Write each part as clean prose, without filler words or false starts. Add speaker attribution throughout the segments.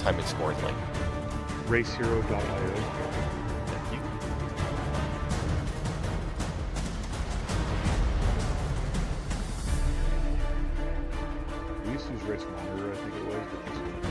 Speaker 1: timing scoring link.
Speaker 2: racehero.io.
Speaker 1: Thank you.
Speaker 2: We used to use Race Monitor, I think it was, but this one is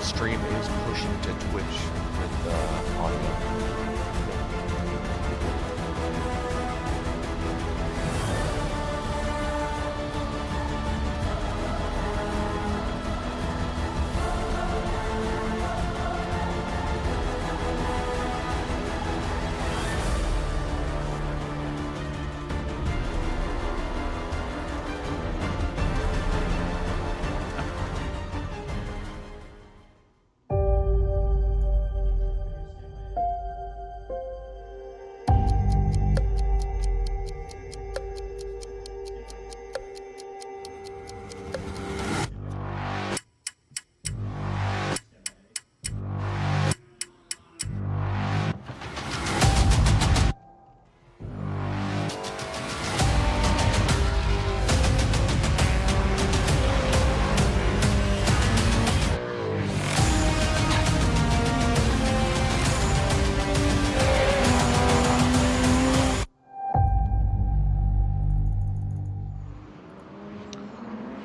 Speaker 1: Stream is pushing to Twitch with audio.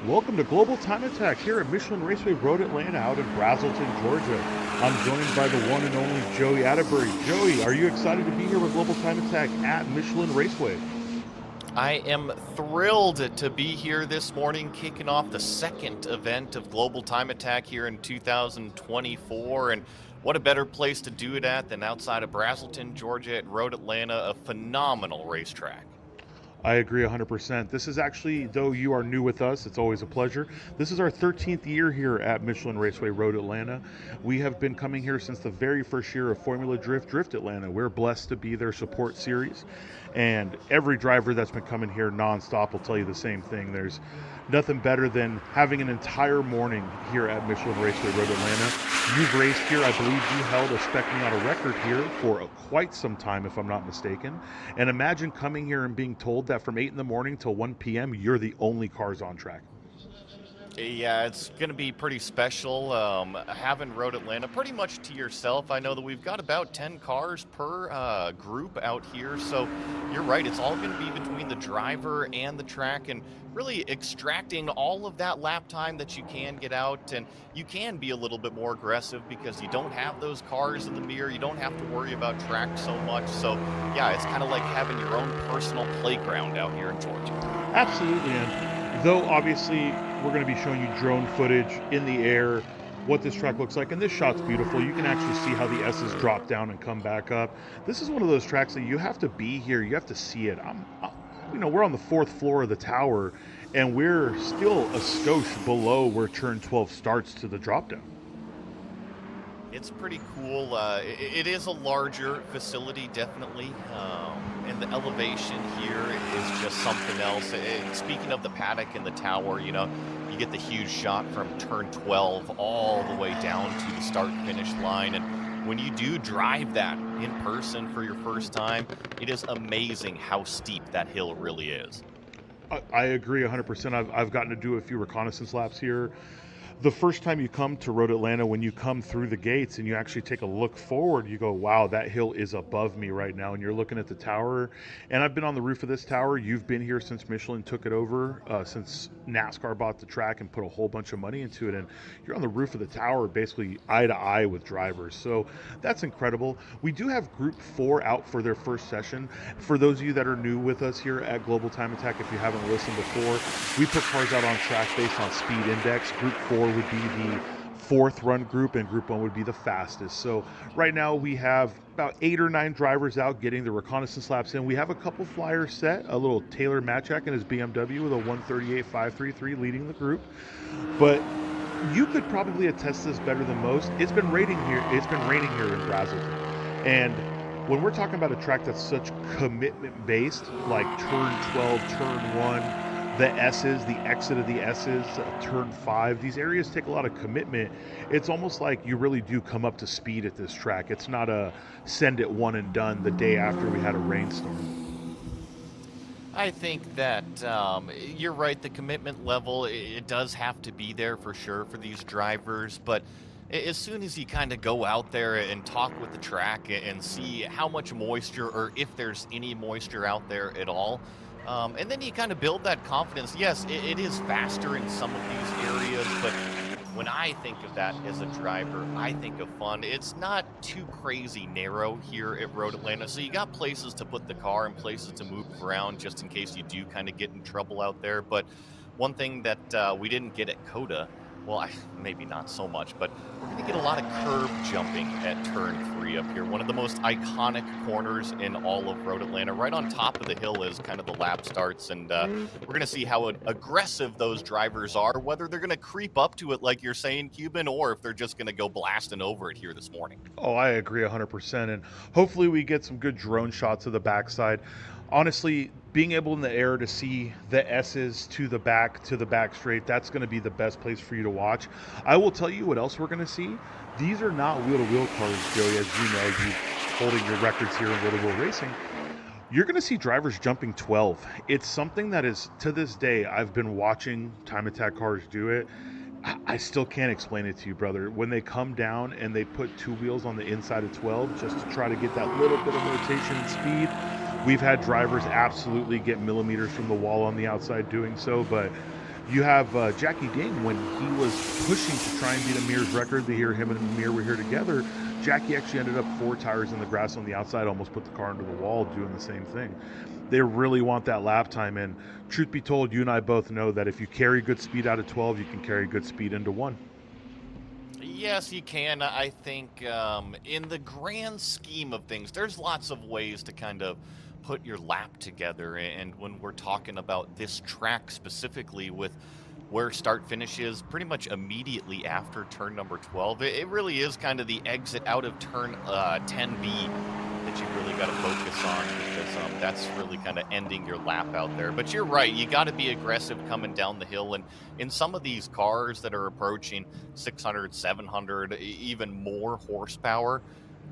Speaker 2: Welcome to Global Time Attack here at Michelin Raceway Road Atlanta out in Brazelton, Georgia. I'm joined by the one and only Joey Atterbury. Joey, are you excited to be here with Global Time Attack at Michelin Raceway?
Speaker 1: I am thrilled to be here this morning, kicking off the second event of Global Time Attack here in 2024. And what a better place to do it at than outside of Brazelton, Georgia at Road Atlanta, a phenomenal racetrack.
Speaker 2: I agree 100%. This is actually, though you are new with us, it's always a pleasure. This is our 13th year here at Michelin Raceway Road Atlanta. We have been coming here since the very first year of Formula Drift Atlanta. We're blessed to be their support series. And every driver that's been coming here nonstop will tell you the same thing. There's nothing better than having an entire morning here at Michelin Raceway Road Atlanta. You've raced here, I believe you held a Spec Miata record here for quite some time, if I'm not mistaken. And imagine coming here and being told that from 8 in the morning till 1 p.m., you're the only cars on track.
Speaker 1: Yeah, it's going to be pretty special having Road Atlanta pretty much to yourself. I know that we've got about 10 cars per group out here, so you're right. It's all going to be between the driver and the track and really extracting all of that lap time that you can get out. And you can be a little bit more aggressive because you don't have those cars in the mirror. You don't have to worry about track so much. So, yeah, it's kind of like having your own personal playground out here in Georgia.
Speaker 2: Absolutely. And though obviously we're going to be showing you drone footage in the air, what this track looks like, and this shot's beautiful. You can actually see how the S's drop down and come back up. This is one of those tracks that you have to be here. You have to see it. We're on the 4th floor of the tower, and we're still a skosh below where turn 12 starts to the drop down.
Speaker 1: It's pretty cool. It is a larger facility, definitely. And the elevation here is just something else. Speaking of the paddock and the tower, you get the huge shot from turn 12 all the way down to the start-finish line. And when you do drive that in person for your first time, it is amazing how steep that hill really is.
Speaker 2: I agree 100%. I've gotten to do a few reconnaissance laps here. The first time you come to Road Atlanta, when you come through the gates and you actually take a look forward, you go, wow, that hill is above me right now. And you're looking at the tower. And I've been on the roof of this tower. You've been here since Michelin took it over, since NASCAR bought the track and put a whole bunch of money into it. And you're on the roof of the tower, basically eye to eye with drivers. So that's incredible. We do have Group 4 out for their first session. For those of you that are new with us here at Global Time Attack, if you haven't listened before, we put cars out on track based on speed index. Group 4 would be the 4th run group, and Group 1 would be the fastest. So right now we have about 8 or 9 drivers out getting the reconnaissance laps in. We have a couple flyers set, a little Taylor Matchak in his BMW with a 138.533 leading the group. But you could probably attest this better than most. It's been raining here in Brazelton. And when we're talking about a track that's such commitment based, like turn 12, turn 1, the S's, the exit of the S's, turn 5, these areas take a lot of commitment. It's almost like you really do come up to speed at this track. It's not a send it one and done the day after we had a rainstorm.
Speaker 1: I think that you're right. The commitment level, it does have to be there for sure for these drivers. But as soon as you kind of go out there and talk with the track and see how much moisture or if there's any moisture out there at all, and then you kind of build that confidence. Yes, it is faster in some of these areas, but when I think of that as a driver, I think of fun. It's not too crazy narrow here at Road Atlanta. So you got places to put the car and places to move around just in case you do kind of get in trouble out there. But one thing that we didn't get at Coda, well, maybe not so much, but we're going to get a lot of curb jumping at turn 3 up here. One of the most iconic corners in all of Road Atlanta. Right on top of the hill is kind of the lap starts. And we're going to see how aggressive those drivers are, whether they're going to creep up to it, like you're saying, Cuban, or if they're just going to go blasting over it here this morning.
Speaker 2: Oh, I agree 100%. And hopefully we get some good drone shots of the backside. Honestly, being able in the air to see the S's to the back straight, that's going to be the best place for you to watch. I will tell you what else we're going to see. These are not wheel to wheel cars, Joey, as you know, you holding your records here in wheel to wheel racing. You're going to see drivers jumping 12. It's something that is, to this day, I've been watching time attack cars do it. I still can't explain it to you, brother. When they come down and they put two wheels on the inside of 12 just to try to get that little bit of rotation and speed, we've had drivers absolutely get millimeters from the wall on the outside doing so. But you have Jackie Ding, when he was pushing to try and beat Amir's record, the year him and Amir were here together, Jackie actually ended up 4 tires in the grass on the outside, almost put the car into the wall doing the same thing. They really want that lap time. And truth be told, you and I both know that if you carry good speed out of 12, you can carry good speed into 1.
Speaker 1: Yes, you can. I think in the grand scheme of things, there's lots of ways to kind of put your lap together. And when we're talking about this track specifically, with where start finish is pretty much immediately after turn number 12, it really is kind of the exit out of turn 10B that you really got to focus on, because that's really kind of ending your lap out there. But you're right, you got to be aggressive coming down the hill. And in some of these cars that are approaching 600, 700, even more horsepower,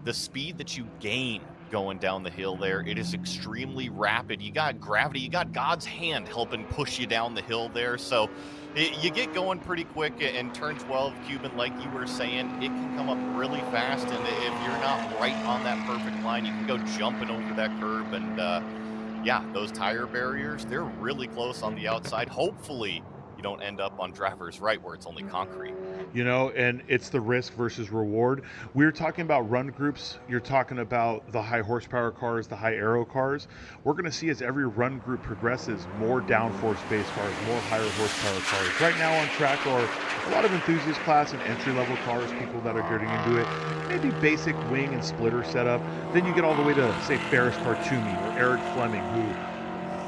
Speaker 1: the speed that you gain going down the hill there, it is extremely rapid. You got gravity, you got God's hand helping push you down the hill there. So you get going pretty quick. And turn 12, Cuban, like you were saying, it can come up really fast. And if you're not right on that perfect line, you can go jumping over that curb. And yeah, those tire barriers, they're really close on the outside. Hopefully you don't end up on driver's right where it's only concrete.
Speaker 2: And it's the risk versus reward. We're talking about run groups. You're talking about the high horsepower cars, the high aero cars. We're going to see, as every run group progresses, more downforce based cars, more higher horsepower cars. Right now on track are a lot of enthusiast class and entry level cars, people that are getting into it, maybe basic wing and splitter setup. Then you get all the way to, say, Ferris Kartoumi or Eric Fleming, who,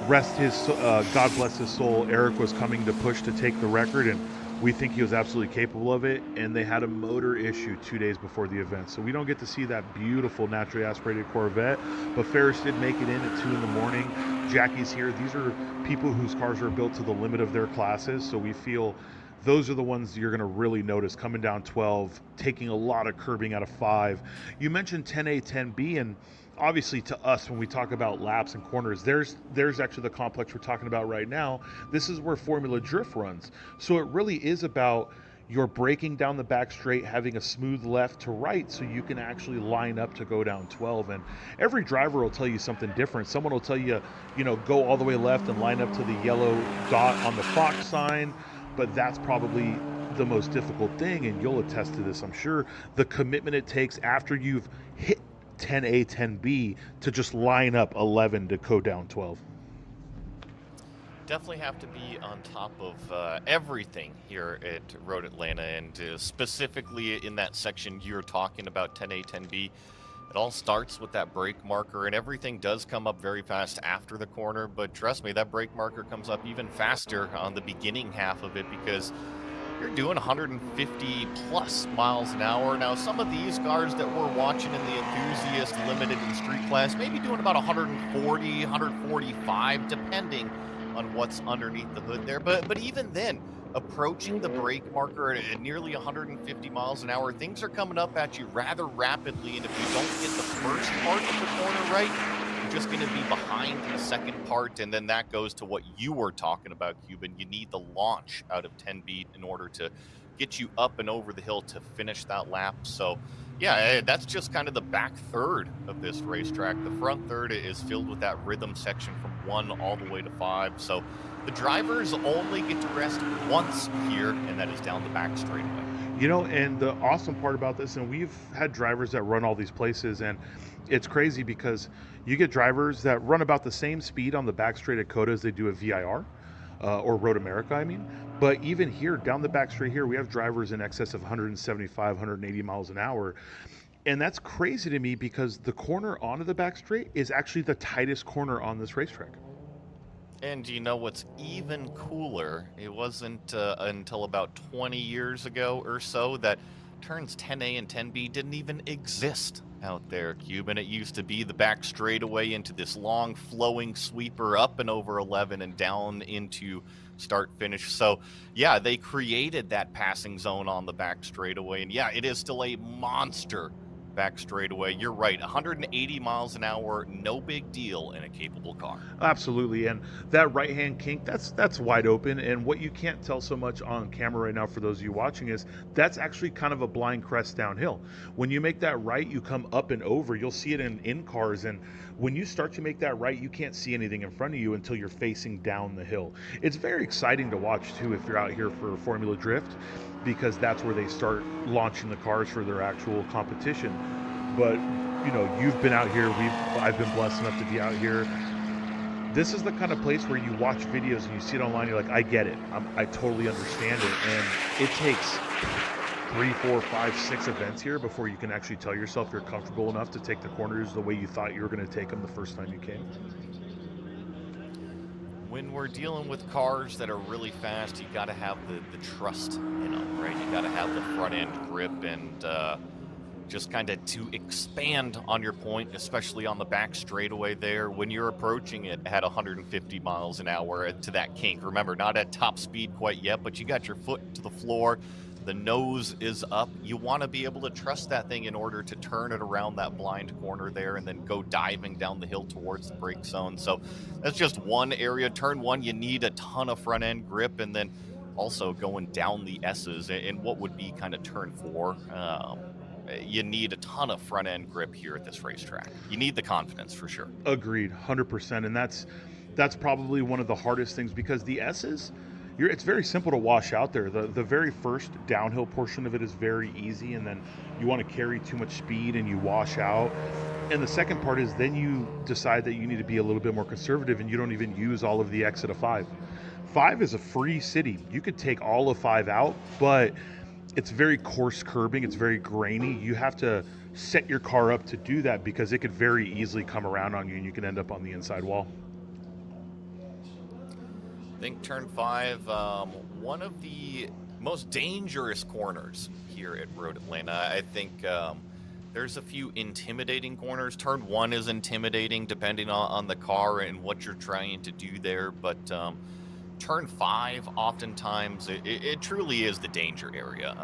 Speaker 2: God bless his soul, Eric was coming to push to take the record, and we think he was absolutely capable of it, and they had a motor issue 2 days before the event. So we don't get to see that beautiful naturally aspirated Corvette, but Ferris did make it in at 2 in the morning. Jackie's here. These are people whose cars are built to the limit of their classes, so we feel those are the ones you're going to really notice coming down 12, taking a lot of curbing out of 5. You mentioned 10A, 10B, and obviously to us, when we talk about laps and corners, there's actually the complex we're talking about right now. This is where Formula Drift runs. So it really is about you're breaking down the back straight, having a smooth left to right so you can actually line up to go down 12. And every driver will tell you something different. Someone will tell you, go all the way left and line up to the yellow dot on the Fox sign, but that's probably the most difficult thing, and you'll attest to this, I'm sure, the commitment it takes after you've hit 10A, 10B to just line up 11 to go down 12.
Speaker 1: Definitely have to be on top of everything here at Road Atlanta, and specifically in that section you're talking about, 10A, 10B. It all starts with that brake marker, and everything does come up very fast after the corner, but trust me, that brake marker comes up even faster on the beginning half of it, because you're doing 150 plus miles an hour. Now, some of these cars that we're watching in the enthusiast, limited, and street class maybe doing about 140, 145, depending on what's underneath the hood there. But even then, approaching the brake marker at nearly 150 miles an hour, things are coming up at you rather rapidly. And if you don't get the first part of the corner right, you're just going to be behind in the second part. And then that goes to what you were talking about, Cuban. You need the launch out of 10 beat in order to get you up and over the hill to finish that lap. So, yeah, that's just kind of the back third of this racetrack. The front third is filled with that rhythm section from 1 all the way to 5. So the drivers only get to rest once here, and that is down the back straightaway.
Speaker 2: And the awesome part about this, and we've had drivers that run all these places, and it's crazy because you get drivers that run about the same speed on the back straight at Coda as they do at VIR, or Road America, I mean. But even here, down the back straight here, we have drivers in excess of 175, 180 miles an hour. And that's crazy to me because the corner onto the back straight is actually the tightest corner on this racetrack.
Speaker 1: And you know what's even cooler? It wasn't until about 20 years ago or so that turns 10A and 10B didn't even exist out there, Cuban. It used to be the back straightaway into this long flowing sweeper up and over 11 and down into start finish. So, yeah, they created that passing zone on the back straightaway. And yeah, it is still a monster back straightaway. You're right, 180 miles an hour, no big deal in a capable car.
Speaker 2: Absolutely, and that right hand kink, that's wide open. And what you can't tell so much on camera right now, for those of you watching, is that's actually kind of a blind crest downhill. When you make that right, you come up and over. You'll see it in cars, and when you start to make that right, you can't see anything in front of you until you're facing down the hill. It's very exciting to watch too if you're out here for Formula Drift, because that's where they start launching the cars for their actual competition. But you've been out here. I've been blessed enough to be out here. This is the kind of place where you watch videos and you see it online. You're like, I get it. I totally understand it. And it takes 3, 4, 5, 6 events here before you can actually tell yourself you're comfortable enough to take the corners the way you thought you were going to take them the first time you came.
Speaker 1: When we're dealing with cars that are really fast, you got to have the trust in them, right? You got to have the front end grip and just kind of to expand on your point, especially on the back straightaway there. When you're approaching it at 150 miles an hour to that kink, remember, not at top speed quite yet, but you got your foot to the floor. The nose is up. You want to be able to trust that thing in order to turn it around that blind corner there and then go diving down the hill towards the brake zone. So that's just one area. Turn 1, you need a ton of front end grip, and then also going down the S's in what would be kind of turn 4. You need a ton of front end grip here at this racetrack. You need the confidence for sure.
Speaker 2: Agreed, 100%. And that's probably one of the hardest things, because the S's, it's very simple to wash out there. The very first downhill portion of it is very easy, and then you want to carry too much speed and you wash out. And the second part is then you decide that you need to be a little bit more conservative and you don't even use all of the exit of 5. 5 is a free city. You could take all of 5 out, but it's very coarse curbing. It's very grainy. You have to set your car up to do that because it could very easily come around on you and you can end up on the inside wall.
Speaker 1: I think turn 5, one of the most dangerous corners here at Road Atlanta. I think there's a few intimidating corners. Turn 1 is intimidating depending on the car and what you're trying to do there. But turn 5, oftentimes, it truly is the danger area.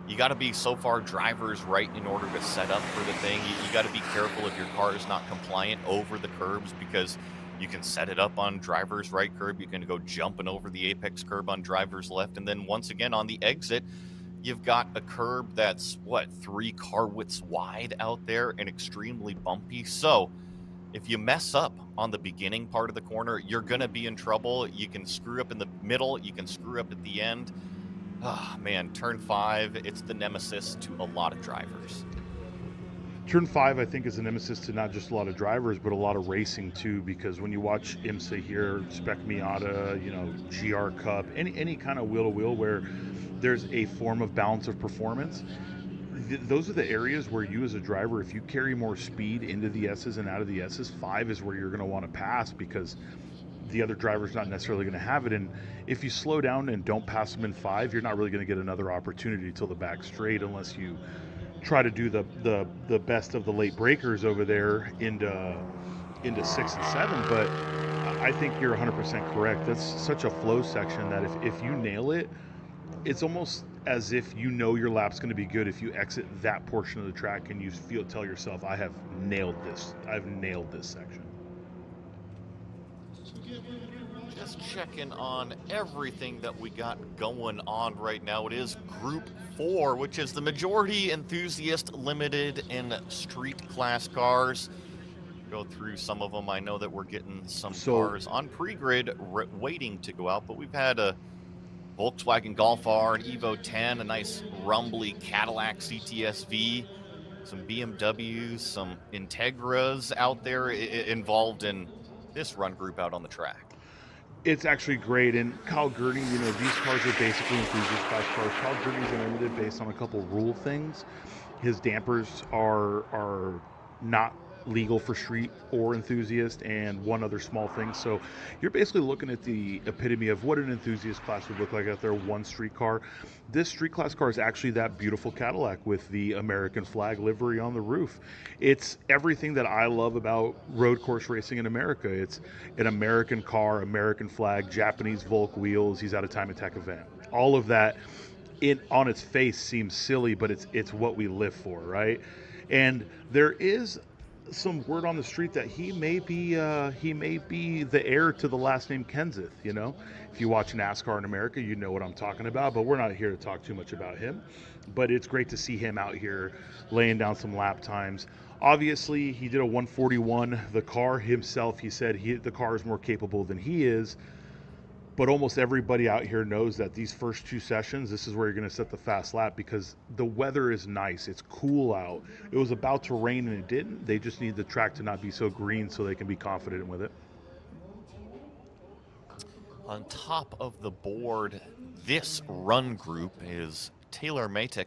Speaker 1: You got to be so far driver's right in order to set up for the thing. You got to be careful if your car is not compliant over the curbs, because you can set it up on driver's right curb. You can go jumping over the apex curb on driver's left. And then once again, on the exit, you've got a curb that's, 3 car widths wide out there and extremely bumpy. So if you mess up on the beginning part of the corner, you're going to be in trouble. You can screw up in the middle. You can screw up at the end. Ah, man, turn 5, it's the nemesis to a lot of drivers.
Speaker 2: Turn 5, I think, is a nemesis to not just a lot of drivers, but a lot of racing too, because when you watch IMSA here, Spec Miata, GR Cup, any kind of wheel-to-wheel where there's a form of balance of performance, those are the areas where you as a driver, if you carry more speed into the S's and out of the S's, 5 is where you're going to want to pass, because the other driver's not necessarily going to have it. And if you slow down and don't pass them in 5, you're not really going to get another opportunity till the back straight, unless you try to do the best of the late breakers over there into 6 and 7. But I think you're 100% correct. That's such a flow section that if you nail it, it's almost as if you know your lap's going to be good if you exit that portion of the track and you tell yourself, I have nailed this. I've nailed this section.
Speaker 1: Just checking on everything that we got going on right now. It is Group 4, which is the majority enthusiast limited and street class cars. Go through some of them. I know that we're getting some
Speaker 2: So
Speaker 1: cars on pre-grid waiting to go out, but we've had a Volkswagen Golf R, an Evo 10, a nice rumbly Cadillac CTS-V, some BMWs, some Integras out there involved in this run group out on the track.
Speaker 2: it's actually great. And Kyle Gurney, these cars are basically enthusiast class cars. Kyle Gurney's limited based on a couple rule things. His dampers are not legal for street or enthusiast, and one other small thing. So you're basically looking at the epitome of what an enthusiast class would look like out there, one street car. This street class car is actually that beautiful Cadillac with the American flag livery on the roof. It's everything that I love about road course racing in America. It's an American car, American flag, Japanese Volk wheels. He's at a time attack event. All of that, it on its face seems silly, but it's what we live for, right? And there is some word on the street that he may be the heir to the last name Kenseth. If you watch NASCAR in America, you know what I'm talking about. But we're not here to talk too much about him. But it's great to see him out here laying down some lap times. Obviously, he did a 141. The car himself, he said the car is more capable than he is. But almost everybody out here knows that these first 2 sessions, this is where you're going to set the fast lap because the weather is nice. It's cool out. It was about to rain and it didn't. They just need the track to not be so green so they can be confident with it.
Speaker 1: On top of the board, this run group is Taylor Matick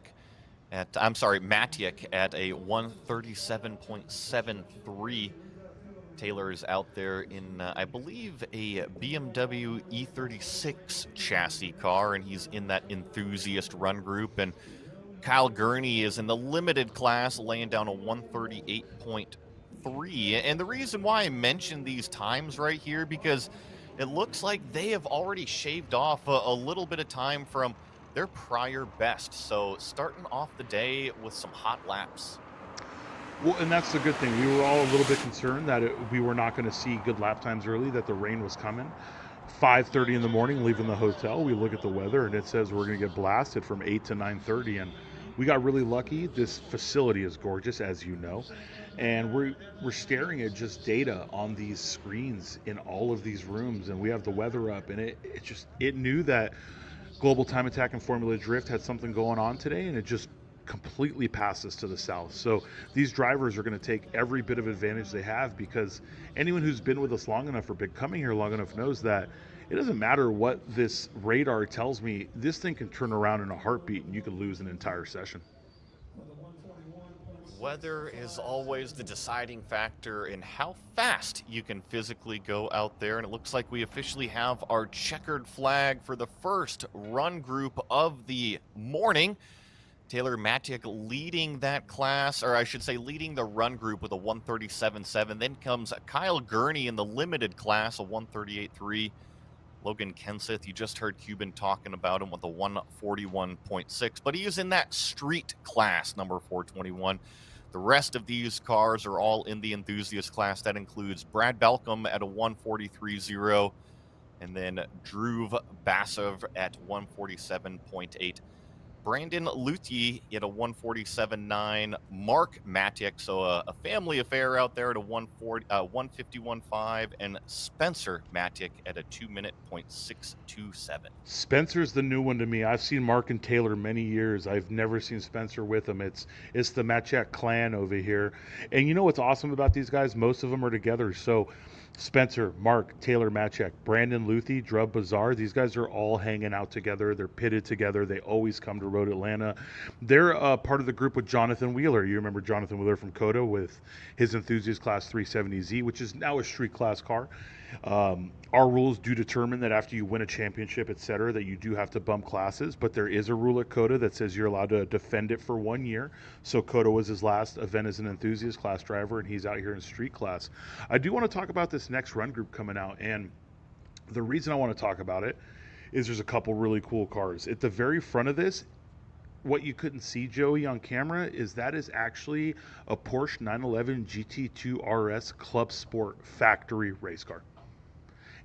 Speaker 1: at a 137.73. Taylor's out there in, I believe, a BMW E36 chassis car, and he's in that enthusiast run group. And Kyle Gurney is in the limited class, laying down a 138.3. And the reason why I mention these times right here, because it looks like they have already shaved off a little bit of time from their prior best. So starting off the day with some hot laps.
Speaker 2: Well, and that's the good thing. We were all a little bit concerned that we were not going to see good lap times early, that the rain was coming. 5:30 in the morning, leaving the hotel, we look at the weather and it says we're going to get blasted from 8 to 9:30, and we got really lucky. This facility is gorgeous, as you know, and we're staring at just data on these screens in all of these rooms, and we have the weather up, and it knew that Global Time Attack and Formula Drift had something going on today, and it just completely passes to the south. So these drivers are going to take every bit of advantage they have, because anyone who's been with us long enough or been coming here long enough knows that it doesn't matter what this radar tells me, this thing can turn around in a heartbeat and you could lose an entire session.
Speaker 1: Weather is always the deciding factor in how fast you can physically go out there, and it looks like we officially have our checkered flag for the first run group of the morning. Taylor Matick leading that class, or I should say leading the run group with a 137.7. Then comes Kyle Gurney in the limited class, a 138.3. Logan Kenseth, you just heard Cuban talking about him with a 141.6, but he is in that street class, number 421. The rest of these cars are all in the enthusiast class. That includes Brad Balcom at a 143.0, and then Dhruv Basav at 147.8. Brandon Luthier at a 147.9. Mark Matick, so a family affair out there at a 151.5. And Spencer Matick at a 2:627.
Speaker 2: Spencer's the new one to me. I've seen Mark and Taylor many years. I've never seen Spencer with them. It's the Matick clan over here. And you know what's awesome about these guys? Most of them are together. So Spencer, Mark, Taylor Matchek, Brandon Luthi, Drub Bazaar. These guys are all hanging out together. They're pitted together. They always come to Road Atlanta. They're part of the group with Jonathan Wheeler. You remember Jonathan Wheeler from Coda with his Enthusiast Class 370Z, which is now a street class car. Our rules do determine that after you win a championship, etc., that you do have to bump classes, but there is a rule at Coda that says you're allowed to defend it for 1 year. So Coda was his last event as an enthusiast class driver, and he's out here in street class. I do want to talk about this next run group coming out, and the reason I want to talk about it is there's a couple really cool cars. At the very front of this, what you couldn't see, Joey, on camera is that is actually a Porsche 911 GT2 RS Club Sport factory race car,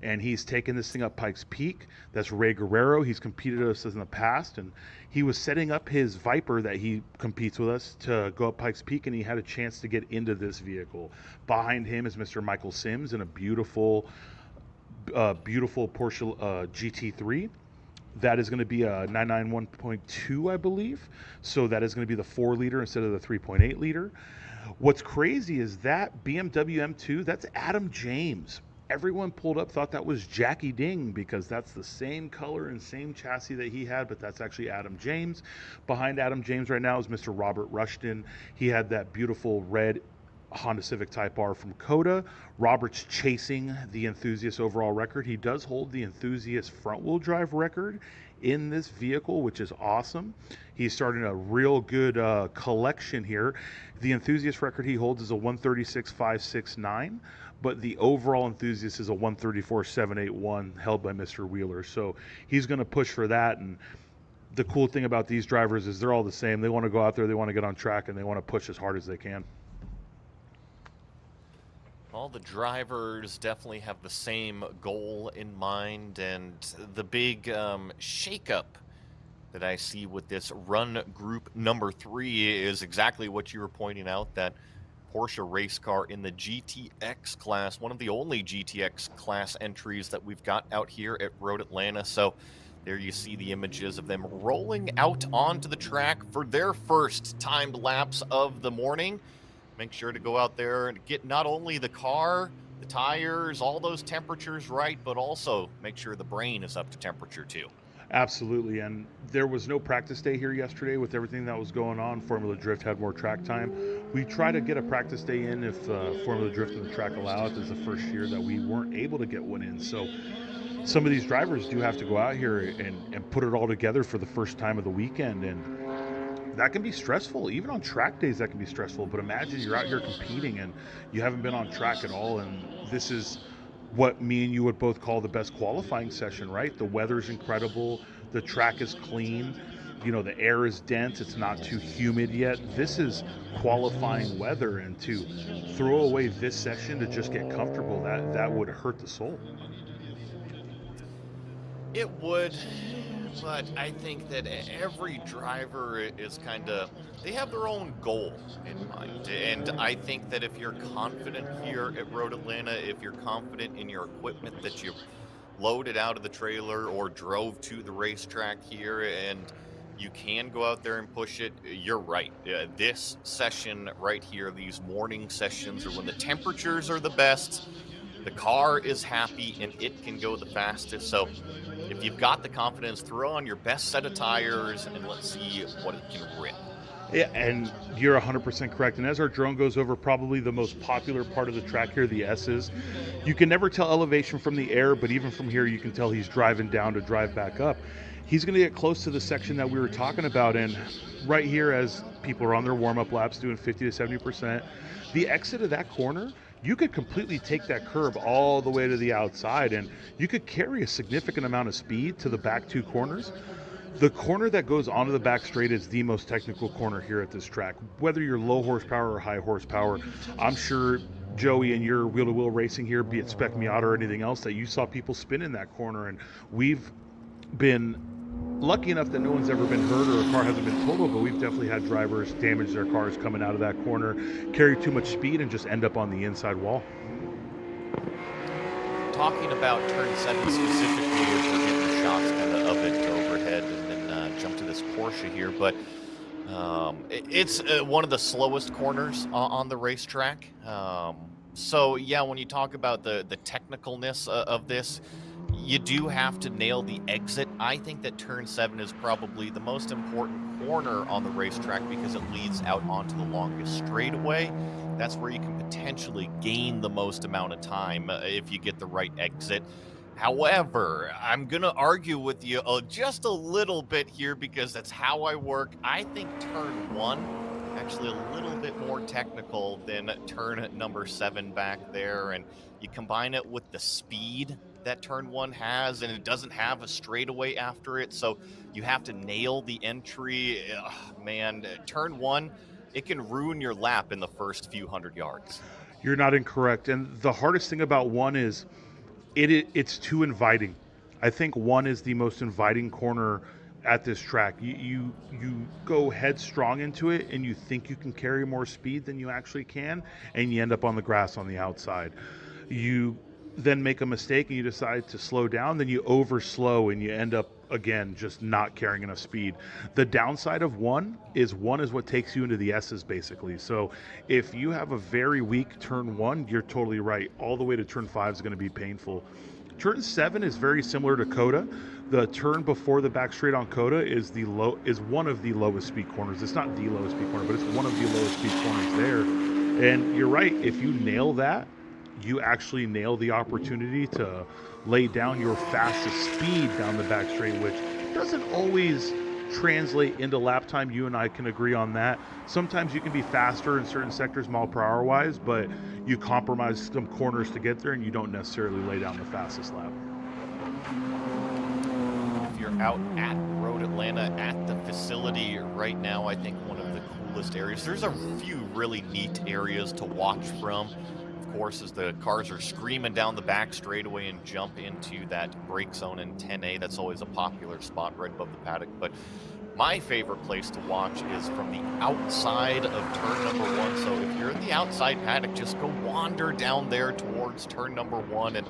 Speaker 2: and he's taken this thing up Pikes Peak. That's Ray Guerrero. He's competed with us in the past, and he was setting up his Viper that he competes with us to go up Pikes Peak, and he had a chance to get into this vehicle. Behind him is Mr. Michael Sims in a beautiful Porsche GT3. That is going to be a 991.2, I believe. So that is going to be the 4-liter instead of the 3.8-liter. What's crazy is that BMW M2, that's Adam James. Everyone pulled up, thought that was Jackie Ding because that's the same color and same chassis that he had, but that's actually Adam James. Behind Adam James right now is Mr. Robert Rushton. He had that beautiful red Honda Civic Type R from Coda. Robert's chasing the Enthusiast overall record. He does hold the Enthusiast front-wheel drive record in this vehicle, which is awesome. He's starting a real good collection here. The Enthusiast record he holds is a 136.569, but the overall Enthusiast is a 134.781 held by Mr. Wheeler. So he's going to push for that. And the cool thing about these drivers is they're all the same. They want to go out there, they want to get on track, and they want to push as hard as they can.
Speaker 1: All the drivers definitely have the same goal in mind, and the big shakeup that I see with this run group number 3 is exactly what you were pointing out, that Porsche race car in the GTX class, one of the only GTX class entries that we've got out here at Road Atlanta. So there you see the images of them rolling out onto the track for their first timed laps of the morning. Make sure to go out there and get not only the car, the tires, all those temperatures right, but also make sure the brain is up to temperature too.
Speaker 2: Absolutely, and there was no practice day here yesterday with everything that was going on. Formula Drift had more track time. We try to get a practice day in if Formula Drift and the track allow it. This is the first year that we weren't able to get one in. So some of these drivers do have to go out here and put it all together for the first time of the weekend, and that can be stressful. Even on track days, that can be stressful. But imagine you're out here competing and you haven't been on track at all, and this is what me and you would both call the best qualifying session, right? The weather's incredible, the track is clean, you know, the air is dense, it's not too humid yet. This is qualifying weather, and to throw away this session to just get comfortable, that would hurt the soul.
Speaker 1: It would, but I think that every driver is they have their own goal in mind. And I think that if you're confident here at Road Atlanta, if you're confident in your equipment that you loaded out of the trailer or drove to the racetrack here, and you can go out there and push it, you're right. This session right here, these morning sessions, are when the temperatures are the best, the car is happy, and it can go the fastest. So if you've got the confidence, throw on your best set of tires and let's see what it can rip.
Speaker 2: Yeah, and you're 100% correct. And as our drone goes over probably the most popular part of the track here, the S's, you can never tell elevation from the air, but even from here you can tell he's driving down to drive back up. He's going to get close to the section that we were talking about, and right here as people are on their warm-up laps doing 50 to 70%, the exit of that corner, you could completely take that curb all the way to the outside, and you could carry a significant amount of speed to the back 2 corners. The corner that goes onto the back straight is the most technical corner here at this track. Whether you're low horsepower or high horsepower, I'm sure, Joey, in your wheel-to-wheel racing here, be it Spec Miata or anything else, that you saw people spin in that corner, and we've been lucky enough that no one's ever been hurt or a car hasn't been totaled, but we've definitely had drivers damage their cars coming out of that corner, carry too much speed, and just end up on the inside wall.
Speaker 1: Talking about turn 7 specifically, as we're getting the shots of it overhead, and then jump to this Porsche here, but it's one of the slowest corners on the racetrack. So yeah, when you talk about the technicalness of this, you do have to nail the exit. I think that turn 7 is probably the most important corner on the racetrack because it leads out onto the longest straightaway. That's where you can potentially gain the most amount of time if you get the right exit. However, I'm going to argue with you just a little bit here because that's how I work. I think turn 1 actually a little bit more technical than turn number 7 back there, and you combine it with the speed that turn 1 has, and it doesn't have a straightaway after it, so you have to nail the entry. Ugh, man, turn 1, it can ruin your lap in the first few hundred yards.
Speaker 2: You're not incorrect. And the hardest thing about one is it's too inviting. I think one is the most inviting corner at this track. You go headstrong into it and you think you can carry more speed than you actually can, and you end up on the grass on the outside. You then make a mistake and you decide to slow down, then you over slow and you end up again just not carrying enough speed. The downside of one is what takes you into the S's basically. So if you have a very weak turn one, you're totally right. All the way to turn five is going to be painful. Turn 7 is very similar to Coda. The turn before the back straight on Coda is one of the lowest speed corners. It's not the lowest speed corner, but it's one of the lowest speed corners there. And you're right, if you nail that, you actually nail the opportunity to lay down your fastest speed down the back straight, which doesn't always translate into lap time. You and I can agree on that. Sometimes you can be faster in certain sectors mile per hour wise, but you compromise some corners to get there and you don't necessarily lay down the fastest lap.
Speaker 1: If you're out at Road Atlanta at the facility right now, I think one of the coolest areas. There's a few really neat areas to watch from. Of course, as the cars are screaming down the back straightaway and jump into that brake zone in 10A, that's always a popular spot right above the paddock. But my favorite place to watch is from the outside of turn number 1. So if you're in the outside paddock, just go wander down there towards turn number 1 and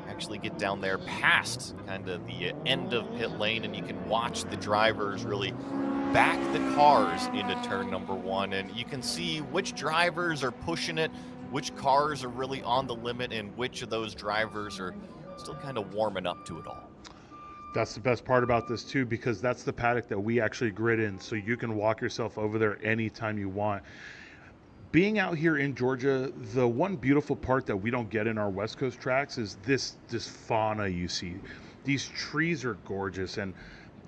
Speaker 1: actually get down there past kind of the end of pit lane, and you can watch the drivers really back the cars into turn number 1, and you can see which drivers are pushing it, which cars are really on the limit, and which of those drivers are still kind of warming up to it all.
Speaker 2: That's the best part about this too, because that's the paddock that we actually grid in, so you can walk yourself over there anytime you want. Being out here in Georgia, the one beautiful part that we don't get in our West Coast tracks is this fauna you see. These trees are gorgeous, and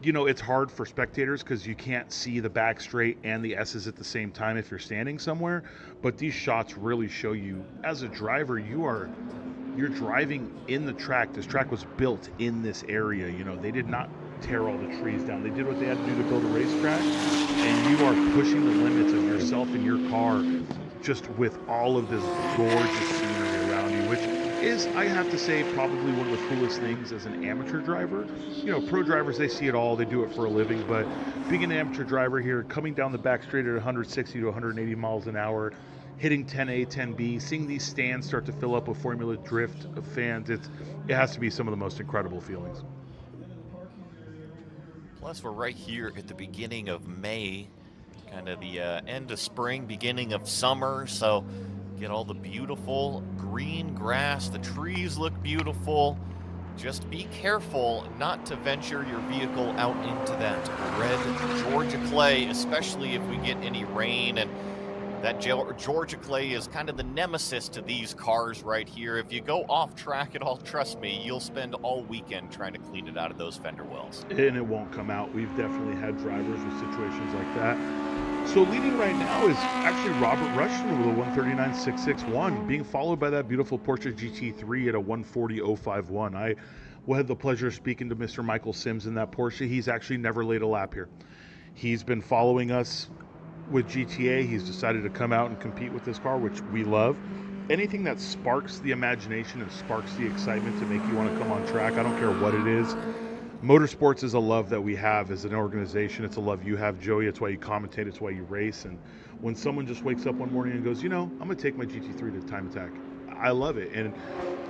Speaker 2: it's hard for spectators because you can't see the back straight and the S's at the same time if you're standing somewhere. But these shots really show you, as a driver, you're driving in the track. This track was built in this area. They did not tear all the trees down. They did what they had to do to build a racetrack, and you are pushing the limits of yourself and your car just with all of this gorgeous scenery around you, which is, I have to say, probably one of the coolest things as an amateur driver. Pro drivers, they see it all, they do it for a living, but being an amateur driver here, coming down the back straight at 160 to 180 miles an hour, hitting 10A, 10B, seeing these stands start to fill up with Formula Drift fans, it has to be some of the most incredible feelings.
Speaker 1: Plus, we're right here at the beginning of May, kind of the end of spring, beginning of summer. So get all the beautiful green grass. The trees look beautiful. Just be careful not to venture your vehicle out into that red Georgia clay, especially if we get any rain. And that Georgia clay is kind of the nemesis to these cars right here. If you go off track at all, trust me, you'll spend all weekend trying to clean it out of those fender wells.
Speaker 2: And it won't come out. We've definitely had drivers with situations like that. So leading right now is actually Robert Rushton with a 139.661, being followed by that beautiful Porsche GT3 at a 140.051. I had the pleasure of speaking to Mr. Michael Sims in that Porsche. He's actually never laid a lap here. He's been following us with GTA. He's decided to come out and compete with this car, which we love. Anything that sparks the imagination and sparks the excitement to make you want to come on track, I don't care what it is. Motorsports is a love that we have as an organization. It's a love you have, Joey. It's why you commentate. It's why you race. And when someone just wakes up one morning and goes, I'm going to take my GT3 to Time Attack, I love it. And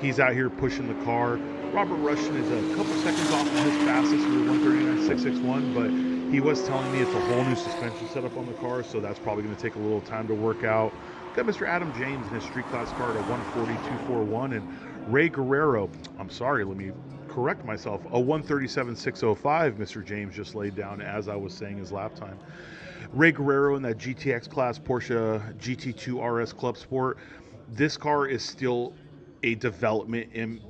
Speaker 2: he's out here pushing the car. Robert Rushton is a couple seconds off of his fastest with a 139.661, but He was telling me it's a whole new suspension setup on the car, so that's probably going to take a little time to work out. Got Mr. Adam James in his street class car at a 140.241, and Ray Guerrero, I'm sorry, let me correct myself, a 137.605 Mr. James just laid down as I was saying his lap time. Ray Guerrero in that GTX class Porsche GT2 RS Club Sport. This car is still a development in,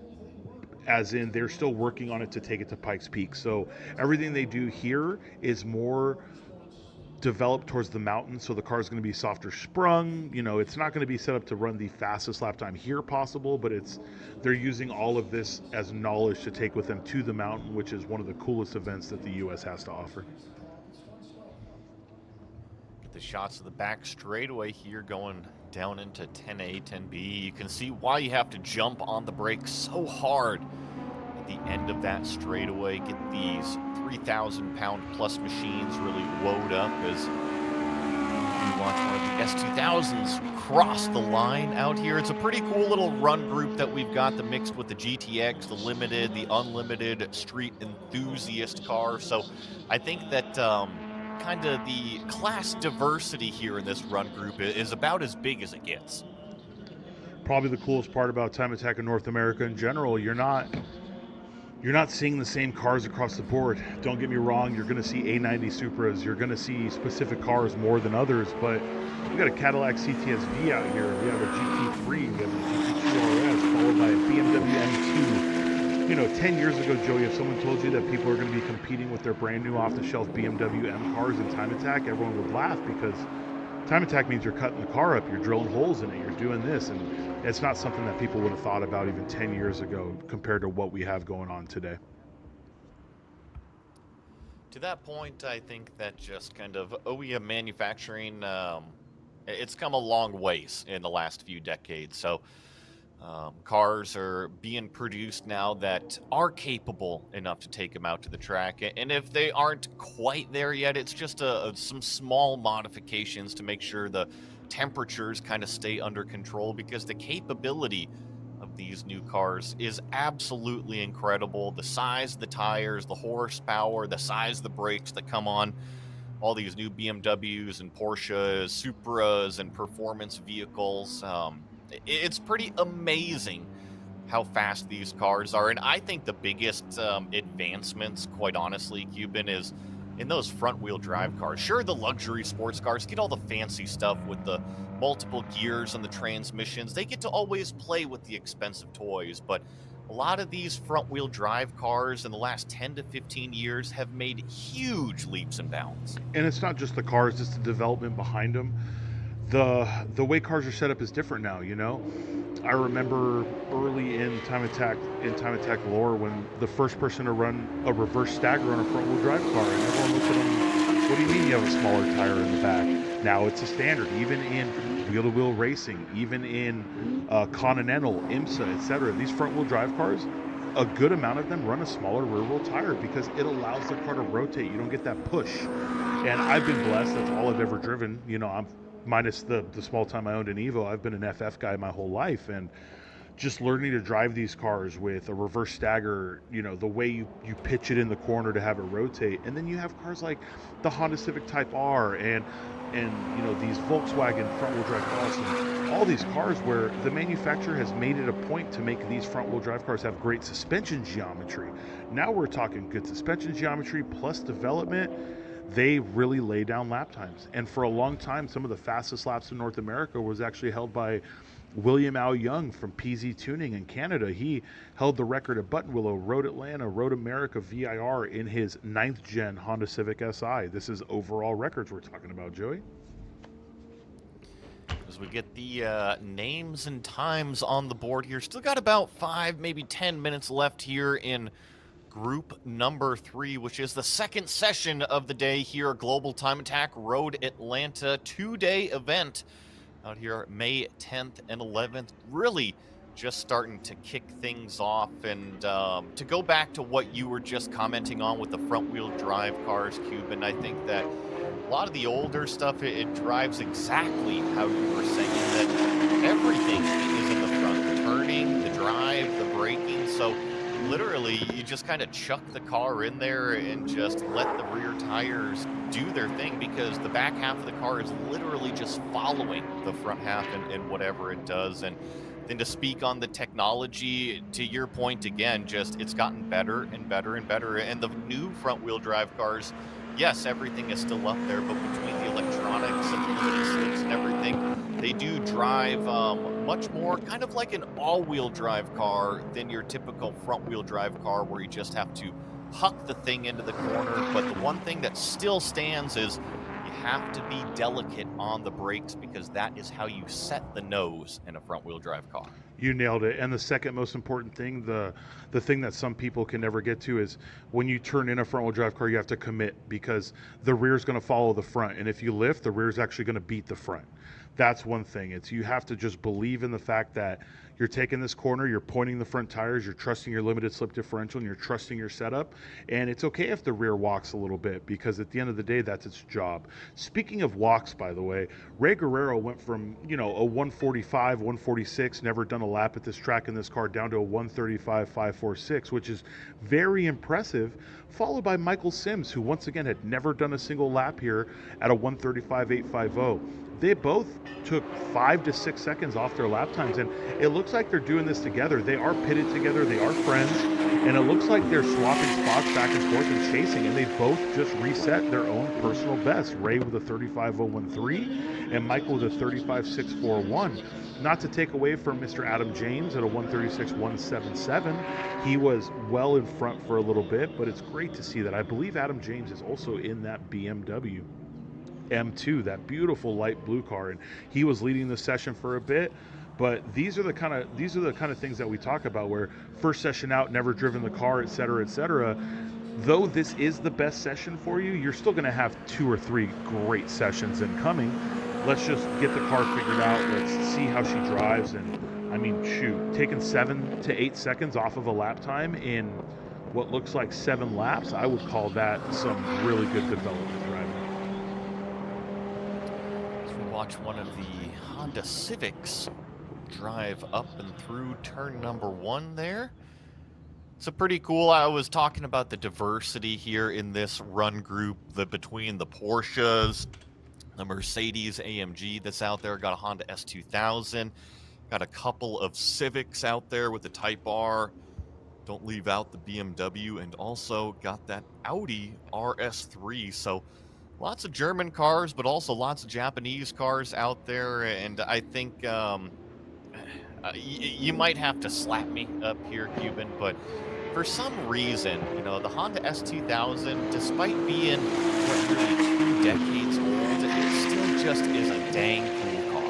Speaker 2: as in they're still working on it to take it to Pikes Peak. So everything they do here is more developed towards the mountain, so the car is going to be softer sprung. You know, it's not going to be set up to run the fastest lap time here possible, but they're using all of this as knowledge to take with them to the mountain, which is one of the coolest events that the US has to offer.
Speaker 1: Get the shots of the back straightaway here going down into 10A, 10B. You can see why you have to jump on the brakes so hard at the end of that straightaway. Get these 3,000-pound plus machines really woed up as you watch one of the S2000s cross the line out here. It's a pretty cool little run group that we've got, the mixed with the GTX, the limited, the unlimited street enthusiast car. So I think that kind of the class diversity here in this run group is about as big as it gets.
Speaker 2: Probably the coolest part about Time Attack in North America in general, you're not seeing the same cars across the board. Don't get me wrong, you're going to see A90 Supras, you're going to see specific cars more than others, but we got a Cadillac CTS-V out here, we have a GT3, we have a GT2 RS, followed by a BMW M2. You know, 10 years ago, Joey, if someone told you that people are going to be competing with their brand new off-the-shelf BMW M cars in Time Attack, everyone would laugh, because Time Attack means you're cutting the car up, you're drilling holes in it, you're doing this, and it's not something that people would have thought about even 10 years ago compared to what we have going on today.
Speaker 1: To that point, I think that just kind of OEM manufacturing, it's come a long ways in the last few decades. So cars are being produced now that are capable enough to take them out to the track. And if they aren't quite there yet, it's just some small modifications to make sure the temperatures kind of stay under control, because the capability of these new cars is absolutely incredible. The size of the tires, the horsepower, the size of the brakes that come on all these new BMWs and Porsches, Supras, and performance vehicles. It's pretty amazing how fast these cars are. And I think the biggest advancements, quite honestly, Cuban, is in those front-wheel drive cars. Sure, the luxury sports cars get all the fancy stuff with the multiple gears and the transmissions. They get to always play with the expensive toys, but a lot of these front-wheel drive cars in the last 10 to 15 years have made huge leaps and bounds.
Speaker 2: And it's not just the cars, it's the development behind them. The way cars are set up is different now, you know? I remember early in Time Attack lore when the first person to run a reverse stagger on a front wheel drive car, and everyone looked at him, what do you mean you have a smaller tire in the back? Now it's a standard, even in wheel to wheel racing, even in Continental, IMSA, etc. These front wheel drive cars, a good amount of them run a smaller rear wheel tire because it allows the car to rotate. You don't get that push. And I've been blessed, that's all I've ever driven. You know, I'm minus the small time I owned an Evo, I've been an FF guy my whole life, and just learning to drive these cars with a reverse stagger, you know, the way you pitch it in the corner to have it rotate. And then you have cars like the Honda Civic Type R and you know, these Volkswagen front wheel drive cars, and all these cars where the manufacturer has made it a point to make these front wheel drive cars have great suspension geometry. Now we're talking good suspension geometry plus development. They really lay down lap times. And for a long time, some of the fastest laps in North America was actually held by William Al Young from PZ Tuning in Canada. He held the record at Buttonwillow, Road Atlanta, Road America VIR in his 9th gen Honda Civic Si. This is overall records we're talking about, Joey.
Speaker 1: As we get the names and times on the board here, still got about 5, maybe 10 minutes left here in group number 3, which is the second session of the day here at Global Time Attack Road Atlanta, 2-day event out here May 10th and 11th. Really just starting to kick things off. And to go back to what you were just commenting on with the front wheel drive cars, Cuban, I think that a lot of the older stuff, it drives exactly how you were saying, that everything is in the front, the turning, the drive, the braking. So literally, you just kind of chuck the car in there and just let the rear tires do their thing because the back half of the car is literally just following the front half and whatever it does. And then to speak on the technology, to your point again, just it's gotten better and better and better. And the new front wheel drive cars, yes, everything is still up there, but between the electronics and the limited slips and everything, they do drive much more kind of like an all-wheel drive car than your typical front-wheel drive car where you just have to huck the thing into the corner. But the one thing that still stands is you have to be delicate on the brakes because that is how you set the nose in a front-wheel drive car.
Speaker 2: You nailed it. And the second most important thing, the thing that some people can never get to is when you turn in a front wheel drive car, you have to commit because the rear is going to follow the front. And if you lift, the rear is actually going to beat the front. That's one thing. It's you have to just believe in the fact that you're taking this corner, you're pointing the front tires, you're trusting your limited slip differential, and you're trusting your setup. And it's okay if the rear walks a little bit because at the end of the day, that's its job. Speaking of walks, by the way, Ray Guerrero went from, a 145, 146, never done a lap at this track in this car, down to a 135, 546, which is very impressive, followed by Michael Sims, who once again had never done a single lap here at a 135, 850. They both took 5 to 6 seconds off their lap times, and it looks like they're doing this together. They are pitted together, they are friends, and it looks like they're swapping spots back and forth and chasing, and they both just reset their own personal best. Ray with a 35013 and Michael with a 35641. Not to take away from Mr. Adam James at a 136.177. He was well in front for a little bit, but it's great to see that. I believe Adam James is also in that BMW M2, that beautiful light blue car, and he was leading the session for a bit. But these are the kind of things that we talk about, where first session out, never driven the car, et cetera, et cetera. Though this is the best session for you, you're still going to have 2 or 3 great sessions incoming. Let's just get the car figured out. Let's see how she drives. And I mean, shoot, taking 7 to 8 seconds off of a lap time in what looks like 7 laps, I would call that some really good development driving.
Speaker 1: Watch one of the Honda Civics drive up and through turn number 1 there. So pretty cool. I was talking about the diversity here in this run group, between the Porsches, the Mercedes AMG that's out there, got a Honda S2000, got a couple of Civics out there with the Type R. Don't leave out the BMW, and also got that Audi RS3. So lots of German cars, but also lots of Japanese cars out there. And I think you might have to slap me up here, Cuban, but for some reason, the Honda S2000, despite being nearly 2 decades old, it still just is a dang cool car.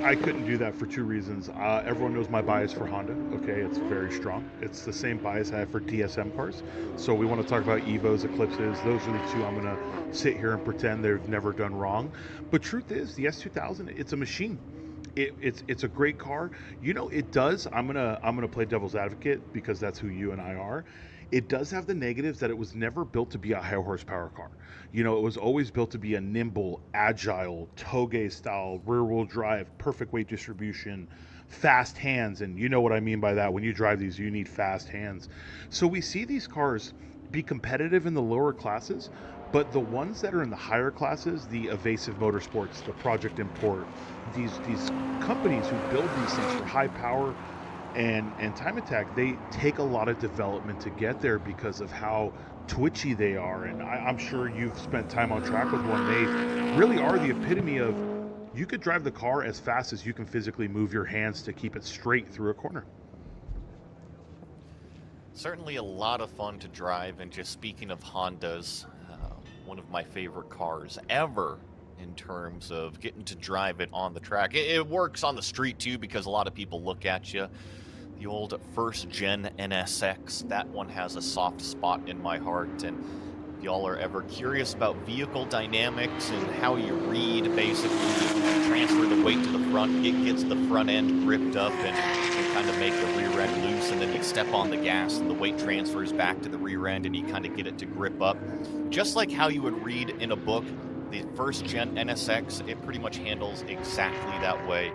Speaker 2: I couldn't do that for 2 reasons. Everyone knows my bias for Honda. Okay, it's very strong. It's the same bias I have for DSM cars. So we want to talk about Evos, Eclipses. Those are the 2 I'm going to sit here and pretend they've never done wrong. But truth is, the S2000, it's a machine. It's a great car. It does. I'm gonna play devil's advocate because that's who you and I are. It does have the negatives that it was never built to be a high horsepower car. It was always built to be a nimble, agile, toge style, rear wheel drive, perfect weight distribution, fast hands. And you know what I mean by that. When you drive these, you need fast hands. So we see these cars be competitive in the lower classes, but the ones that are in the higher classes, the Evasive Motorsports, the Project Import, these companies who build these things for high power and time attack, they take a lot of development to get there because of how twitchy they are. And I'm sure you've spent time on track with one. They really are the epitome of, you could drive the car as fast as you can physically move your hands to keep it straight through a corner.
Speaker 1: Certainly a lot of fun to drive. And just speaking of Hondas, one of my favorite cars ever in terms of getting to drive it on the track. It works on the street too because a lot of people look at you. The old first gen NSX, that one has a soft spot in my heart. And if y'all are ever curious about vehicle dynamics and how you read, basically transfer the weight to the front, it gets the front end gripped up and kind of make the rear end loose, and then you step on the gas and the weight transfers back to the rear end and you kind of get it to grip up. Just like how you would read in a book, the first gen NSX, it pretty much handles exactly that way.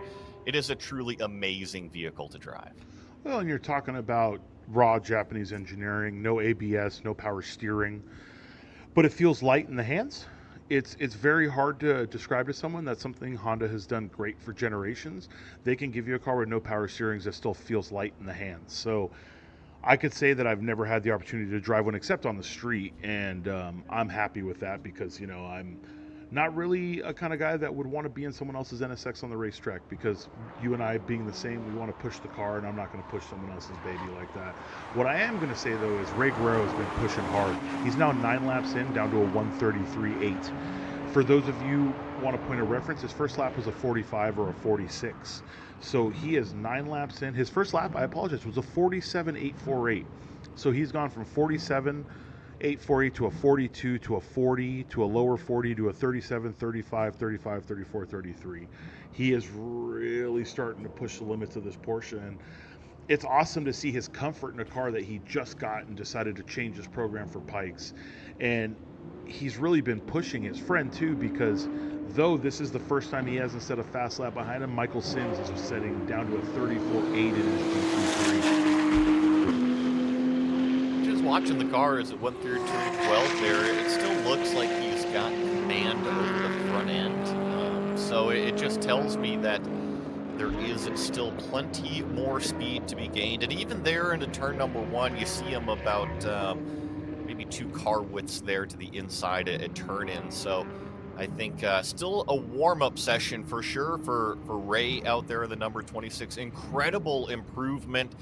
Speaker 1: It is a truly amazing vehicle to drive.
Speaker 2: Well, and you're talking about raw Japanese engineering, no ABS, no power steering, but it feels light in the hands. It's very hard to describe to someone. That's something Honda has done great for generations. They can give you a car with no power steerings that still feels light in the hands. So I could say that I've never had the opportunity to drive one except on the street, and I'm happy with that because I'm not really a kind of guy that would want to be in someone else's NSX on the racetrack because you and I being the same, we want to push the car, and I'm not going to push someone else's baby like that. What I am going to say though is Ray Guerrero has been pushing hard. He's now 9 laps in, down to a 133.8. For those of you want a point of reference, his first lap was a 45 or a 46. So he is 9 laps in. His first lap, I apologize, was a 47.848. So he's gone from 47.848 to a 42 to a 40 to a lower 40 to a 37, 35, 35, 34, 33. He is really starting to push the limits of this Porsche, and it's awesome to see his comfort in a car that he just got and decided to change his program for Pikes. And he's really been pushing his friend too, because though this is the first time he hasn't set a fast lap behind him, Michael Sims is setting down to a 34.8 in his GT3.
Speaker 1: Just watching the car as it went through turn 12 there, it still looks like he's got command over the front end. So it just tells me that there is still plenty more speed to be gained. And even there into turn number 1, you see him about maybe 2 car widths there to the inside at turn in. So I think still a warm-up session for sure for Ray out there, the number 26. Incredible improvement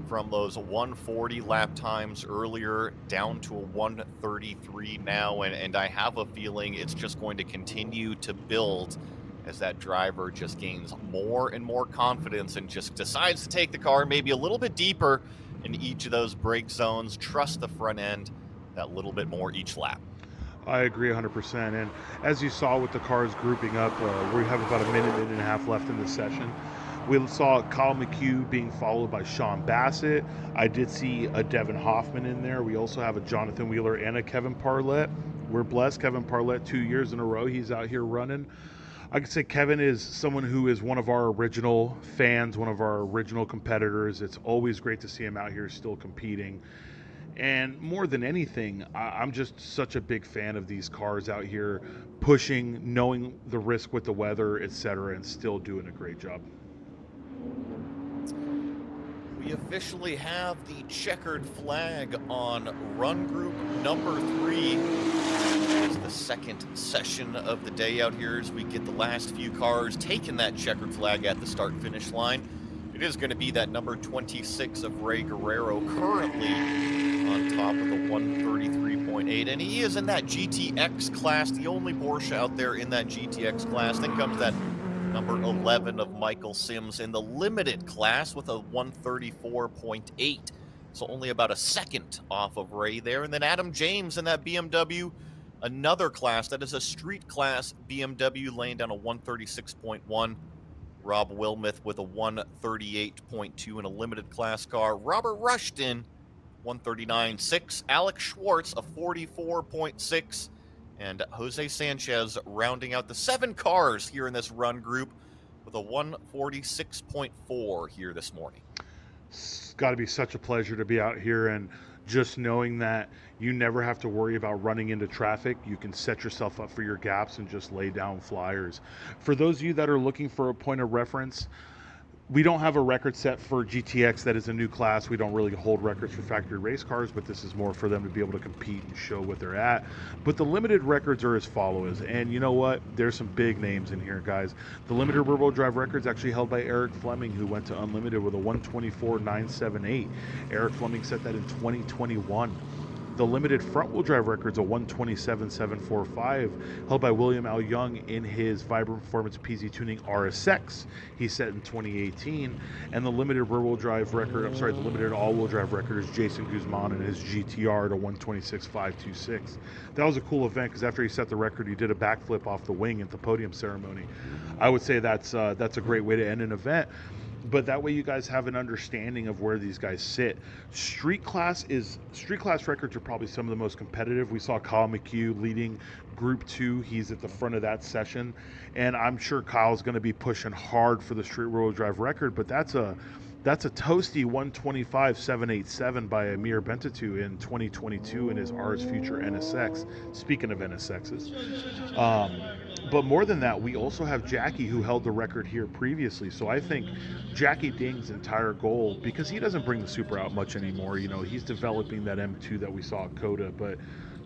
Speaker 1: from those 140 lap times earlier down to a 133 now. And I have a feeling it's just going to continue to build as that driver just gains more and more confidence and just decides to take the car maybe a little bit deeper in each of those brake zones, trust the front end that little bit more each lap.
Speaker 2: I agree 100%. And as you saw with the cars grouping up, we have about a minute and a half left in the session. We saw Kyle McHugh being followed by Sean Bassett. I did see a Devin Hoffman in there. We also have a Jonathan Wheeler and a Kevin Parlett. We're blessed. Kevin Parlett, 2 years in a row, he's out here running. I could say Kevin is someone who is one of our original fans, one of our original competitors. It's always great to see him out here still competing. And more than anything, I'm just such a big fan of these cars out here pushing, knowing the risk with the weather, etc., and still doing a great job.
Speaker 1: We officially have the checkered flag on run group number 3. It's the second session of the day out here as we get the last few cars taking that checkered flag at the start-finish line. It is going to be that number 26 of Ray Guerrero currently on top of the 133.8, and he is in that GTX class, the only Porsche out there in that GTX class. Then comes that number 11 of Michael Sims in the limited class with a 134.8, so only about a second off of Ray there. And then Adam James in that BMW, another class that is a street class BMW, laying down a 136.1. Rob Wilmuth with a 138.2 in a limited class car. Robert Rushton, 139.6. Alex Schwartz, a 44.6. And Jose Sanchez rounding out the 7 cars here in this run group with a 146.4 here this morning.
Speaker 2: It's got to be such a pleasure to be out here, and just knowing that you never have to worry about running into traffic. You can set yourself up for your gaps and just lay down flyers. For those of you that are looking for a point of reference, we don't have a record set for GTX. That is a new class. We don't really hold records for factory race cars, but this is more for them to be able to compete and show what they're at. But the limited records are as follows. And you know what? There's some big names in here, guys. The limited rear-wheel drive record's actually held by Eric Fleming, who went to Unlimited with a 124.978. Eric Fleming set that in 2021. The limited front-wheel drive record's a 127.745, held by William L. Young in his Vibrant Performance PZ Tuning RSX. He set in 2018. And the limited rear-wheel drive record, the limited all-wheel drive record is Jason Guzman in his GTR at a 126.526. That was a cool event because after he set the record, he did a backflip off the wing at the podium ceremony. I would say that's a great way to end an event. But that way you guys have an understanding of where these guys sit. Street class records are probably some of the most competitive. We saw Kyle McHugh leading Group 2. He's at the front of that session. And I'm sure Kyle's going to be pushing hard for the street wheel drive record, but that's a That's a toasty 125 787 by Amir Bentatu in 2022 in his R's Future NSX. Speaking of NSXs. Um, but more than that, we also have Jackie, who held the record here previously. So I think Jackie Ding's entire goal, because he doesn't bring the Super out much anymore, he's developing that M2 that we saw at Coda, but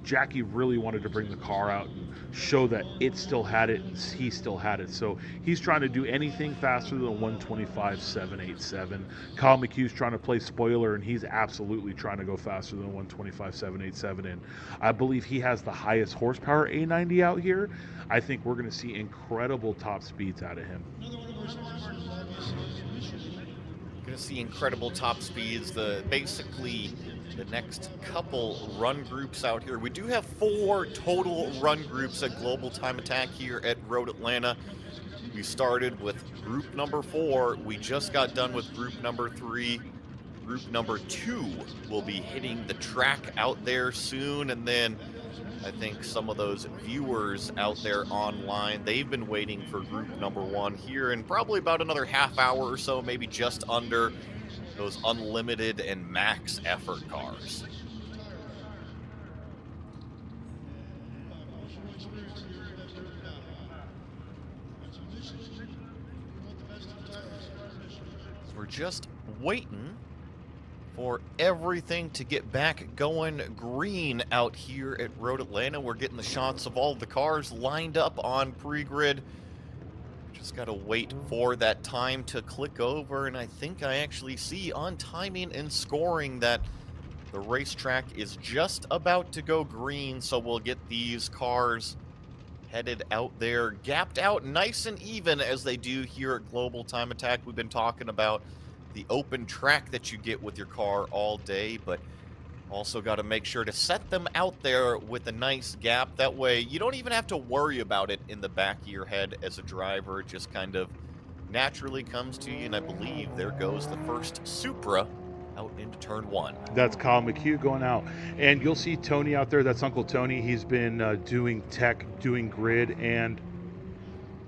Speaker 2: Jackie really wanted to bring the car out and show that it still had it and he still had it. So he's trying to do anything faster than 125 787. Kyle McHugh's trying to play spoiler, and he's absolutely trying to go faster than 125 787. And I believe he has the highest horsepower A90 out here. I think we're going to see incredible top speeds out of him.
Speaker 1: Going to see incredible top speeds. Basically the next couple run groups out here. We do have 4 total run groups at Global Time Attack here at Road Atlanta. We started with group number 4. We just got done with group number 3. Group number 2 will be hitting the track out there soon, and then I think some of those viewers out there online, they've been waiting for group number 1 here in probably about another half hour or so, maybe just under, those unlimited and max effort cars. So we're just waiting for everything to get back going green out here at Road Atlanta. We're getting the shots of all the cars lined up on pre-grid. Just got to wait for that time to click over, and I think I actually see on timing and scoring that the racetrack is just about to go green, so we'll get these cars headed out there, gapped out nice and even as they do here at Global Time Attack. We've been talking about the open track that you get with your car all day, but also got to make sure to set them out there with a nice gap. That way you don't even have to worry about it in the back of your head as a driver. It just kind of naturally comes to you, and I believe there goes the first Supra out into turn 1.
Speaker 2: That's Kyle McHugh going out. And you'll see Tony out there. That's Uncle Tony. He's been doing tech, doing grid, and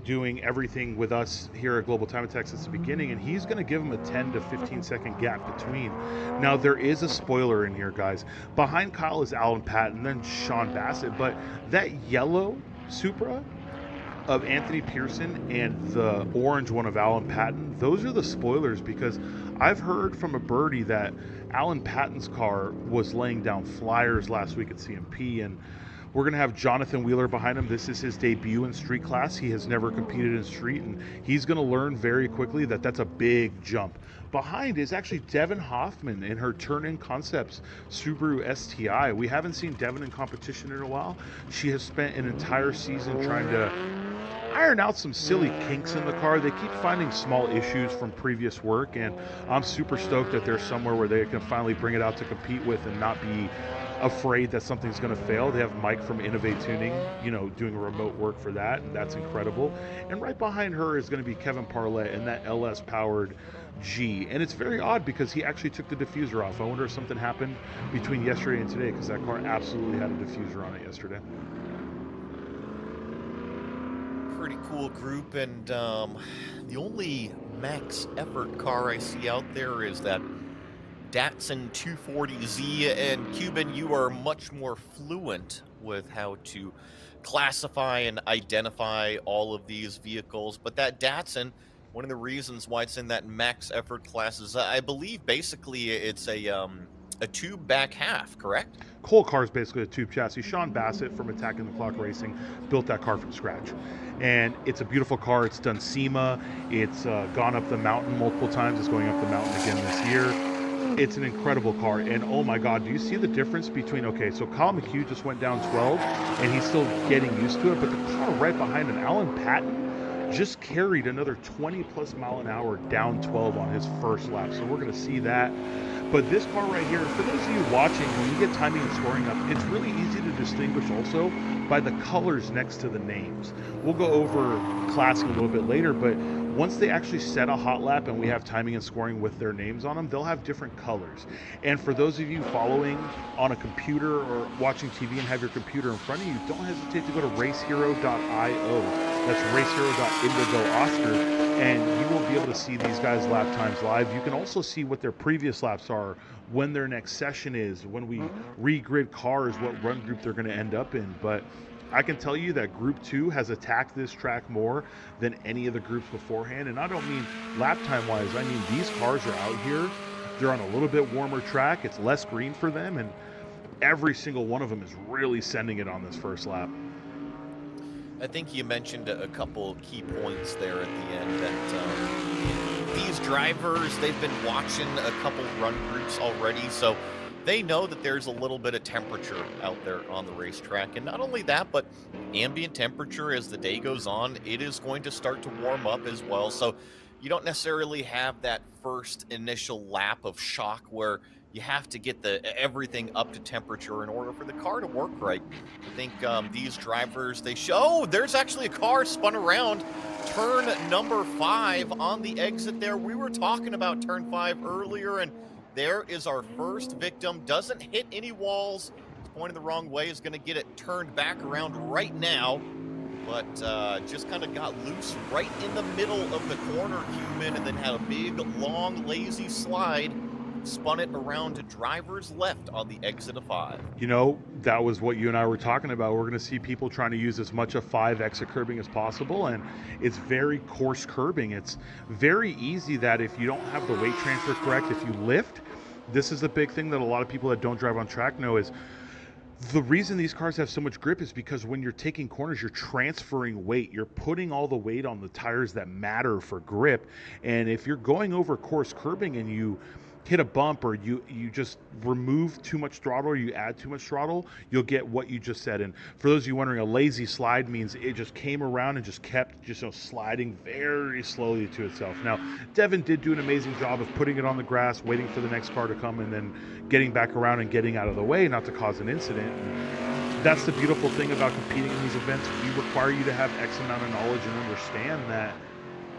Speaker 2: doing everything with us here at Global Time Attack since the beginning, and he's going to give him a 10 to 15 second gap between. Now, there is a spoiler in here, guys. Behind Kyle is Alan Patton, then Sean Bassett, but that yellow Supra of Anthony Pearson and the orange one of Alan Patton, those are the spoilers, because I've heard from a birdie that Alan Patton's car was laying down flyers last week at CMP, and we're going to have Jonathan Wheeler behind him. This is his debut in street class. He has never competed in street, and he's going to learn very quickly that that's a big jump. Behind is actually Devin Hoffman in her Turn-In Concepts Subaru STI. We haven't seen Devin in competition in a while. She has spent an entire season trying to iron out some silly kinks in the car. They keep finding small issues from previous work, and I'm super stoked that there's somewhere where they can finally bring it out to compete with and not be afraid that something's going to fail. They have Mike from Innovate Tuning, doing remote work for that, and that's incredible. And right behind her is going to be Kevin Parlett in that LS powered G. And it's very odd because he actually took the diffuser off. I wonder if something happened between yesterday and today, because that car absolutely had a diffuser on it yesterday.
Speaker 1: Pretty cool group, and the only max effort car I see out there is that Datsun 240Z, and Cuban, you are much more fluent with how to classify and identify all of these vehicles, but that Datsun, one of the reasons why it's in that max effort class is, I believe, basically it's a tube back half, correct?
Speaker 2: Whole car is basically a tube chassis. Sean Bassett from Attacking the Clock Racing built that car from scratch. And it's a beautiful car. It's done SEMA. It's gone up the mountain multiple times. It's going up the mountain again this year. It's an incredible car. And oh my God, do you see the difference between, okay, so Kyle McHugh just went down 12 and he's still getting used to it, but the car right behind him, Alan Patton, just carried another 20 plus mile an hour down 12 on his first lap. So we're going to see that. But this car right here, for those of you watching, when you get timing and scoring up, it's really easy to distinguish also by the colors next to the names. We'll go over classing a little bit later, but once they actually set a hot lap and we have timing and scoring with their names on them, they'll have different colors. And for those of you following on a computer or watching TV and have your computer in front of you, don't hesitate to go to racehero.io. That's racehero.indigo Oscar, and you will be able to see these guys' lap times live. You can also see what their previous laps are, when their next session is, when we regrid cars, what run group they're going to end up in. But I can tell you that Group 2 has attacked this track more than any of the groups beforehand. And I don't mean lap time wise, I mean these cars are out here. They're on a little bit warmer track, it's less green for them, and every single one of them is really sending it on this first lap.
Speaker 1: I think you mentioned a couple key points there at the end that these drivers, they've been watching a couple run groups already, so they know that there's a little bit of temperature out there on the racetrack. And not only that, but ambient temperature as the day goes on, it is going to start to warm up as well. So you don't necessarily have that first initial lap of shock where you have to get the everything up to temperature in order for the car to work right. I think these drivers, they show, oh, there's actually a car spun around turn number 5 on the exit there. We were talking about turn 5 earlier, and there is our first victim. Doesn't hit any walls. It's pointing the wrong way. Is going to get it turned back around right now. But just kind of got loose right in the middle of the corner, Cuban, and then had a big, long, lazy slide. Spun it around to driver's left on the exit of 5.
Speaker 2: You know, that was what you and I were talking about. We're going to see people trying to use as much of 5 exit curbing as possible, and it's very coarse curbing. It's very easy that if you don't have the weight transfer correct, if you lift, this is the big thing that a lot of people that don't drive on track know is the reason these cars have so much grip is because when you're taking corners, you're transferring weight. You're putting all the weight on the tires that matter for grip. And if you're going over coarse curbing and you hit a bump, or you just remove too much throttle, or you add too much throttle, you'll get what you just said. And for those of you wondering, a lazy slide means it just came around and just kept sliding very slowly to itself. Now, Devin did do an amazing job of putting it on the grass, waiting for the next car to come, and then getting back around and getting out of the way, not to cause an incident. And that's the beautiful thing about competing in these events. We require you to have X amount of knowledge and understand that,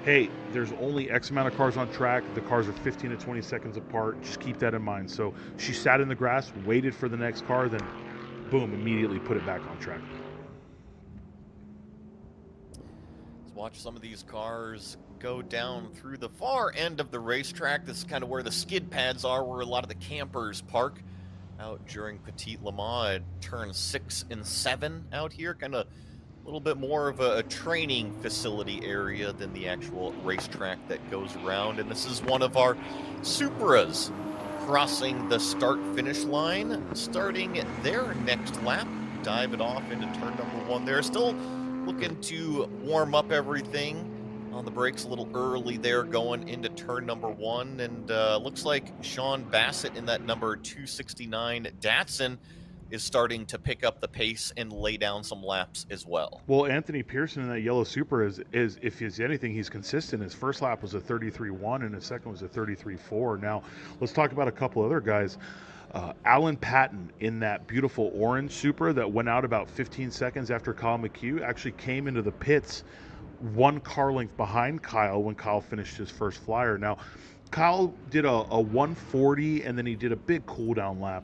Speaker 2: hey, there's only X amount of cars on track. The cars are 15 to 20 seconds apart. Just keep that in mind. So she sat in the grass, waited for the next car, then boom, immediately put it back on track.
Speaker 1: Let's watch some of these cars go down through the far end of the racetrack. This is kind of where the skid pads are, where a lot of the campers park out during Petit Le Mans at turn 6 and 7 out here. Kind of a little bit more of a training facility area than the actual racetrack that goes around. And this is one of our Supras crossing the start-finish line, starting their next lap. Dive it off into turn number 1 there. Still looking to warm up everything on the brakes a little early there going into turn number 1. And looks like Sean Bassett in that number 269 Datsun is starting to pick up the pace and lay down some laps as well.
Speaker 2: Well, Anthony Pearson in that yellow Supra is if he's anything, he's consistent. His first lap was a 33.1 and his second was a 33.4. Now, let's talk about a couple other guys. Alan Patton in that beautiful orange Supra that went out about 15 seconds after Kyle McHugh actually came into the pits 1 car length behind Kyle when Kyle finished his first flyer. Now, Kyle did a 140 and then he did a big cool down lap.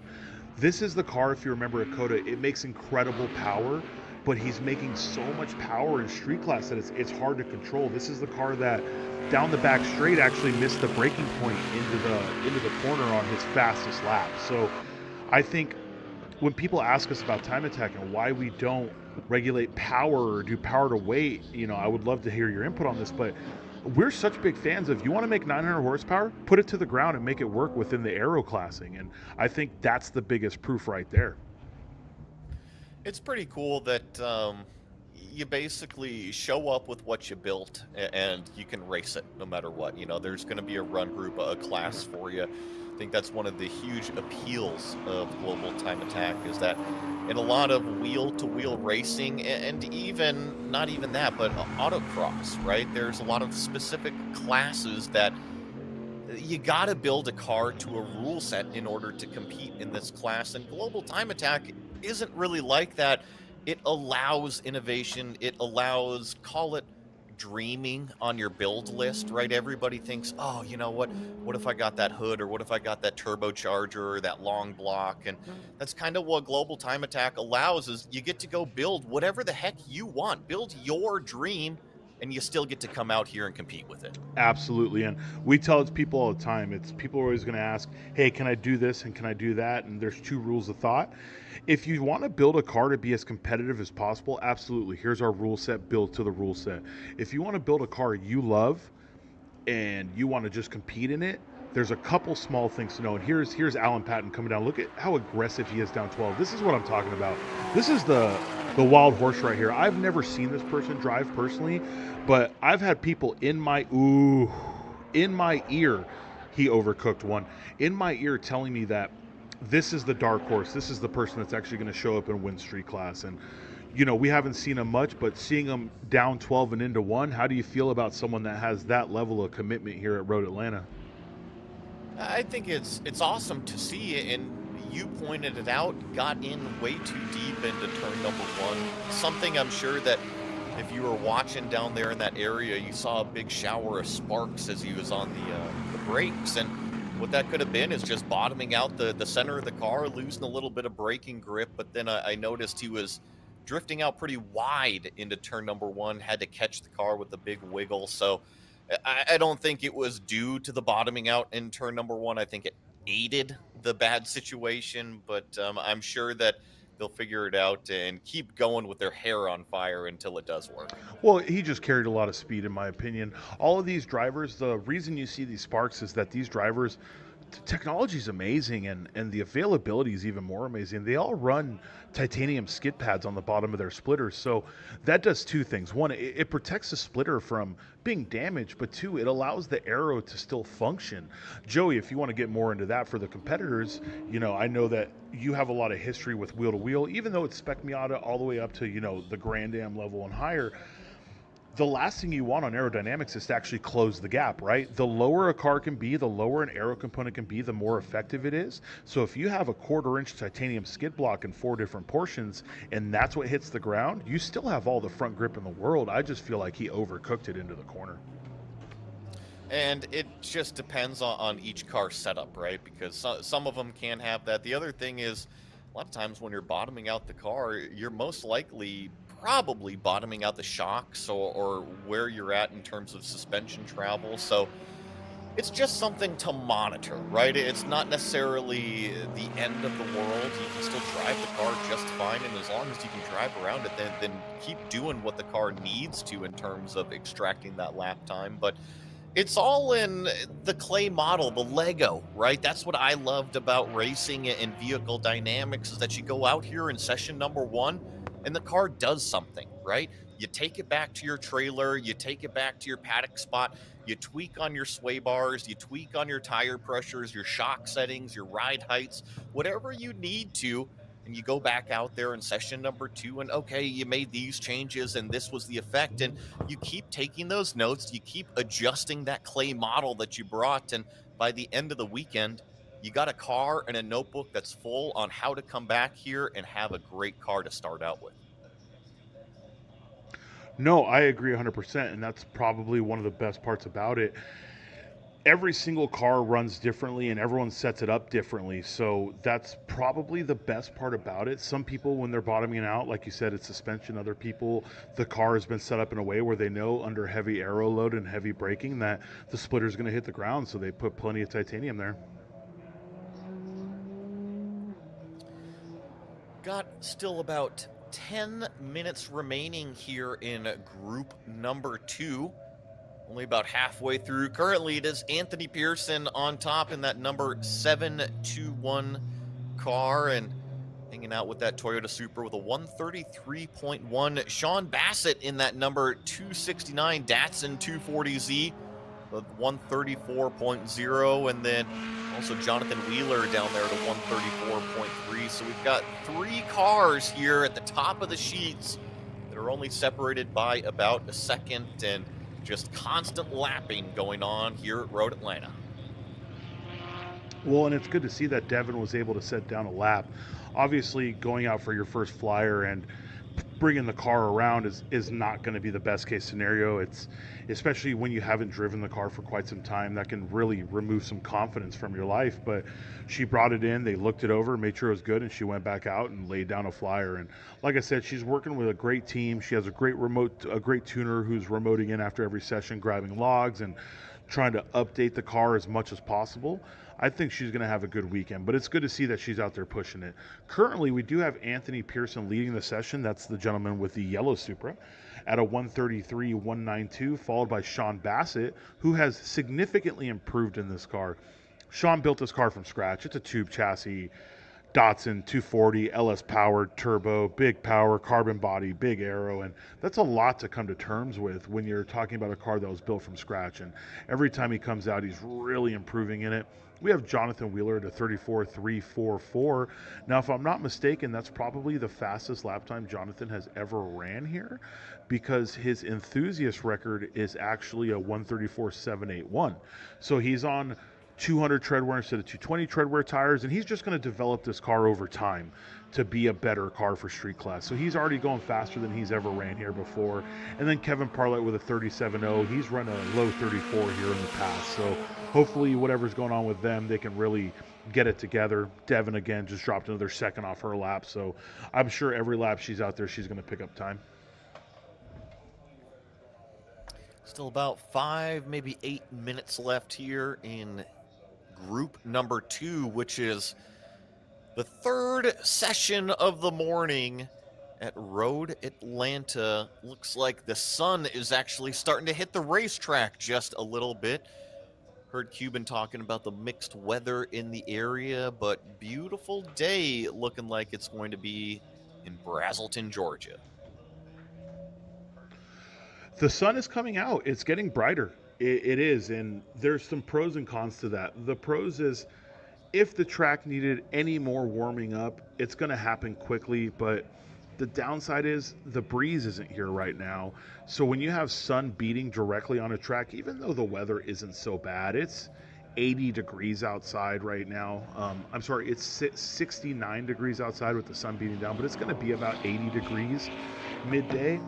Speaker 2: This is the car, if you remember at COTA, it makes incredible power, but he's making so much power in street class that it's hard to control. This is the car that down the back straight actually missed the braking point into the corner on his fastest lap. So I think when people ask us about time attack and why we don't regulate power or do power to weight, I would love to hear your input on this, but we're such big fans of, you want to make 900 horsepower, put it to the ground and make it work within the aero classing. And I think that's the biggest proof right there.
Speaker 1: It's pretty cool that you basically show up with what you built and you can race it no matter what. There's going to be a run group, a class for you. I think that's one of the huge appeals of Global Time Attack, is that in a lot of wheel-to-wheel racing, and even not even that, but autocross, right? There's a lot of specific classes that you got to build a car to a rule set in order to compete in this class. And Global Time Attack isn't really like that. It allows innovation. It allows, call it dreaming on your build list, right? Everybody thinks, oh, you know what? What if I got that hood, or what if I got that turbocharger or that long block? And that's kind of what Global Time Attack allows, is you get to go build whatever the heck you want. Build your dream, and you still get to come out here and compete with it.
Speaker 2: Absolutely. And we tell it to people all the time. It's people are always going to ask, hey, can I do this and can I do that? And there's two rules of thought. If you want to build a car to be as competitive as possible, absolutely. Here's our rule set, build to the rule set. If you want to build a car you love and you want to just compete in it, there's a couple small things to know. And here's Alan Patton coming down. Look at how aggressive he is down 12. This is what I'm talking about. This is the wild horse right here. I've never seen this person drive personally, but I've had people in my ear. He overcooked one in my ear, telling me that this is the dark horse. This is the person that's actually going to show up and win street class. And we haven't seen him much, but seeing him down 12 and into one, how do you feel about someone that has that level of commitment here at Road Atlanta?
Speaker 1: I think it's awesome to see, and you pointed it out. Got in way too deep into turn number one. Something I'm sure that if you were watching down there in that area, you saw a big shower of sparks as he was on the brakes, and what that could have been is just bottoming out the center of the car, losing a little bit of braking grip. But then I noticed he was drifting out pretty wide into turn number one, had to catch the car with a big wiggle. So I don't think it was due to the bottoming out in turn number one. I think it aided the bad situation, but I'm sure that they'll figure it out and keep going with their hair on fire until it does work.
Speaker 2: Well, he just carried a lot of speed, in my opinion. All of these drivers, the reason you see these sparks is that these drivers, technology is amazing, and the availability is even more amazing. They all run titanium skid pads on the bottom of their splitters, so that does two things. One, it protects the splitter from being damaged, but two, it allows the aero to still function. Joey, if you want to get more into that for the competitors, I know that you have a lot of history with wheel to wheel, even though it's spec Miata all the way up to the Grand Am level and higher. The last thing you want on aerodynamics is to actually close the gap, right? The lower a car can be, the lower an aero component can be, the more effective it is. So if you have a 1/4 inch titanium skid block in 4 different portions and that's what hits the ground, you still have all the front grip in the world. I just feel like he overcooked it into the corner.
Speaker 1: And it just depends on each car setup, right? Because some of them can have that. The other thing is, a lot of times when you're bottoming out the car, you're most likely probably bottoming out the shocks, or where you're at in terms of suspension travel. So it's just something to monitor, right? It's not necessarily the end of the world. You can still drive the car just fine, and as long as you can drive around it, then keep doing what the car needs to in terms of extracting that lap time. But it's all in the clay model, the Lego, right? That's what I loved about racing and vehicle dynamics, is that you go out here in session number one and the car does something, right? You take it back to your trailer, you take it back to your paddock spot, you tweak on your sway bars, you tweak on your tire pressures, your shock settings, your ride heights, whatever you need to. And you go back out there in session number two, and okay, you made these changes and this was the effect. And you keep taking those notes, you keep adjusting that clay model that you brought, and by the end of the weekend, you got a car and a notebook that's full on how to come back here and have a great car to start out with.
Speaker 2: No, I agree 100%, and that's probably one of the best parts about it. Every single car runs differently and everyone sets it up differently. So that's probably the best part about it. Some people, when they're bottoming out, like you said, it's suspension. Other people, the car has been set up in a way where they know under heavy aero load and heavy braking that the splitter is going to hit the ground. So they put plenty of titanium there.
Speaker 1: Got still about 10 minutes remaining here in group number two. Only about halfway through. Currently, it is Anthony Pearson on top in that number 721 car, and hanging out with that Toyota Supra with a 133.1. Sean Bassett in that number 269 Datsun 240Z with 134.0, and then also Jonathan Wheeler down there at a 134.3. So we've got three cars here at the top of the sheets that are only separated by about a second, and just constant lapping going on here at Road Atlanta.
Speaker 2: Well, and it's good to see that Devin was able to set down a lap. Obviously, going out for your first flyer and bringing the car around is not going to be the best case scenario. It's especially when you haven't driven the car for quite some time, that can really remove some confidence from your life. But she brought it in, they looked it over, made sure it was good, and she went back out and laid down a flyer. And like I said, she's working with a great team. She has a great tuner who's remoting in after every session, grabbing logs and trying to update the car as much as possible. I think she's going to have a good weekend, but it's good to see that she's out there pushing it. Currently, we do have Anthony Pearson leading the session. That's the gentleman with the yellow Supra at a 133.192, followed by Sean Bassett, who has significantly improved in this car. Sean built this car from scratch. It's a tube chassis, Datsun 240 LS powered turbo, big power, carbon body, big aero, and that's a lot to come to terms with when you're talking about a car that was built from scratch. And every time he comes out, he's really improving in it. We have Jonathan Wheeler at a 34.344. Now, if I'm not mistaken, that's probably the fastest lap time Jonathan has ever ran here, because his enthusiast record is actually a 134.781. So he's on 200 treadwear instead of 220 treadwear tires, and he's just going to develop this car over time to be a better car for street class. So he's already going faster than he's ever ran here before. And then Kevin Parlett with a 37.0. He's run a low 34 here in the past. So hopefully whatever's going on with them, they can really get it together. Devin, again, just dropped another second off her lap. So I'm sure every lap she's out there, she's going to pick up time.
Speaker 1: Still about 5, maybe 8 minutes left here in group number 2, which is the third session of the morning at Road Atlanta. Looks like the sun is actually starting to hit the racetrack just a little bit. Heard Cuban talking about the mixed weather in the area, but beautiful day looking like it's going to be in Brazelton, Georgia.
Speaker 2: The sun is coming out. It's getting brighter. It is, and there's some pros and cons to that. The pros is if the track needed any more warming up, it's going to happen quickly, but the downside is the breeze isn't here right now. So when you have sun beating directly on a track, even though the weather isn't so bad, it's 80 degrees outside right now. I'm sorry, it's 69 degrees outside with the sun beating down, but it's going to be about 80 degrees midday.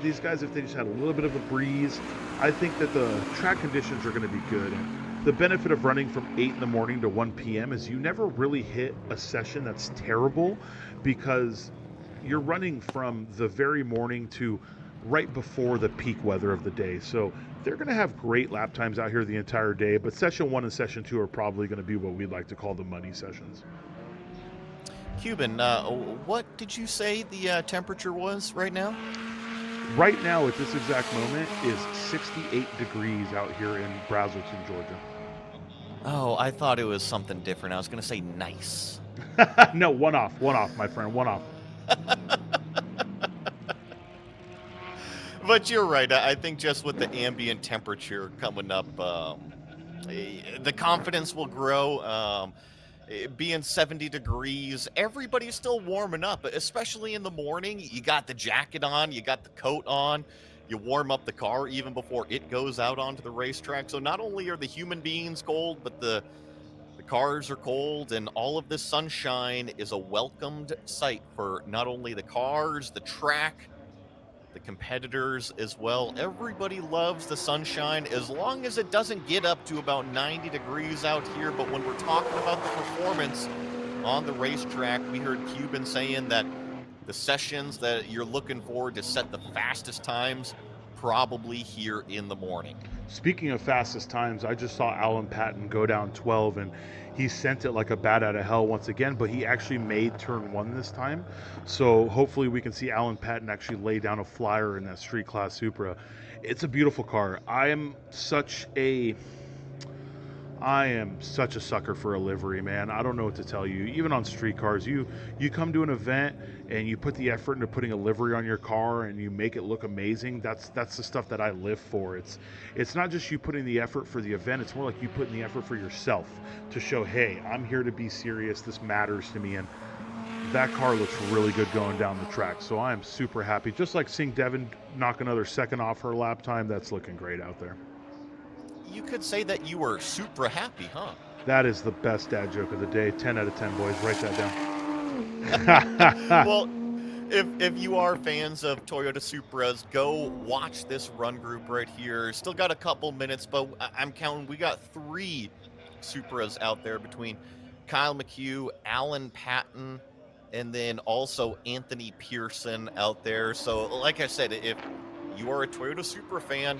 Speaker 2: These guys, if they just had a little bit of a breeze, I think that the track conditions are going to be good. And the benefit of running from 8 in the morning to 1 p.m. is you never really hit a session that's terrible, because you're running from the very morning to right before the peak weather of the day. So they're going to have great lap times out here the entire day, but session 1 and session 2 are probably going to be what we'd like to call the money sessions.
Speaker 1: Cuban, what did you say the temperature was right now?
Speaker 2: Right now, at this exact moment, is 68 degrees out here in Brazelton, Georgia.
Speaker 1: Oh, I thought it was something different. I was going to say nice.
Speaker 2: No, one off, my friend, one off.
Speaker 1: But you're right. I think just with the ambient temperature coming up, the confidence will grow. Being 70 degrees, everybody's still warming up, especially in the morning. You got the jacket on, you got the coat on, you warm up the car even before it goes out onto the racetrack. So not only are the human beings cold, but the cars are cold, and all of this sunshine is a welcomed sight for not only the cars, the track, the competitors as well. Everybody loves the sunshine as long as it doesn't get up to about 90 degrees out here. But when we're talking about the performance on the racetrack, we heard Cuban saying that the sessions that you're looking forward to set the fastest times probably here in the morning.
Speaker 2: Speaking of fastest times, I just saw Alan Patton go down 12, and he sent it like a bat out of hell once again, but he actually made turn 1 this time. So hopefully we can see Alan Patton actually lay down a flyer in that street class Supra. It's a beautiful car. I am such a sucker for a livery, man. I don't know what to tell you. Even on street cars, you come to an event and you put the effort into putting a livery on your car and you make it look amazing. That's the stuff that I live for. It's not just you putting the effort for the event. It's more like you putting the effort for yourself to show, hey, I'm here to be serious. This matters to me. And that car looks really good going down the track. So I am super happy. Just like seeing Devin knock another second off her lap time, that's looking great out there.
Speaker 1: You could say that you were super happy, huh?
Speaker 2: That is the best dad joke of the day. 10 out of 10, boys. Write that down.
Speaker 1: Well, If you are fans of Toyota Supras, go watch this run group right here. Still got a couple minutes, but I'm counting. We got three Supras out there between Kyle McHugh, Alan Patton, and then also Anthony Pearson out there. So, like I said, if you are a Toyota Supra fan,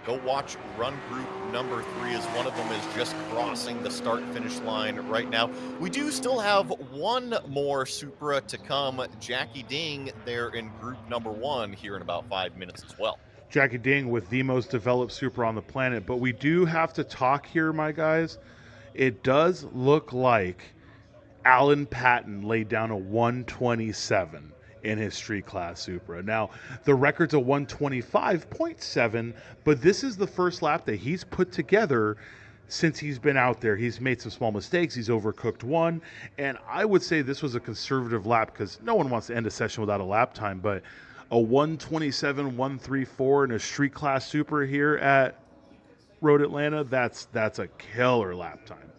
Speaker 1: go watch run group number three, as one of them is just crossing the start finish line right now. We do still have one more Supra to come. Jackie Ding there in group number one here in about 5 minutes as well.
Speaker 2: Jackie Ding with the most developed Supra on the planet. But we do have to talk here, my guys. It does look like Alan Patton laid down a 127 in his street class Supra. Now, the record's a 125.7, but this is the first lap that he's put together since he's been out there. He's made some small mistakes. He's overcooked one. And I would say this was a conservative lap because no one wants to end a session without a lap time. But a 127, 134 in a street class Supra here at Road Atlanta, that's a killer lap time.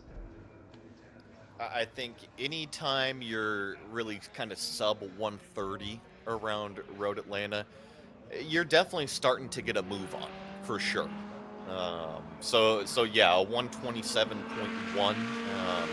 Speaker 1: I think anytime you're really kind of sub 130 around Road Atlanta, you're definitely starting to get a move on for sure. So yeah, a 127.1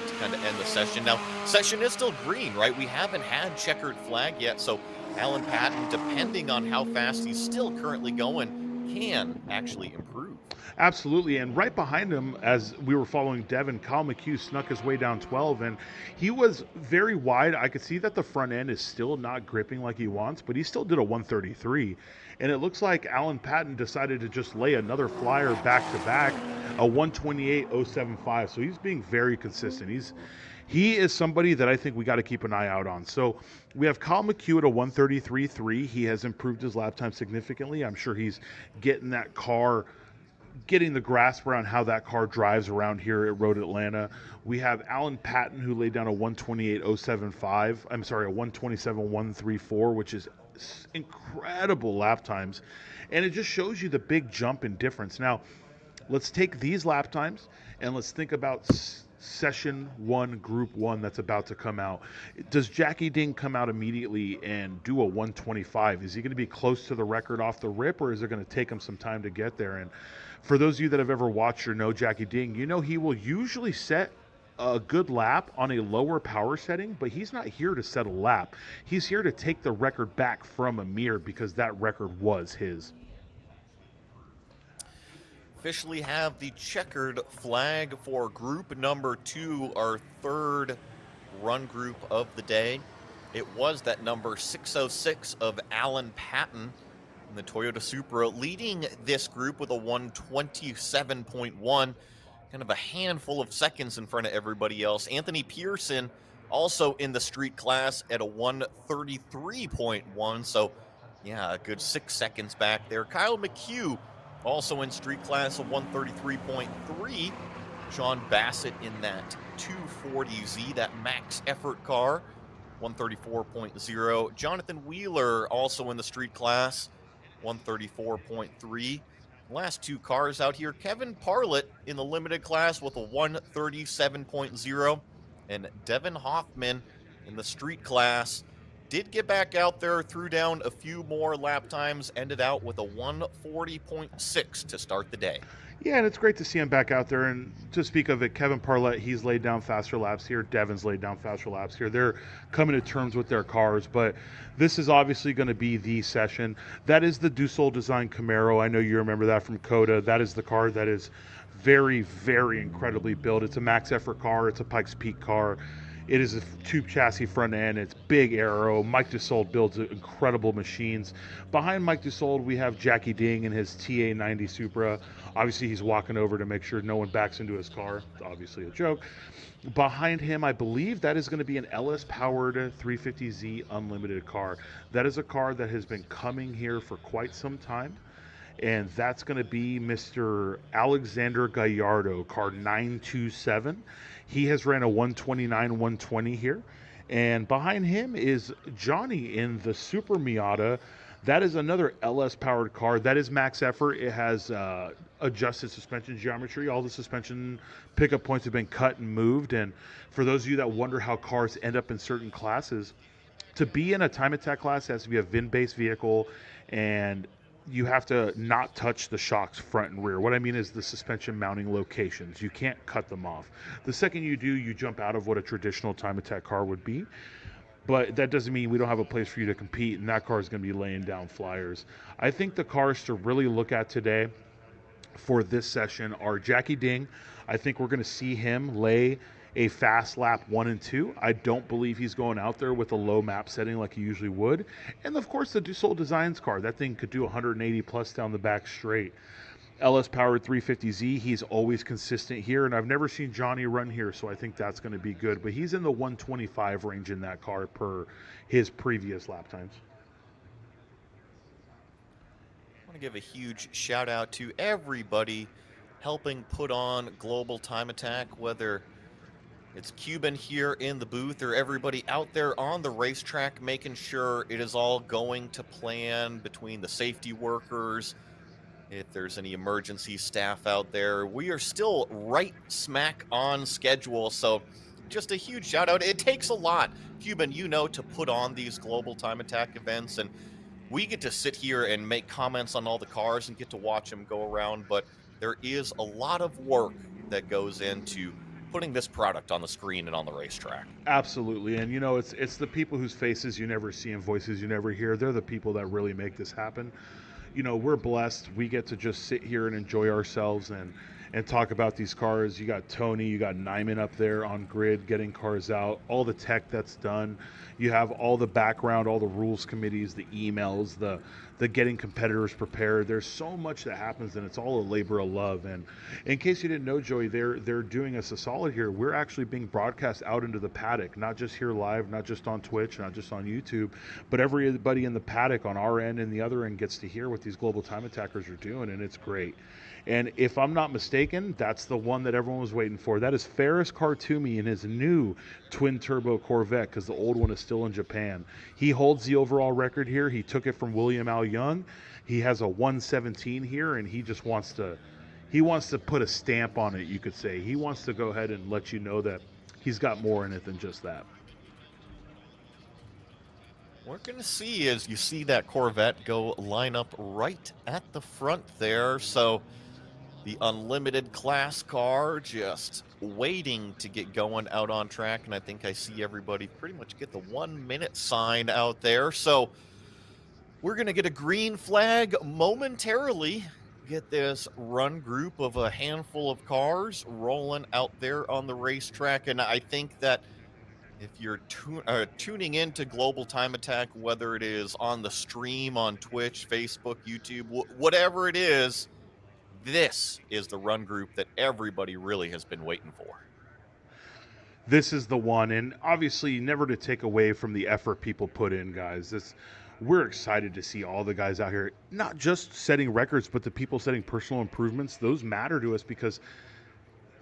Speaker 1: to kind of end the session. Now, session is still green, right? We haven't had checkered flag yet, so Alan Patton, depending on how fast he's still currently going, can actually improve.
Speaker 2: Absolutely. And right behind him, as we were following Devin, Kyle McHugh snuck his way down 12, and he was very wide. I could see that the front end is still not gripping like he wants, but he still did a 133. And it looks like Alan Patton decided to just lay another flyer back to back, a 128.075. So he's being very consistent. He is somebody that I think we got to keep an eye out on. So we have Kyle McHugh at a 133.3. He has improved his lap time significantly. I'm sure he's getting that car, getting the grasp around how that car drives around here at Road Atlanta. We have Alan Patton, who laid down a 128.075. I'm sorry, a 127.134, which is incredible lap times. And it just shows you the big jump in difference. Now, let's take these lap times and let's think about session one, group one that's about to come out. Does Jackie Ding come out immediately and do a 125? Is he going to be close to the record off the rip, or is it going to take him some time to get there? And for those of you that have ever watched or know Jackie Ding, you know he will usually set a good lap on a lower power setting, but he's not here to set a lap. He's here to take the record back from Amir because that record was his.
Speaker 1: Officially have the checkered flag for group number two, our third run group of the day. It was that number 606 of Alan Patton in the Toyota Supra, leading this group with a 127.1, kind of a handful of seconds in front of everybody else. Anthony Pearson also in the street class at a 133.1, so yeah, a good 6 seconds back there. Kyle McHugh also in street class, a 133.3. Sean Bassett in that 240Z, that max effort car, 134.0. Jonathan Wheeler also in the street class, 134.3. Last two cars out here, Kevin Parlett in the limited class with a 137.0, and Devin Hoffman in the street class did get back out there, threw down a few more lap times, ended out with a 140.6 to start the day.
Speaker 2: Yeah, and it's great to see him back out there. And to speak of it, Kevin Parlett, he's laid down faster laps here. Devin's laid down faster laps here. They're coming to terms with their cars, but this is obviously going to be the session. That is the Dussault Design Camaro. I know you remember that from Coda. That is the car that is very, very incredibly built. It's a max effort car. It's a Pikes Peak car. It is a tube chassis front end. It's big aero. Mike Dussault builds incredible machines. Behind Mike Dussault, we have Jackie Ding in his TA90 Supra. Obviously, he's walking over to make sure no one backs into his car. It's obviously a joke. Behind him, I believe that is going to be an LS-powered 350Z Unlimited car. That is a car that has been coming here for quite some time. And that's going to be Mr. Alexander Gallardo, car 927. He has ran a 129, 120 here. And behind him is Johnny in the Super Miata. That is another LS powered car. That is max effort. It has adjusted suspension geometry. All the suspension pickup points have been cut and moved. And for those of you that wonder how cars end up in certain classes, To be in a time attack class, it has to be a VIN based vehicle, and you have to not touch the shocks front and rear. What I mean is the suspension mounting locations. You can't cut them off. The second you do, you jump out of what a traditional time attack car would be. But that doesn't mean we don't have a place for you to compete, and that car is going to be laying down flyers. I think the cars to really look at today for this session are Jackie Ding. I think we're going to see him lay a fast lap 1 and 2. I don't believe he's going out there with a low map setting like he usually would. And of course, the Dussault Designs car. That thing could do 180 plus down the back straight. LS powered 350Z, he's always consistent here, and I've never seen Johnny run here, so I think that's going to be good. But he's in the 125 range in that car per his previous lap times.
Speaker 1: I want to give a huge shout out to everybody helping put on Global Time Attack, whether it's Cuban here in the booth or everybody out there on the racetrack, making sure it is all going to plan between the safety workers. If there's any emergency staff out there, we are still right smack on schedule. So just a huge shout out. It takes a lot, Cuban, to put on these Global Time Attack events. And we get to sit here and make comments on all the cars and get to watch them go around. But there is a lot of work that goes into putting this product on the screen and on the racetrack.
Speaker 2: Absolutely, and it's the people whose faces you never see and voices you never hear. They're the people that really make this happen. We're blessed. We get to just sit here and enjoy ourselves and talk about these cars. You got Tony, you got Nyman up there on grid getting cars out, all the tech that's done. You have all the background, all the rules committees, the emails, the getting competitors prepared. There's so much that happens, and it's all a labor of love. And in case you didn't know, Joey, they're doing us a solid here. We're actually being broadcast out into the paddock, not just here live, not just on Twitch, not just on YouTube, but everybody in the paddock on our end and the other end gets to hear what these global time attackers are doing, and it's great. And if I'm not mistaken, that's the one that everyone was waiting for. That is Ferris Khartoumi in his new twin-turbo Corvette, because the old one is still in Japan. He holds the overall record here. He took it from William Al Young. He has a 117 here, and he just wants to put a stamp on it, you could say. He wants to go ahead and let you know that he's got more in it than just that.
Speaker 1: We're going to see as you see that Corvette go line up right at the front there. So the unlimited class car just waiting to get going out on track. And I think I see everybody pretty much get the 1 minute sign out there. So we're going to get a green flag momentarily. Get this run group of a handful of cars rolling out there on the racetrack. And I think that if you're tuning into Global Time Attack, whether it is on the stream, on Twitch, Facebook, YouTube, whatever it is, this is the run group that everybody really has been waiting for.
Speaker 2: This is the one, and obviously never to take away from the effort people put in, guys. We're excited to see all the guys out here, not just setting records, but the people setting personal improvements. Those matter to us because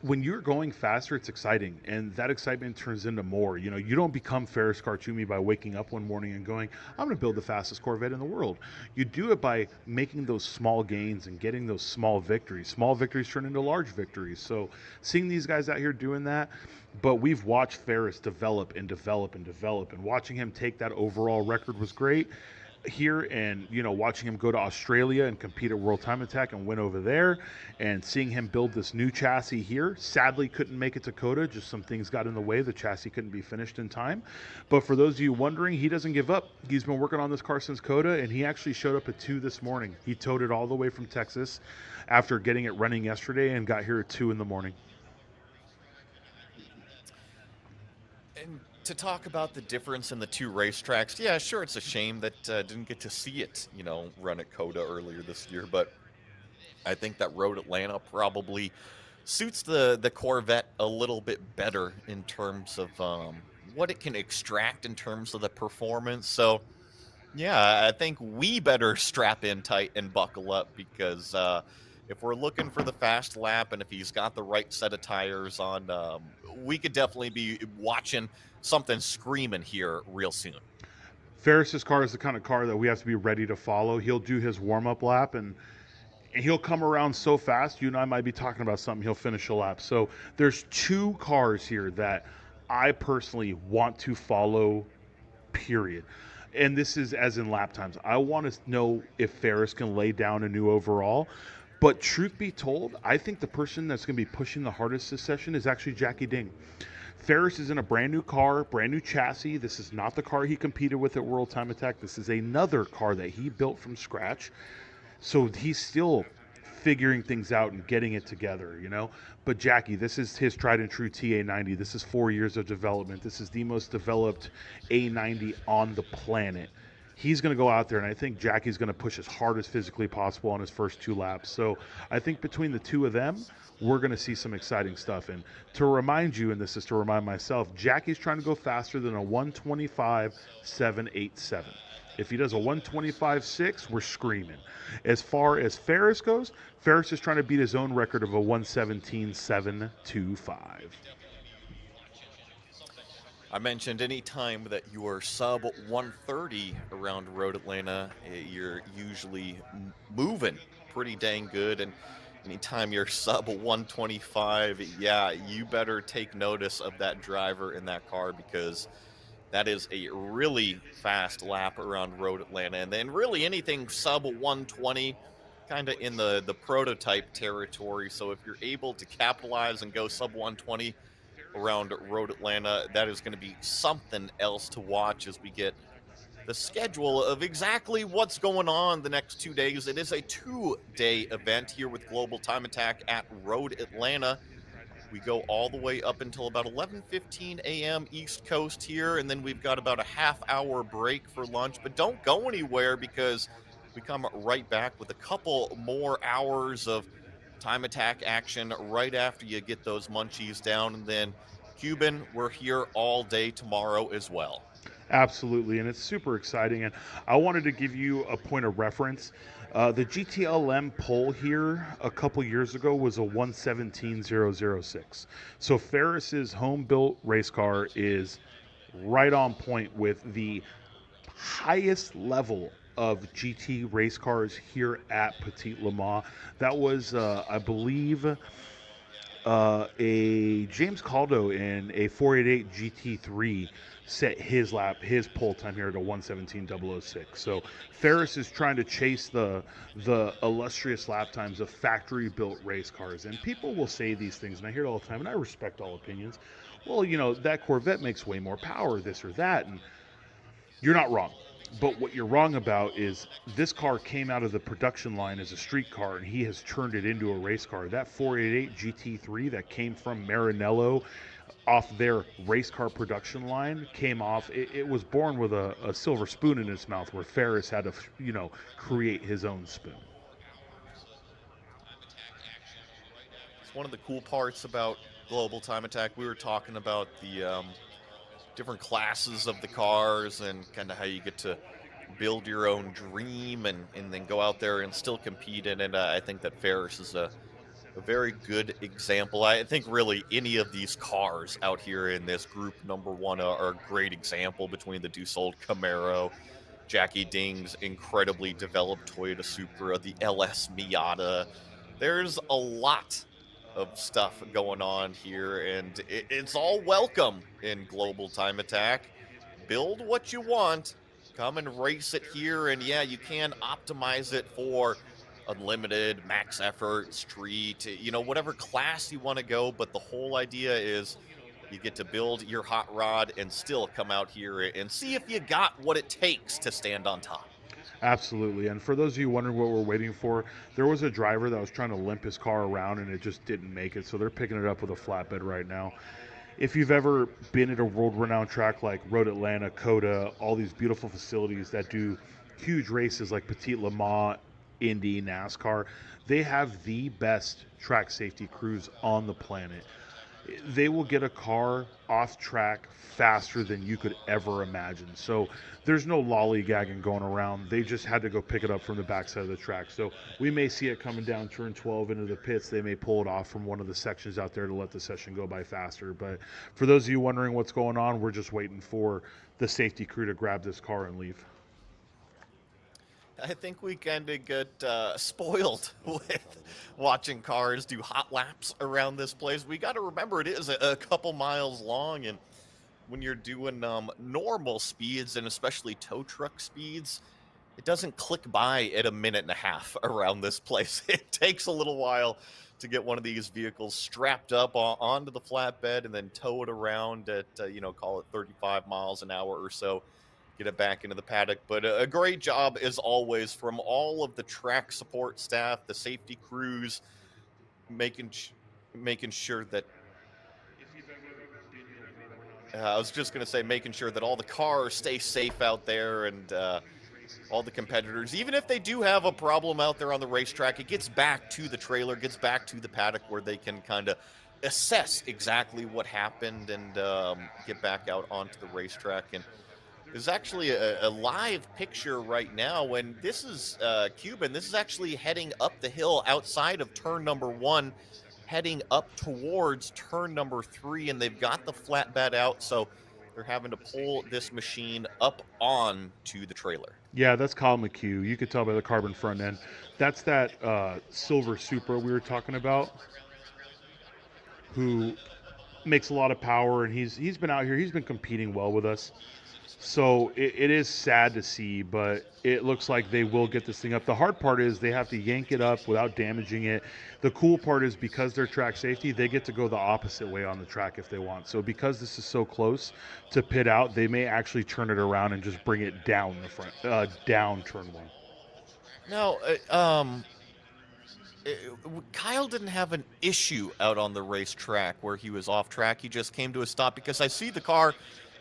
Speaker 2: when you're going faster, it's exciting, and that excitement turns into more. You don't become Ferris Khartoumi by waking up one morning and going, I'm going to build the fastest Corvette in the world. You do it by making those small gains and getting those small victories. Small victories turn into large victories. So seeing these guys out here doing that, but we've watched Ferris develop and develop and develop, and watching him take that overall record was great here, and watching him go to Australia and compete at World Time Attack and win over there, and seeing him build this new chassis here. Sadly couldn't make it to COTA, just some things got in the way. The chassis couldn't be finished in time, but for those of you wondering, he doesn't give up. He's been working on this car since COTA, and he actually showed up at 2 this morning. He towed it all the way from Texas after getting it running yesterday and got here at 2 in the morning.
Speaker 1: And to talk about the difference in the two racetracks, yeah, sure, it's a shame that didn't get to see it, run at COTA earlier this year, but I think that Road Atlanta probably suits the Corvette a little bit better in terms of what it can extract in terms of the performance. So, yeah, I think we better strap in tight and buckle up because if we're looking for the fast lap and if he's got the right set of tires on, we could definitely be watching something screaming here real soon.
Speaker 2: Ferris's car is the kind of car that we have to be ready to follow. He'll do his warm-up lap, and he'll come around so fast, you and I might be talking about something, he'll finish a lap. So there's 2 cars here that I personally want to follow period. And this is as in lap times. I want to know if Ferris can lay down a new overall. But truth be told, I think the person that's going to be pushing the hardest this session is actually Jackie Ding. Ferris is in a brand new car, brand new chassis. This is not the car he competed with at World Time Attack. This is another car that he built from scratch. So he's still figuring things out and getting it together, you know. But Jackie, this is his tried and true TA90. This is 4 years of development. This is the most developed A90 on the planet. He's going to go out there, and I think Jackie's going to push as hard as physically possible on his first 2 laps. So I think between the two of them, we're going to see some exciting stuff. And to remind you, and this is to remind myself, Jackie's trying to go faster than a 125.787. If he does a 125.6, we're screaming. As far as Ferris goes, Ferris is trying to beat his own record of a 117.725.
Speaker 1: I mentioned any time that you are sub 130 around Road Atlanta, you're usually moving pretty dang good. And anytime you're sub 125, yeah, you better take notice of that driver in that car because that is a really fast lap around Road Atlanta. And then really anything sub 120, kind of in the prototype territory. So if you're able to capitalize and go sub 120 around Road Atlanta, that is going to be something else to watch as we get the schedule of exactly what's going on the next 2 days. It is a 2-day event here with Global Time Attack at Road Atlanta. We go all the way up until about 11:15 a.m. East Coast here, and then we've got about a half-hour break for lunch. But don't go anywhere because we come right back with a couple more hours of time attack action right after you get those munchies down. And then, Cuban, we're here all day tomorrow as well.
Speaker 2: Absolutely, and it's super exciting. And I wanted to give you a point of reference. The GTLM pole here a couple years ago was a 117.006. So Ferris's home built race car is right on point with the highest level of GT race cars here at Petit Le Mans. That was, I believe, a James Caldo in a 488 GT3 set his pole time here at a 117.006. So Ferris is trying to chase the illustrious lap times of factory built race cars. And people will say these things, and I hear it all the time, and I respect all opinions. Well, you know, that Corvette makes way more power, this or that, and you're not wrong. But what you're wrong about is this car came out of the production line as a street car, and he has turned it into a race car. That 488 GT3 that came from Maranello off their race car production line came off. It was born with a silver spoon in its mouth, where Ferris had to, create his own spoon.
Speaker 1: It's one of the cool parts about Global Time Attack. We were talking about the different classes of the cars and kind of how you get to build your own dream and then go out there and still compete in it. I think that Ferris is a very good example. I think really any of these cars out here in this group number one are a great example between the Dussault Camaro, Jackie Ding's incredibly developed Toyota Supra, the LS Miata. There's a lot of stuff going on here, and it's all welcome in Global Time Attack. Build what you want, come and race it here, and yeah, you can optimize it for unlimited, max effort, street, whatever class you want to go, but the whole idea is you get to build your hot rod and still come out here and see if you got what it takes to stand on top.
Speaker 2: Absolutely. And for those of you wondering what we're waiting for, there was a driver that was trying to limp his car around and it just didn't make it. So they're picking it up with a flatbed right now. If you've ever been at a world-renowned track like Road Atlanta, COTA, all these beautiful facilities that do huge races like Petit Le Mans, Indy, NASCAR, they have the best track safety crews on the planet. They will get a car off track faster than you could ever imagine. So there's no lollygagging going around. They just had to go pick it up from the backside of the track. So we may see it coming down turn 12 into the pits. They may pull it off from one of the sections out there to let the session go by faster. But for those of you wondering what's going on, we're just waiting for the safety crew to grab this car and leave.
Speaker 1: I think we kind of get spoiled with watching cars do hot laps around this place. We got to remember it is a couple miles long, and when you're doing normal speeds and especially tow truck speeds, it doesn't click by at a minute and a half around this place. It takes a little while to get one of these vehicles strapped up onto the flatbed and then tow it around at, call it 35 miles an hour or so, get it back into the paddock. But a great job, as always, from all of the track support staff, the safety crews, making, making sure that I was just going to say, making sure that all the cars stay safe out there and all the competitors, even if they do have a problem out there on the racetrack, it gets back to the trailer, gets back to the paddock where they can kind of assess exactly what happened and get back out onto the racetrack. And there's actually a live picture right now when this is Cuban. This is actually heading up the hill outside of turn number one, heading up towards turn number three, and they've got the flatbed out. So they're having to pull this machine up on to the trailer.
Speaker 2: Yeah, that's Kyle McHugh. You could tell by the carbon front end. That's that silver Supra we were talking about, who makes a lot of power, and he's been out here. He's been competing well with us. So it is sad to see, but it looks like they will get this thing up. The hard part is they have to yank it up without damaging it. The cool part is because they're track safety, they get to go the opposite way on the track if they want. So because this is so close to pit out, they may actually turn it around and just bring it down the front, down turn one.
Speaker 1: Now, Kyle didn't have an issue out on the racetrack where he was off track. He just came to a stop because I see the car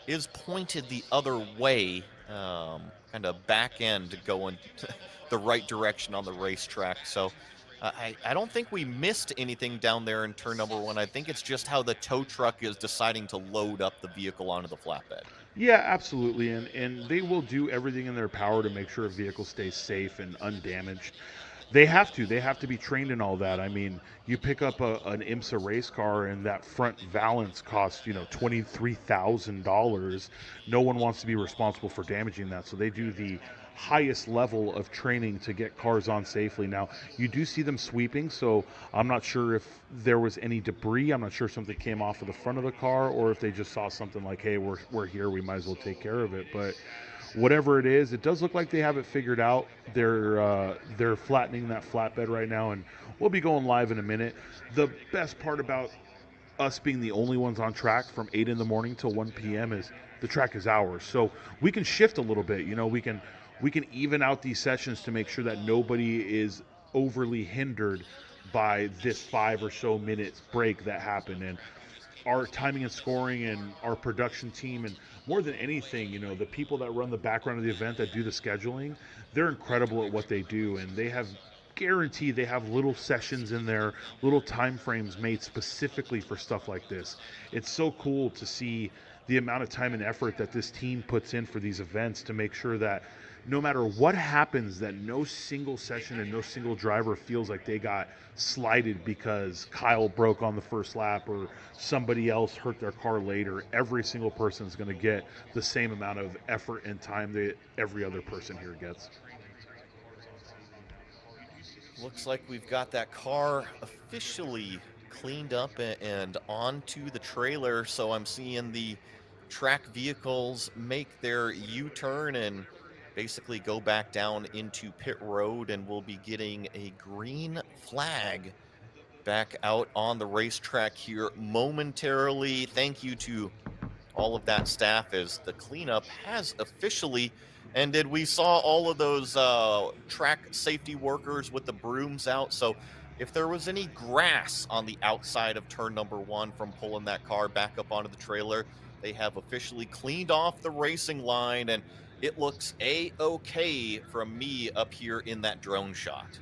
Speaker 1: is pointed the other way, kind of back end going the right direction on the racetrack. So I don't think we missed anything down there in turn number one. I think it's just how the tow truck is deciding to load up the vehicle onto the flatbed.
Speaker 2: Yeah, absolutely, and they will do everything in their power to make sure a vehicle stays safe and undamaged. They have to. They have to be trained in all that. I mean, you pick up an IMSA race car, and that front valance costs $23,000. No one wants to be responsible for damaging that, so they do the highest level of training to get cars on safely. Now, you do see them sweeping, so I'm not sure if there was any debris. I'm not sure if something came off of the front of the car, or if they just saw something like, hey, we're here, we might as well take care of it. But whatever it is, it does look like they have it figured out. They're flattening that flatbed right now, and we'll be going live in a minute. The best part about us being the only ones on track from 8 in the morning till 1 p.m. is the track is ours, so we can shift a little bit. We can even out these sessions to make sure that nobody is overly hindered by this 5 or so minutes break that happened. And our timing and scoring and our production team, and more than anything, the people that run the background of the event that do the scheduling, they're incredible at what they do, and they have guaranteed they have little sessions in there, little time frames made specifically for stuff like this. It's so cool to see the amount of time and effort that this team puts in for these events to make sure that no matter what happens, that no single session and no single driver feels like they got slighted because Kyle broke on the first lap or somebody else hurt their car later. Every single person is going to get the same amount of effort and time that every other person here gets.
Speaker 1: Looks like we've got that car officially cleaned up and onto the trailer. So I'm seeing the track vehicles make their U-turn and basically go back down into pit road, and we'll be getting a green flag back out on the racetrack here momentarily. Thank you to all of that staff as the cleanup has officially ended. We saw all of those track safety workers with the brooms out. So if there was any grass on the outside of turn number one from pulling that car back up onto the trailer, they have officially cleaned off the racing line, and it looks a-okay from me up here in that drone shot.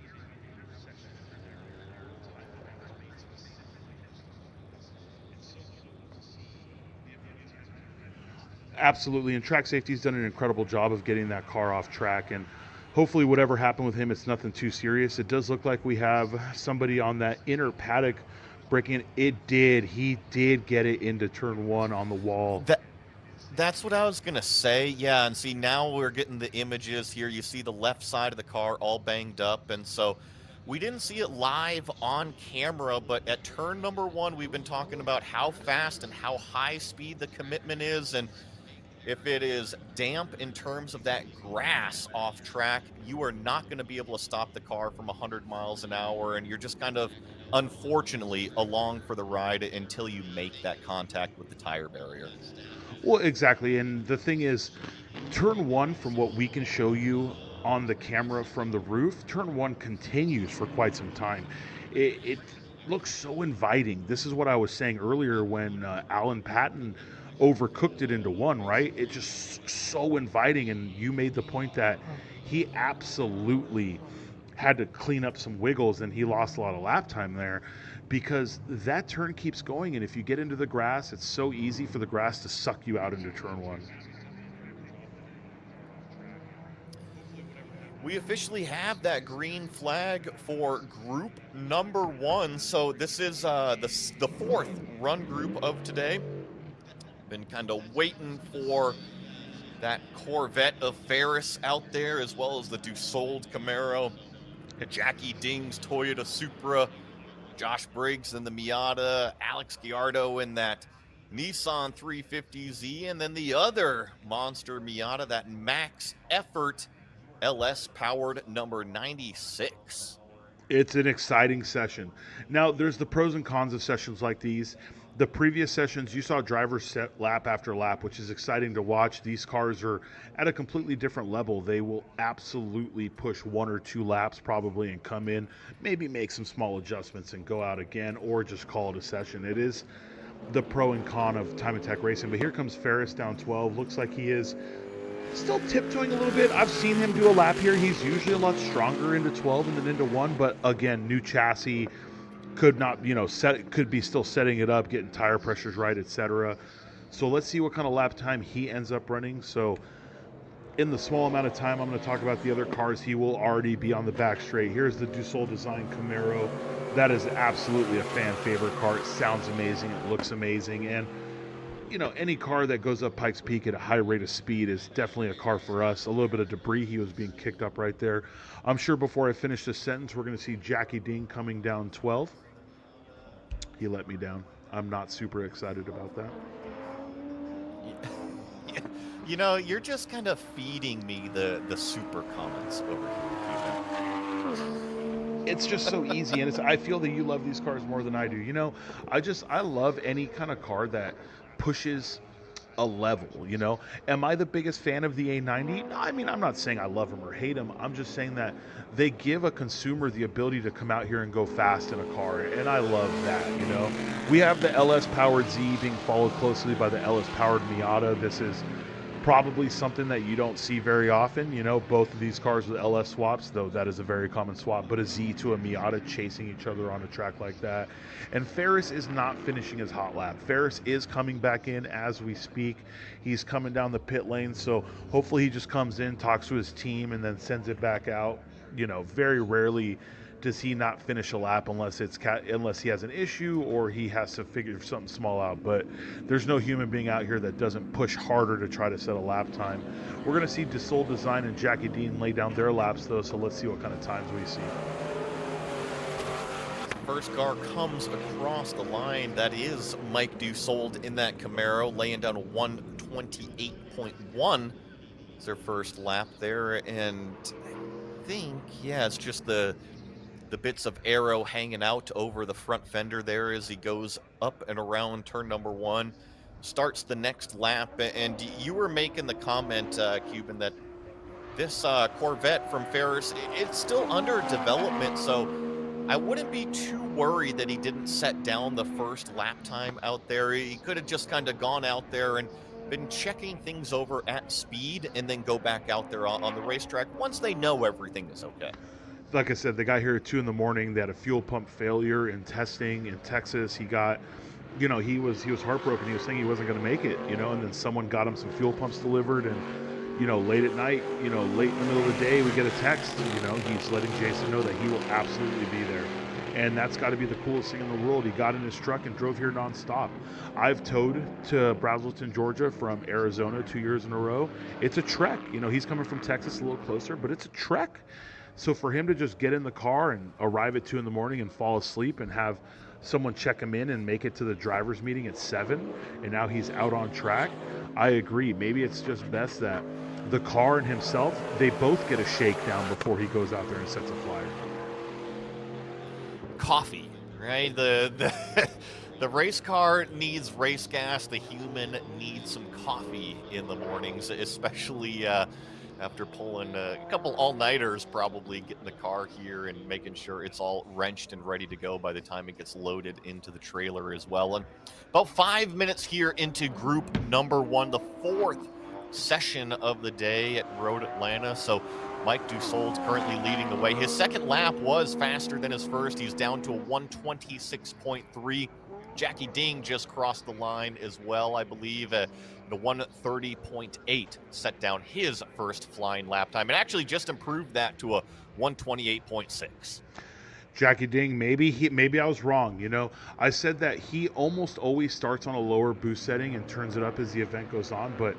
Speaker 2: Absolutely, and track safety's done an incredible job of getting that car off track, and hopefully whatever happened with him, it's nothing too serious. It does look like we have somebody on that inner paddock breaking it. He did get it into turn one on the wall.
Speaker 1: That's what I was gonna say. Yeah, and see, now we're getting the images here. You see the left side of the car all banged up, and so We didn't see it live on camera, but at turn number one, we've been talking about how fast and how high speed the commitment is. And if it is damp in terms of that grass off track, you are not going to be able to stop the car from 100 miles an hour. And you're just kind of, unfortunately, along for the ride until you make that contact with the tire barrier.
Speaker 2: Well, exactly. And the thing is, turn one, from what we can show you on the camera from the roof, turn one continues for quite some time. It looks so inviting. This is what I was saying earlier when Alan Patton overcooked it into one, right? It just so inviting. And you made the point that he absolutely had to clean up some wiggles and he lost a lot of lap time there because that turn keeps going. And if you get into the grass, it's so easy for the grass to suck you out into turn one.
Speaker 1: We officially have that green flag for group number one. So this is the fourth run group of today. Been kind of waiting for that Corvette of Ferris out there, as well as the Dussault Camaro, Jackie Ding's Toyota Supra, Josh Briggs in the Miata, Alex Giardo in that Nissan 350Z, and then the other monster Miata, that Max Effort LS powered number 96.
Speaker 2: It's an exciting session. Now, there's the pros and cons of sessions like these. The previous sessions, you saw drivers set lap after lap, which is exciting to watch. These cars are at a completely different level. They will absolutely push one or two laps probably and come in, maybe make some small adjustments and go out again, or just call it a session. It is the pro and con of time attack racing. But here comes Ferris down 12. Looks like he is still tiptoeing a little bit. I've seen him do a lap here. He's usually a lot stronger into 12 and then into 1, but again, new chassis, could not, could be still setting it up, getting tire pressures right, etc. So let's see what kind of lap time he ends up running. So in the small amount of time I'm going to talk about the other cars, he will already be on the back straight. Here's the Dussault Design Camaro. That is absolutely a fan favorite car. It sounds amazing. It looks amazing. And any car that goes up Pikes Peak at a high rate of speed is definitely a car for us. A little bit of debris. He was being kicked up right there. I'm sure before I finish this sentence, we're going to see Jackie Dean coming down 12. He let me down. I'm not super excited about that.
Speaker 1: You're just kind of feeding me the super comments over here,
Speaker 2: It's just so easy, and I feel that you love these cars more than I do. I love any kind of car that pushes a level. Am I the biggest fan of the A90? No, I mean, I'm not saying I love them or hate them. I'm just saying that they give a consumer the ability to come out here and go fast in a car, and I love that. We have the LS powered Z being followed closely by the LS powered Miata. This is probably something that you don't see very often. Both of these cars with LS swaps, though that is a very common swap, but a Z to a Miata chasing each other on a track like that. And Ferris is not finishing his hot lap. Ferris is coming back in as we speak. He's coming down the pit lane, so hopefully he just comes in, talks to his team, and then sends it back out. Very rarely does he not finish a lap unless he has an issue or he has to figure something small out. But there's no human being out here that doesn't push harder to try to set a lap time. We're going to see Dussault Design and Jackie Dean lay down their laps, though, so let's see what kind of times we see.
Speaker 1: First car comes across the line. That is Mike Dussault in that Camaro, laying down a 128.1. It's their first lap there, and I think, it's just the bits of aero hanging out over the front fender there as he goes up and around turn number one, starts the next lap. And you were making the comment, Cuban, that this Corvette from Ferris, it's still under development, so I wouldn't be too worried that he didn't set down the first lap time out there. He could have just kind of gone out there and been checking things over at speed and then go back out there on the racetrack once they know everything is okay.
Speaker 2: Like I said, they got here at 2 a.m. They had a fuel pump failure in testing in Texas. He got, he was heartbroken. He was saying he wasn't going to make it, and then someone got him some fuel pumps delivered. And, late at night, late in the middle of the day, we get a text. He's letting Jason know that he will absolutely be there. And that's got to be the coolest thing in the world. He got in his truck and drove here nonstop. I've towed to Braselton, Georgia from Arizona 2 years in a row. It's a trek. He's coming from Texas a little closer, but it's a trek So for him to just get in the car and arrive at 2 in the morning and fall asleep and have someone check him in and make it to the driver's meeting at 7, and now he's out on track, I agree. Maybe it's just best that the car and himself, they both get a shakedown before he goes out there and sets a flyer.
Speaker 1: Coffee, right? The the race car needs race gas. The human needs some coffee in the mornings, especially after pulling a couple all-nighters, probably getting the car here and making sure it's all wrenched and ready to go by the time it gets loaded into the trailer as well. And about 5 minutes here into group number one, the fourth session of the day at Road Atlanta. So Mike Dussault's currently leading the way. His second lap was faster than his first. He's down to a 126.3. Jackie Ding just crossed the line as well, I believe. The 130.8 set down his first flying lap time, and actually just improved that to a 128.6.
Speaker 2: Jackie Ding, maybe I was wrong. I said that he almost always starts on a lower boost setting and turns it up as the event goes on, but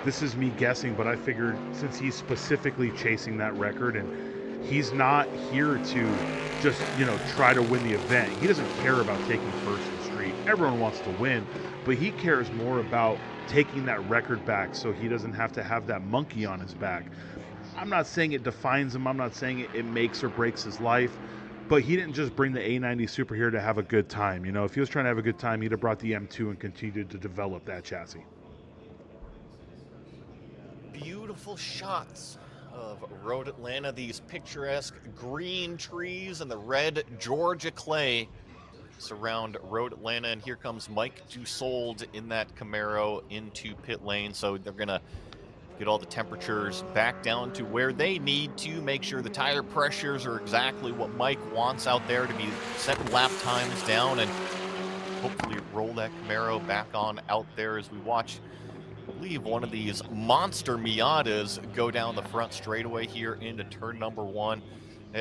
Speaker 2: this is me guessing. But I figured since he's specifically chasing that record and he's not here to just try to win the event. He doesn't care about taking first in the street. Everyone wants to win, but he cares more about taking that record back so he doesn't have to have that monkey on his back. I'm not saying it defines him. I'm not saying it makes or breaks his life. But he didn't just bring the A90 Super here to have a good time. If he was trying to have a good time, he'd have brought the M2 and continued to develop that chassis.
Speaker 1: Beautiful shots of Road Atlanta, these picturesque green trees and the red Georgia clay surround Road Atlanta. And here comes Mike Dussault in that Camaro into pit lane. So they're going to get all the temperatures back down to where they need to, make sure the tire pressures are exactly what Mike wants out there to be setting lap times down, and hopefully roll that Camaro back on out there as we watch, I believe, one of these monster Miatas go down the front straightaway here into turn number one.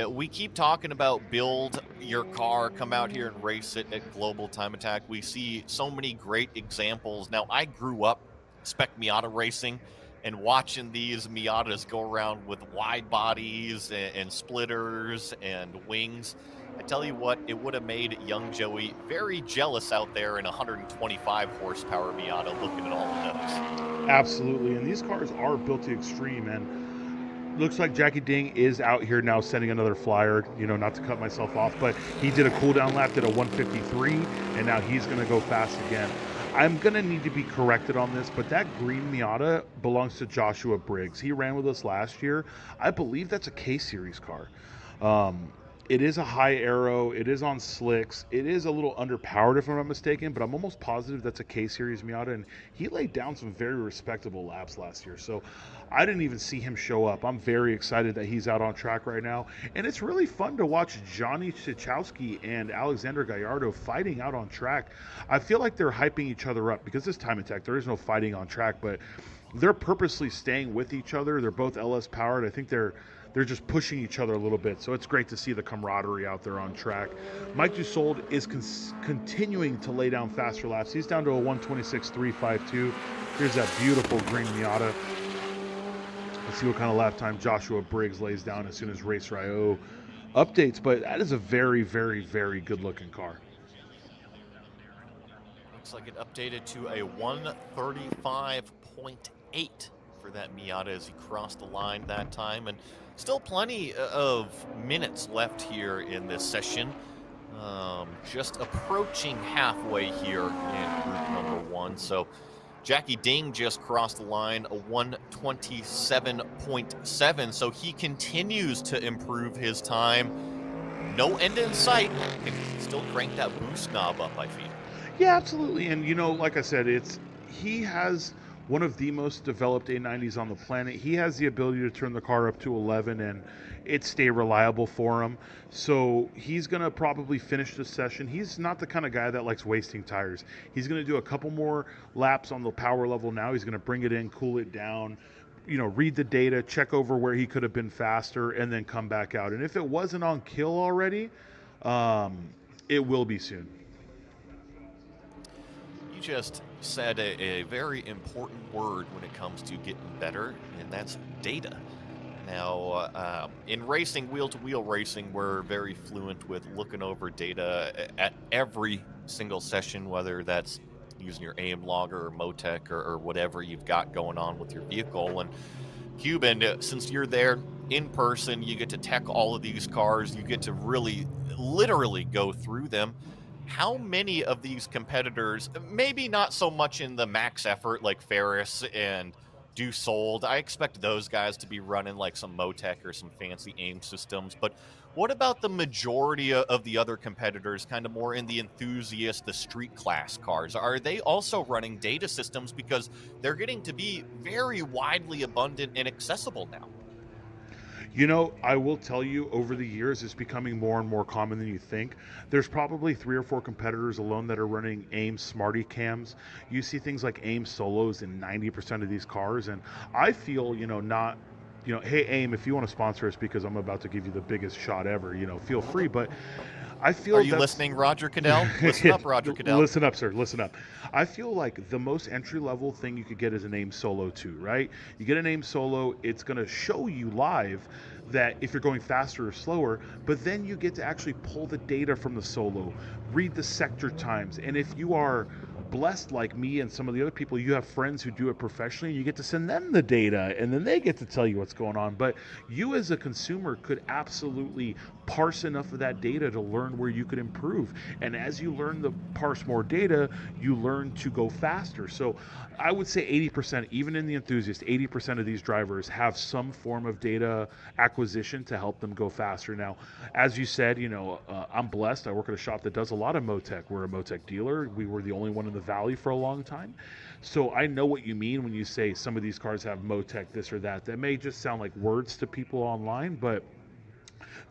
Speaker 1: We keep talking about build your car, come out here and race it at Global Time Attack. We see so many great examples. Now, I grew up spec Miata racing and watching these Miatas go around with wide bodies and splitters and wings. I tell you what, it would have made young Joey very jealous out there in a 125 horsepower Miata looking at all of those.
Speaker 2: Absolutely, and these cars are built to extreme, and looks like Jackie Ding is out here now sending another flyer, not to cut myself off, but he did a cool down lap, did a 153, and now he's going to go fast again. I'm going to need to be corrected on this, but that green Miata belongs to Joshua Briggs. He ran with us last year. I believe that's a K-Series car. It is a high aero. It is on slicks. It is a little underpowered, if I'm not mistaken, but I'm almost positive that's a K-Series Miata, and he laid down some very respectable laps last year. So I didn't even see him show up. I'm very excited that he's out on track right now, and it's really fun to watch Johnny Sichowski and Alexander Gallardo fighting out on track. I feel like they're hyping each other up because this time attack, there is no fighting on track, but they're purposely staying with each other. They're both LS powered. I think they're just pushing each other a little bit. So it's great to see the camaraderie out there on track. Mike Dussault is continuing to lay down faster laps. He's down to a 126.352. Here's that beautiful green Miata. Let's see what kind of lap time Joshua Briggs lays down as soon as Racer.io updates. But that is a very, very, very good looking car.
Speaker 1: Looks like it updated to a 135.8 for that Miata as he crossed the line that time. And still plenty of minutes left here in this session. Just approaching halfway here in group number one. So Jackie Ding just crossed the line, a 127.7. So he continues to improve his time. No end in sight. Can still crank that boost knob up, I feel.
Speaker 2: Yeah, absolutely. And like I said, he has one of the most developed A90s on the planet. He has the ability to turn the car up to 11 and it stay reliable for him. So he's going to probably finish this session. He's not the kind of guy that likes wasting tires. He's going to do a couple more laps on the power level now. He's going to bring it in, cool it down, read the data, check over where he could have been faster, and then come back out. And if it wasn't on kill already, it will be soon.
Speaker 1: You just said a very important word when it comes to getting better, and that's data. And Now, in racing, wheel to wheel racing, we're very fluent with looking over data at every single session, whether that's using your aim logger or Motec or whatever you've got going on with your vehicle. And Cuban, since you're there in person, you get to tech all of these cars, you get to really literally go through them. How many of these competitors, maybe not so much in the max effort like Ferris and Do Sold, I expect those guys to be running like some Motec or some fancy aim systems. But what about the majority of the other competitors, kind of more in the enthusiast, the street class cars? Are they also running data systems? Because they're getting to be very widely abundant and accessible now.
Speaker 2: You know, I will tell you, over the years, it's becoming more and more common than you think. There's probably three or four competitors alone that are running AIM Smarty cams. You see things like AIM solos in 90% of these cars, and I feel, not. Hey AIM, if you want to sponsor us because I'm about to give you the biggest shot ever, feel free. But I
Speaker 1: Are
Speaker 2: feel
Speaker 1: you
Speaker 2: that's
Speaker 1: listening, Roger Cadell? Listen up, Roger Cadell.
Speaker 2: listen up, sir. Listen up. I feel like the most entry level thing you could get is a name solo too, right? You get a name solo, it's going to show you live that if you're going faster or slower, but then you get to actually pull the data from the solo, read the sector times, and if you are blessed like me and some of the other people, you have friends who do it professionally, and you get to send them the data, and then they get to tell you what's going on. But you as a consumer could absolutely parse enough of that data to learn where you could improve. And as you learn to parse more data, you learn to go faster. So I would say 80%, even in the enthusiast, 80% of these drivers have some form of data acquisition to help them go faster. Now, as you said, I'm blessed. I work at a shop that does a lot of Motec. We're a Motec dealer. We were the only one in the Valley for a long time. So I know what you mean when you say some of these cars have Motec this or that. That may just sound like words to people online, but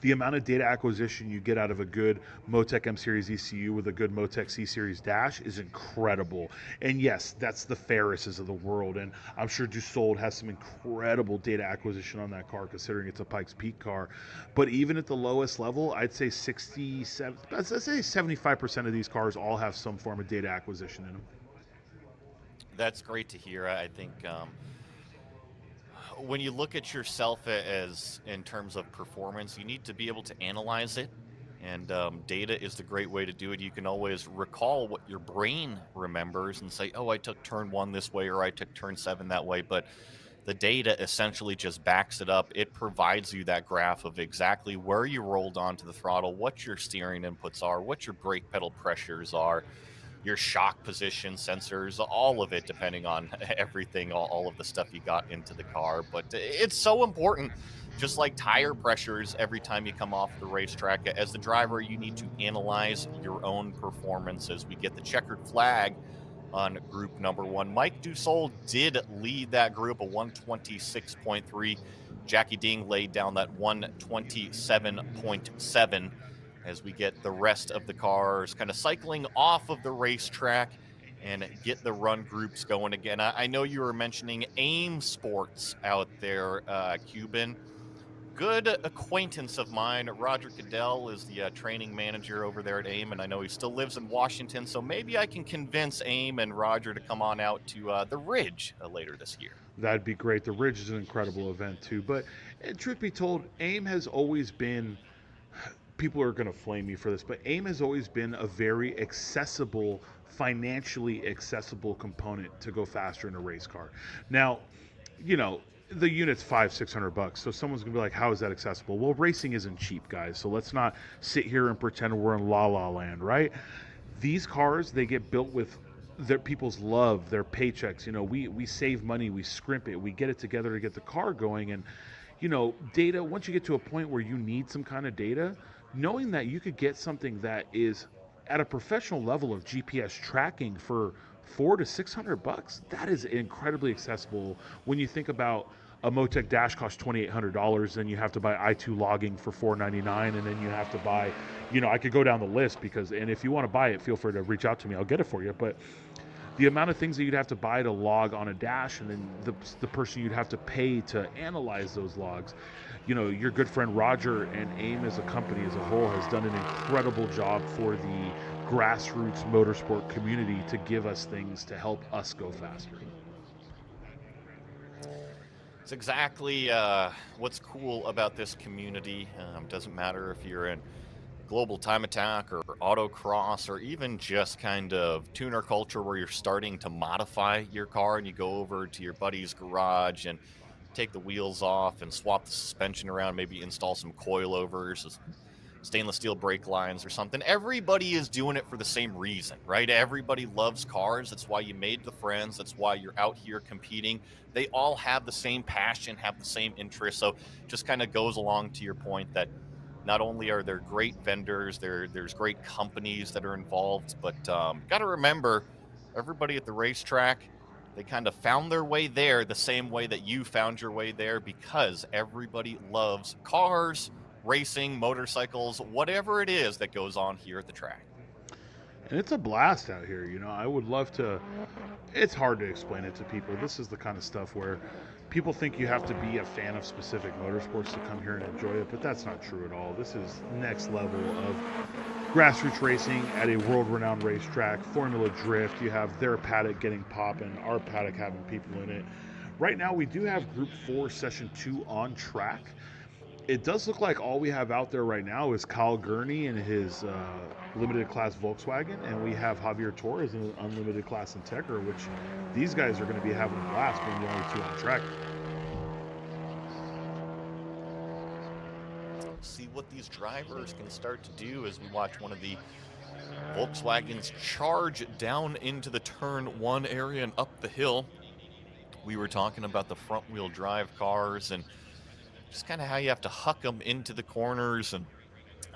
Speaker 2: the amount of data acquisition you get out of a good Motec M Series ECU with a good Motec C Series dash is incredible. And yes, that's the Ferrises of the world. And I'm sure Dussault has some incredible data acquisition on that car, considering it's a Pikes Peak car. But even at the lowest level, I'd say 67, let's say 75% of these cars all have some form of data acquisition in them.
Speaker 1: That's great to hear. I think when you look at yourself as in terms of performance, you need to be able to analyze it. And data is the great way to do it. You can always recall what your brain remembers and say, oh, I took turn one this way or I took turn seven that way. But the data essentially just backs it up. It provides you that graph of exactly where you rolled onto the throttle, what your steering inputs are, what your brake pedal pressures are, your shock position sensors, all of it, depending on everything, all of the stuff you got into the car. But it's so important, just like tire pressures every time you come off the racetrack. As the driver, you need to analyze your own performance as we get the checkered flag on group number one. Mike Dussault did lead that group, a 126.3. Jackie Ding laid down that 127.7 as we get the rest of the cars kind of cycling off of the racetrack and get the run groups going again. I know you were mentioning AIM Sports out there, Cuban. Good acquaintance of mine, Roger Goodell, is the training manager over there at AIM, and I know he still lives in Washington, so maybe I can convince AIM and Roger to come on out to the Ridge later this year.
Speaker 2: That'd be great. The Ridge is an incredible event too. But truth be told, AIM has always been, people are going to flame me for this, but AIM has always been a very accessible, financially accessible component to go faster in a race car. Now, the unit's 500-600 bucks, so someone's gonna be like, how is that accessible? Well, racing isn't cheap, guys, so let's not sit here and pretend we're in la la land, right? These cars, they get built with their people's love, their paychecks. We save money, we scrimp it, we get it together to get the car going. And data, once you get to a point where you need some kind of data, knowing that you could get something that is at a professional level of GPS tracking for 400 to 600 bucks, that is incredibly accessible. When you think about a Motec dash costs $2,800, then you have to buy I2 logging for $499, and then you have to buy, I could go down the list, because, and if you want to buy it, feel free to reach out to me, I'll get it for you. But the amount of things that you'd have to buy to log on a dash, and then the person you'd have to pay to analyze those logs. Your good friend Roger and AIM as a company as a whole has done an incredible job for the grassroots motorsport community to give us things to help us go faster.
Speaker 1: It's exactly what's cool about this community. Doesn't matter if you're in global time attack or autocross or even just kind of tuner culture where you're starting to modify your car and you go over to your buddy's garage and take the wheels off and swap the suspension around, maybe install some coilovers, stainless steel brake lines or something. Everybody is doing it for the same reason, right? Everybody loves cars. That's why you made the friends. That's why you're out here competing. They all have the same passion, have the same interest. So just kind of goes along to your point that not only are there great vendors, there's great companies that are involved, but got to remember everybody at the racetrack, they kind of found their way there the same way that you found your way there because everybody loves cars, racing, motorcycles, whatever it is that goes on here at the track.
Speaker 2: And it's a blast out here. I would love to. It's hard to explain it to people. This is the kind of stuff where people think you have to be a fan of specific motorsports to come here and enjoy it, but that's not true at all. This is next level of grassroots racing at a world-renowned racetrack. Formula Drift, you have their paddock getting popping, our paddock having people in it. Right now, we do have Group 4, Session 2 on track. It does look like all we have out there right now is Kyle Gurney in his limited class Volkswagen, and we have Javier Torres in an unlimited class Integra, which these guys are going to be having a blast being the only two on track.
Speaker 1: See what these drivers can start to do as we watch one of the Volkswagens charge down into the turn one area and up the hill. We were talking about the front wheel drive cars and just kind of how you have to huck them into the corners. And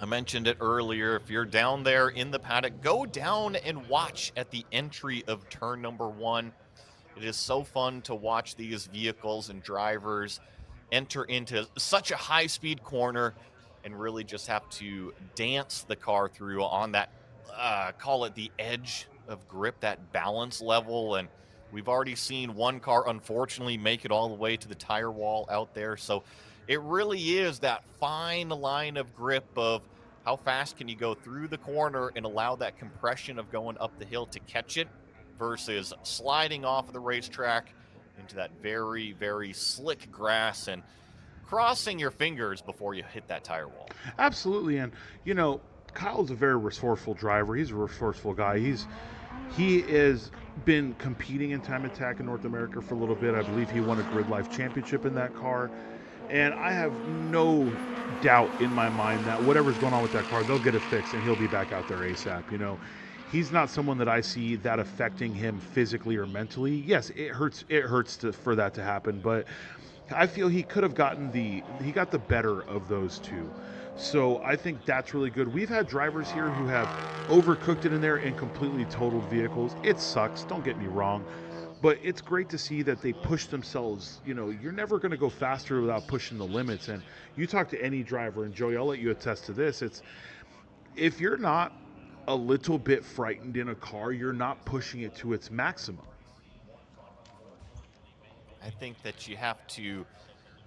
Speaker 1: I mentioned it earlier. If you're down there in the paddock, go down and watch at the entry of turn number one. It is so fun to watch these vehicles and drivers enter into such a high speed corner and really just have to dance the car through on that, call it the edge of grip, that balance level. And we've already seen one car, unfortunately, make it all the way to the tire wall out there. So it really is that fine line of grip of how fast can you go through the corner and allow that compression of going up the hill to catch it versus sliding off of the racetrack into that very, very slick grass and crossing your fingers before you hit that tire wall.
Speaker 2: Absolutely, and Kyle's a very resourceful driver. He's a resourceful guy. He has been competing in time attack in North America for a little bit. I believe he won a Grid Life Championship in that car. And I have no doubt in my mind that whatever's going on with that car, they'll get it fixed and he'll be back out there ASAP. He's not someone that I see that affecting him physically or mentally. Yes, it hurts. It hurts for that to happen, but I feel he could have he got the better of those two. So I think that's really good. We've had drivers here who have overcooked it in there and completely totaled vehicles. It sucks, don't get me wrong, but it's great to see that they push themselves. You're never going to go faster without pushing the limits. And you talk to any driver, and Joey, I'll let you attest to this. It's if you're not a little bit frightened in a car, you're not pushing it to its maximum.
Speaker 1: I think that you have to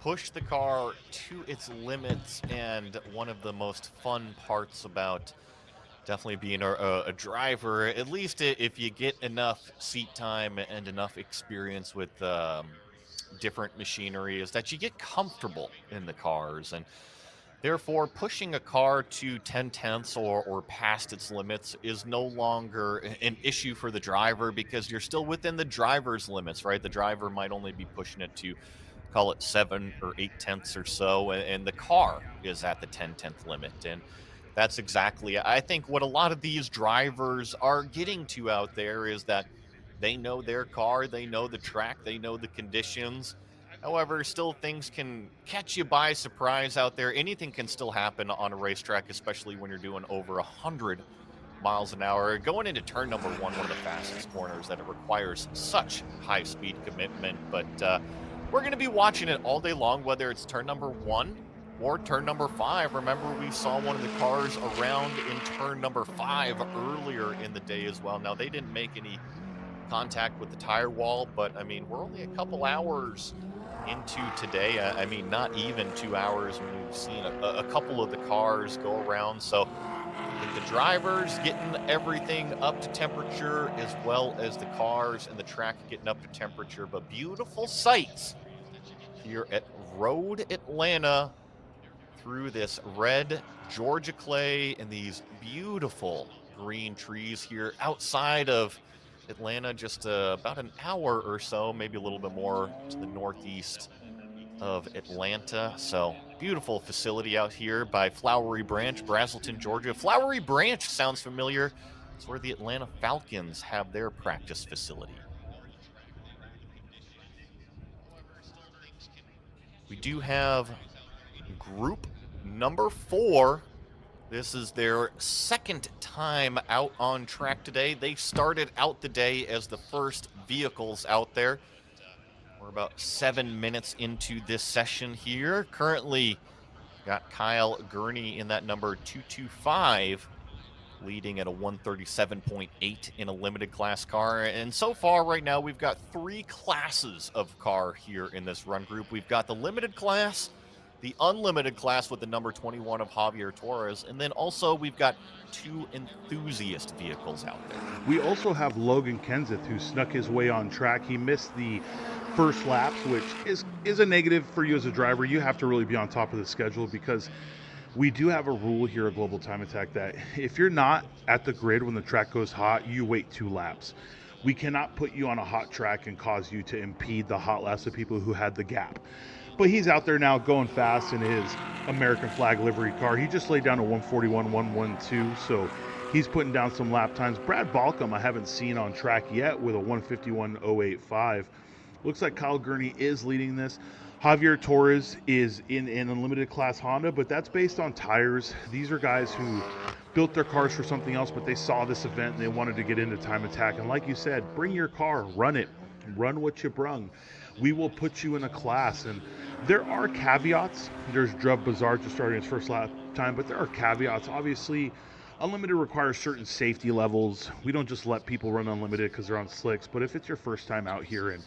Speaker 1: push the car to its limits. And one of the most fun parts about definitely being a driver, at least if you get enough seat time and enough experience with different machinery, is that you get comfortable in the cars. And therefore, pushing a car to 10 tenths or past its limits is no longer an issue for the driver because you're still within the driver's limits, right? The driver might only be pushing it to call it 7 or 8 tenths or so, and the car is at the 10-tenth limit. And that's exactly, I think, what a lot of these drivers are getting to out there is that they know their car, they know the track, they know the conditions. However, still things can catch you by surprise out there. Anything can still happen on a racetrack, especially when you're doing over 100 miles an hour. Going into turn number one of the fastest corners that it requires such high speed commitment. But we're going to be watching it all day long, whether it's turn number one or turn number five. Remember, we saw one of the cars around in turn number 5 earlier in the day as well. Now, they didn't make any contact with the tire wall, but I mean, we're only a couple hours into today. I mean, not even 2 hours when we've seen a couple of the cars go around. So I think the drivers getting everything up to temperature as well as the cars and the track getting up to temperature, but beautiful sights here at Road Atlanta through this red Georgia clay and these beautiful green trees here outside of Atlanta, just about an hour or so, maybe a little bit more to the northeast of Atlanta. So beautiful facility out here by Flowery Branch, Brazelton, Georgia. Flowery Branch sounds familiar. It's where the Atlanta Falcons have their practice facility. We do have group number 4. This is their second time out on track today. They started out the day as the first vehicles out there. We're about 7 minutes into this session here. Currently got Kyle Gurney in that number 225, leading at a 137.8 in a limited class car. And so far right now, we've got 3 classes of car here in this run group. We've got the limited class, the unlimited class with the number 21 of Javier Torres, and then also we've got 2 enthusiast vehicles out there.
Speaker 2: We also have Logan Kenseth, who snuck his way on track. He missed the first laps, which is a negative for you as a driver. You have to really be on top of the schedule, because we do have a rule here at Global Time Attack that if you're not at the grid when the track goes hot, you wait 2 laps. We cannot put you on a hot track and cause you to impede the hot laps of people who had the gap. But he's out there now going fast in his American flag livery car. He just laid down a 141.112, so he's putting down some lap times. Brad Balcom I haven't seen on track yet with a 151.085. Looks like Kyle Gurney is leading this. Javier Torres is in an unlimited class Honda, but that's based on tires. These are guys who built their cars for something else, but they saw this event and they wanted to get into Time Attack. And like you said, bring your car, run it, run what you brung. We will put you in a class. And there are caveats. There's Drub Bazaar just starting his first lap time, but there are caveats. Obviously, unlimited requires certain safety levels. We don't just let people run unlimited because they're on slicks, but if it's your first time out here and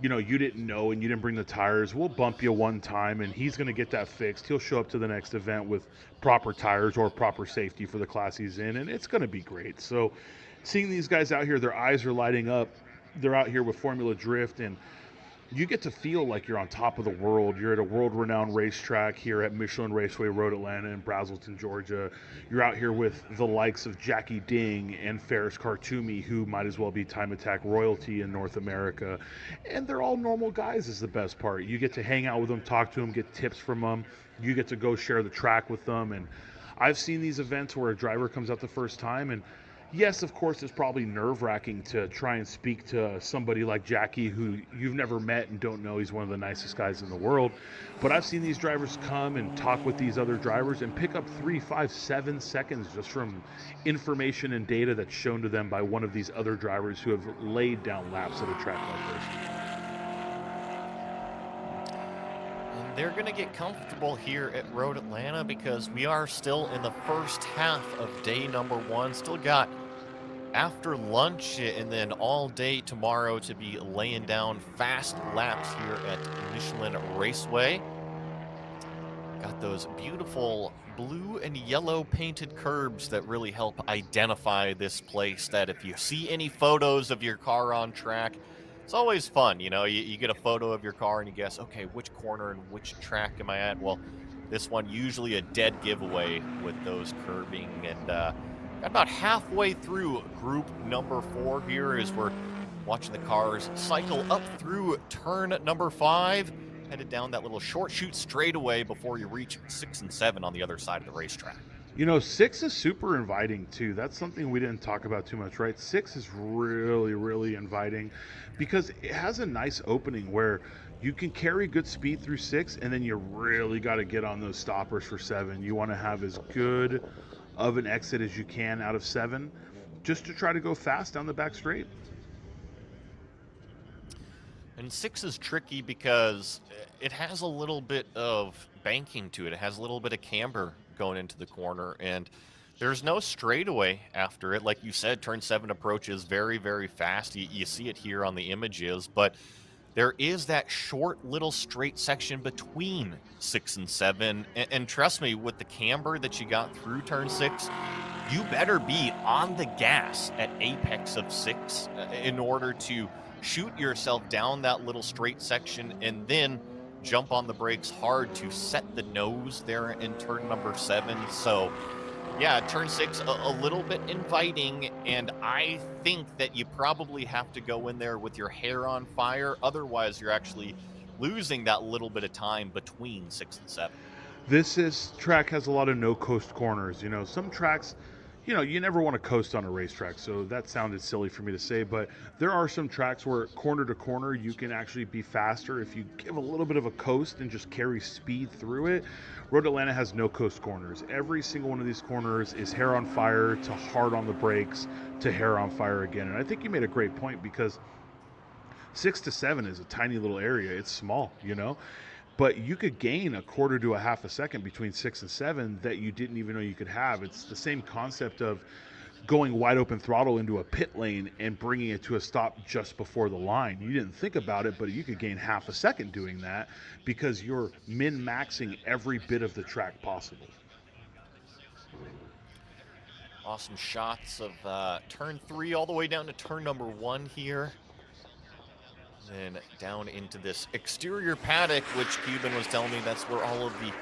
Speaker 2: you didn't know and you didn't bring the tires, we'll bump you one time and he's going to get that fixed. He'll show up to the next event with proper tires or proper safety for the class he's in, and it's going to be great. So seeing these guys out here, their eyes are lighting up. They're out here with Formula Drift, and you get to feel like you're on top of the world. You're at a world-renowned racetrack here at Michelin Raceway Road Atlanta in Brazelton, Georgia. You're out here with the likes of Jackie Ding and Ferris Khartoumi, who might as well be Time Attack royalty in North America. And they're all normal guys is the best part. You get to hang out with them, talk to them, get tips from them. You get to go share the track with them. And I've seen these events where a driver comes out the first time, and yes, of course, it's probably nerve-wracking to try and speak to somebody like Jackie who you've never met and don't know he's one of the nicest guys in the world. But I've seen these drivers come and talk with these other drivers and pick up 3, 5, 7 seconds just from information and data that's shown to them by one of these other drivers who have laid down laps at a track like this.
Speaker 1: And they're going to get comfortable here at Road Atlanta because we are still in the first half of day number 1. Still got after lunch and then all day tomorrow to be laying down fast laps here at Michelin Raceway. Got those beautiful blue and yellow painted curbs that really help identify this place, that if you see any photos of your car on track, it's always fun. You get a photo of your car and you guess, okay, which corner and which track am I at? Well, this one usually a dead giveaway with those curbing. And got about halfway through group number 4 here as we're watching the cars cycle up through turn number 5, headed down that little short shoot straightaway before you reach 6 and 7 on the other side of the racetrack.
Speaker 2: 6 is super inviting too. That's something we didn't talk about too much, right? 6 is really, really inviting because it has a nice opening where you can carry good speed through 6, and then you really got to get on those stoppers for 7. You want to have as good of an exit as you can out of 7 just to try to go fast down the back straight.
Speaker 1: And 6 is tricky because it has a little bit of banking to it. It has a little bit of camber going into the corner, and there's no straightaway after it. Like you said, turn 7 approaches very, very fast. You see it here on the images, but there is that short little straight section between 6 and 7. And trust me, with the camber that you got through turn 6, you better be on the gas at apex of 6 in order to shoot yourself down that little straight section and then jump on the brakes hard to set the nose there in turn number 7. So, yeah, turn 6 a little bit inviting, and I think that you probably have to go in there with your hair on fire. Otherwise, you're actually losing that little bit of time between 6 and 7.
Speaker 2: This track has a lot of no coast corners. You know, some tracks, you know, you never want to coast on a racetrack, so that sounded silly for me to say, but there are some tracks where corner to corner you can actually be faster if you give a little bit of a coast and just carry speed through it. Road Atlanta has no coast corners. Every single one of these corners is hair on fire to hard on the brakes to hair on fire again. And I think you made a great point because 6 to 7 is a tiny little area. It's small, you know, but you could gain a quarter to a half a second between 6 and 7 that you didn't even know you could have. It's the same concept of going wide open throttle into a pit lane and bringing it to a stop just before the line. You didn't think about it, but you could gain half a second doing that because you're min maxing every bit of the track possible.
Speaker 1: Awesome shots of turn 3 all the way down to turn number 1 here. Then down into this exterior paddock, which Cuban was telling me that's where all of the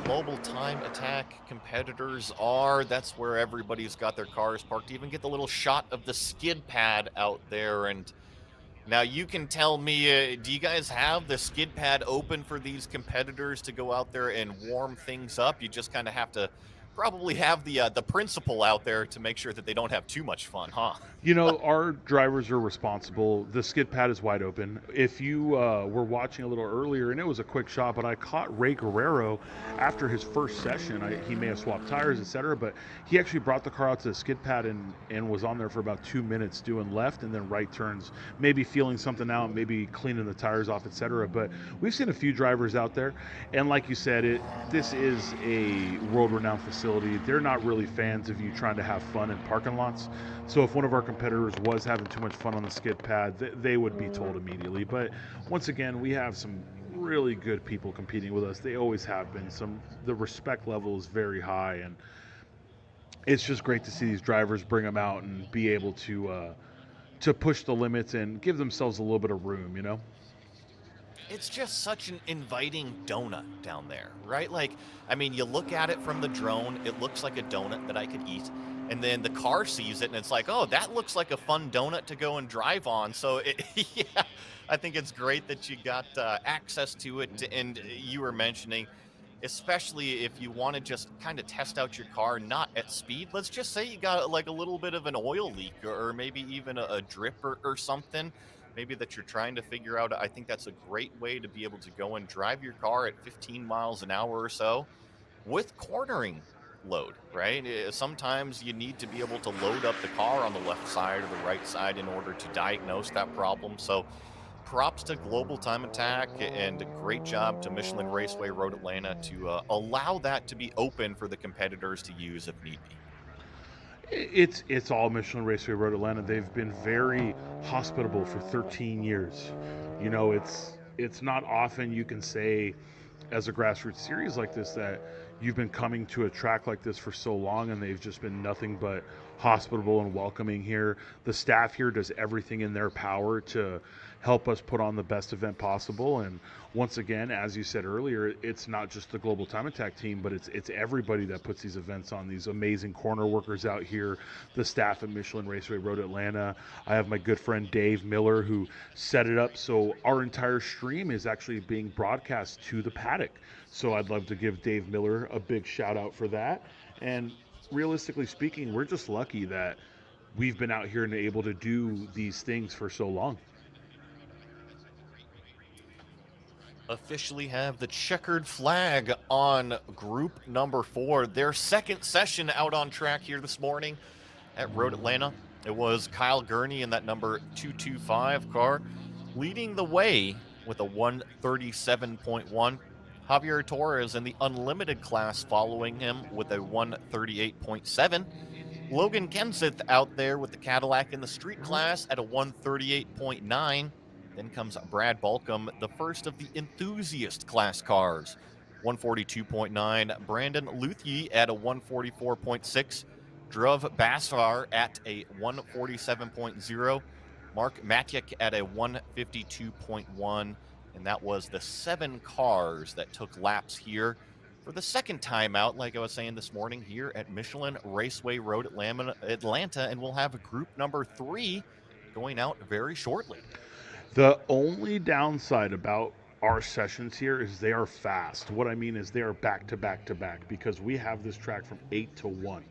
Speaker 1: global time attack competitors are. That's where everybody's got their cars parked. You even get the little shot of the skid pad out there. And now you can tell me, do you guys have the skid pad open for these competitors to go out there and warm things up? You just kind of have to probably have the principal out there to make sure that they don't have too much fun, huh?
Speaker 2: You know, our drivers are responsible. The skid pad is wide open. If you were watching a little earlier, and it was a quick shot, but I caught Ray Guerrero after his first session. He may have swapped tires, etc., but he actually brought the car out to the skid pad and was on there for about 2 minutes doing left and then right turns, maybe feeling something out, maybe cleaning the tires off, etc. But we've seen a few drivers out there, and like you said, this is a world-renowned facility. They're not really fans of you trying to have fun in parking lots. So if one of our competitors was having too much fun on the skid pad, they would be told immediately. But once again, we have some really good people competing with us. They always have been. The respect level is very high, and it's just great to see these drivers bring them out and be able to push the limits and give themselves a little bit of room. You know.
Speaker 1: It's just such an inviting donut down there, right? Like, I mean, you look at it from the drone, it looks like a donut that I could eat. And then the car sees it and it's like, oh, that looks like a fun donut to go and drive on. So, yeah, I think it's great that you got access to it. And you were mentioning, especially if you want to just kind of test out your car, not at speed. Let's just say you got like a little bit of an oil leak or maybe even a drip or something maybe that you're trying to figure out. I think that's a great way to be able to go and drive your car at 15 miles an hour or so with cornering load, right? Sometimes you need to be able to load up the car on the left side or the right side in order to diagnose that problem. So props to Global Time Attack and great job to Michelin Raceway Road Atlanta to allow that to be open for the competitors to use if need be.
Speaker 2: It's all Michelin Raceway Road Atlanta. They've been very hospitable for 13 years. You know, it's not often you can say as a grassroots series like this that you've been coming to a track like this for so long and they've just been nothing but hospitable and welcoming here. The staff here does everything in their power to help us put on the best event possible. And once again, as you said earlier, it's not just the Global Time Attack team, but it's everybody that puts these events on. These amazing corner workers out here, the staff at Michelin Raceway Road Atlanta. I have my good friend Dave Miller who set it up so our entire stream is actually being broadcast to the paddock. So I'd love to give Dave Miller a big shout out for that. And realistically speaking, we're just lucky that we've been out here and able to do these things for so long.
Speaker 1: Officially have the checkered flag on group number 4, their second session out on track here this morning at Road Atlanta. It was Kyle Gurney in that number 225 car leading the way with a 137.1. Javier Torres in the unlimited class following him with a 138.7. Logan Kenseth out there with the Cadillac in the street class at a 138.9. Then comes Brad Balcom, the first of the enthusiast class cars, 142.9. Brandon Luthie at a 144.6. Druv Bassar at a 147.0. Mark Matyek at a 152.1. and that was the 7 cars that took laps here for the second time out, like I was saying this morning, here at Michelin Raceway Road, Atlanta, and we'll have group number 3 going out very shortly.
Speaker 2: The only downside about our sessions here is they are fast. What I mean is they are back to back to back because we have this track from 8 to 1.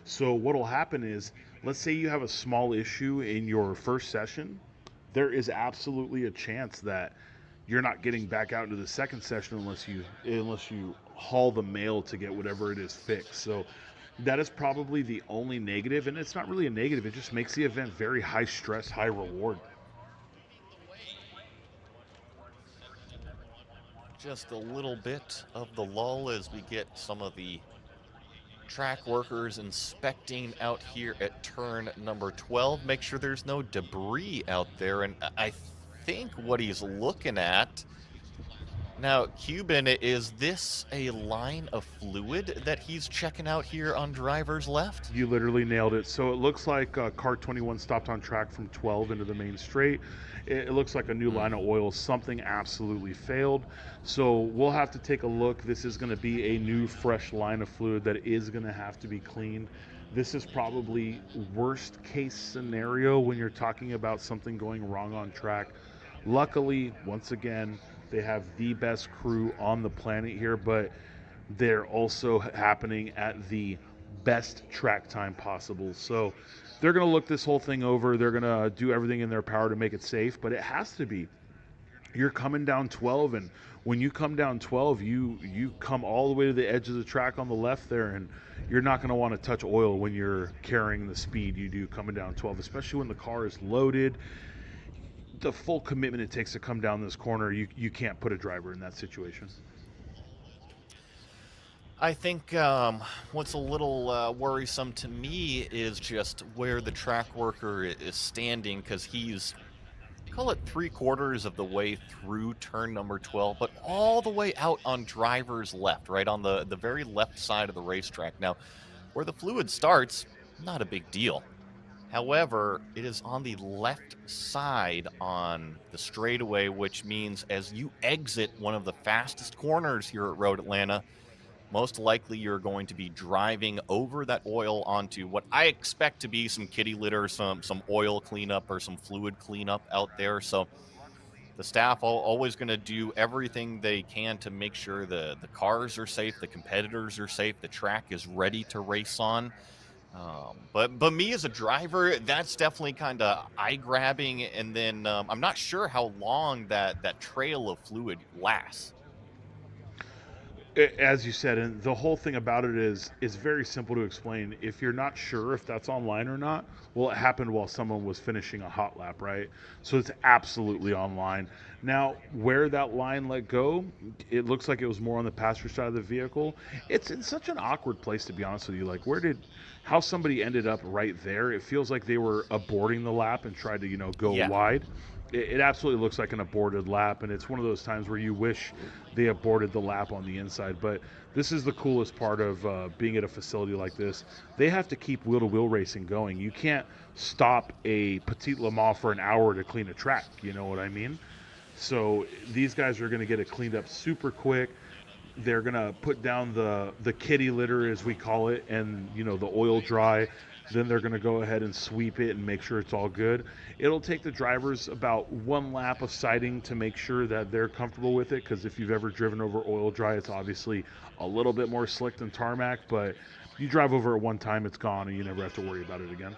Speaker 2: So what'll happen is, let's say you have a small issue in your first session, there is absolutely a chance that you're not getting back out into the second session unless you haul the mail to get whatever it is fixed. So that is probably the only negative, and it's not really a negative. It just makes the event very high stress, high reward.
Speaker 1: Just a little bit of the lull as we get some of the track workers inspecting out here at turn number 12. Make sure there's no debris out there. And I think what he's looking at now, Cuban, is this a line of fluid that he's checking out here on driver's left?
Speaker 2: You literally nailed it. So it looks like car 21 stopped on track from 12 into the main straight. It looks like a new line of oil. Something absolutely failed. So we'll have to take a look. This is going to be a new, fresh line of fluid that is going to have to be cleaned. This is probably worst case scenario when you're talking about something going wrong on track. Luckily, once again, they have the best crew on the planet here, but they're also happening at the best track time possible. So they're going to look this whole thing over. They're going to do everything in their power to make it safe, but it has to be. You're coming down 12, and when you come down 12, you come all the way to the edge of the track on the left there, and you're not going to want to touch oil when you're carrying the speed you do coming down 12, especially when the car is loaded. The full commitment it takes to come down this corner, you can't put a driver in that situation.
Speaker 1: I think what's a little worrisome to me is just where the track worker is standing, because he's, call it 3/4 of the way through turn number 12, but all the way out on driver's left, right on the very left side of the racetrack. Now, where the fluid starts, not a big deal. However, it is on the left side on the straightaway, which means as you exit one of the fastest corners here at Road Atlanta, most likely you're going to be driving over that oil onto what I expect to be some kitty litter, some oil cleanup or some fluid cleanup out there. So the staff always going to do everything they can to make sure the cars are safe, the competitors are safe, the track is ready to race on. But me as a driver, that's definitely kind of eye grabbing. And then I'm not sure how long that trail of fluid lasts.
Speaker 2: As you said, and the whole thing about it is very simple to explain. If you're not sure if that's online or not, well, it happened while someone was finishing a hot lap, right? So it's absolutely online. Now, where that line let go, it looks like it was more on the passenger side of the vehicle. It's in such an awkward place, to be honest with you. Like, how somebody ended up right there? It feels like they were aborting the lap and tried to, go
Speaker 1: Yeah.
Speaker 2: wide. It absolutely looks like an aborted lap, and it's one of those times where you wish they aborted the lap on the inside. But this is the coolest part of being at a facility like this. They have to keep wheel-to-wheel racing going. You can't stop a Petit Le Mans for an hour to clean a track. You know what I mean? So these guys are going to get it cleaned up super quick. They're going to put down the kitty litter, as we call it, and the oil dry. Then they're going to go ahead and sweep it and make sure it's all good. It'll take the drivers about one lap of sighting to make sure that they're comfortable with it, because if you've ever driven over oil dry, it's obviously a little bit more slick than tarmac, but you drive over it one time, it's gone, and you never have to worry about it again.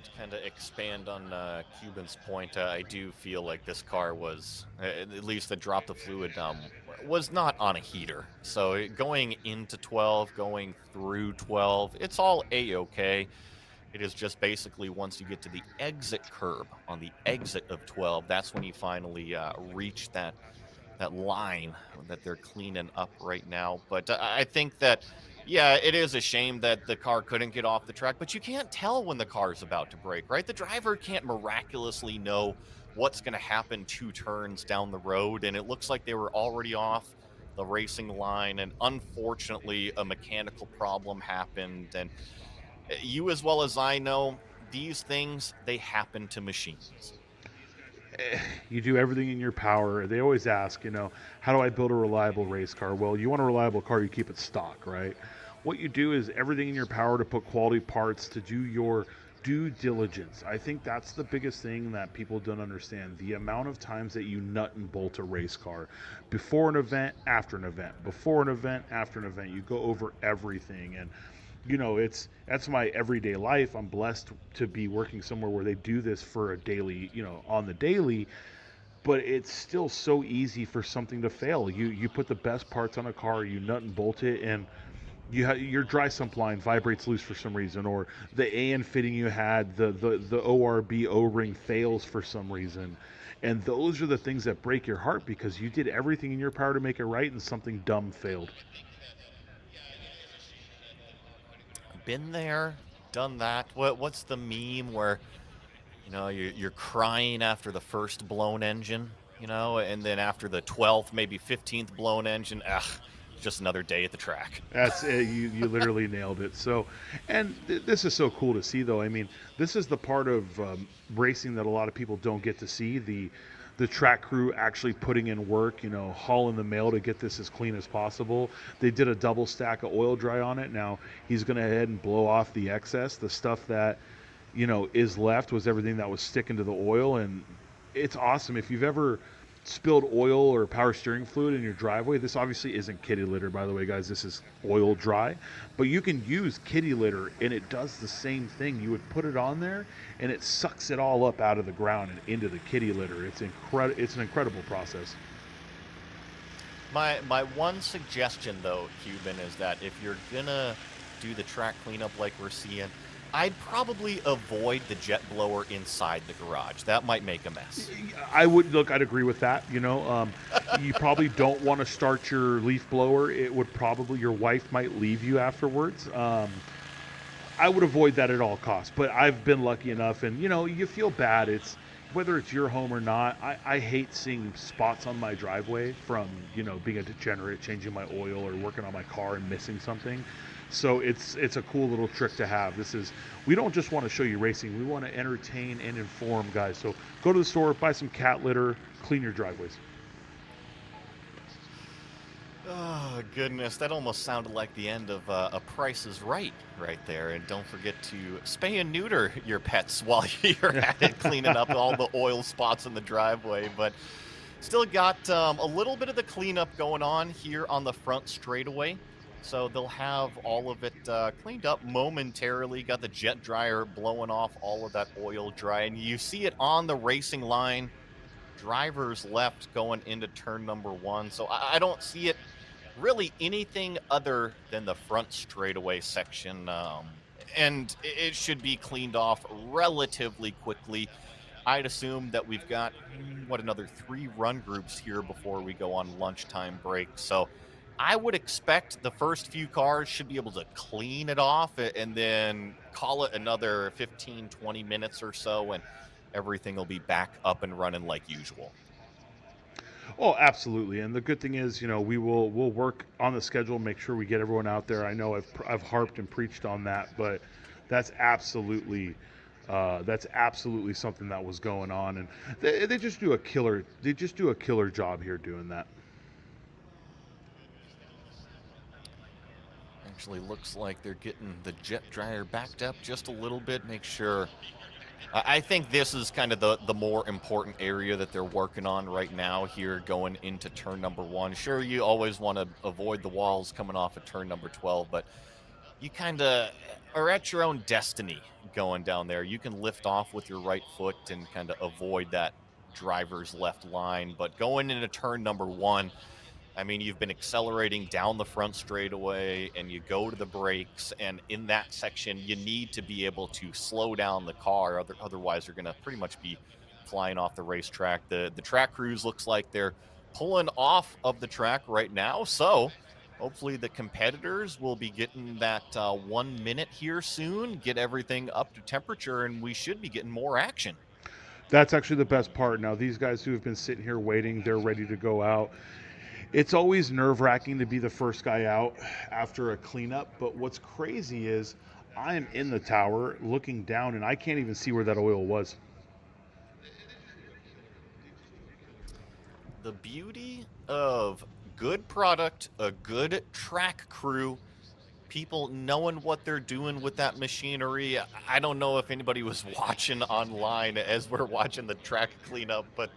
Speaker 1: To kind of expand on Cuban's point, I do feel like this car was, at least the drop of fluid, was not on a heater. So going into 12, going through 12, it's all A-okay. It is just basically once you get to the exit curb on the exit of 12, that's when you finally reach that line that they're cleaning up right now. But I think that, yeah, it is a shame that the car couldn't get off the track, but you can't tell when the car is about to break, right? The driver can't miraculously know what's going to happen 2 turns down the road. And it looks like they were already off the racing line. And unfortunately, a mechanical problem happened. And you, as well as I know, these things, they happen to machines.
Speaker 2: You do everything in your power. They always ask, how do I build a reliable race car? Well, you want a reliable car, you keep it stock, right? What you do is everything in your power to put quality parts, to do your due diligence. I think that's the biggest thing that people don't understand. The amount of times that you nut and bolt a race car before an event, after an event, before an event, after an event. You go over everything, and it's that's my everyday life. I'm blessed to be working somewhere where they do this for a daily, on the daily. But it's still so easy for something to fail. You put the best parts on a car, you nut and bolt it, and your dry sump line vibrates loose for some reason, or the AN fitting you had, the ORB O-ring fails for some reason. And those are the things that break your heart because you did everything in your power to make it right and something dumb failed.
Speaker 1: Been there, done that. What's the meme where you're crying after the first blown engine, and then after the 12th, maybe 15th blown engine, just another day at the track.
Speaker 2: That's it. You literally nailed it. So, and this is so cool to see, though. I mean, this is the part of racing that a lot of people don't get to see. The track crew actually putting in work, hauling the mail to get this as clean as possible. They did a double stack of oil dry on it. Now he's going to head and blow off the excess. The stuff that is left was everything that was sticking to the oil, and it's awesome. If you've ever spilled oil or power steering fluid in your driveway, this obviously isn't kitty litter, by the way, guys. This is oil dry, but you can use kitty litter, and it does the same thing. You would put it on there, and it sucks it all up out of the ground and into the kitty litter. It's an incredible process.
Speaker 1: My one suggestion though, Cuban, is that if you're gonna do the track cleanup like we're seeing, I'd probably avoid the jet blower inside the garage. That might make a mess.
Speaker 2: I'd agree with that. You probably don't want to start your leaf blower. It would probably, your wife might leave you afterwards. I would avoid that at all costs. But I've been lucky enough, and you feel bad. It's whether it's your home or not. I hate seeing spots on my driveway from being a degenerate, changing my oil or working on my car and missing something. So it's a cool little trick to have. We don't just want to show you racing. We want to entertain and inform, guys. So go to the store, buy some cat litter, clean your driveways.
Speaker 1: Oh, goodness. That almost sounded like the end of A Price is right there. And don't forget to spay and neuter your pets while you're at it, cleaning up all the oil spots in the driveway. But still got a little bit of the cleanup going on here on the front straightaway. So they'll have all of it cleaned up momentarily. Got the jet dryer blowing off all of that oil dry. And you see it on the racing line. Drivers left going into turn number one. So I don't see it really anything other than the front straightaway section. And it should be cleaned off relatively quickly. I'd assume that we've got, another 3 run groups here before we go on lunchtime break. So I would expect the first few cars should be able to clean it off and then call it another 15, 20 minutes or so, and everything will be back up and running like usual.
Speaker 2: Oh, absolutely. And the good thing is, we'll work on the schedule, make sure we get everyone out there. I know I've harped and preached on that, but that's absolutely something that was going on, and they just do a killer job here doing that.
Speaker 1: Actually looks like they're getting the jet dryer backed up just a little bit. Make sure. I think this is kind of the more important area that they're working on right now here going into turn number one. Sure, you always want to avoid the walls coming off at turn number 12, but you kind of are at your own destiny going down there. You can lift off with your right foot and kind of avoid that driver's left line. But going into turn number one, I mean, you've been accelerating down the front straightaway and you go to the brakes. And in that section, you need to be able to slow down the car. Otherwise, you're going to pretty much be flying off the racetrack. The track crews looks like they're pulling off of the track right now. So hopefully the competitors will be getting that 1 minute here soon, get everything up to temperature, and we should be getting more action.
Speaker 2: That's actually the best part. Now, these guys who have been sitting here waiting, they're ready to go out. It's always nerve-wracking to be the first guy out after a cleanup, but what's crazy is I am in the tower looking down, and I can't even see where that oil was.
Speaker 1: the beauty of good product, a good track crew, people knowing what they're doing with that machinery. I don't know if anybody was watching online as we're watching the track cleanup, but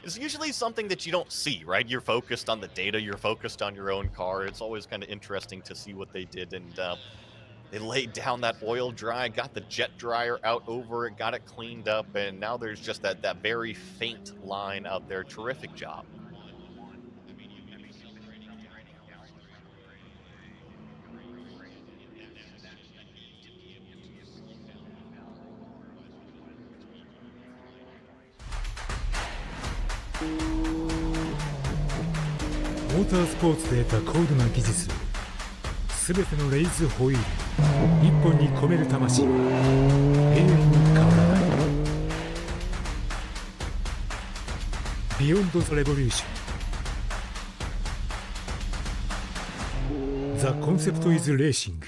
Speaker 1: it's usually something that you don't see, right? You're focused on the data, you're focused on your own car. It's always kind of interesting to see what they did. And they laid down that oil dry, got the jet dryer out over it, got it cleaned up, and now there's just that very faint line out there. Terrific job.
Speaker 3: モータースポーツで得た高度な技術を全てのレイズホイール一本に込める魂は永遠に変わらない。ビヨンド・ザ・レボリューション。ザ・コンセプト・イズ・レーシング。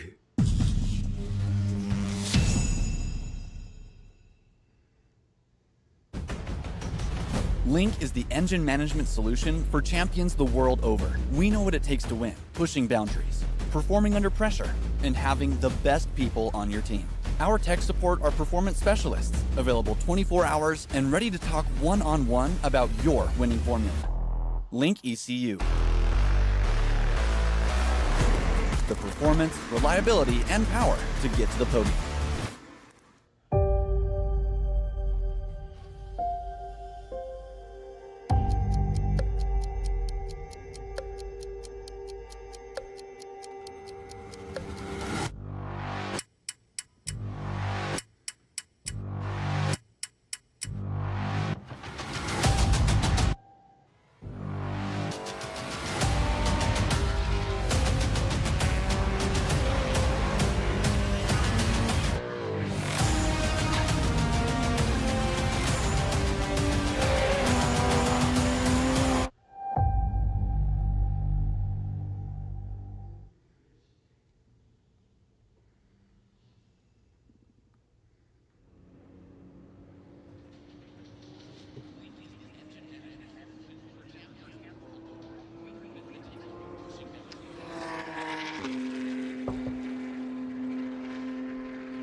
Speaker 4: Link is the engine management solution for champions the world over. We know what it takes to win, pushing boundaries, performing under pressure, and having the best people on your team. Our tech support are performance specialists, available 24 hours and ready to talk one-on-one about your winning formula. Link ECU. The performance, reliability, and power to get to the podium.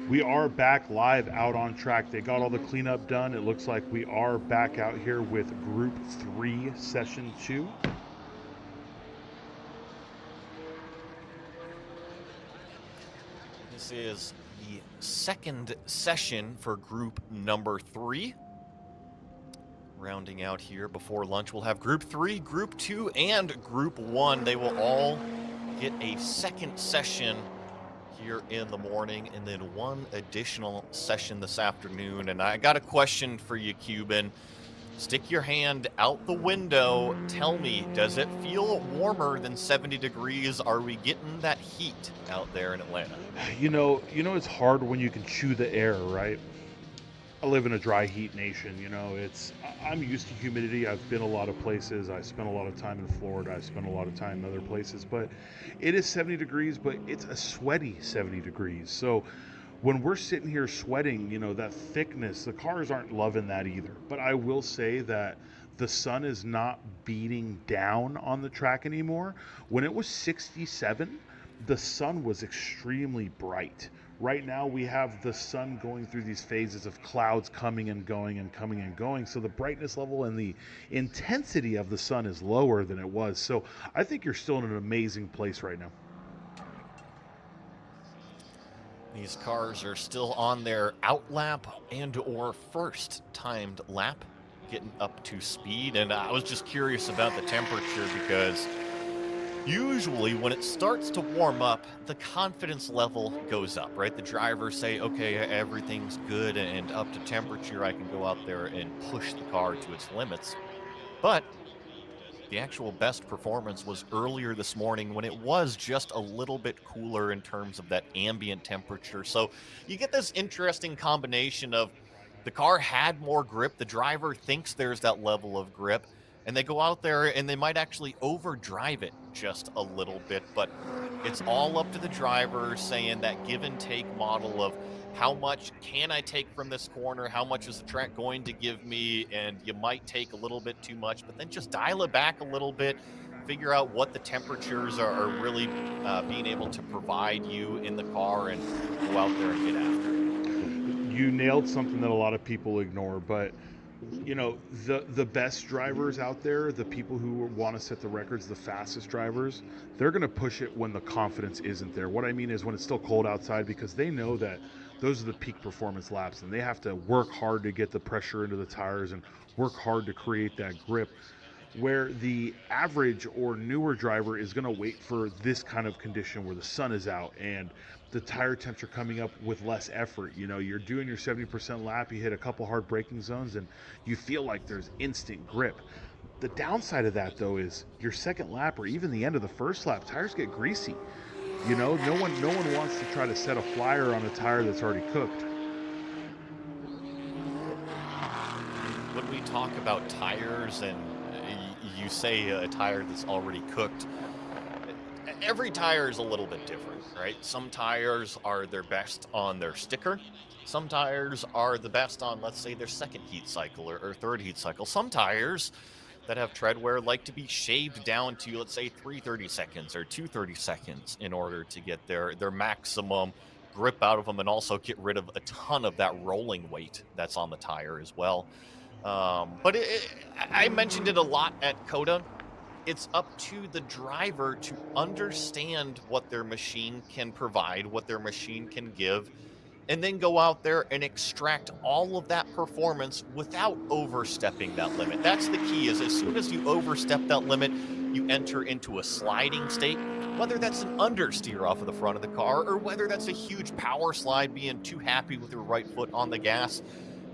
Speaker 2: We are back live out on track. They got all the cleanup done. It looks like we are back out here with Group 3, Session 2.
Speaker 1: This is the second session for group number 3. Rounding out here before lunch, we'll have group 3, group 2, and group 1. They will all get a second session here in the morning, and then one additional session this afternoon. And I got a question for you, Cuban. Stick your hand out the window. Tell me, does it feel warmer than 70 degrees? Are we getting that heat out there in Atlanta?
Speaker 2: You know, it's hard when you can chew the air, right? I live in a dry heat nation. I'm used to humidity. I've been a lot of places. I spent a lot of time in Florida. I spent a lot of time in other places, but it is 70 degrees, but it's a sweaty 70 degrees. So when we're sitting here sweating, that thickness, the cars aren't loving that either. But I will say that the sun is not beating down on the track anymore. When it was 67, the sun was extremely bright. Right now we have the sun going through these phases of clouds coming and going and coming and going. So the brightness level and the intensity of the sun is lower than it was. So I think you're still in an amazing place right now.
Speaker 1: These cars are still on their out lap and or first timed lap, getting up to speed. And I was just curious about the temperature because usually when it starts to warm up, the confidence level goes up, right? The drivers say, okay, everything's good and up to temperature. I can go out there and push the car to its limits. But the actual best performance was earlier this morning when it was just a little bit cooler in terms of that ambient temperature. So you get this interesting combination of the car had more grip. The driver thinks there's that level of grip. and they go out there and they might actually overdrive it just a little bit, but it's all up to the driver, saying that give and take model of how much can I take from this corner? How much is the track going to give me? And you might take a little bit too much, but then just dial it back a little bit, figure out what the temperatures are really being able to provide you in the car, and go out there and get after it.
Speaker 2: You nailed something that a lot of people ignore, but the best drivers out there, the people who want to set the records, the fastest drivers, they're going to push it when the confidence isn't there. What I mean is when it's still cold outside, because they know that those are the peak performance laps and they have to work hard to get the pressure into the tires and work hard to create that grip, where the average or newer driver is going to wait for this kind of condition where the sun is out and the tire temps are coming up with less effort. You're doing your 70% lap, you hit a couple hard braking zones, and you feel like there's instant grip. The downside of that, though, is your second lap or even the end of the first lap, tires get greasy. No one wants to try to set a flyer on a tire that's already cooked.
Speaker 1: When we talk about tires and you say a tire that's already cooked, every tire is a little bit different, right? Some tires are their best on their sticker. Some tires are the best on, let's say, their second heat cycle or third heat cycle. Some tires that have tread wear like to be shaved down to, let's say, 330 seconds or 230 seconds in order to get their maximum grip out of them, and also get rid of a ton of that rolling weight that's on the tire as well. But I mentioned it a lot at COTA. It's up to the driver to understand what their machine can provide, what their machine can give, and then go out there and extract all of that performance without overstepping that limit. That's the key, is as soon as you overstep that limit, you enter into a sliding state, whether that's an understeer off of the front of the car or whether that's a huge power slide, being too happy with your right foot on the gas.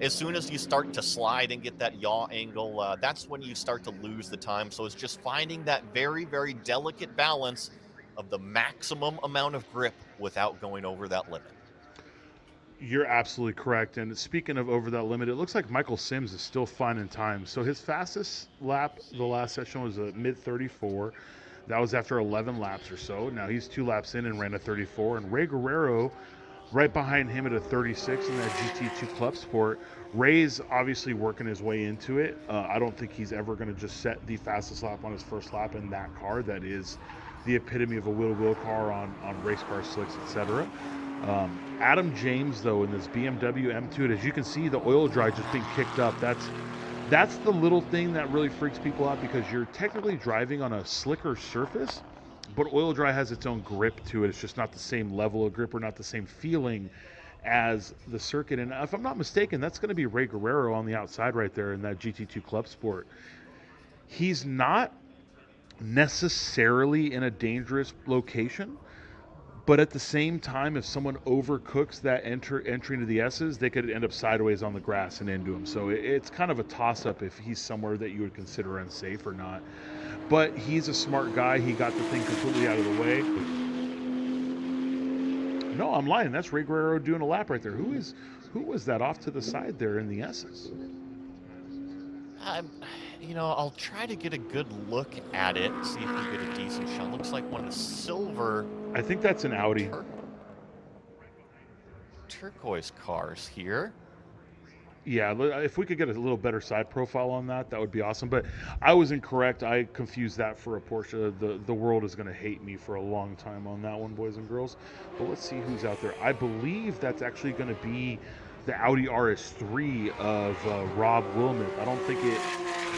Speaker 1: As soon as you start to slide and get that yaw angle, that's when you start to lose the time. So it's just finding that very, very delicate balance of the maximum amount of grip without going over that limit.
Speaker 2: You're absolutely correct. And speaking of over that limit, it looks like Michael Sims is still finding time. So his fastest lap the last session was a mid 34. That was after 11 laps or so. Now he's 2 laps in and ran a 34. And Ray Guerrero right behind him at a 36 in that GT2 Club Sport. Ray's obviously working his way into it. I don't think he's ever going to just set the fastest lap on his first lap in that car. That is the epitome of a wheel-to-wheel car on race car slicks, etc. Adam James, though, in this BMW M2, as you can see, the oil dry just being kicked up. That's the little thing that really freaks people out, because you're technically driving on a slicker surface, but oil dry has its own grip to it. It's just not the same level of grip or not the same feeling as the circuit. And if I'm not mistaken, that's going to be Ray Guerrero on the outside right there in that GT2 Club Sport. He's not necessarily in a dangerous location, but at the same time, if someone overcooks that entry into the S's, they could end up sideways on the grass and into him. So it's kind of a toss-up if he's somewhere that you would consider unsafe or not. But he's a smart guy. He got the thing completely out of the way. No, I'm lying. That's Ray Guerrero doing a lap right there. Who was that off to the side there in the S's?
Speaker 1: I'll try to get a good look at it, see if we get a decent shot. Looks like one of the silver.
Speaker 2: I think that's an Audi.
Speaker 1: Turquoise cars here.
Speaker 2: Yeah, if we could get a little better side profile on that, that would be awesome. But I was incorrect. I confused that for a Porsche. The world is going to hate me for a long time on that one, boys and girls. But let's see who's out there. I believe that's actually going to be the Audi RS3 of Rob Wilmot. I don't think it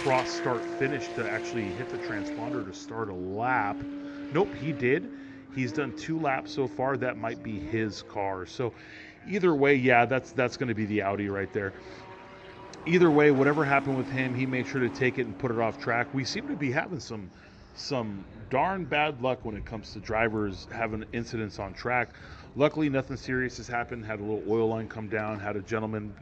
Speaker 2: cross start finish to actually hit the transponder to start a lap. Nope, he did. He's done 2 laps so far. That might be his car. So either way, yeah, that's going to be the Audi right there. Either way, whatever happened with him, he made sure to take it and put it off track. We seem to be having some darn bad luck when it comes to drivers having incidents on track. Luckily, nothing serious has happened. Had a little oil line come down, had a gentleman,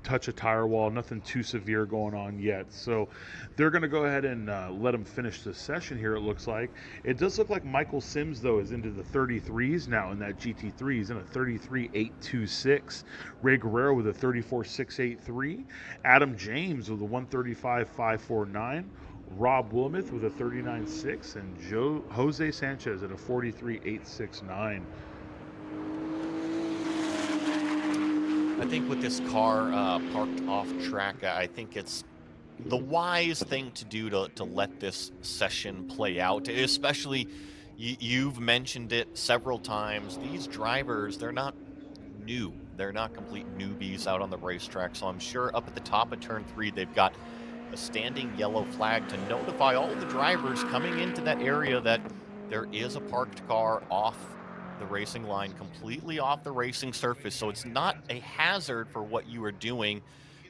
Speaker 2: touch a tire wall, nothing too severe going on yet. So they're going to go ahead and let him finish the session here, it looks like. It does look like Michael Sims, though, is into the 33s now in that GT3. He's in a 33.826. Ray Guerrero with a 34.683. Adam James with a 135.549. Rob Wilmoth with a 39.6, and Jose Sanchez at a 43.869.
Speaker 1: I think with this car parked off track, I think it's the wise thing to do to let this session play out, especially you've mentioned it several times. These drivers, they're not new. They're not complete newbies out on the racetrack. So I'm sure up at the top of turn 3, they've got a standing yellow flag to notify all the drivers coming into that area that there is a parked car off the racing line, completely off the racing surface. So it's not a hazard for what you are doing.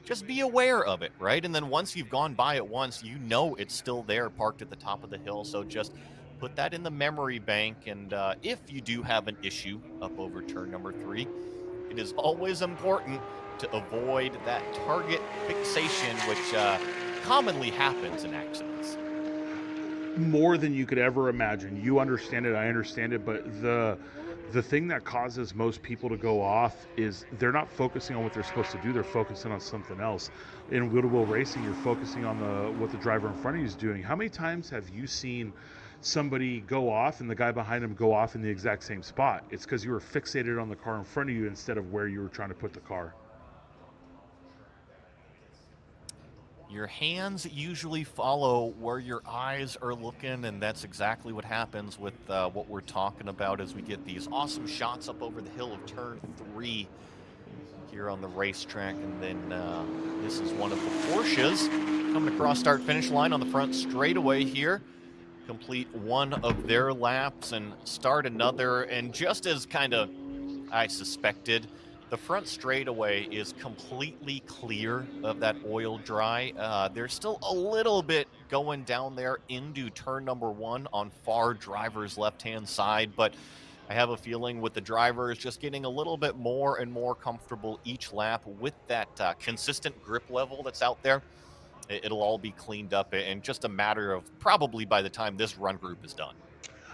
Speaker 1: Just be aware of it, right? And then once you've gone by it once, you know it's still there, parked at the top of the hill. So just put that in the memory bank. And if you do have an issue up over turn number 3, it is always important to avoid that target fixation, which commonly happens in accidents.
Speaker 2: More than you could ever imagine. You understand it, I understand it, but the thing that causes most people to go off is they're not focusing on what they're supposed to do. They're focusing on something else. In wheel-to-wheel racing, you're focusing on what the driver in front of you is doing. How many times have you seen somebody go off and the guy behind him go off in the exact same spot? It's because you were fixated on the car in front of you instead of where you were trying to put the car.
Speaker 1: Your hands usually follow where your eyes are looking, and that's exactly what happens with what we're talking about as we get these awesome shots up over the hill of turn 3 here on the racetrack. And then this is one of the Porsches coming across start-finish line on the front straightaway here. Complete one of their laps and start another. And just as kind of I suspected, the front straightaway is completely clear of that oil dry. There's still a little bit going down there into turn number 1 on far driver's left-hand side, but I have a feeling with the drivers just getting a little bit more and more comfortable each lap with that consistent grip level that's out there, it'll all be cleaned up in just a matter of probably by the time this run group is done.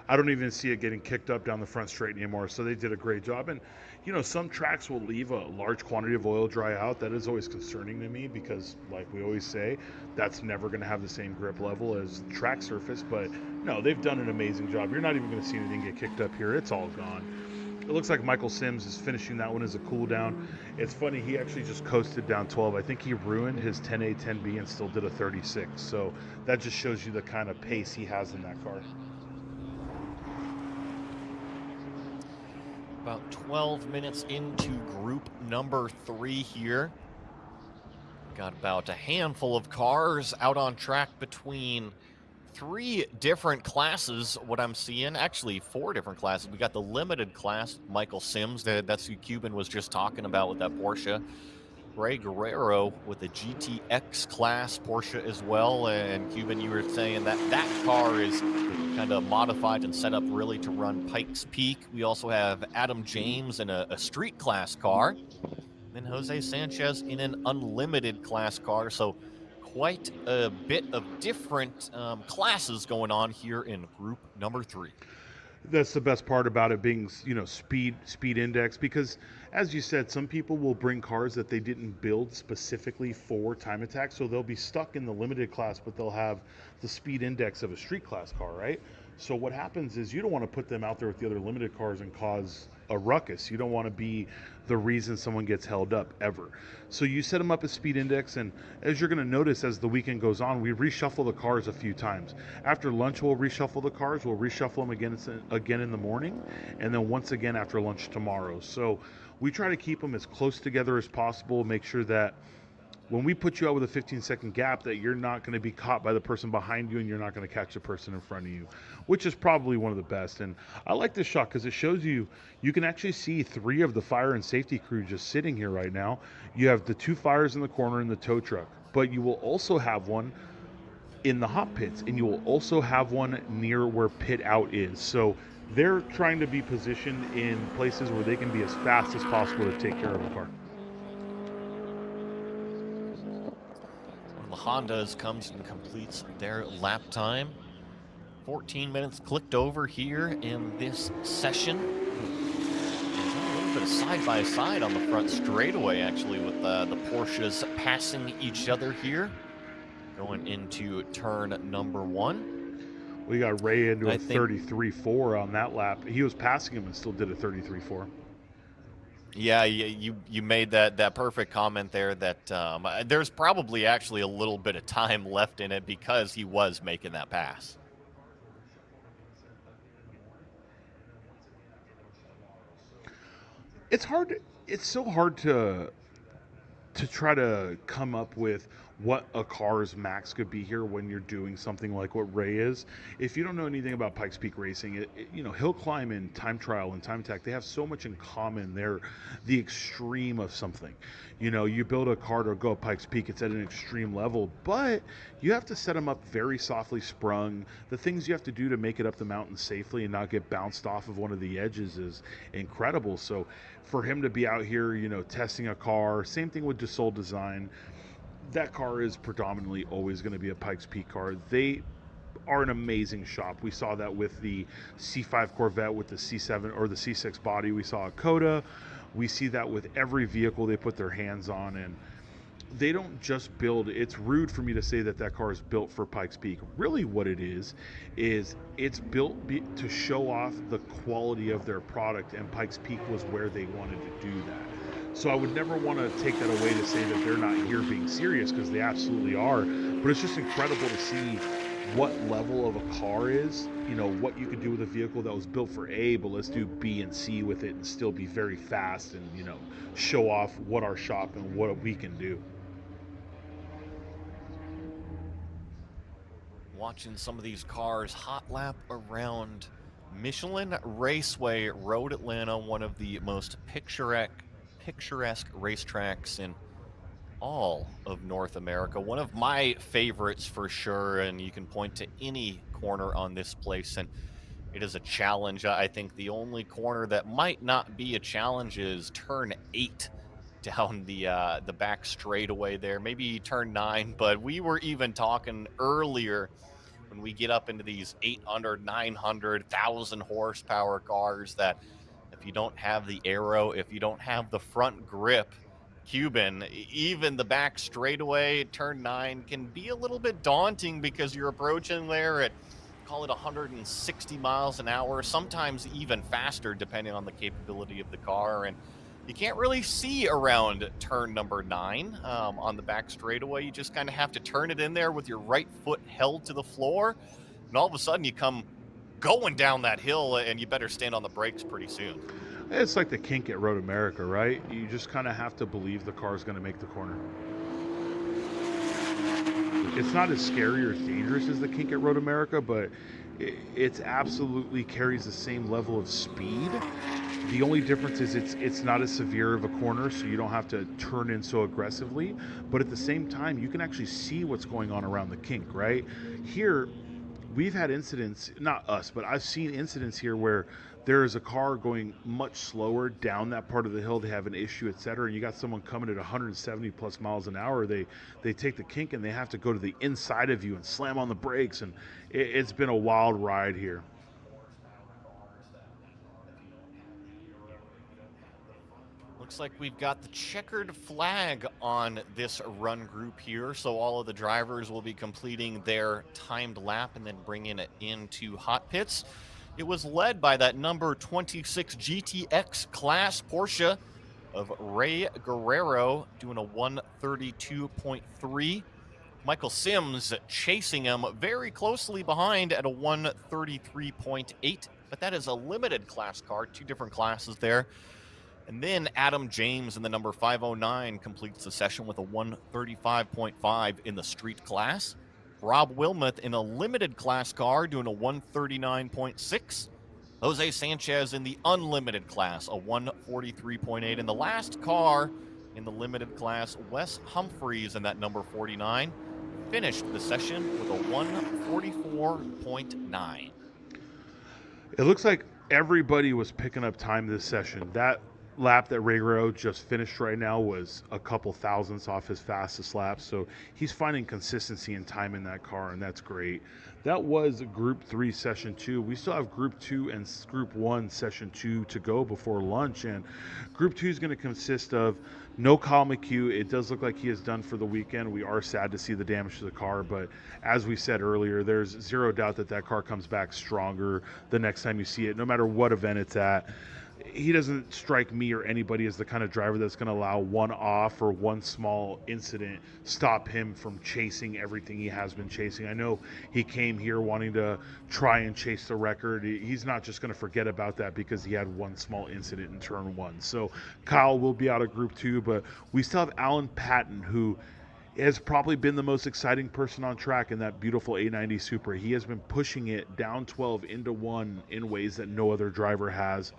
Speaker 2: I don't even see it getting kicked up down the front straight anymore. So they did a great job. And, you know, some tracks will leave a large quantity of oil dry out. That is always concerning to me because, like we always say, that's never going to have the same grip level as track surface. But no, they've done an amazing job. You're not even going to see anything get kicked up here. It's all gone. It looks like Michael Sims is finishing that one as a cool down. It's funny, he actually just coasted down 12. I think he ruined his 10A, 10B and still did a 36. So that just shows you the kind of pace he has in that car.
Speaker 1: About 12 minutes into group number 3 here. Got about a handful of cars out on track between 3 different classes, what I'm seeing. Actually, 4 different classes. We got the limited class, Michael Sims, that's who Cuban was just talking about with that Porsche. Ray Guerrero with the GTX class Porsche as well. And Cuban, you were saying that car is kind of modified and set up really to run Pikes Peak. We also have Adam James in a street class car. Then Jose Sanchez in an unlimited class car. So quite a bit of different classes going on here in group number 3.
Speaker 2: That's the best part about it being, you know, speed index, because as you said, some people will bring cars that they didn't build specifically for time attack, so they'll be stuck in the limited class, but they'll have the speed index of a street class car, right? So what happens is you don't want to put them out there with the other limited cars and cause a ruckus. You don't want to be the reason someone gets held up ever. So you set them up as speed index, and as you're going to notice as the weekend goes on, we reshuffle the cars a few times. After lunch, we'll reshuffle the cars. We'll reshuffle them again in the morning, and then once again after lunch tomorrow. So we try to keep them as close together as possible, make sure that when we put you out with a 15-second gap that you're not going to be caught by the person behind you and you're not going to catch the person in front of you, which is probably one of the best. And I like this shot because it shows you can actually see 3 of the fire and safety crew just sitting here right now. You have the 2 fires in the corner in the tow truck, but you will also have one in the hot pits, and you will also have one near where pit out is. So they're trying to be positioned in places where they can be as fast as possible to take care of the car.
Speaker 1: The Hondas comes and completes their lap time. 14 minutes clicked over here in this session. A little bit of side-by-side on the front straightaway, actually, with the Porsches passing each other here. going into turn number 1.
Speaker 2: We got Ray into
Speaker 1: I
Speaker 2: a
Speaker 1: think
Speaker 2: 33.4 on that lap. He was passing him and still did a 33.4.
Speaker 1: Yeah, you made that perfect comment there that there's probably actually a little bit of time left in it because he was making that pass.
Speaker 2: It's so hard to try to come up with what a car's max could be here when you're doing something like what Ray is. If you don't know anything about Pikes Peak racing, Hill Climb and Time Trial and Time Attack, they have so much in common. They're the extreme of something. You build a car to go up Pikes Peak, it's at an extreme level, but you have to set them up very softly sprung. The things you have to do to make it up the mountain safely and not get bounced off of one of the edges is incredible. So for him to be out here, testing a car, same thing with Dassault Design, that car is predominantly always going to be a Pikes Peak car. They are an amazing shop. We saw that with the C5 Corvette with the C7 or the C6 body. We saw a Coda. We see that with every vehicle they put their hands on, and they don't just build. It's rude for me to say that car is built for Pikes Peak. Really what it is it's built to show off the quality of their product, and Pikes Peak was where they wanted to do that. So I would never want to take that away to say that they're not here being serious, because they absolutely are. But it's just incredible to see what level of a car is, what you could do with a vehicle that was built for A, but let's do B and C with it and still be very fast and, show off what our shop and what we can do.
Speaker 1: Watching some of these cars hot lap around Michelin Raceway, Road Atlanta, one of the most picturesque racetracks in all of North America. One of my favorites for sure, and you can point to any corner on this place and it is a challenge. I think the only corner that might not be a challenge is turn 8 down the back straightaway there, maybe turn 9, but we were even talking earlier when we get up into these 800, 900, 1,000 horsepower cars that if you don't have the aero, if you don't have the front grip, Cuban, even the back straightaway, turn 9 can be a little bit daunting because you're approaching there at, call it 160 miles an hour, sometimes even faster depending on the capability of the car. And you can't really see around turn number 9 on the back straightaway. You just kind of have to turn it in there with your right foot held to the floor. And all of a sudden you come going down that hill and you better stand on the brakes pretty soon.
Speaker 2: It's like the kink at Road America, right? You just kind of have to believe the car is going to make the corner. It's not as scary or as dangerous as the kink at Road America, but it's absolutely carries the same level of speed. The only difference is it's not as severe of a corner, so you don't have to turn in so aggressively. But at the same time, you can actually see what's going on around the kink, right? Here, we've had incidents, not us, but I've seen incidents here where there is a car going much slower down that part of the hill. They have an issue, etc. And you got someone coming at 170 plus miles an hour. They take the kink and they have to go to the inside of you and slam on the brakes. And it's been a wild ride here.
Speaker 1: Looks like we've got the checkered flag on this run group here, so all of the drivers will be completing their timed lap and then bringing it into hot pits. It was led by that number 26 GTX class Porsche of Ray Guerrero doing a 132.3. Michael Sims chasing him very closely behind at a 133.8, but that is a limited class car, 2 different classes there. And then Adam James in the number 509 completes the session with a 135.5 in the street class. Rob Wilmoth in a limited class car doing a 139.6. Jose Sanchez in the unlimited class, a 143.8. And the last car in the limited class, Wes Humphreys in that number 49, finished the session with a 144.9.
Speaker 2: It looks like everybody was picking up time this session. That lap that Reguero just finished right now was a couple thousandths off his fastest lap. So he's finding consistency and time in that car, and that's great. That was Group 3, Session 2. We still have Group 2 and Group 1, Session 2 to go before lunch. And Group 2 is going to consist of no Kyle McHugh. It does look like he is done for the weekend. We are sad to see the damage to the car, but as we said earlier, there's zero doubt that that car comes back stronger the next time you see it, no matter what event it's at. He doesn't strike me or anybody as the kind of driver that's going to allow one off or one small incident stop him from chasing everything he has been chasing. I know he came here wanting to try and chase the record. He's not just going to forget about that because he had one small incident in turn one. So Kyle will be out of Group 2, but we still have Alan Patton, who has probably been the most exciting person on track in that beautiful 890 Supra. He has been pushing it down 12 into 1 in ways that no other driver has.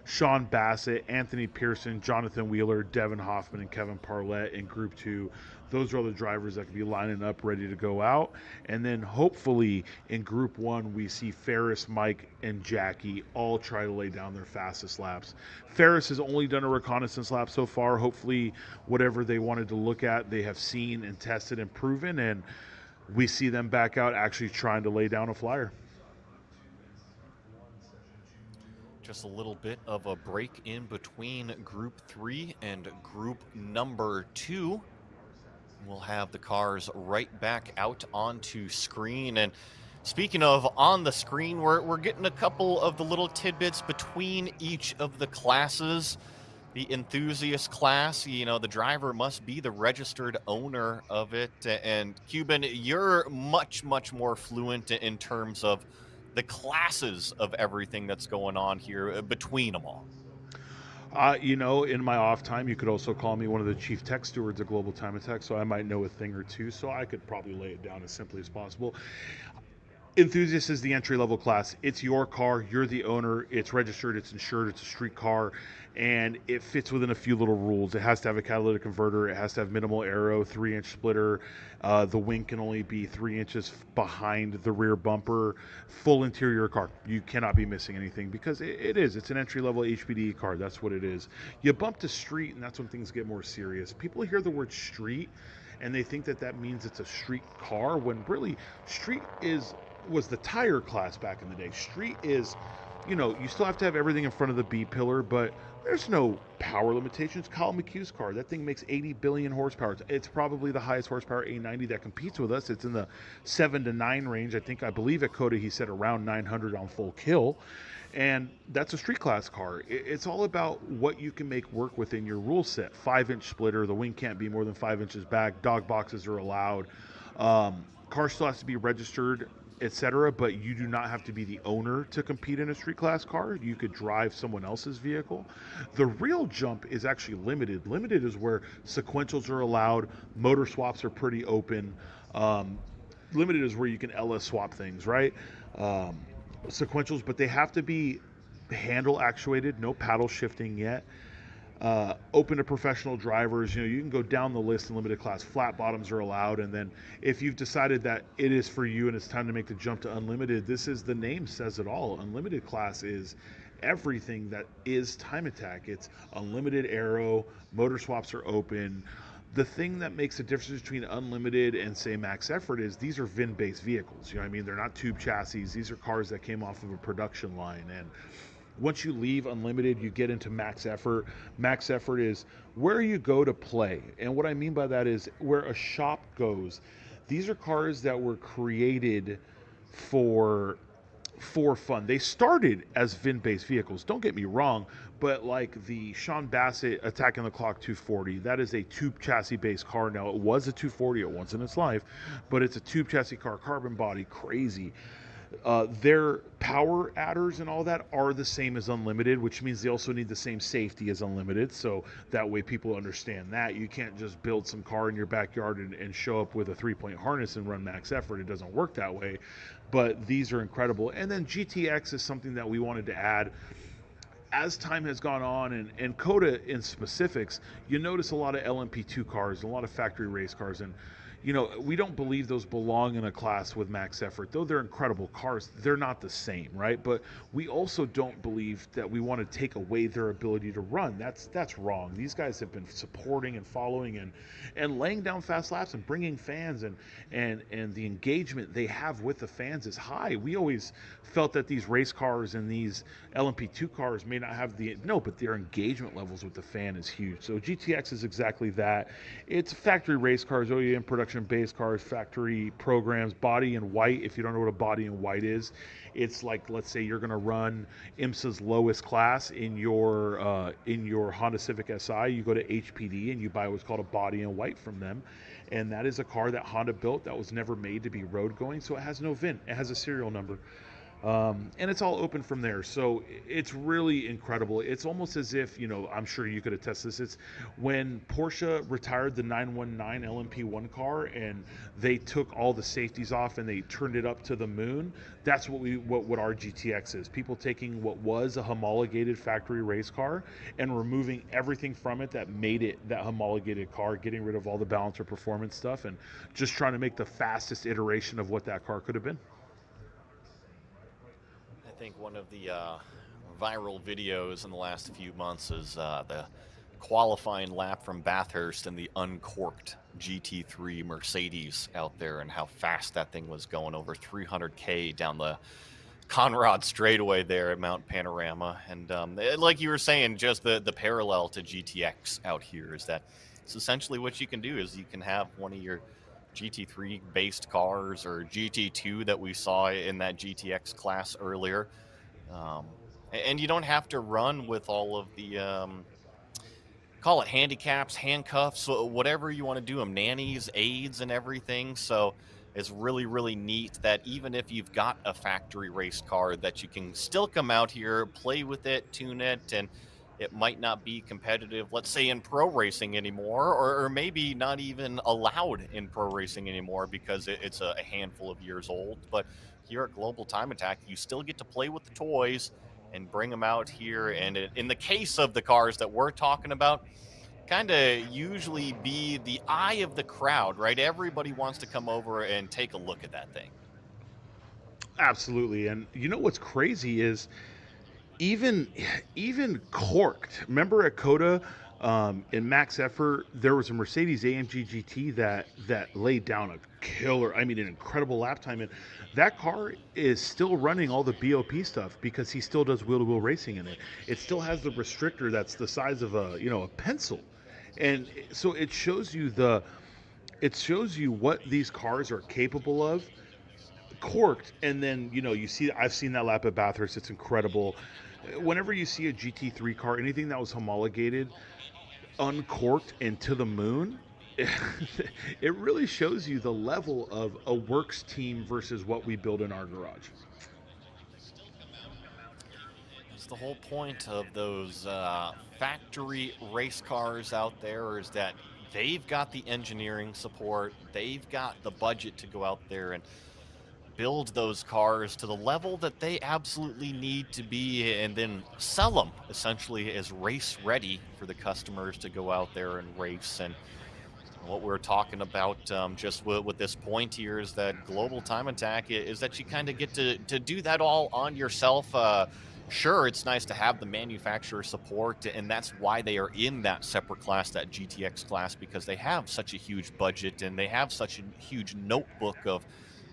Speaker 2: Sean Bassett, Anthony Pearson, Jonathan Wheeler, Devin Hoffman, and Kevin Parlett in Group 2. Those are all the drivers that could be lining up ready to go out. And then hopefully in Group 1, we see Ferris, Mike, and Jackie all try to lay down their fastest laps. Ferris has only done a reconnaissance lap so far. Hopefully whatever they wanted to look at, they have seen and tested and proven, and we see them back out actually trying to lay down a flyer.
Speaker 1: Just a little bit of a break in between Group 3 and Group number 2. We'll have the cars right back out onto screen. And speaking of on the screen, we're getting a couple of the little tidbits between each of the classes. The enthusiast class, you know, the driver must be the registered owner of it. And Cuban, you're much, much more fluent in terms of the classes of everything that's going on here between them all.
Speaker 2: In my off time, you could also call me one of the chief tech stewards at Global Time Attack, so I might know a thing or two, so I could probably lay it down as simply as possible. Enthusiast is the entry-level class. It's your car, you're the owner, it's registered, it's insured, it's a street car, and it fits within a few little rules. It has to have a catalytic converter, it has to have minimal aero, 3-inch splitter, the wing can only be 3 inches behind the rear bumper, full interior car. You cannot be missing anything because it's an entry-level HPD car, that's what it is. You bump to street, and that's when things get more serious. People hear the word street, and they think that means it's a street car, when really, street was the tire class back in the day. Street is, you still have to have everything in front of the B pillar, but there's no power limitations. Kyle McHugh's car, that thing makes 80 billion horsepower. It's probably the highest horsepower A90 that competes with us. It's in the 7 to 9 range. I believe at Coda he said around 900 on full kill. And that's a street class car. It's all about what you can make work within your rule set. 5-inch splitter, the wing can't be more than 5 inches back. Dog boxes are allowed. Car still has to be registered, etc., but you do not have to be the owner to compete in a street class car. You could drive someone else's vehicle. The real jump is actually limited. Limited is where sequentials are allowed, motor swaps are pretty open. Limited is where you can LS swap things, right? Sequentials, but they have to be handle actuated, no paddle shifting yet. Open to professional drivers. You can go down the list in limited class. Flat bottoms are allowed, and then if you've decided that it is for you and it's time to make the jump to unlimited, the name says it all. Unlimited class is everything that is Time Attack. It's unlimited aero, motor swaps are open. The thing that makes the difference between unlimited and, say, max effort is these are VIN-based vehicles. They're not tube chassis. These are cars that came off of a production line, and once you leave unlimited, you get into max effort. Max effort is where you go to play. And what I mean by that is where a shop goes. These are cars that were created for fun. They started as VIN-based vehicles. Don't get me wrong, but like the Sean Bassett Attacking the Clock 240, that is a tube chassis-based car. Now, it was a 240 at once in its life, but it's a tube chassis car, carbon body, crazy. Their power adders and all that are the same as unlimited, which means they also need the same safety as unlimited, so that way people understand that. You can't just build some car in your backyard and show up with a 3-point harness and run max effort. It doesn't work that way, but these are incredible. And then GTX is something that we wanted to add. As time has gone on, and Coda in specifics, you notice a lot of LMP2 cars, a lot of factory race cars, and we don't believe those belong in a class with max effort. Though they're incredible cars, they're not the same, right? But we also don't believe that we want to take away their ability to run. That's wrong. These guys have been supporting and following and laying down fast laps and bringing fans, and the engagement they have with the fans is high. We always felt that these race cars and these LMP2 cars may not have but their engagement levels with the fan is huge. So GTX is exactly that. It's factory race cars, OEM production base cars, factory programs, body in white. If you don't know what a body in white is, it's like, let's say you're going to run IMSA's lowest class in your Honda Civic Si. You go to HPD and you buy what's called a body in white from them, and that is a car that Honda built that was never made to be road going, so it has no VIN. It has a serial number. And it's all open from there. So it's really incredible. It's almost as if, I'm sure you could attest this. It's when Porsche retired the 919 LMP1 car and they took all the safeties off and they turned it up to the moon. That's what our GTX is. People taking what was a homologated factory race car and removing everything from it that made it that homologated car, getting rid of all the balancer performance stuff and just trying to make the fastest iteration of what that car could have been.
Speaker 1: I think one of the viral videos in the last few months is the qualifying lap from Bathurst and the uncorked GT3 Mercedes out there, and how fast that thing was going, over 300K down the Conrad straightaway there at Mount Panorama. And like you were saying, just the parallel to GTX out here is that it's essentially what you can do is you can have one of your GT3 based cars or GT2 that we saw in that GTX class earlier. And you don't have to run with all of the, call it handicaps, handcuffs, whatever you want to do them, nannies, aids, and everything. So it's really, really neat that even if you've got a factory race car, that you can still come out here, play with it, tune it, and it might not be competitive, let's say, in pro racing anymore, or maybe not even allowed in pro racing anymore because it's a handful of years old. But here at Global Time Attack, you still get to play with the toys and bring them out here. And in the case of the cars that we're talking about, kind of usually be the eye of the crowd, right? Everybody wants to come over and take a look at that thing.
Speaker 2: Absolutely. And what's crazy is even corked. Remember at Coda, in max effort, there was a Mercedes AMG GT that laid down a killer, an incredible lap time, and that car is still running all the BOP stuff because he still does wheel-to-wheel racing in it. It still has the restrictor that's the size of a pencil, and so it shows you what these cars are capable of. Corked, and then I've seen that lap at Bathurst. It's incredible. Whenever you see a GT3 car, anything that was homologated, uncorked and to the moon, it really shows you the level of a works team versus what we build in our garage.
Speaker 1: It's the whole point of those factory race cars out there, is that they've got the engineering support, they've got the budget to go out there and build those cars to the level that they absolutely need to be, and then sell them essentially as race ready for the customers to go out there and race. And what we're talking about just with this point here is that Global Time Attack is that you kind of get to do that all on yourself. Sure, it's nice to have the manufacturer support, and that's why they are in that separate class, that GTX class, because they have such a huge budget and they have such a huge notebook of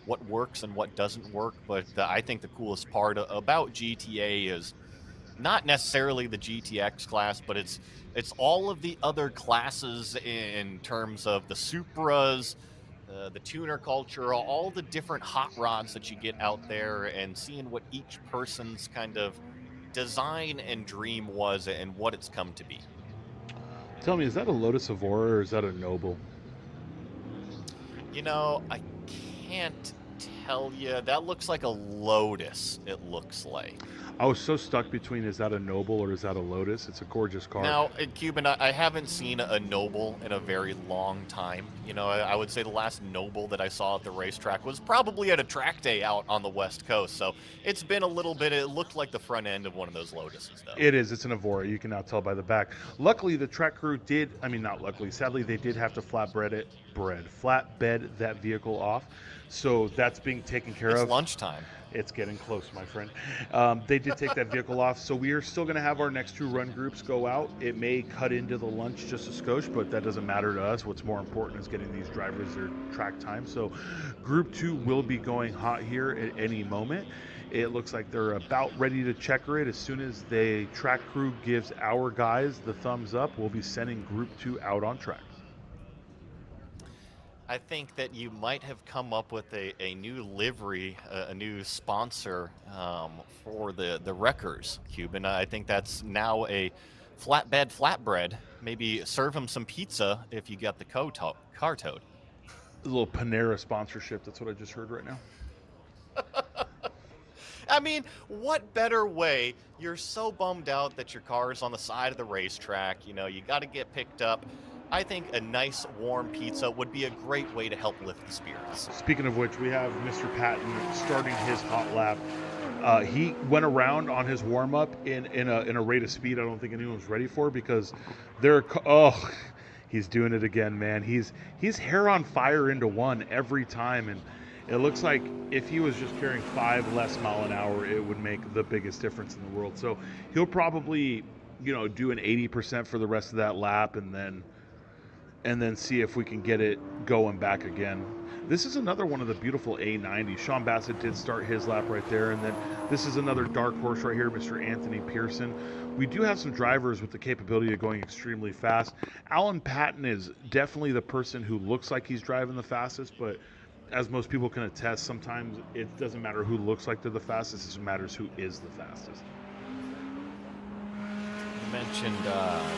Speaker 1: what works and what doesn't work. But I think the coolest part about GTA is not necessarily the GTX class, but it's all of the other classes in terms of the Supras, the tuner culture, all the different hot rods that you get out there, and seeing what each person's kind of design and dream was and what it's come to be.
Speaker 2: Tell me, is that a Lotus Evora or is that a Noble?
Speaker 1: I can't tell you. That looks like a Lotus, it looks like.
Speaker 2: I was so stuck between, is that a Noble or is that a Lotus? It's a gorgeous car.
Speaker 1: Now, Cuban, I haven't seen a Noble in a very long time. You know, I would say the last Noble that I saw at the racetrack was probably at a track day out on the West Coast. So it's been a little bit. It looked like the front end of one of those Lotuses, though.
Speaker 2: It is. It's an Evora. You can now tell by the back. Luckily, the track crew did. I mean, not luckily. Sadly, they did have to flatbed that vehicle off. So that's being taken care
Speaker 1: It's
Speaker 2: of.
Speaker 1: lunchtime.
Speaker 2: It's getting close, my friend. They did take that vehicle off, so we are still going to have our next 2 run groups go out. It may cut into the lunch just a skosh, but that doesn't matter to us. What's more important is getting these drivers their track time. So Group 2 will be going hot here at any moment. It looks like they're about ready to checker it. As soon as the track crew gives our guys the thumbs up, we'll be sending Group 2 out on track.
Speaker 1: I think that you might have come up with a new livery, a new sponsor for the wreckers, Cuban. I think that's now a flatbread. Maybe serve them some pizza if you got the car towed.
Speaker 2: A little Panera sponsorship. That's what I just heard right now.
Speaker 1: I mean, what better way? You're so bummed out that your car is on the side of the racetrack. You know, you got to get picked up. I think a nice warm pizza would be a great way to help lift the spirits.
Speaker 2: Speaking of which, we have Mr. Patton starting his hot lap. He went around on his warm-up in a rate of speed I don't think anyone was ready for, because he's doing it again, man. He's hair on fire into 1 every time, and it looks like if he was just carrying 5 less mile an hour, it would make the biggest difference in the world. So he'll probably, do an 80% for the rest of that lap, and then see if we can get it going back again. This is another one of the beautiful A90s. Sean Bassett did start his lap right there, and then this is another dark horse right here, Mr. Anthony Pearson. We do have some drivers with the capability of going extremely fast. Alan Patton is definitely the person who looks like he's driving the fastest, but as most people can attest, sometimes it doesn't matter who looks like they're the fastest, it just matters who is the fastest.
Speaker 1: You mentioned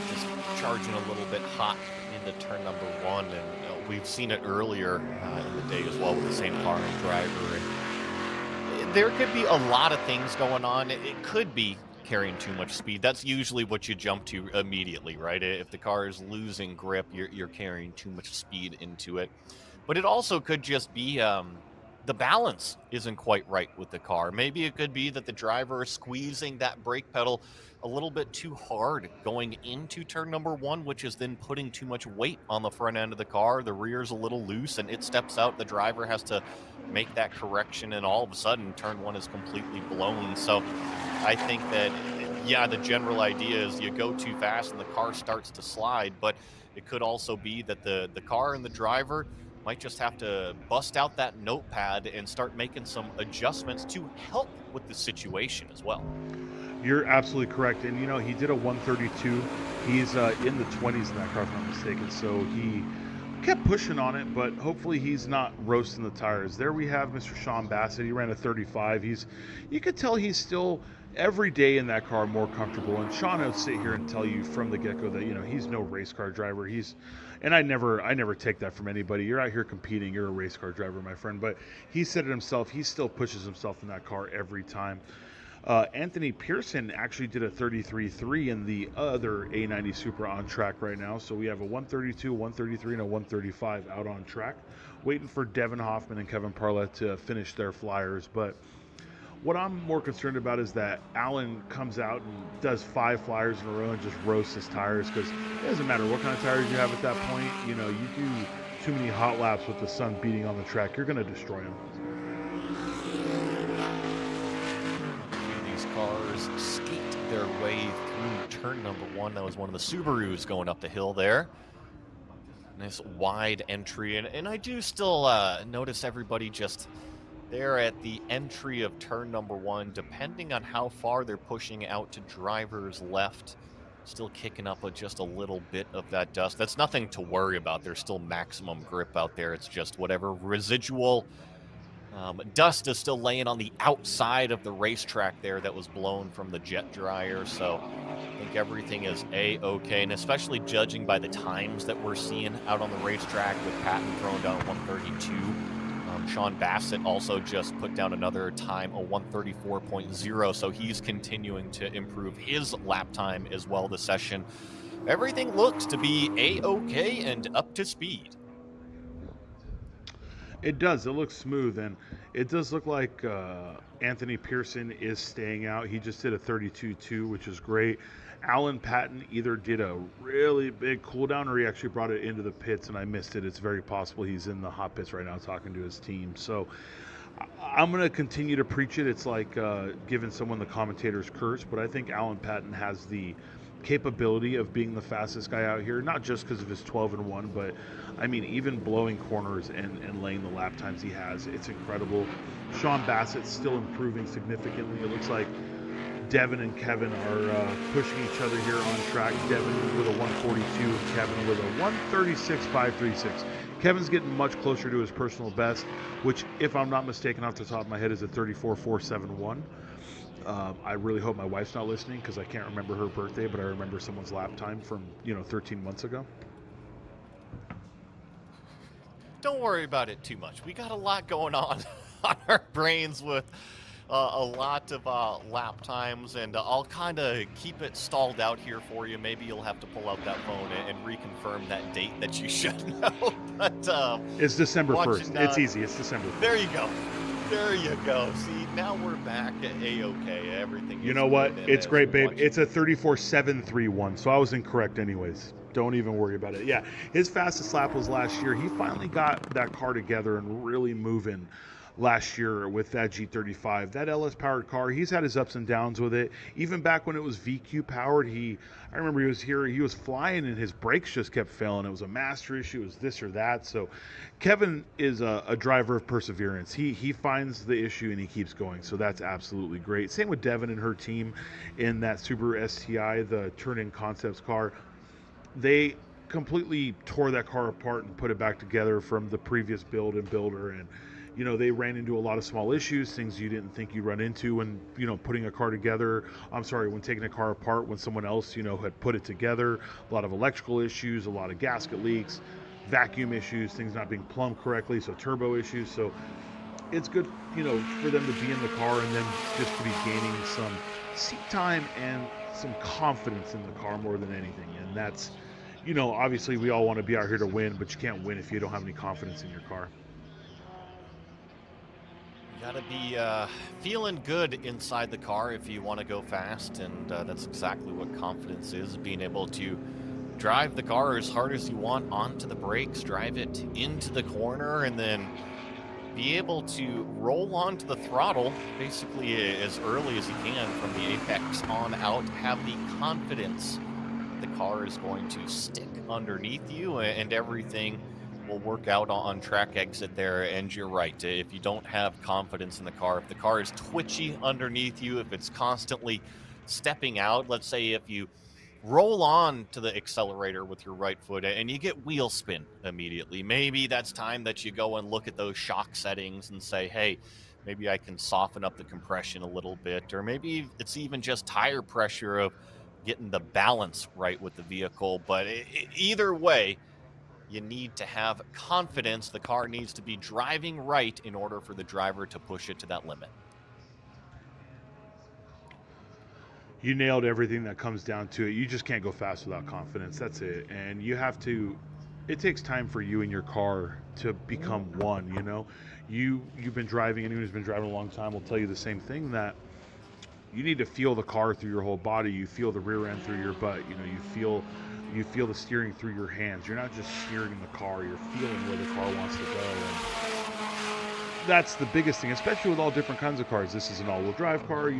Speaker 1: just charging a little bit hot into turn number 1, and we've seen it earlier in the day as well with the same car and driver. And there could be a lot of things going on. It could be carrying too much speed. That's usually what you jump to immediately, right? If the car is losing grip, you're carrying too much speed into it. But it also could just be the balance isn't quite right with the car. Maybe it could be that the driver is squeezing that brake pedal a little bit too hard going into turn number 1, which is then putting too much weight on the front end of the car. The rear's a little loose and it steps out. The driver has to make that correction, and all of a sudden turn 1 is completely blown. So I think that, yeah, the general idea is you go too fast and the car starts to slide, but it could also be that the car and the driver might just have to bust out that notepad and start making some adjustments to help with the situation as well.
Speaker 2: You're absolutely correct. And, he did a 132. He's in the 20s in that car, if I'm not mistaken. So he kept pushing on it, but hopefully he's not roasting the tires. There we have Mr. Sean Bassett. He ran a 35. You could tell he's still every day in that car more comfortable. And Sean will sit here and tell you from the get-go that, he's no race car driver. And I never take that from anybody. You're out here competing. You're a race car driver, my friend. But he said it himself. He still pushes himself in that car every time. Anthony Pearson actually did a 33.3 in the other A90 Supra on track right now. So we have a 132, 133, and a 135 out on track, waiting for Devin Hoffman and Kevin Parlett to finish their flyers. But what I'm more concerned about is that Alan comes out and does 5 flyers in a row and just roasts his tires, because it doesn't matter what kind of tires you have at that point. You do too many hot laps with the sun beating on the track, you're going to destroy them.
Speaker 1: These cars skate their way through turn number 1. That was one of the Subarus going up the hill there. Nice wide entry, and I do still notice everybody just there at the entry of turn number 1, depending on how far they're pushing out to driver's left, still kicking up just a little bit of that dust. That's nothing to worry about. There's still maximum grip out there. It's just whatever residual dust is still laying on the outside of the racetrack there that was blown from the jet dryer. So I think everything is A-okay, and especially judging by the times that we're seeing out on the racetrack with Patton throwing down 132. Sean Bassett also just put down another time, a 134.0, so he's continuing to improve his lap time as well this session. Everything looks to be A-okay and up to speed.
Speaker 2: It does. It looks smooth, and it does look like Anthony Pearson is staying out. He just did a 32.2, which is great. Alan Patton either did a really big cooldown or he actually brought it into the pits, and I missed it. It's very possible he's in the hot pits right now talking to his team. So I'm going to continue to preach it. It's like giving someone the commentator's curse, but I think Alan Patton has the capability of being the fastest guy out here, not just because of his 12-1, but I mean, even blowing corners and laying the lap times he has, it's incredible. Sean Bassett's still improving significantly. It looks like Devin and Kevin are pushing each other here on track. Devin with a 142 and Kevin with a 136.536. Kevin's getting much closer to his personal best, which, if I'm not mistaken off the top of my head, is a 34.471. I really hope my wife's not listening because I can't remember her birthday, but I remember someone's lap time from 13 months ago.
Speaker 1: Don't worry about it too much. We got a lot going on on our brains with a lot of lap times, and I'll kind of keep it stalled out here for you. Maybe you'll have to pull out that phone and reconfirm that date that you should know. But
Speaker 2: it's December 1st. It's easy. It's December 1st.
Speaker 1: There you go. There you go. See, now we're back at A-okay. Everything is
Speaker 2: You know what?
Speaker 1: good,
Speaker 2: It's great, babe.
Speaker 1: watching.
Speaker 2: It's a 34.731, so I was incorrect anyways. Don't even worry about it. Yeah, his fastest lap was last year. He finally got that car together and really moving last year with that G35. That LS powered car, he's had his ups and downs with it. Even back when it was VQ powered, I remember he was flying and his brakes just kept failing. It was a master issue, it was this or that. So Kevin is a driver of perseverance. He finds the issue and he keeps going. So that's absolutely great. Same with Devin and her team in that Subaru STI, the Turn-In Concepts car. They completely tore that car apart and put it back together from the previous build and builder, and they ran into a lot of small issues, things you didn't think you'd run into when putting a car together. When taking a car apart when someone else had put it together. A lot of electrical issues, a lot of gasket leaks, vacuum issues, things not being plumbed correctly, so turbo issues. So it's good for them to be in the car and then just to be gaining some seat time and some confidence in the car more than anything. And that's obviously we all want to be out here to win, but you can't win if you don't have any confidence in your car.
Speaker 1: You gotta be feeling good inside the car if you want to go fast, and that's exactly what confidence is, being able to drive the car as hard as you want onto the brakes, drive it into the corner, and then be able to roll onto the throttle basically as early as you can from the apex on out. Have the confidence the car is going to stick underneath you and everything will work out on track exit there. And you're right, if you don't have confidence in the car, if the car is twitchy underneath you, if it's constantly stepping out, let's say if you roll on to the accelerator with your right foot and you get wheel spin immediately, maybe that's time that you go and look at those shock settings and say, hey, maybe I can soften up the compression a little bit, or maybe it's even just tire pressure of getting the balance right with the vehicle. But either way, you need to have confidence. The car needs to be driving right in order for the driver to push it to that limit.
Speaker 2: You nailed everything that comes down to it. You just can't go fast without confidence. That's it. And it takes time for you and your car to become one, You've been driving, anyone who's been driving a long time will tell you the same thing, that you need to feel the car through your whole body. You feel the rear end through your butt. You feel the steering through your hands. You're not just steering the car, you're feeling where the car wants to go. And that's the biggest thing, especially with all different kinds of cars. This is an all-wheel drive car,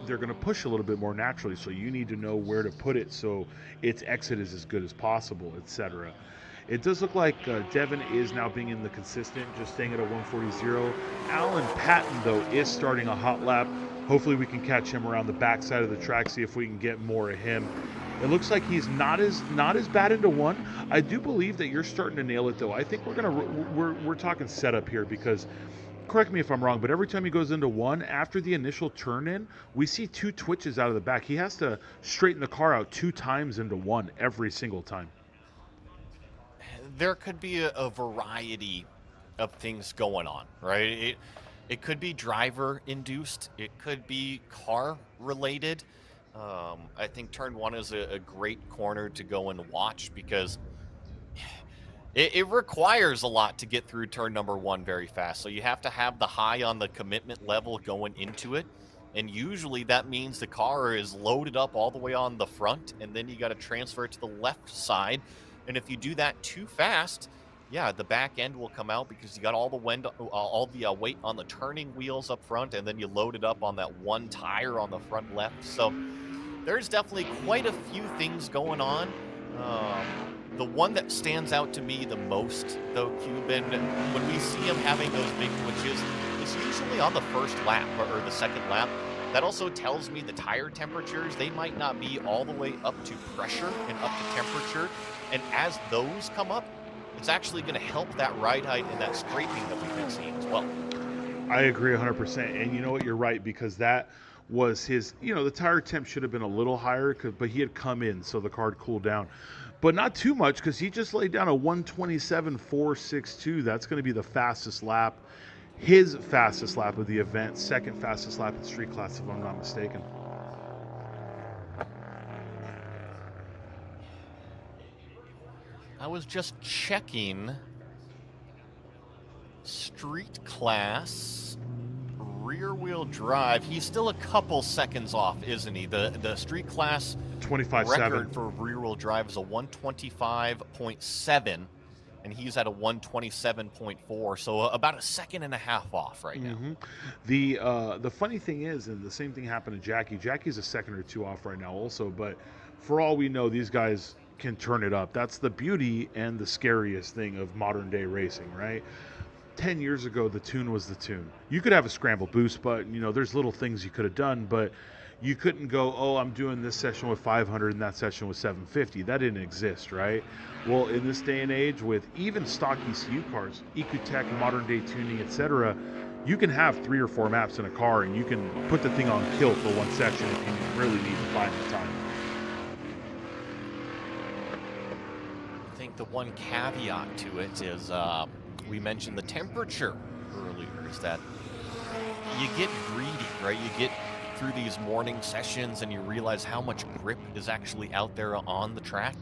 Speaker 2: they're going to push a little bit more naturally, so you need to know where to put it so its exit is as good as possible, etc. It does look like Devin is now being in the consistent, just staying at a 140.0. Alan Patton, though, is starting a hot lap. Hopefully we can catch him around the backside of the track, see if we can get more of him. It looks like he's not as bad into one. I do believe that you're starting to nail it, though. I think we're talking setup here, because correct me if I'm wrong, but every time he goes into one, after the initial turn in, we see two twitches out of the back. He has to straighten the car out 2 times into one every single time.
Speaker 1: There could be a variety of things going on, right? It could be driver induced, it could be car related. I think turn one is a great corner to go and watch because it requires a lot to get through turn number one very fast. So you have to have the high on the commitment level going into it. And usually that means the car is loaded up all the way on the front, and then you got to transfer it to the left side. And if you do that too fast, yeah, the back end will come out because you got all the weight on the turning wheels up front, and then you load it up on that one tire on the front left. So there's definitely quite a few things going on. The one that stands out to me the most, though, Cuban, when we see him having those big twitches, is usually on the first lap or the second lap. That also tells me the tire temperatures, they might not be all the way up to pressure and up to temperature. And as those come up, it's actually going to help that ride height and that scraping that we've been seeing as well.
Speaker 2: I agree 100%. And you know what? You're right, because that was his, the tire temp should have been a little higher, but he had come in, so the car had cooled down. But not too much, because he just laid down a 127.462. That's going to be the fastest lap, his fastest lap of the event, second fastest lap in street class, if I'm not mistaken.
Speaker 1: I was just checking street class rear wheel drive. He's still a couple seconds off, isn't he? The street class
Speaker 2: 25.7
Speaker 1: record for rear wheel drive is a 125.7, and he's at a 127.4, so about a second and a half off right now.
Speaker 2: The funny thing is, and the same thing happened to Jackie. Jackie's a second or two off right now also, but for all we know, these guys can turn it up. That's the beauty and the scariest thing of modern day racing, right? 10 years ago, the tune was the tune. You could have a scramble boost, but there's little things you could have done, but you couldn't go, oh, I'm doing this session with 500 and that session with 750. That didn't exist, right? Well, in this day and age, with even stock ECU cars, Ecotech, modern day tuning, etc., you can have 3 or 4 maps in a car, and you can put the thing on kill for one section if you really need to find the time.
Speaker 1: I think the one caveat to it is we mentioned the temperature earlier, is that you get greedy, right? You get through these morning sessions and you realize how much grip is actually out there on the track.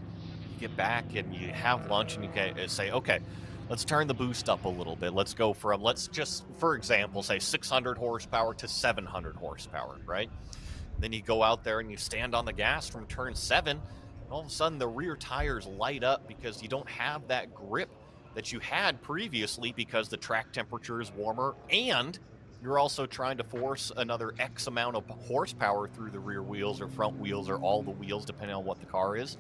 Speaker 1: You get back and you have lunch and you can say, okay, let's turn the boost up a little bit. Let's go from, let's just, for example, say 600 horsepower to 700 horsepower, right? Then you go out there and you stand on the gas from turn 7, and all of a sudden the rear tires light up because you don't have that grip that you had previously because the track temperature is warmer, and you're also trying to force another X amount of horsepower through the rear wheels or front wheels or all the wheels, depending on what the car is.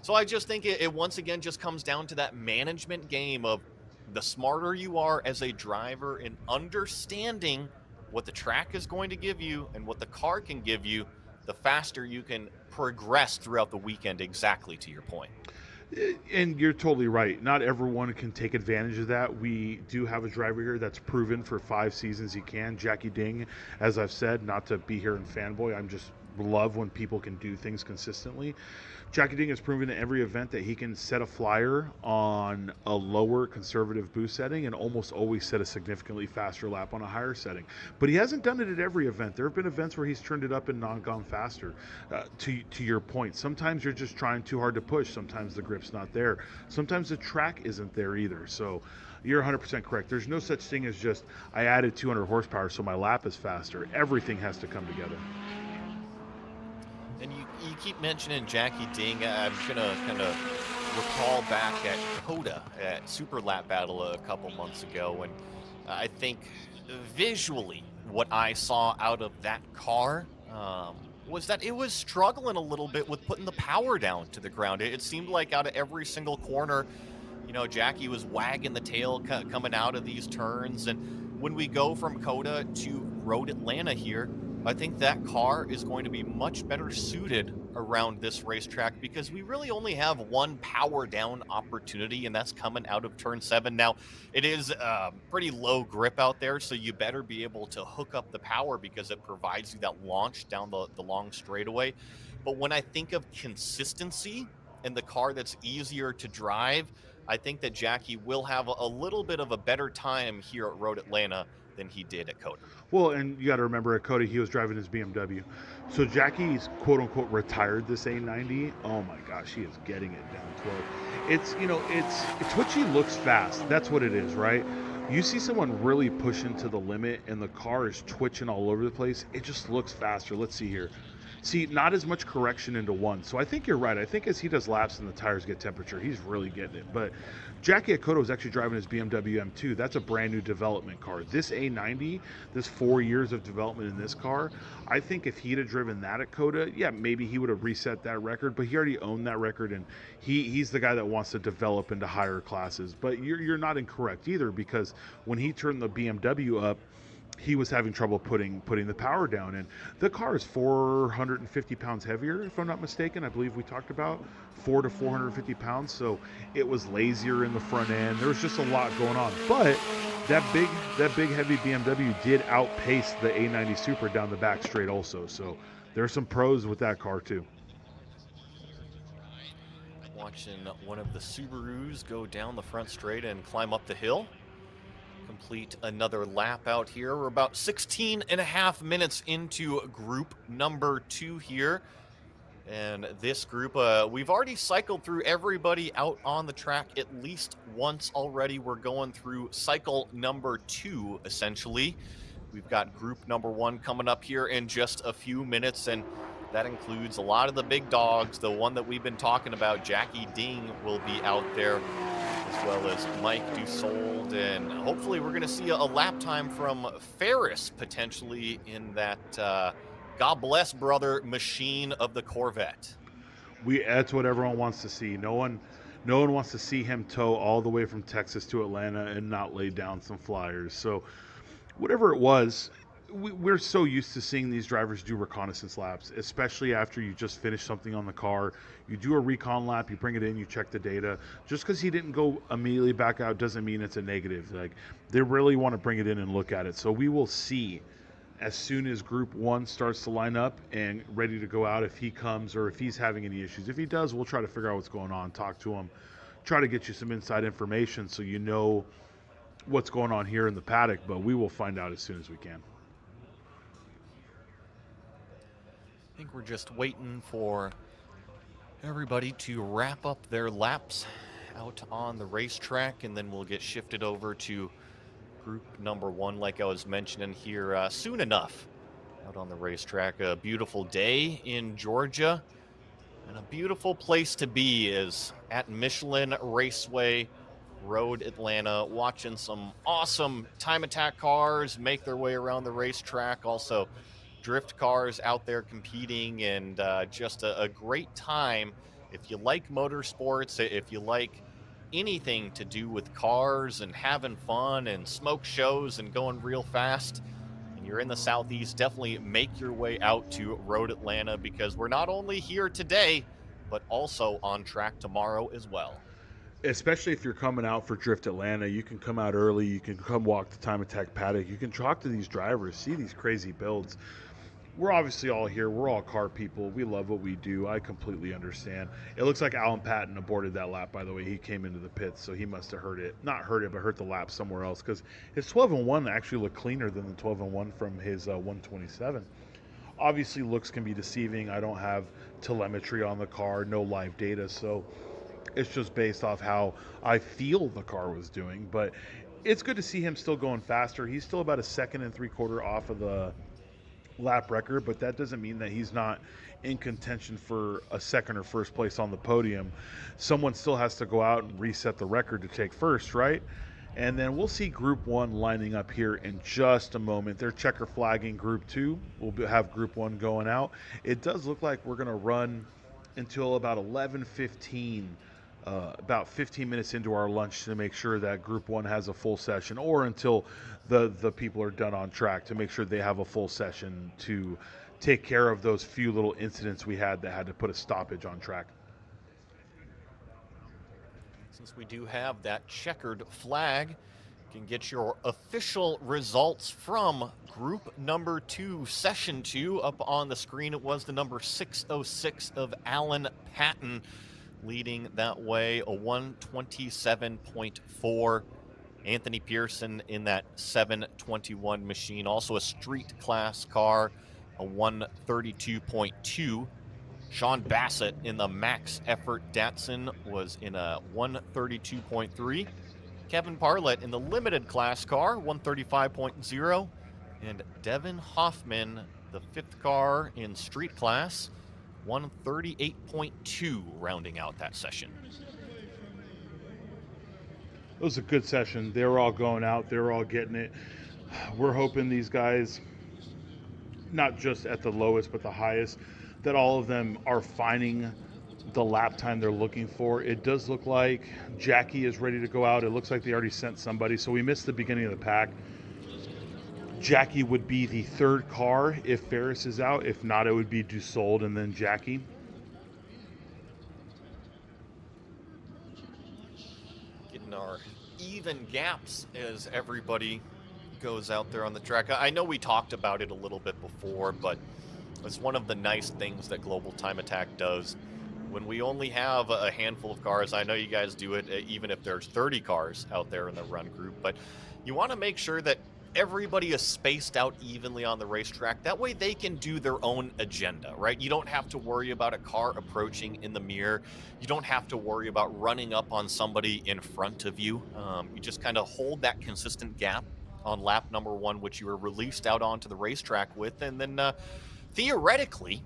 Speaker 1: So I just think it once again just comes down to that management game of the smarter you are as a driver in understanding what the track is going to give you and what the car can give you, the faster you can progress throughout the weekend, exactly to your point.
Speaker 2: And you're totally right. Not everyone can take advantage of that. We do have a driver here that's proven for 5 seasons he can. Jackie Ding, as I've said, not to be here and fanboy, I'm just love when people can do things consistently. Jackie Ding has proven in every event that he can set a flyer on a lower conservative boost setting and almost always set a significantly faster lap on a higher setting. But he hasn't done it at every event. There have been events where he's turned it up and not gone faster. To your point, sometimes you're just trying too hard to push. Sometimes the grip's not there. Sometimes the track isn't there either. So you're 100% correct. There's no such thing as just, I added 200 horsepower so my lap is faster. Everything has to come together.
Speaker 1: And you keep mentioning Jackie Ding. I'm going to kind of recall back at COTA at Super Lap Battle a couple months ago, and I think visually what I saw out of that car was that it was struggling a little bit with putting the power down to the ground. It seemed like out of every single corner, Jackie was wagging the tail coming out of these turns. And when we go from COTA to Road Atlanta here, I think that car is going to be much better suited around this racetrack because we really only have one power down opportunity, and that's coming out of turn 7. Now, it is pretty low grip out there, so you better be able to hook up the power because it provides you that launch down the long straightaway. But when I think of consistency and the car that's easier to drive, I think that Jackie will have a little bit of a better time here at Road Atlanta than he did at Coda.
Speaker 2: Well, and you got to remember at Cody, he was driving his BMW. So Jackie's quote unquote retired this A90. Oh my gosh, he is getting it down 12. It's Twitchy looks fast. That's what it is, right? You see someone really pushing to the limit and the car is twitching all over the place. It just looks faster. Let's see here. See, not as much correction into one. So I think you're right. I think as he does laps and the tires get temperature, he's really getting it. But Jackie Akoto is actually driving his BMW M2. That's a brand new development car. This A90, this 4 years of development in this car, I think if he'd have driven that at Coda, yeah, maybe he would have reset that record. But he already owned that record, and he's the guy that wants to develop into higher classes. But you're not incorrect either, because when he turned the BMW up, he was having trouble putting the power down, and the car is 450 pounds heavier, if I'm not mistaken. I believe we talked about 4 to 450 pounds, so it was lazier in the front end. There was just a lot going on, but that big heavy BMW did outpace the A90 Super down the back straight also. So there's some pros with that car too.
Speaker 1: Watching one of the Subarus go down the front straight and climb up the hill. Complete another lap out here. We're about 16 and a half minutes into group number 2 here. And this group, we've already cycled through everybody out on the track at least once already. We're going through cycle number 2, essentially. We've got group number 1 coming up here in just a few minutes, and that includes a lot of the big dogs. The one that we've been talking about, Jackie Ding, will be out there, as well as Mike Dussault, and hopefully we're going to see a lap time from Ferris potentially in that God bless brother machine of the Corvette.
Speaker 2: That's what everyone wants to see. No one wants to see him tow all the way from Texas to Atlanta and not lay down some flyers. So whatever it was, we're so used to seeing these drivers do reconnaissance laps, especially after you just finish something on the car. You do a recon lap, you bring it in, you check the data. Just because he didn't go immediately back out doesn't mean it's a negative. Like, they really want to bring it in and look at it. So we will see as soon as group 1 starts to line up and ready to go out, if he comes or if he's having any issues. If he does, we'll try to figure out what's going on, talk to him, try to get you some inside information so you know what's going on here in the paddock, but we will find out as soon as we can.
Speaker 1: I think we're just waiting for everybody to wrap up their laps out on the racetrack, and then we'll get shifted over to group number 1, like I was mentioning here, soon enough out on the racetrack. A beautiful day in Georgia, and a beautiful place to be is at Michelin Raceway Road Atlanta, watching some awesome time attack cars make their way around the racetrack. Also drift cars out there competing, and just a great time. If you like motorsports, if you like anything to do with cars and having fun and smoke shows and going real fast, and you're in the Southeast, definitely make your way out to Road Atlanta, because we're not only here today, but also on track tomorrow as well.
Speaker 2: Especially if you're coming out for Drift Atlanta, you can come out early, you can come walk the time attack paddock, you can talk to these drivers, see these crazy builds. We're obviously all here. We're all car people. We love what we do. I completely understand. It looks like Alan Patton aborted that lap, by the way. He came into the pits, so he must have not hurt it, but hurt the lap somewhere else, because his 12-1 actually looked cleaner than the 12-1 from his 127. Obviously, looks can be deceiving. I don't have telemetry on the car, no live data, so it's just based off how I feel the car was doing. But it's good to see him still going faster. He's still about a 2 3/4 off of the lap record, but that doesn't mean that he's not in contention for a second or first place on the podium. Someone still has to go out and reset the record to take first, right? And then we'll see Group 1 lining up here in just a moment. They're checker flagging Group 2. We'll have Group 1 going out. It does look like we're going to run until about 11:15, about 15 minutes into our lunch, to make sure that Group 1 has a full session, or until the people are done on track, to make sure they have a full session to take care of those few little incidents we had that had to put a stoppage on track.
Speaker 1: Since we do have that checkered flag, you can get your official results from group number 2, session 2, up on the screen. It was the number 606 of Alan Patton leading that way, a 127.4. Anthony Pearson in that 721 machine, also a street class car, a 132.2. Sean Bassett in the max effort Datsun was in a 132.3. Kevin Parlett in the limited class car, 135.0. And Devin Hoffman, the fifth car in street class, 138.2, rounding out that session.
Speaker 2: It was a good session. They were all going out. They were all getting it. We're hoping these guys, not just at the lowest but the highest, that all of them are finding the lap time they're looking for. It does look like Jackie is ready to go out. It looks like they already sent somebody, so we missed the beginning of the pack. Jackie would be the third car if Ferris is out. If not, it would be Dussault and then Jackie.
Speaker 1: Getting our even gaps as everybody goes out there on the track. I know we talked about it a little bit before, but it's one of the nice things that Global Time Attack does. When we only have a handful of cars, I know you guys do it even if there's 30 cars out there in the run group, but you want to make sure that everybody is spaced out evenly on the racetrack. That way they can do their own agenda, right? You don't have to worry about a car approaching in the mirror. You don't have to worry about running up on somebody in front of you. You just kind of hold that consistent gap on lap number one, which you were released out onto the racetrack with, and then theoretically,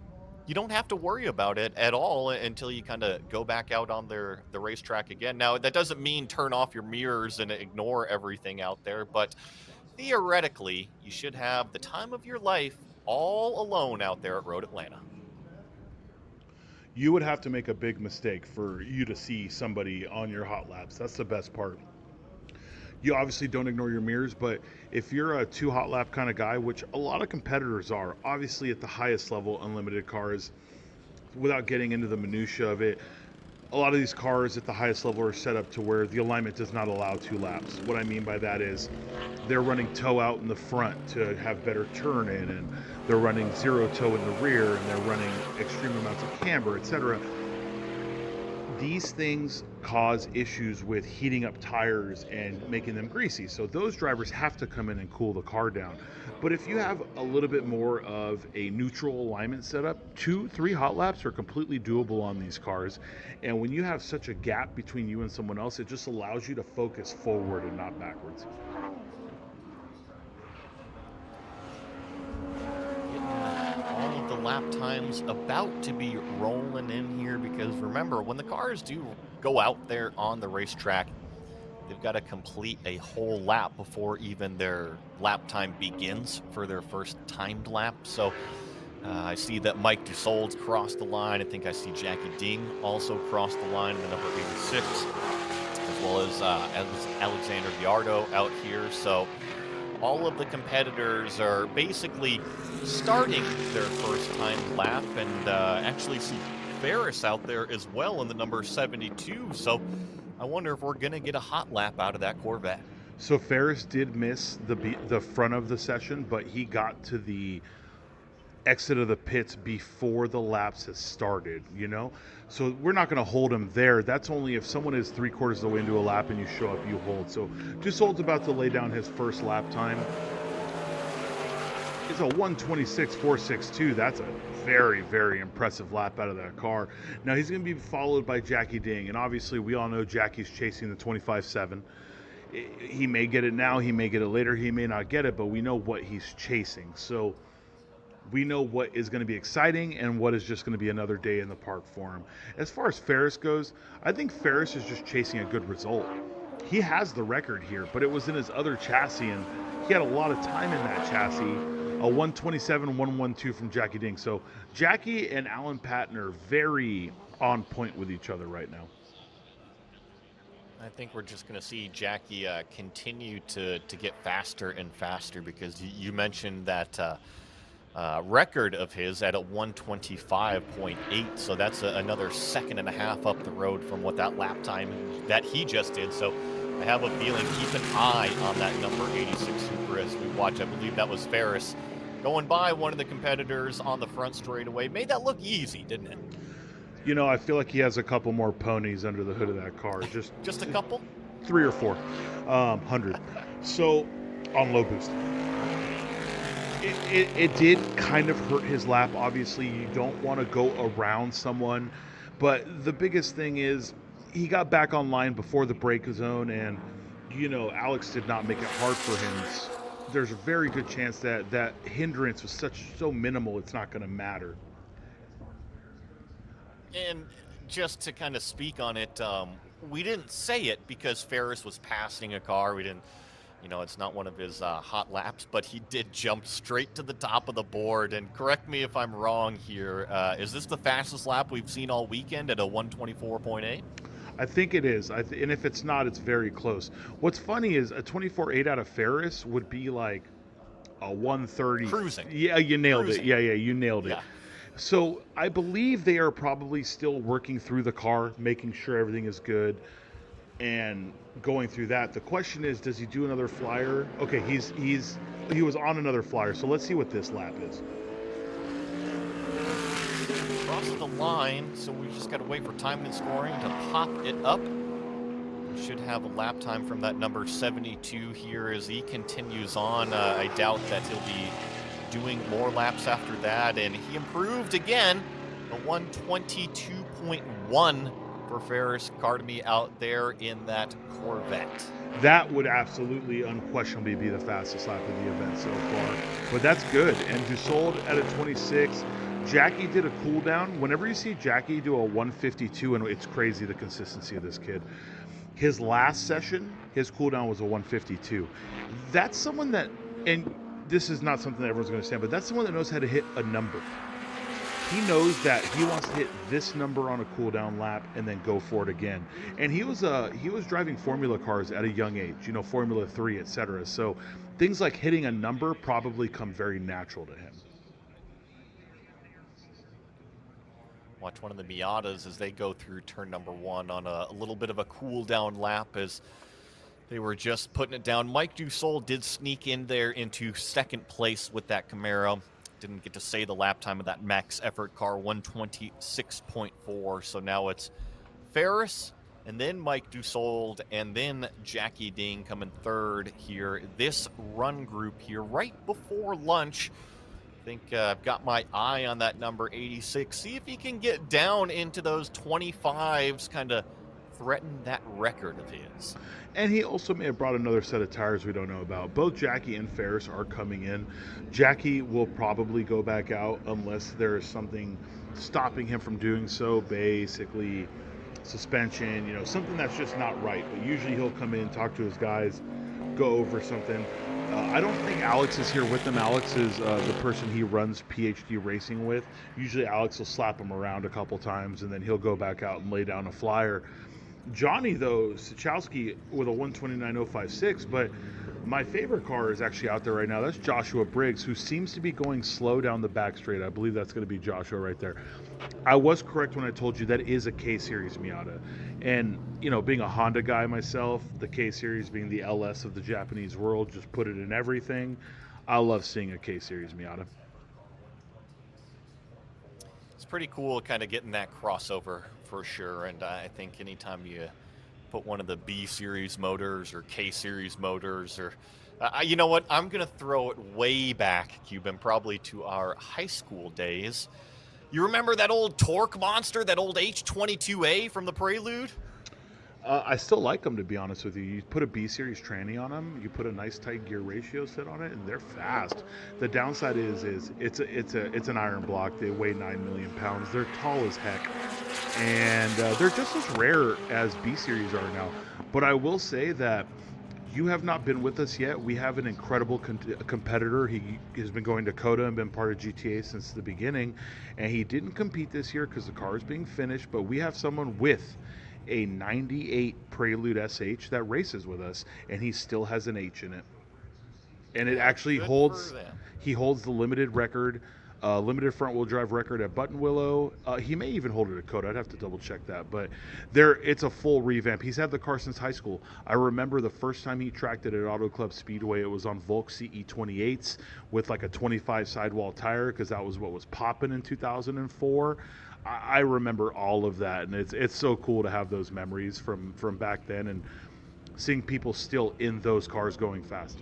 Speaker 1: you don't have to worry about it at all until you kind of go back out on the racetrack again. Now, that doesn't mean turn off your mirrors and ignore everything out there, but theoretically, you should have the time of your life all alone out there at Road Atlanta.
Speaker 2: You would have to make a big mistake for you to see somebody on your hot laps. That's the best part. You obviously don't ignore your mirrors, but if you're a 2 hot lap kind of guy, which a lot of competitors are, obviously at the highest level unlimited cars, without getting into the minutia of it, a lot of these cars at the highest level are set up to where the alignment does not allow 2 laps. What I mean by that is they're running toe out in the front to have better turn in, and they're running 0 toe in the rear, and they're running extreme amounts of camber, etc. These things cause issues with heating up tires and making them greasy. So those drivers have to come in and cool the car down. But if you have a little bit more of a neutral alignment setup, 2-3 hot laps are completely doable on these cars. And when you have such a gap between you and someone else, it just allows you to focus forward and not backwards.
Speaker 1: All of the lap times about to be rolling in here, because remember, when the cars do go out there on the racetrack, they've got to complete a whole lap before even their lap time begins for their first timed lap. So I see that Mike Dussault's crossed the line. I think I see Jackie Ding also crossed the line, the number 86, as well as Alexander Gallardo out here. So all of the competitors are basically starting their first time lap, and actually see Ferris out there as well in the number 72. So I wonder if we're going to get a hot lap out of that Corvette.
Speaker 2: So Ferris did miss the front of the session, but he got to the exit of the pits before the laps has started, you know? So we're not going to hold him there. That's only if someone is 3/4 of the way into a lap and you show up, you hold. So Dussault's about to lay down his first lap time. It's a 126.462. That's a very, very impressive lap out of that car. Now he's going to be followed by Jackie Ding, and obviously we all know Jackie's chasing the 25.7. He may get it now, he may get it later, he may not get it, but we know what he's chasing. So we know what is going to be exciting and what is just going to be another day in the park for him. As far as Ferris goes, I think Ferris is just chasing a good result. He has the record here, but it was in his other chassis, and he had a lot of time in that chassis. A 127.112 from Jackie Ding. So Jackie and Alan Patton are very on point with each other right now.
Speaker 1: I think we're just going to see Jackie continue to get faster and faster, because you mentioned that record of his at a 125.8, so that's another 1.5 seconds up the road from what that lap time that he just did. So I have a feeling, keep an eye on that number 86 Supra as we watch. I believe that was Ferris going by one of the competitors on the front straightaway. Made that look easy, didn't it?
Speaker 2: I feel like he has a couple more ponies under the hood of that car.
Speaker 1: Just a couple?
Speaker 2: 3 or 4 hundred. So on low boost. It did kind of hurt his lap. Obviously, you don't want to go around someone, but the biggest thing is he got back online before the break zone, and Alex did not make it hard for him. There's a very good chance that that hindrance was so minimal, it's not going to matter.
Speaker 1: And just to kind of speak on it, we didn't say it because Ferris was passing a car. We didn't, it's not one of his hot laps, but he did jump straight to the top of the board. And correct me if I'm wrong here. Is this the fastest lap we've seen all weekend at a 124.8?
Speaker 2: I think it is. And if it's not, it's very close. What's funny is a 24.8 out of Ferris would be like a 130.
Speaker 1: Cruising.
Speaker 2: Yeah, you nailed
Speaker 1: Cruising.
Speaker 2: it. Yeah, you nailed it.
Speaker 1: Yeah.
Speaker 2: So I believe they are probably still working through the car, making sure everything is good, and going through that. The question is, does he do another flyer? Okay, he was on another flyer. So let's see what this lap is.
Speaker 1: Crosses the line, so we just got to wait for time and scoring to pop it up. We should have a lap time from that number 72 here as he continues on. I doubt that he'll be doing more laps after that, and he improved again, a 122.1 for Ferris Cardamy out there in that Corvette.
Speaker 2: That would absolutely, unquestionably be the fastest lap of the event so far. But that's good. And Dussault at a 26. Jackie did a cool down. Whenever you see Jackie do a 152, and it's crazy the consistency of this kid. His last session, his cooldown was a 152. That's someone that, and this is not something that everyone's going to understand, but that's someone that knows how to hit a number. He knows that he wants to hit this number on a cooldown lap and then go for it again. And he was driving formula cars at a young age, Formula 3, etc. So things like hitting a number probably come very natural to him.
Speaker 1: Watch one of the Miatas as they go through turn number 1 on a little bit of a cool down lap as they were just putting it down. Mike Dussault did sneak in there into second place with that Camaro. Didn't get to say the lap time of that max effort car, 126.4. So now it's Ferris and then Mike Dussault and then Jackie Ding coming third here. This run group here right before lunch. I think I've got my eye on that number 86. See if he can get down into those 25s, kind of threaten that record of his.
Speaker 2: And he also may have brought another set of tires we don't know about. Both Jackie and Ferris are coming in. Jackie will probably go back out unless there is something stopping him from doing so. Basically, suspension, something that's just not right. But usually he'll come in, talk to his guys, go over something. I don't think Alex is here with them. Alex is the person he runs PhD Racing with. Usually Alex will slap him around a couple times, and then he'll go back out and lay down a flyer. Johnny, though, Sachowski with a 129.056, but my favorite car is actually out there right now. That's Joshua Briggs, who seems to be going slow down the back straight. I believe that's going to be Joshua right there. I was correct when I told you that is a K-Series Miata. And, being a Honda guy myself, the K-Series being the LS of the Japanese world, just put it in everything. I love seeing a K-Series Miata.
Speaker 1: It's pretty cool kind of getting that crossover for sure. And I think anytime you put one of the B series motors or K series motors or you know what, I'm going to throw it way back, Cuban, probably to our high school days. You remember that old torque monster, that old H22A from the Prelude?
Speaker 2: I still like them, to be honest with you. You put a B-Series tranny on them, you put a nice tight gear ratio set on it, and they're fast. The downside is it's an iron block. They weigh 9 million pounds. They're tall as heck, and they're just as rare as B-Series are now. But I will say that you have not been with us yet. We have an incredible competitor. He has been going to COTA and been part of GTA since the beginning, and he didn't compete this year because the car is being finished, but we have someone with a 98 Prelude SH that races with us, and he still has an H in it. And it actually holds the limited record, limited front wheel drive record at Button Willow. He may even hold it at COTA. I'd have to double check that, but it's a full revamp. He's had the car since high school. I remember the first time he tracked it at Auto Club Speedway, it was on Volk CE28s with like a 25 sidewall tire, because that was what was popping in 2004. I remember all of that, and it's so cool to have those memories from back then, and seeing people still in those cars going fast.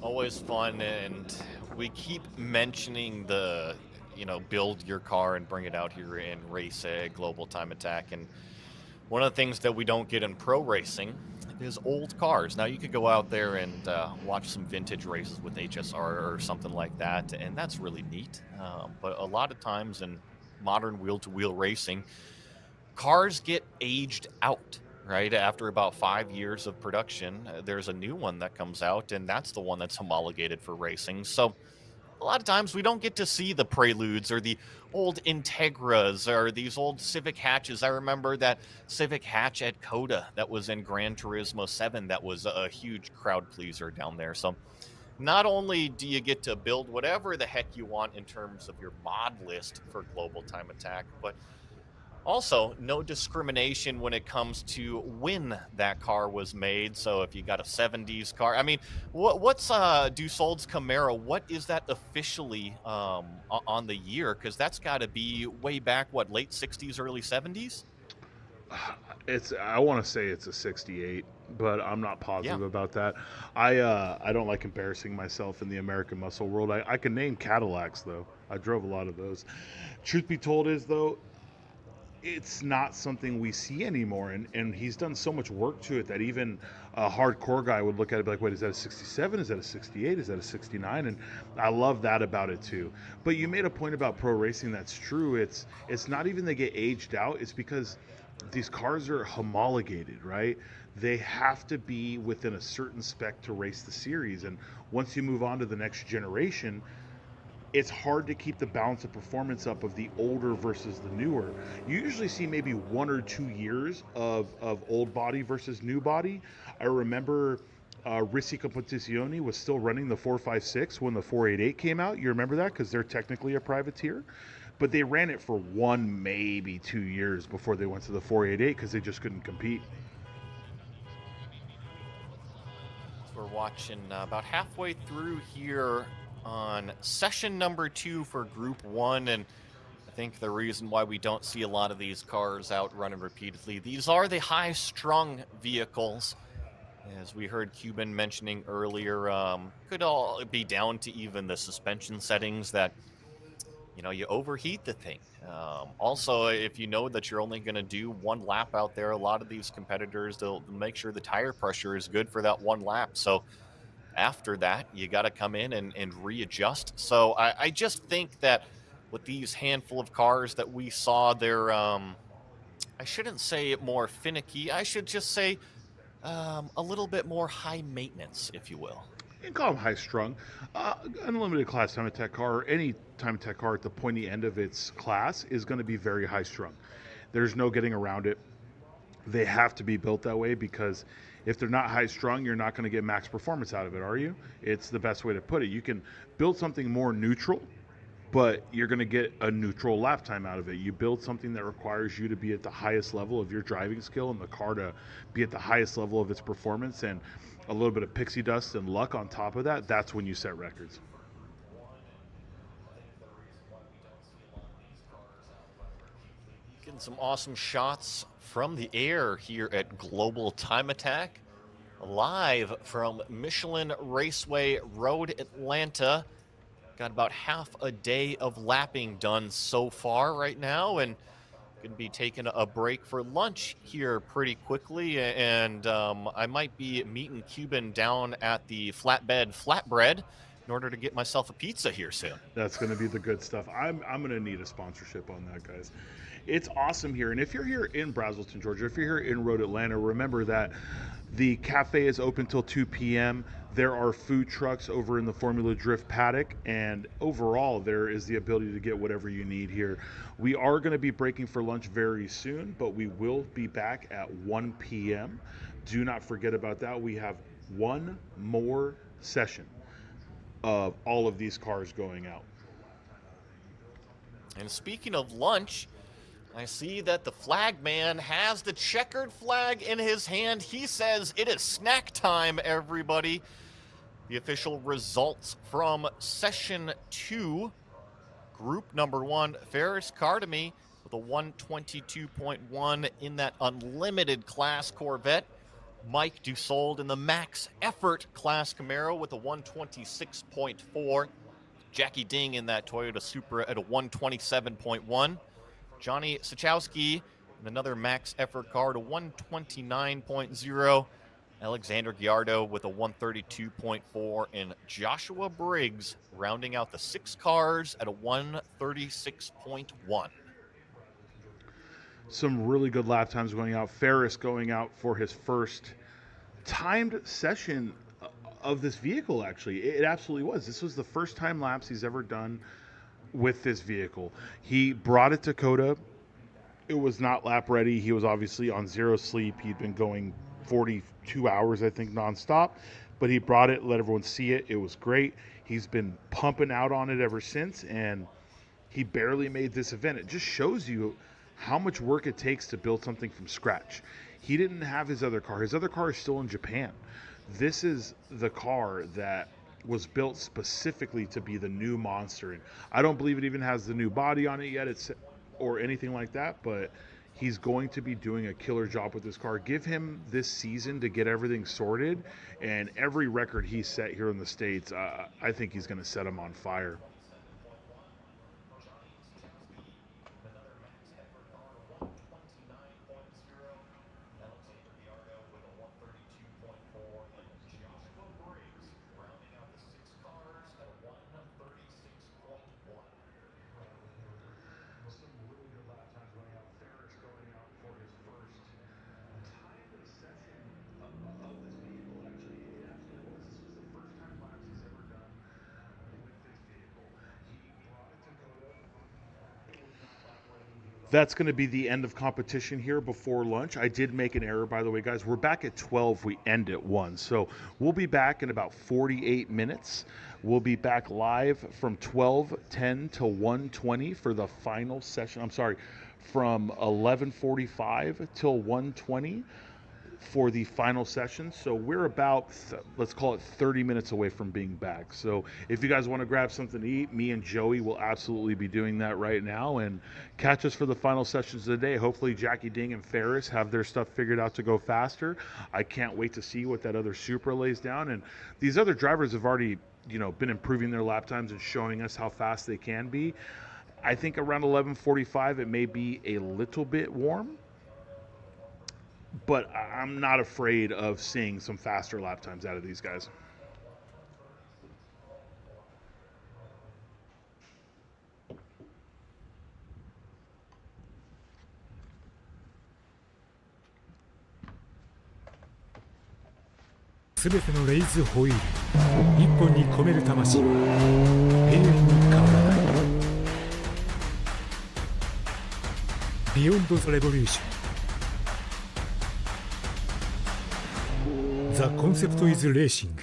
Speaker 1: Always fun, and we keep mentioning the, build your car and bring it out here in race a global time attack. And one of the things that we don't get in pro racing is old cars. Now, you could go out there and watch some vintage races with HSR or something like that, and that's really neat. But a lot of times in modern wheel to wheel racing, cars get aged out. Right after about 5 years of production, there's a new one that comes out, and that's the one that's homologated for racing. So a lot of times we don't get to see the Preludes or the old Integras or these old Civic hatches. I remember that Civic hatch at Coda that was in Gran Turismo 7 that was a huge crowd pleaser down there. So not only do you get to build whatever the heck you want in terms of your mod list for Global Time Attack, but also no discrimination when it comes to when that car was made. So if you got a 70s car, I mean, what's Dussault's Camaro? What is that officially on the year? Because that's got to be way back, what, late 60s, early 70s?
Speaker 2: It's I want to say it's a 68, but I'm not
Speaker 1: Yeah.
Speaker 2: positive about that. I don't like embarrassing myself in the American muscle world. I can name Cadillacs though. I drove a lot of those. Truth be told is though, it's not something we see anymore, and he's done so much work to it that even a hardcore guy would look at it and be like, wait, is that a 67, is that a 68, is that a 69? And I love that about it too. But you made a point about pro racing. That's true. It's not even they get aged out, it's because these cars are homologated, right? They have to be within a certain spec to race the series, and once you move on to the next generation, it's hard to keep the balance of performance up of the older versus the newer. You usually see maybe 1 or 2 years of old body versus new body. I remember Risi Competizione was still running the 456 when the 488 came out. You remember that because they're technically a privateer, but they ran it for 1 maybe 2 years before they went to the 488 because they just couldn't compete.
Speaker 1: We're watching about halfway through here on session number 2 for Group 1, and I think the reason why we don't see a lot of these cars out running repeatedly, these are the high-strung vehicles. As we heard Cuban mentioning earlier, could all be down to even the suspension settings that, you overheat the thing. Also, if you know that you're only going to do one lap out there, a lot of these competitors, they'll make sure the tire pressure is good for that one lap. So after that, you got to come in and readjust. So I just think that with these handful of cars that we saw, they're, I shouldn't say it more finicky. I should just say a little bit more high maintenance, if you will.
Speaker 2: You can call them high strung. Unlimited class time attack car, or any time attack car at the pointy end of its class, is going to be very high strung. There's no getting around it. They have to be built that way because if they're not high strung, you're not going to get max performance out of it, are you? It's the best way to put it. You can build something more neutral, but you're going to get a neutral lap time out of it. You build something that requires you to be at the highest level of your driving skill and the car to be at the highest level of its performance, and a little bit of pixie dust and luck on top of that. That's when you set records.
Speaker 1: Getting some awesome shots from the air here at Global Time Attack, live from Michelin Raceway Road, Atlanta. Got about half a day of lapping done so far right now, and going to be taking a break for lunch here pretty quickly. And I might be meeting Cuban down at the Flatbread in order to get myself a pizza here soon.
Speaker 2: That's going to be the good stuff. I'm going to need a sponsorship on that, guys. It's awesome here. And if you're here in Braselton, Georgia, if you're here in Road Atlanta, remember that the cafe is open till 2 p.m. There are food trucks over in the Formula Drift paddock, and overall, there is the ability to get whatever you need here. We are going to be breaking for lunch very soon, but we will be back at 1 p.m. Do not forget about that. We have one more session of all of these cars going out.
Speaker 1: And speaking of lunch, I see that the flag man has the checkered flag in his hand. He says it is snack time, everybody. The official results from Session 2, group number 1, Ferris Cardamy with a 122.1 in that unlimited class Corvette. Mike Dussault in the max effort class Camaro with a 126.4. Jackie Ding in that Toyota Supra at a 127.1. Johnny Sachowski in another max effort car at a 129.0. Alexander Giardo with a 132.4, and Joshua Briggs rounding out the 6 cars at a 136.1.
Speaker 2: Some really good lap times going out. Ferris going out for his first timed session of this vehicle, actually. It absolutely was. This was the first time laps he's ever done with this vehicle. He brought it to COTA. It was not lap ready. He was obviously on zero sleep. He'd been going 42 hours, I think, nonstop. But he brought it, let everyone see it. It was great. He's been pumping out on it ever since, and he barely made this event. It just shows you how much work it takes to build something from scratch. He didn't have his other car. His other car is still in Japan. This is the car that was built specifically to be the new monster. And I don't believe it even has the new body on it yet, or anything like that, but he's going to be doing a killer job with this car. Give him this season to get everything sorted, and every record he set here in the States, I think he's going to set him on fire. That's going to be the end of competition here before lunch. I did make an error, by the way, guys. We're back at 12. We end at 1. So we'll be back in about 48 minutes. We'll be back live from 12:10 to 1:20 for the final session. I'm sorry, from 11:45 till 1:20 for the final session. So we're about, let's call it 30 minutes away from being back. So if you guys want to grab something to eat, me and Joey will absolutely be doing that right now, and catch us for the final sessions of the day. Hopefully Jackie Ding and Ferris have their stuff figured out to go faster. I can't wait to see what that other Supra lays down. And these other drivers have already, been improving their lap times and showing us how fast they can be. I think around 11:45 it may be a little bit warm, but I'm not afraid of seeing some faster lap times out of these guys.
Speaker 3: すべてのレイズホイール一本に込める魂は永遠に変わらない。ビヨンド・ザ・レボリューション。The concept is racing.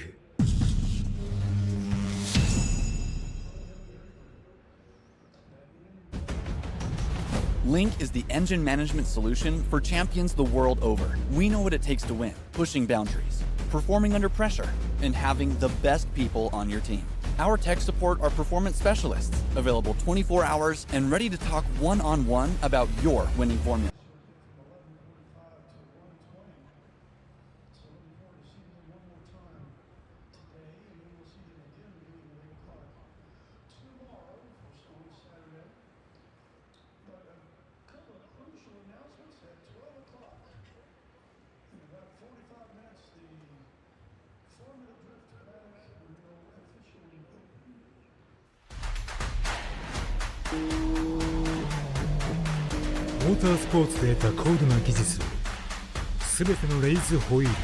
Speaker 4: Link is the engine management solution for champions the world over. We know what it takes to win, pushing boundaries, performing under pressure, and having the best people on your team. Our tech support are performance specialists, available 24 hours and ready to talk one-on-one about your winning formula.
Speaker 3: モータースポーツで得た高度な技術をすべてのレイズホイール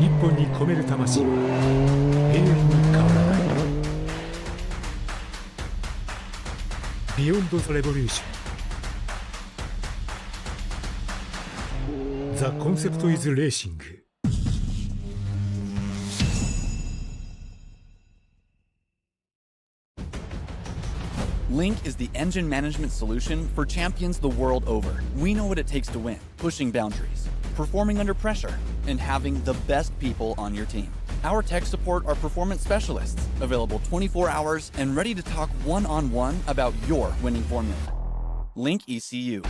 Speaker 3: 一本に込める魂は永遠に変わらない。ビヨンド・ザ・レボリューション。The concept is racing.
Speaker 4: Link is the engine management solution for champions the world over. We know what it takes to win, pushing boundaries, performing under pressure, and having the best people on your team. Our tech support are performance specialists, available 24 hours and ready to talk one-on-one about your winning formula. Link ECU.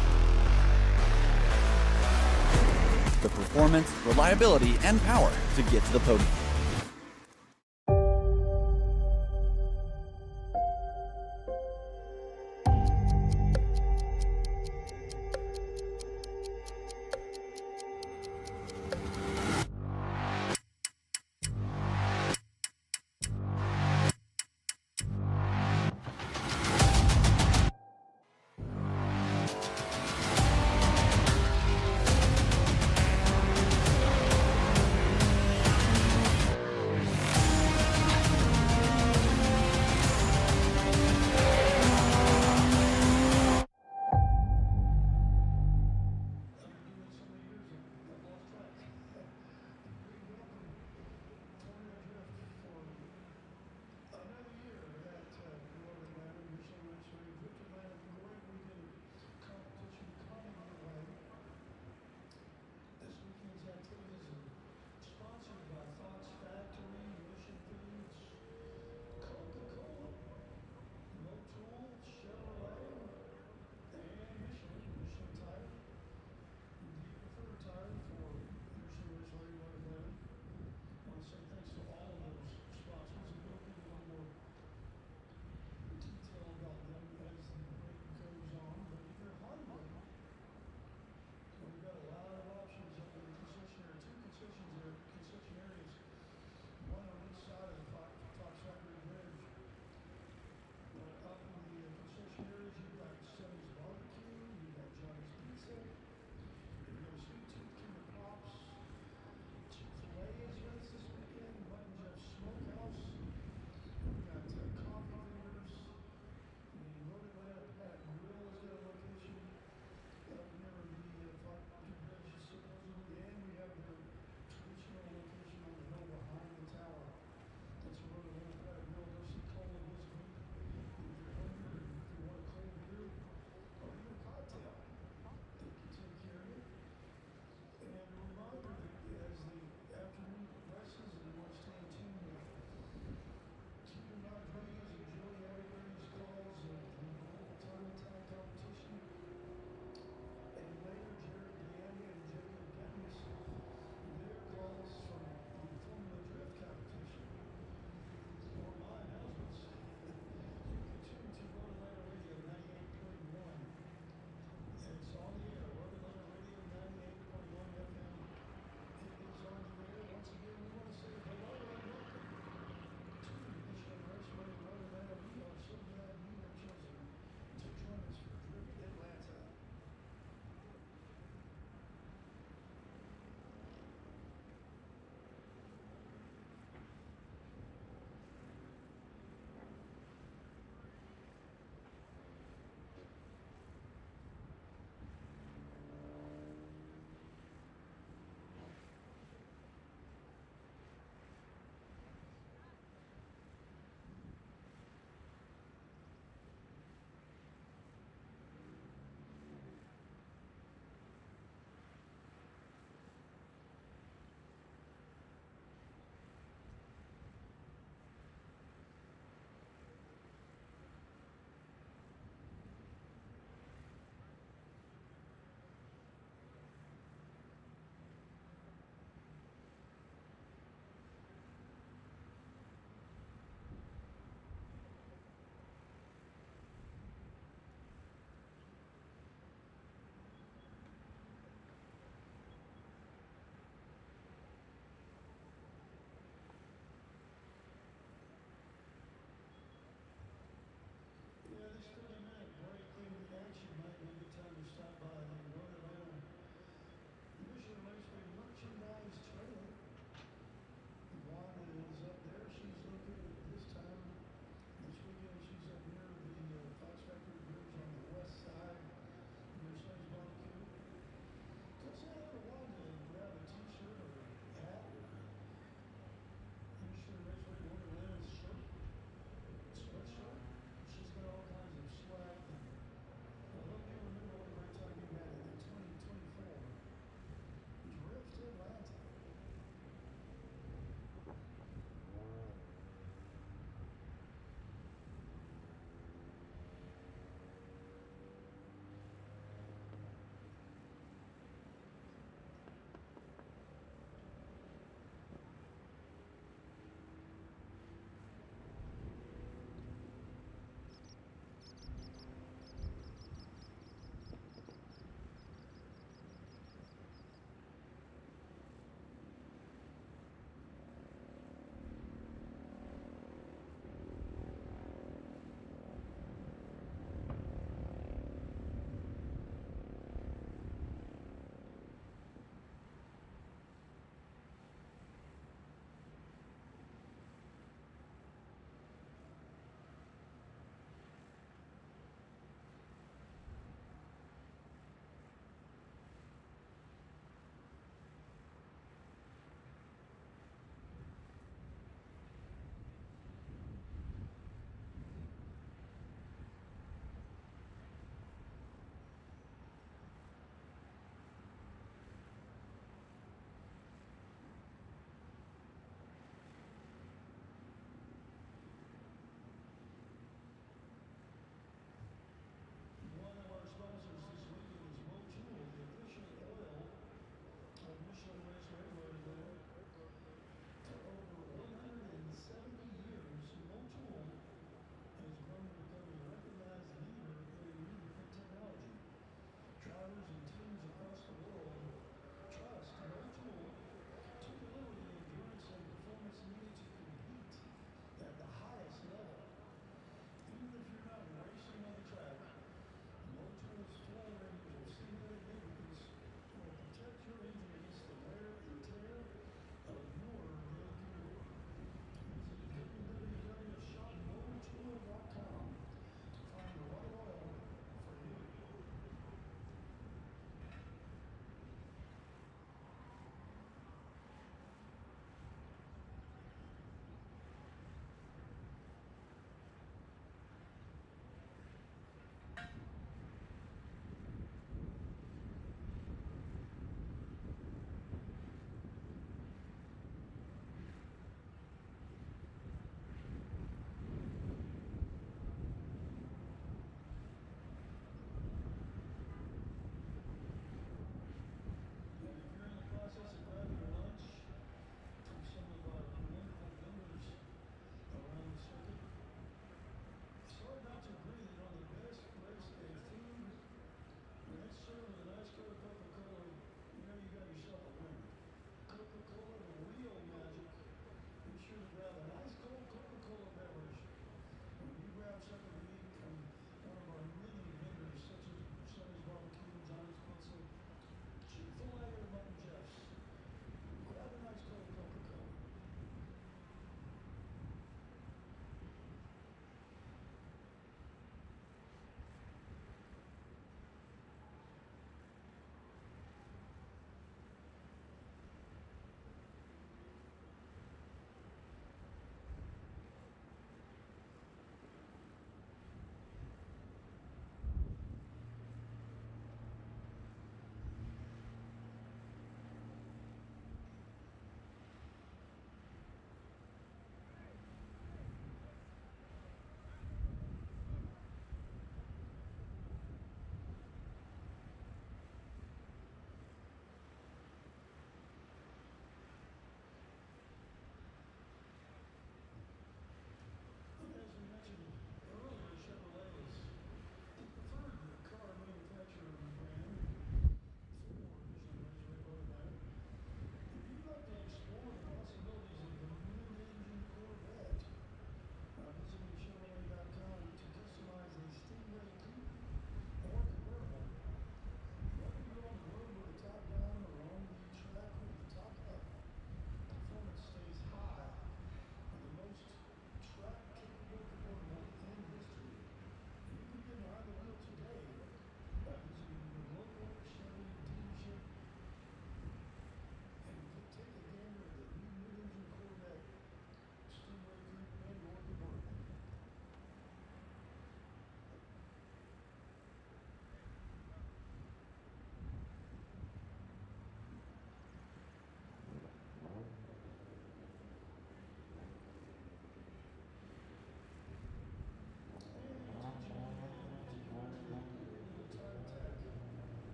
Speaker 4: The performance, reliability, and power to get to the podium.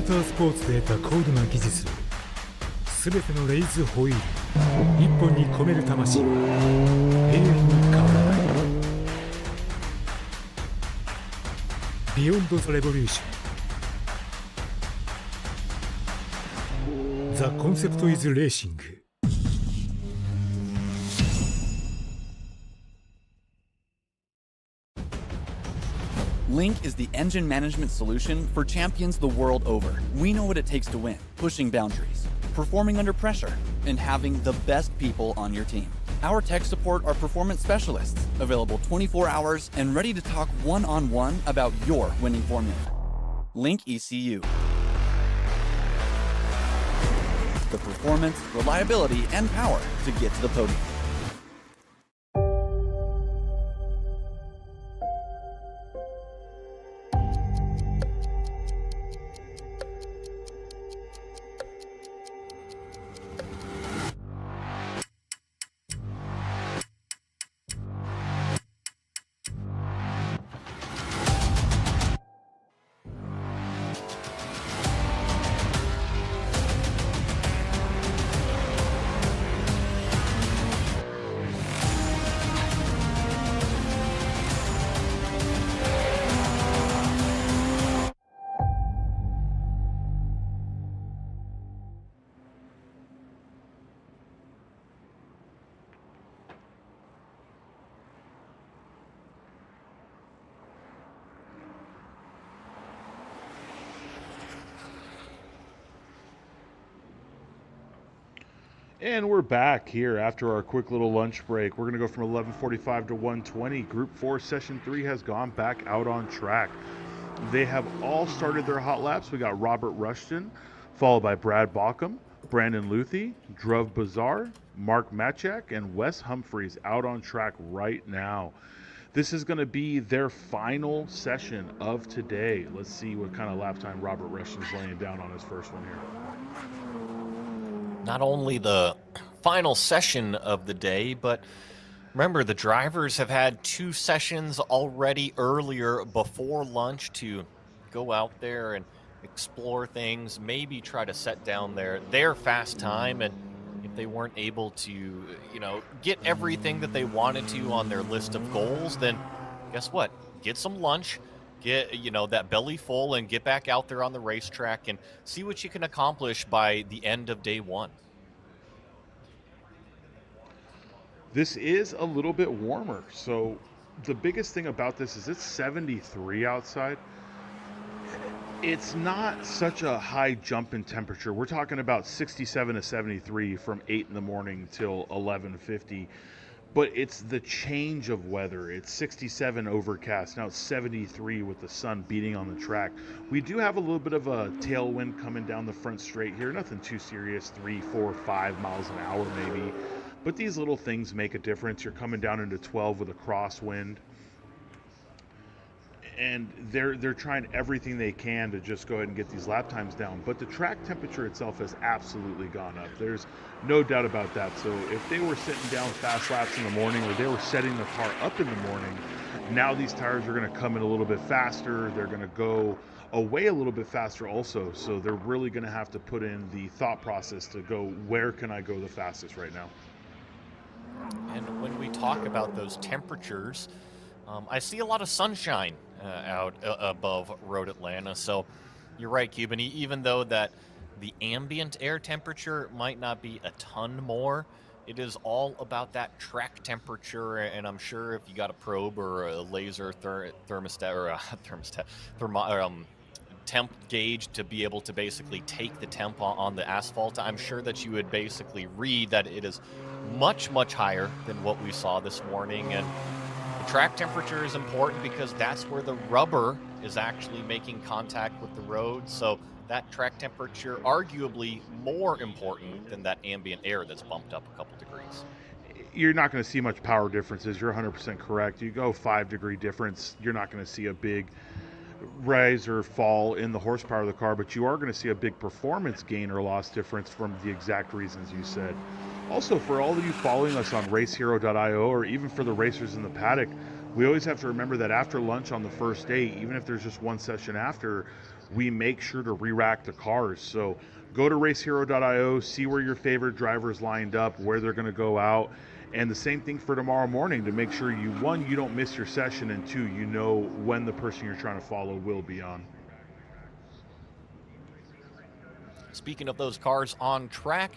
Speaker 3: モータースポーツで得た高度な技術、すべてのレイズホイール一本に込める魂は永遠に変わらない。ビヨンド・ザ・レボリューション。ザ・コンセプト・イズ・レーシング。
Speaker 4: Link is the engine management solution for champions the world over. We know what it takes to win, pushing boundaries, performing under pressure, and having the best people on your team. Our tech support are performance specialists, available 24 hours and ready to talk one-on-one about your winning formula. Link ECU. The performance, reliability, and power to get to the podium.
Speaker 2: And we're back here after our quick little lunch break. We're going to go from 11:45 to 1:20. Group 4, Session 3 has gone back out on track. They have all started their hot laps. We got Robert Rushton, followed by Brad Bauckham, Brandon Luthi, Druv Bazar, Mark Machak, and Wes Humphreys out on track right now. This is going to be their final session of today. Let's see what kind of lap time Robert Rushton's laying down on his first one here.
Speaker 1: Not only the final session of the day, but remember, the drivers have had 2 sessions already earlier before lunch to go out there and explore things, maybe try to set down their fast time. And if they weren't able to, get everything that they wanted to on their list of goals, then guess what? Get some lunch, get, that belly full, and get back out there on the racetrack and see what you can accomplish by the end of day 1.
Speaker 2: This is a little bit warmer. So the biggest thing about this is it's 73 outside. It's not such a high jump in temperature. We're talking about 67 to 73 from 8 in the morning till 11:50. But it's the change of weather. It's 67 overcast. Now it's 73 with the sun beating on the track. We do have a little bit of a tailwind coming down the front straight here. Nothing too serious, 3, 4, 5 miles an hour maybe. But these little things make a difference. You're coming down into 12 with a crosswind. And they're trying everything they can to just go ahead and get these lap times down. But the track temperature itself has absolutely gone up. There's no doubt about that. So if they were sitting down fast laps in the morning, or they were setting the car up in the morning, now these tires are going to come in a little bit faster. They're going to go away a little bit faster also. So they're really going to have to put in the thought process to go, where can I go the fastest right now?
Speaker 1: And when we talk about those temperatures, I see a lot of sunshine out above Road Atlanta. So you're right, Cuban. Even though that the ambient air temperature might not be a ton more, it is all about that track temperature. And I'm sure if you got a probe or a laser thermostat or a temp gauge to be able to basically take the temp on the asphalt, I'm sure that you would basically read that it is much, much higher than what we saw this morning. And the track temperature is important because that's where the rubber is actually making contact with the road. So that track temperature arguably more important than that ambient air that's bumped up a couple degrees.
Speaker 2: You're not going to see much power differences. You're 100% correct. You go 5-degree difference, you're not going to see a big rise or fall in the horsepower of the car, but you are going to see a big performance gain or loss difference from the exact reasons you said. Also, for all of you following us on racehero.io, or even for the racers in the paddock, we always have to remember that after lunch on the first day, even if there's just one session after, we make sure to re-rack the cars. So go to racehero.io, see where your favorite drivers lined up, where they're going to go out. And the same thing for tomorrow morning to make sure you, one, you don't miss your session, and two, you know when the person you're trying to follow will be on.
Speaker 1: Speaking of those cars on track,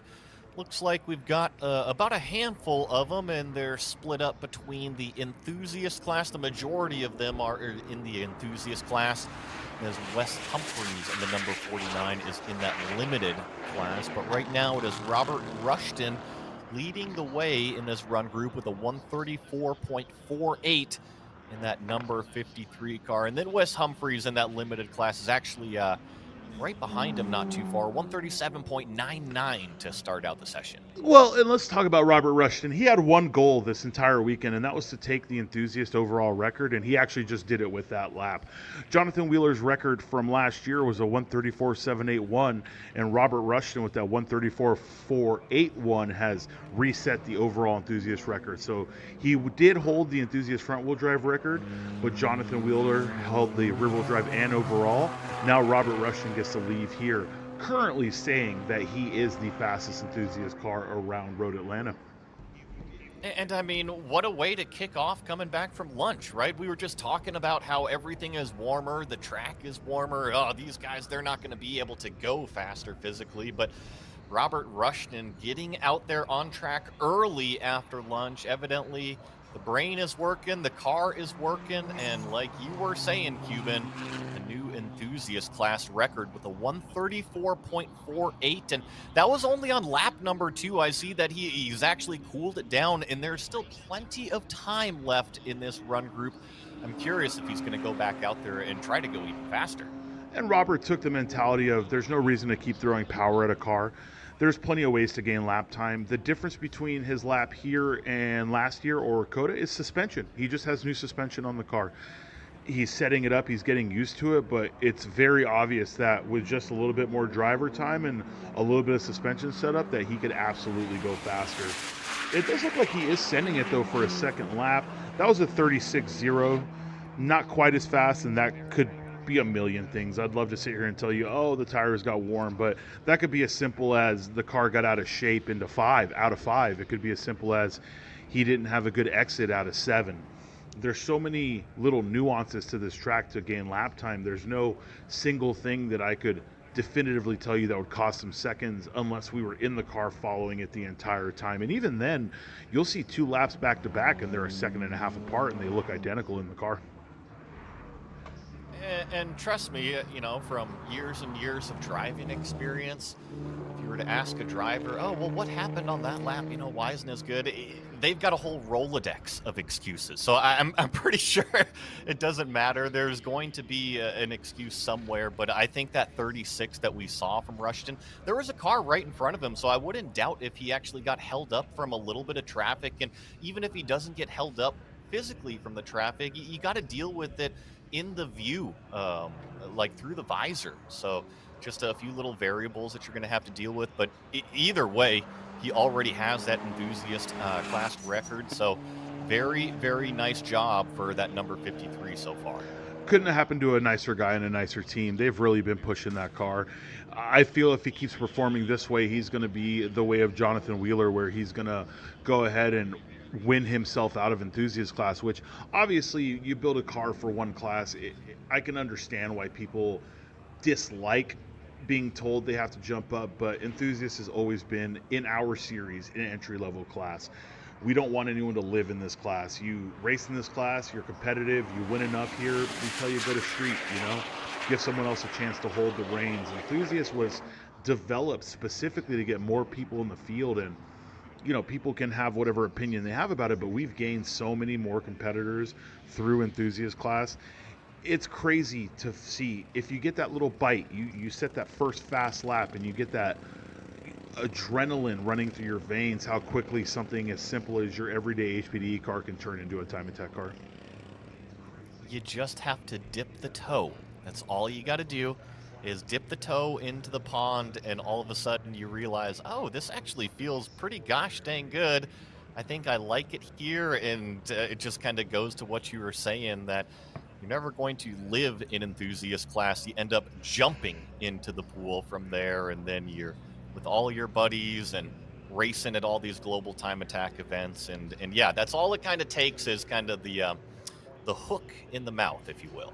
Speaker 1: looks like we've got about a handful of them, and they're split up between the enthusiast class. The majority of them are in the enthusiast class, as Wes Humphreys in the number 49 is in that limited class. But right now it is Robert Rushton leading the way in this run group with a 134.48 in that number 53 car. And then Wes Humphreys in that limited class is actually right behind him, not too far, 137.99 to start out the session.
Speaker 2: Well, and let's talk about Robert Rushton. He had one goal this entire weekend, and that was to take the enthusiast overall record, and he actually just did it with that lap. Jonathan Wheeler's record from last year was a 134.781, and Robert Rushton with that 134.481 has reset the overall enthusiast record. So he did hold the enthusiast front-wheel drive record, but Jonathan Wheeler held the rear-wheel drive and overall. Now Robert Rushton gets to leave here, currently saying that he is the fastest enthusiast car around Road Atlanta.
Speaker 1: And I mean, what a way to kick off coming back from lunch, right? We were just talking about how everything is warmer, the track is warmer. Oh, these guys, they're not going to be able to go faster physically, but Robert Rushton getting out there on track early after lunch. Evidently, the brain is working, the car is working, and like you were saying, Cuban, a new enthusiast class record with a 134.48, and that was only on lap number 2. I see that he's actually cooled it down, and there's still plenty of time left in this run group. I'm curious if he's going to go back out there and try to go even faster.
Speaker 2: And Robert took the mentality of there's no reason to keep throwing power at a car. There's plenty of ways to gain lap time. The difference between his lap here and last year or Coda is suspension. He just has new suspension on the car. He's setting it up, he's getting used to it, but it's very obvious that with just a little bit more driver time and a little bit of suspension setup that he could absolutely go faster. It does look like he is sending it though for a second lap. That was a 36.0, not quite as fast, and that could be a million things. I'd love to sit here and tell you, oh, the tires got warm, but that could be as simple as the car got out of shape into 5 out of 5. It could be as simple as he didn't have a good exit out of 7. There's so many little nuances to this track to gain lap time. There's no single thing that I could definitively tell you that would cost him seconds unless we were in the car following it the entire time. And even then, you'll see 2 laps back to back and they're a second and a half apart and they look identical in the car.
Speaker 1: And trust me, you know, from years and years of driving experience, if you were to ask a driver, oh, well, what happened on that lap? You know, why isn't it as good? They've got a whole Rolodex of excuses. So I'm pretty sure it doesn't matter. There's going to be an excuse somewhere. But I think that 36 that we saw from Rushton, there was a car right in front of him. So I wouldn't doubt if he actually got held up from a little bit of traffic. And even if he doesn't get held up physically from the traffic, you got to deal with it in the view, like through the visor. So just a few little variables that you're going to have to deal with. But either way, he already has that enthusiast class record. So very, very nice job for that number 53 so far.
Speaker 2: Couldn't have happened to a nicer guy and a nicer team. They've really been pushing that car. I feel if he keeps performing this way, he's going to be the way of Jonathan Wheeler, where he's going to go ahead and win himself out of enthusiast class, which obviously you build a car for one class. I can understand why people dislike being told they have to jump up, but enthusiast has always been in our series an entry-level class. We don't want anyone to live in this class. You race in this class, you're competitive, you win enough here, we tell you go to street, you know, give someone else a chance to hold the reins. Enthusiast was developed specifically to get more people in the field, and you know, people can have whatever opinion they have about it, but we've gained so many more competitors through enthusiast class. It's crazy to see. If you get that little bite, you set that first fast lap and you get that adrenaline running through your veins, how quickly something as simple as your everyday HPDE car can turn into a time attack car.
Speaker 1: You just have to dip the toe. That's all you got to do, is dip the toe into the pond, and all of a sudden you realize, oh, this actually feels pretty gosh dang good. I think I like it here, and it just kind of goes to what you were saying, that You're never going to live in enthusiast class. You end up jumping into the pool from there, and then you're with all your buddies and racing at all these global time attack events. And yeah, that's all it kind of takes is kind of the hook in the mouth, if you will.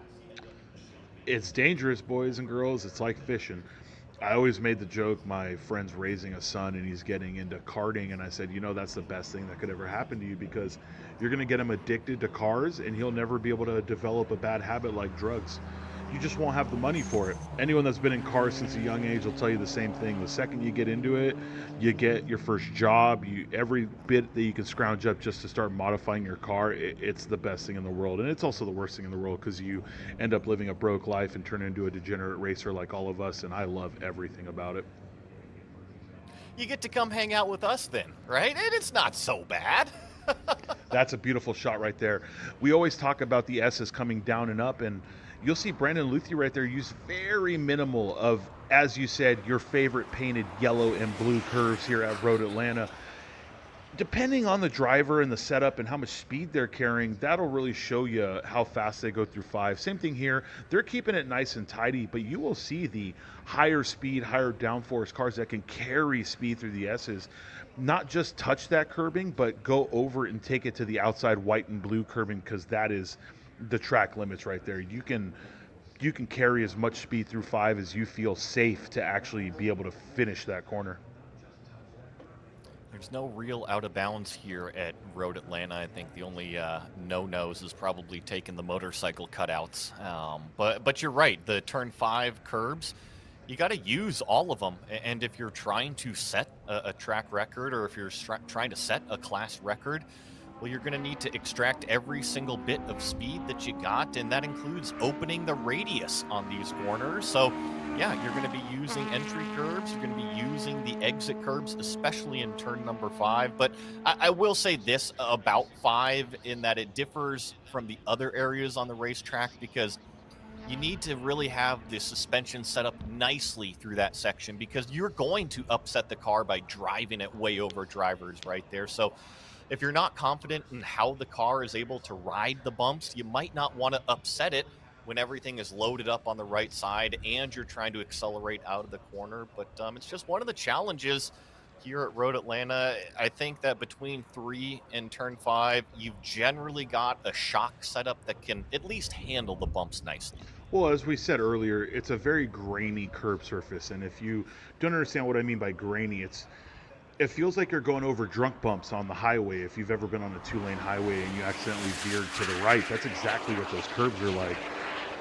Speaker 2: It's dangerous, boys and girls. It's like fishing. I always made the joke, my friend's raising a son and he's getting into karting, and I said, that's the best thing that could ever happen to you, because you're going to get him addicted to cars and he'll never be able to develop a bad habit like drugs. You just won't have the money for it. Anyone that's been in cars since a young age will tell you the same thing. The second you get into it, you get your first job, every bit that you can scrounge up just to start modifying your car, it's the best thing in the world. And it's also the worst thing in the world, because you end up living a broke life and turn into a degenerate racer like all of us, and I love everything about it.
Speaker 1: You get to come hang out with us then, right? And it's not so bad.
Speaker 2: That's a beautiful shot right there. We always talk about the S's coming down and up, and you'll see Brandon Luthi right there use very minimal of, as you said, your favorite painted yellow and blue curves here at Road Atlanta. Depending on the driver and the setup and how much speed they're carrying, that'll really show you how fast they go through 5. Same thing here. They're keeping it nice and tidy, but you will see the higher speed, higher downforce cars that can carry speed through the S's not just touch that curbing, but go over it and take it to the outside white and blue curbing, because that is the track limits right there. You can carry as much speed through 5 as you feel safe to actually be able to finish that corner.
Speaker 1: There's no real out of bounds here at Road Atlanta. I think the only no-nos is probably taking the motorcycle cutouts. But you're right. The turn 5 curbs, you got to use all of them. And if you're trying to set a track record, or if you're trying to set a class record, well, you're going to need to extract every single bit of speed that you got, and that includes opening the radius on these corners. So, yeah, you're going to be using entry curbs. You're going to be using the exit curbs, especially in turn number 5. But I will say this about 5, in that it differs from the other areas on the racetrack, because you need to really have the suspension set up nicely through that section, because you're going to upset the car by driving it way over drivers right there. So if you're not confident in how the car is able to ride the bumps, you might not want to upset it when everything is loaded up on the right side and you're trying to accelerate out of the corner. But it's just one of the challenges here at Road Atlanta. I think that between 3 and turn 5, you've generally got a shock setup that can at least handle the bumps nicely.
Speaker 2: Well, as we said earlier, it's a very grainy curb surface, and if you don't understand what I mean by grainy, it feels like you're going over drunk bumps on the highway. If you've ever been on a 2-lane highway and you accidentally veered to the right, that's exactly what those curves are like.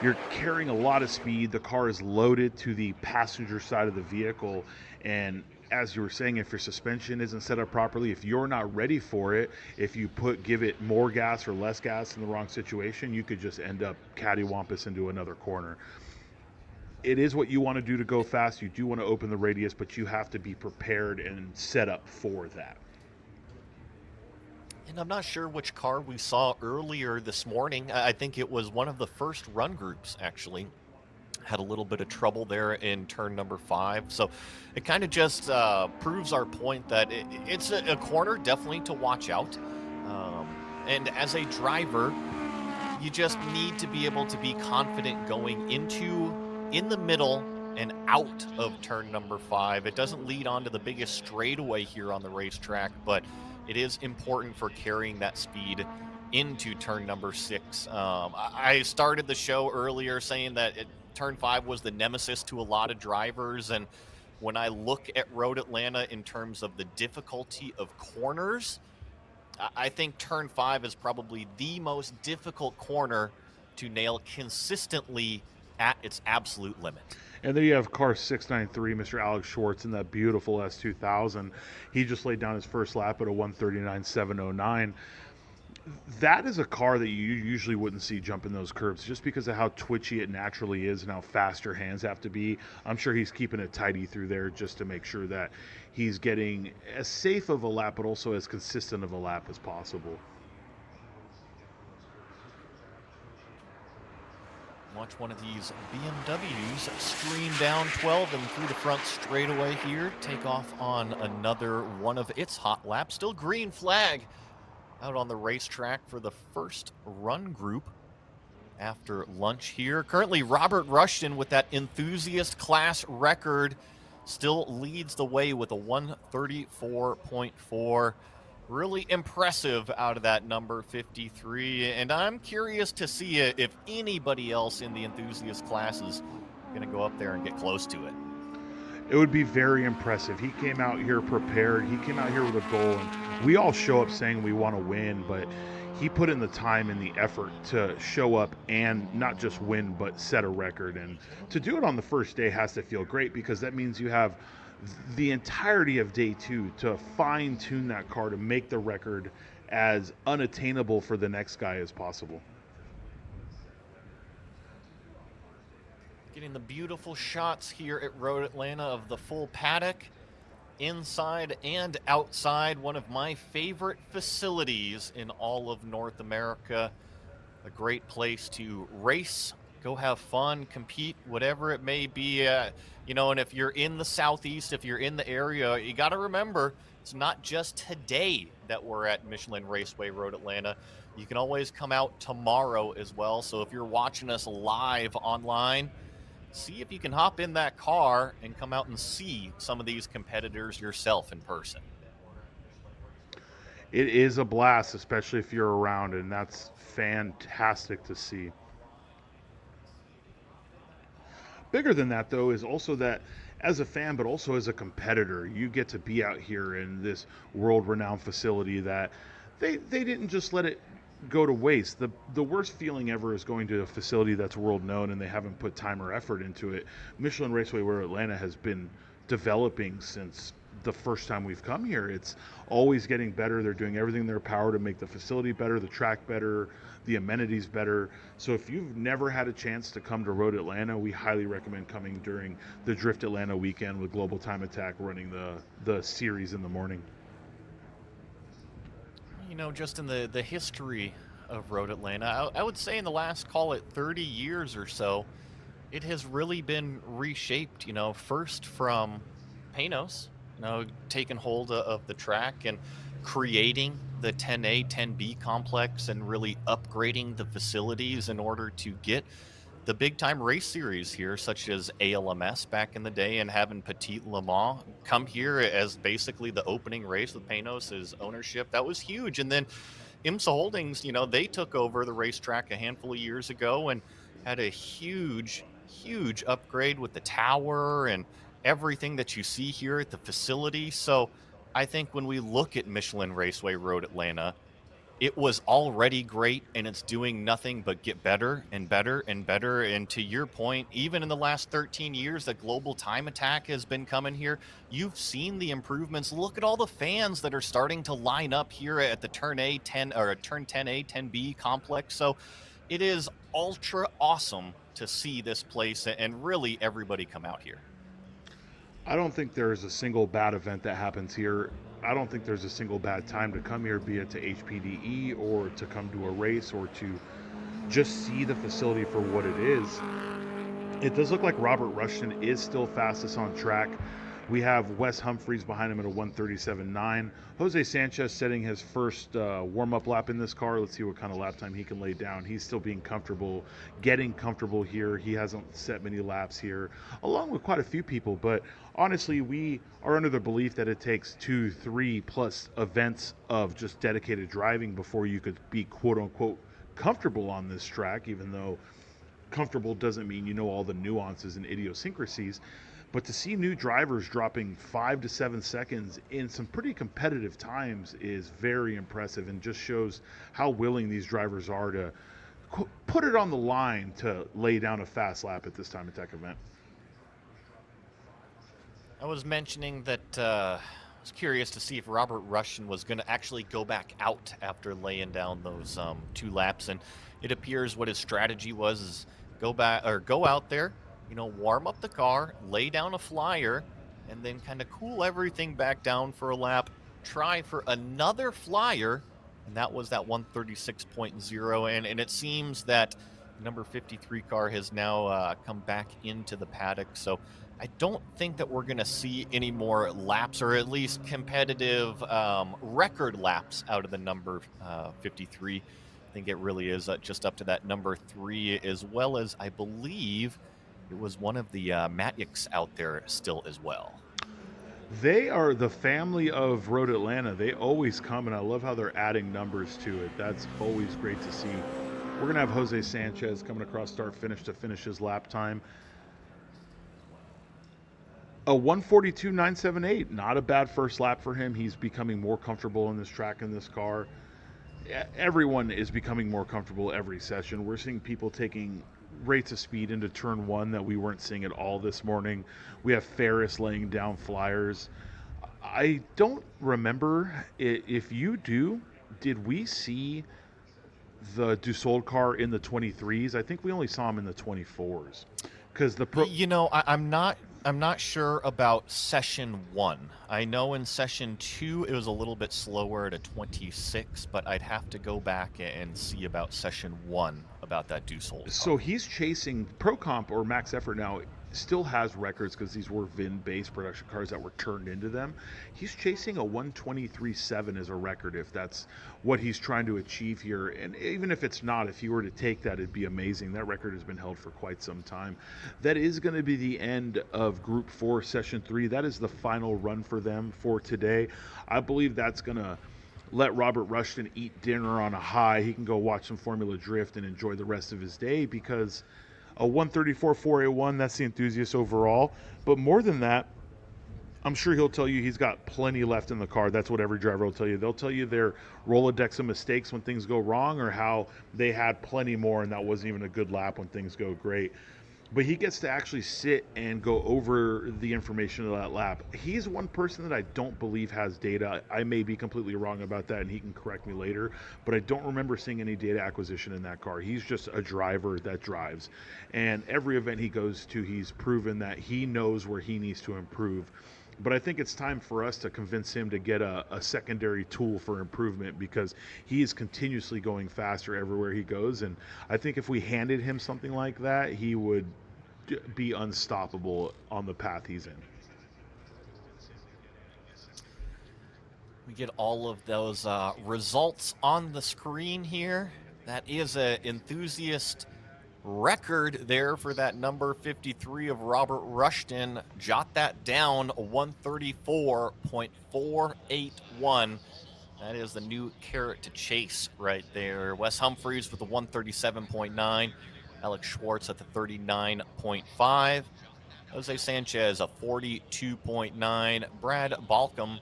Speaker 2: You're carrying a lot of speed. The car is loaded to the passenger side of the vehicle, and as you were saying, if your suspension isn't set up properly, if you're not ready for it, if you give it more gas or less gas in the wrong situation, you could just end up cattywampus into another corner. It is what you want to do to go fast. You do want to open the radius, but you have to be prepared and set up for that.
Speaker 1: And I'm not sure which car we saw earlier this morning. I think it was one of the first run groups, actually. Had a little bit of trouble there in turn number 5. So it kind of just proves our point that it's a corner definitely to watch out. And as a driver, you just need to be able to be confident going in the middle and out of turn number 5. It doesn't lead on to the biggest straightaway here on the racetrack, but it is important for carrying that speed into turn number 6. I started the show earlier saying that turn 5 was the nemesis to a lot of drivers, and when I look at Road Atlanta in terms of the difficulty of corners, I think turn 5 is probably the most difficult corner to nail consistently at its absolute limit.
Speaker 2: And then you have car 693, Mr. Alex Schwartz, in that beautiful S2000. He just laid down his first lap at a 139.709. That is a car that you usually wouldn't see jumping those curves, just because of how twitchy it naturally is and how fast your hands have to be. I'm sure he's keeping it tidy through there just to make sure that he's getting as safe of a lap, but also as consistent of a lap as possible.
Speaker 1: Watch one of these BMWs stream down 12 and through the front straightaway here, take off on another one of its hot laps. Still green flag out on the racetrack for the first run group. after lunch here. Currently, Robert Rushton with that enthusiast class record still leads the way with a 134.4. Really impressive out of that number 53. And I'm curious to see if anybody else in the enthusiast class is going to go up there and get close to it.
Speaker 2: It would be very impressive. He came out here prepared. He came out here with a goal, and we all show up saying we want to win, but he put in the time and the effort to show up and not just win, but set a record. And to do it on the first day has to feel great, because that means you have the entirety of day two to fine tune that car to make the record as unattainable for the next guy as possible.
Speaker 1: Getting the beautiful shots here at Road Atlanta of the full paddock, inside and outside. One of my favorite facilities in all of North America. A great place to race, go have fun, compete, whatever it may be. And if you're in the Southeast, if you're in the area, you got to remember it's not just today that we're at Michelin Raceway Road Atlanta. You can always come out tomorrow as well. So if you're watching us live online, see if you can hop in that car and come out and see some of these competitors yourself in person.
Speaker 2: It is a blast, especially if you're around, and that's fantastic to see. Bigger than that, though, is also that as a fan, but also as a competitor, you get to be out here in this world-renowned facility that they didn't just let it go to waste. The worst feeling ever is going to a facility that's world known and they haven't put time or effort into it. Michelin Raceway Road Atlanta has been developing since the first time we've come here. It's always getting better. They're doing everything in their power to make the facility better, the track better, the amenities better. So if you've never had a chance to come to Road Atlanta, we highly recommend coming during the Drift Atlanta weekend with Global Time Attack running the series in the morning.
Speaker 1: Just in the history of Road Atlanta, I would say in the last, call it 30 years or so, it has really been reshaped, first from Panos, taking hold of the track and creating the 10A, 10B complex and really upgrading the facilities in order to get the big time race series here, such as ALMS back in the day, and having Petit Le Mans come here as basically the opening race with Panos' ownership. That was huge. And then IMSA Holdings, they took over the racetrack a handful of years ago and had a huge upgrade with the tower and everything that you see here at the facility. So I think when we look at Michelin Raceway Road Atlanta, it was already great, and it's doing nothing but get better and better and better. And to your point, even in the last 13 years that Global Time Attack has been coming here, you've seen the improvements. Look at all the fans that are starting to line up here at the Turn 10A, 10B complex. So it is ultra awesome to see this place and really everybody come out here.
Speaker 2: I don't think there's a single bad event that happens here. I don't think there's a single bad time to come here, be it to HPDE or to come to a race or to just see the facility for what it is. It does look like Robert Rushton is still fastest on track. We have Wes Humphreys behind him at a 137.9. Jose Sanchez setting his first warm-up lap in this car. Let's see what kind of lap time he can lay down. He's still being comfortable, getting comfortable here. He hasn't set many laps here, along with quite a few people. But honestly, we are under the belief that it takes 2-3 plus events of just dedicated driving before you could be quote-unquote comfortable on this track, even though comfortable doesn't mean you know all the nuances and idiosyncrasies. But to see new drivers dropping 5 to 7 seconds in some pretty competitive times is very impressive, and just shows how willing these drivers are to put it on the line to lay down a fast lap at this time attack event.
Speaker 1: I was mentioning that I was curious to see if Robert Rushton was going to actually go back out after laying down those 2 laps, and it appears what his strategy was is go out there, warm up the car, lay down a flyer, and then kind of cool everything back down for a lap, try for another flyer, and that was that 136.0, and it seems that number 53 car has now come back into the paddock, so I don't think that we're going to see any more laps, or at least competitive record laps out of the number 53 I think it really is just up to that number 3, as well as I believe it was one of the Matyiks out there still as well.
Speaker 2: They are the family of Road Atlanta. They always come, and I love how they're adding numbers to it. That's always great to see. We're going to have Jose Sanchez coming across start finish to finish his lap time. A 142.978, not a bad first lap for him. He's becoming more comfortable in this track in this car. Everyone is becoming more comfortable every session. We're seeing people taking rates of speed into turn 1 that we weren't seeing at all this morning. We have Ferris laying down flyers. I don't remember if you do. Did we see the Dussault car in the 23s? I think we only saw him in the 24s because the pro.
Speaker 1: I'm not sure about session 1. I know in session 2 it was a little bit slower at a 26, but I'd have to go back and see about session 1 about that Dussault car.
Speaker 2: So he's chasing Pro Comp or Max Effort now. Still has records because these were VIN-based production cars that were turned into them. He's chasing a 123.7 as a record if that's what he's trying to achieve here. And even if it's not, if you were to take that, it'd be amazing. That record has been held for quite some time. That is going to be the end of Group 4, Session 3. That is the final run for them for today. I believe that's going to let Robert Rushton eat dinner on a high. He can go watch some Formula Drift and enjoy the rest of his day because a 134.481, that's the enthusiast overall. But more than that, I'm sure he'll tell you he's got plenty left in the car. That's what every driver will tell you. They'll tell you their Rolodex of mistakes when things go wrong or how they had plenty more and that wasn't even a good lap when things go great. But he gets to actually sit and go over the information of that lap. He's one person that I don't believe has data. I may be completely wrong about that, and he can correct me later, but I don't remember seeing any data acquisition in that car. He's just a driver that drives. And every event he goes to, he's proven that he knows where he needs to improve. But I think it's time for us to convince him to get a secondary tool for improvement because he is continuously going faster everywhere he goes. And I think if we handed him something like that, he would be unstoppable on the path he's in.
Speaker 1: We get all of those results on the screen here. That is an enthusiast record there for that number 53 of Robert Rushton. Jot that down, 134.481. That is the new carrot to chase right there. Wes Humphreys with the 137.9. Alex Schwartz at the 39.5. Jose Sanchez a 42.9. Brad Balcom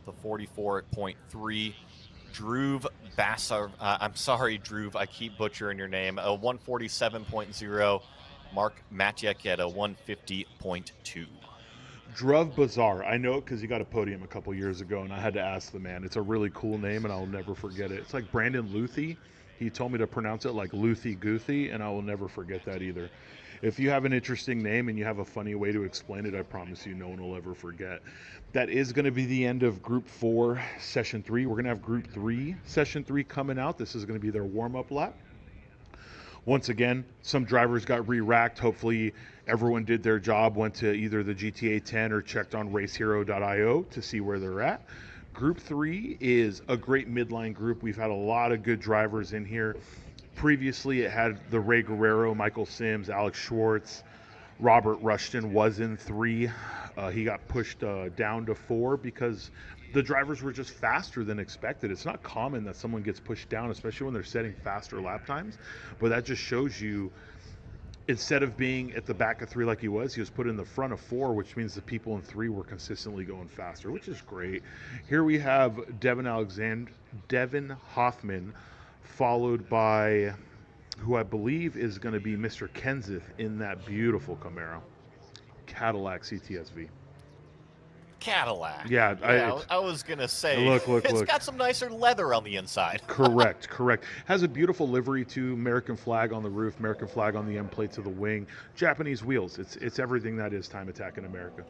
Speaker 1: the 44.3. Dhruv Bassar, I'm sorry, Dhruv, I keep butchering your name, a 147.0. Mark Matjek at a 150.2.
Speaker 2: Dhruv Bazaar. I know it because he got a podium a couple years ago, and I had to ask the man. It's a really cool name, and I'll never forget it. It's like Brandon Luthi. He told me to pronounce it like Luthi Goothy, and I will never forget that either. If you have an interesting name and you have a funny way to explain it, I promise you no one will ever forget. That is going to be the end of Group 4, Session 3. We're going to have Group 3, Session 3 coming out. This is going to be their warm-up lap. Once again, some drivers got re-racked. Hopefully everyone did their job, went to either the GTA 10 or checked on racehero.io to see where they're at. Group 3 is a great midline group. We've had a lot of good drivers in here. Previously, it had the Ray Guerrero, Michael Sims, Alex Schwartz. Robert Rushton was in 3. He got pushed down to 4 because the drivers were just faster than expected. It's not common that someone gets pushed down, especially when they're setting faster lap times. But that just shows you, instead of being at the back of 3 like he was put in the front of 4, which means the people in 3 were consistently going faster, which is great. Here we have Devin Hoffman, followed by who I believe is going to be Mr. Kenseth in that beautiful Camaro. Cadillac CTSV.
Speaker 1: Cadillac.
Speaker 2: Yeah,
Speaker 1: I was going to say,
Speaker 2: look.
Speaker 1: It's got some nicer leather on the inside.
Speaker 2: Correct. Has a beautiful livery too, American flag on the roof, American flag on the end plates of the wing, Japanese wheels. It's everything that is Time Attack in America.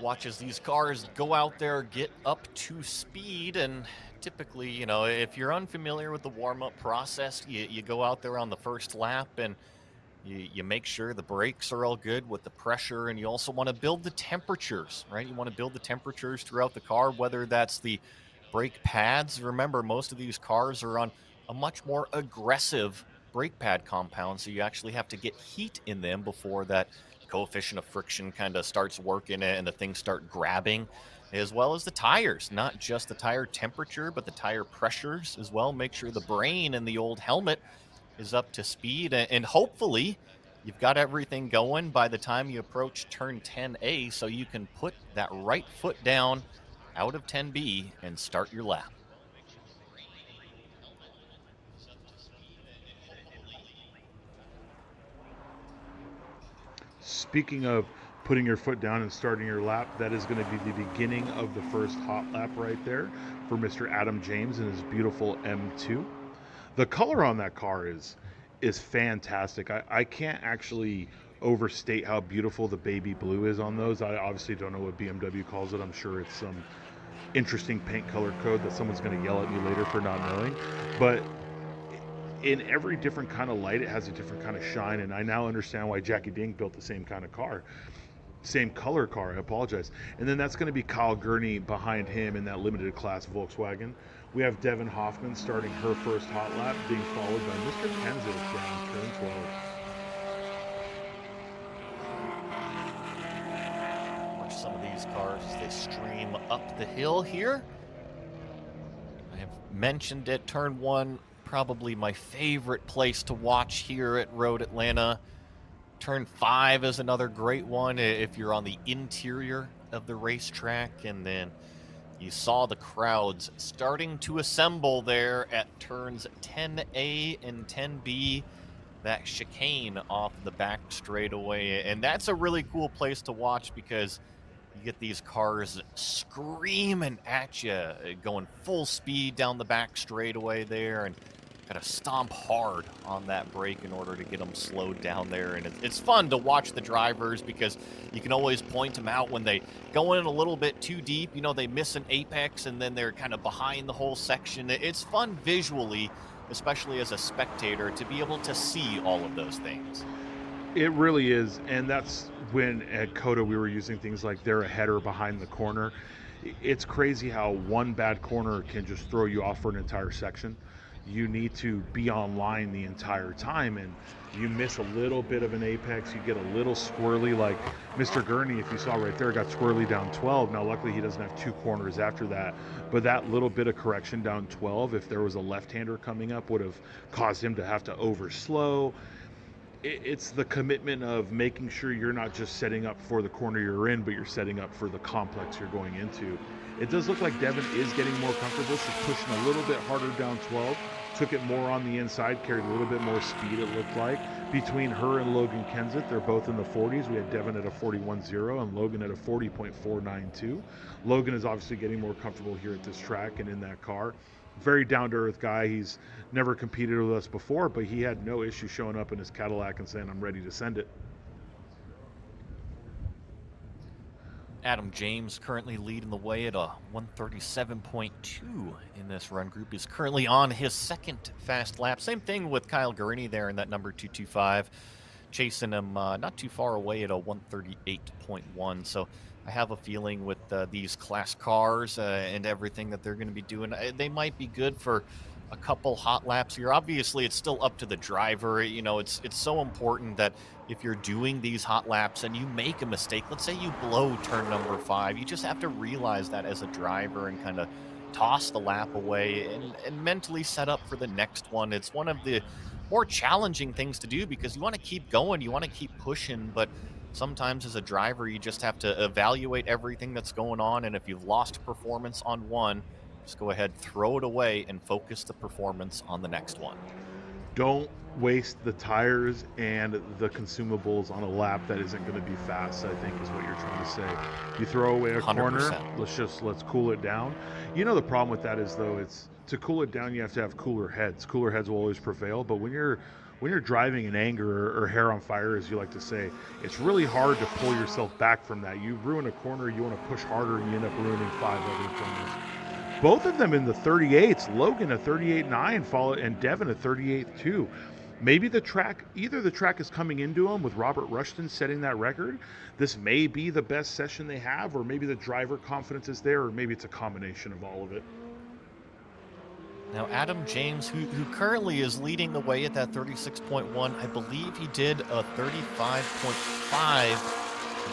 Speaker 1: Watch as these cars go out there, get up to speed, and typically, if you're unfamiliar with the warm-up process, you go out there on the first lap and you make sure the brakes are all good with the pressure, and you also want to build the temperatures, right? You want to build the temperatures throughout the car, whether that's the brake pads. Remember, most of these cars are on a much more aggressive brake pad compound, so you actually have to get heat in them before that coefficient of friction kind of starts working and the things start grabbing, as well as the tires, not just the tire temperature, but the tire pressures as well. Make sure the brain in the old helmet is up to speed, and hopefully you've got everything going by the time you approach turn 10A so you can put that right foot down out of 10B and start your lap.
Speaker 2: Speaking of putting your foot down and starting your lap, that is going to be the beginning of the first hot lap right there for Mr. Adam James and his beautiful M2. The color on that car is fantastic. I can't actually overstate how beautiful the baby blue is on those. I obviously don't know what BMW calls it. I'm sure it's some interesting paint color code that someone's going to yell at me later for not knowing. But in every different kind of light, it has a different kind of shine, and I now understand why Jackie Ding built the same kind of car, same color car. I apologize. And then that's going to be Kyle Gurney behind him in that limited class Volkswagen. We have Devin Hoffman starting her first hot lap, being followed by Mr. Kenseth down turn 12.
Speaker 1: Watch some of these cars as they stream up the hill here. I have mentioned it, turn one, probably my favorite place to watch here at Road Atlanta. Turn 5 is another great one if you're on the interior of the racetrack. And then you saw the crowds starting to assemble there at turns 10A and 10B, that chicane off the back straightaway. And that's a really cool place to watch because you get these cars screaming at you, going full speed down the back straightaway there, and got to stomp hard on that brake in order to get them slowed down there. And it's fun to watch the drivers because you can always point them out when they go in a little bit too deep. You know, they miss an apex and then they're kind of behind the whole section. It's fun visually, especially as a spectator, to be able to see all of those things.
Speaker 2: It really is, and that's when at COTA we were using things like they're ahead or behind the corner. It's crazy how one bad corner can just throw you off for an entire section. You need to be online the entire time, and you miss a little bit of an apex, you get a little squirrely. Like Mr. Gurney, if you saw right there, got squirrely down 12. Now luckily he doesn't have two corners after that, but that little bit of correction down 12, if there was a left-hander coming up, would have caused him to have to overslow. It's the commitment of making sure you're not just setting up for the corner you're in, but you're setting up for the complex you're going into. It does look like Devin is getting more comfortable. She's pushing a little bit harder down 12, took it more on the inside, carried a little bit more speed, it looked like. Between her and Logan Kenseth, they're both in the 40s. We had Devin at a 41.0 and Logan at a 40.492. Logan is obviously getting more comfortable here at this track and in that car. Very down-to-earth guy. He's never competed with us before, but he had no issue showing up in his Cadillac and saying, I'm ready to send it.
Speaker 1: Adam James currently leading the way at a 137.2 in this run group. He's currently on his second fast lap. Same thing with Kyle Gurney there in that number 225, chasing him not too far away at a 138.1. So I have a feeling with these class cars and everything that they're going to be doing, they might be good for a couple hot laps here. Obviously, it's still up to the driver. You know, it's so important that if you're doing these hot laps and you make a mistake, let's say you blow turn number 5, you just have to realize that as a driver and kind of toss the lap away and mentally set up for the next one. It's one of the more challenging things to do because you want to keep going, you want to keep pushing, but sometimes as a driver, you just have to evaluate everything that's going on, and if you've lost performance on one, just go ahead, throw it away, and focus the performance on the next one.
Speaker 2: Don't waste the tires and the consumables on a lap that isn't going to be fast, I think is what you're trying to say. You throw away a
Speaker 1: 100%.
Speaker 2: corner, let's cool it down. You know, the problem with that is, though, it's to cool it down, you have to have cooler heads. Cooler heads will always prevail, but when you're driving in anger or hair on fire, as you like to say, it's really hard to pull yourself back from that. You ruin a corner, you want to push harder, and you end up ruining 5 other corners. Both of them in the 38s, Logan a 38.9 followed, and Devin a 38.2. Maybe either the track is coming into them with Robert Rushton setting that record. This may be the best session they have, or maybe the driver confidence is there, or maybe it's a combination of all of it.
Speaker 1: Now, Adam James, who currently is leading the way at that 36.1, I believe he did a 35.5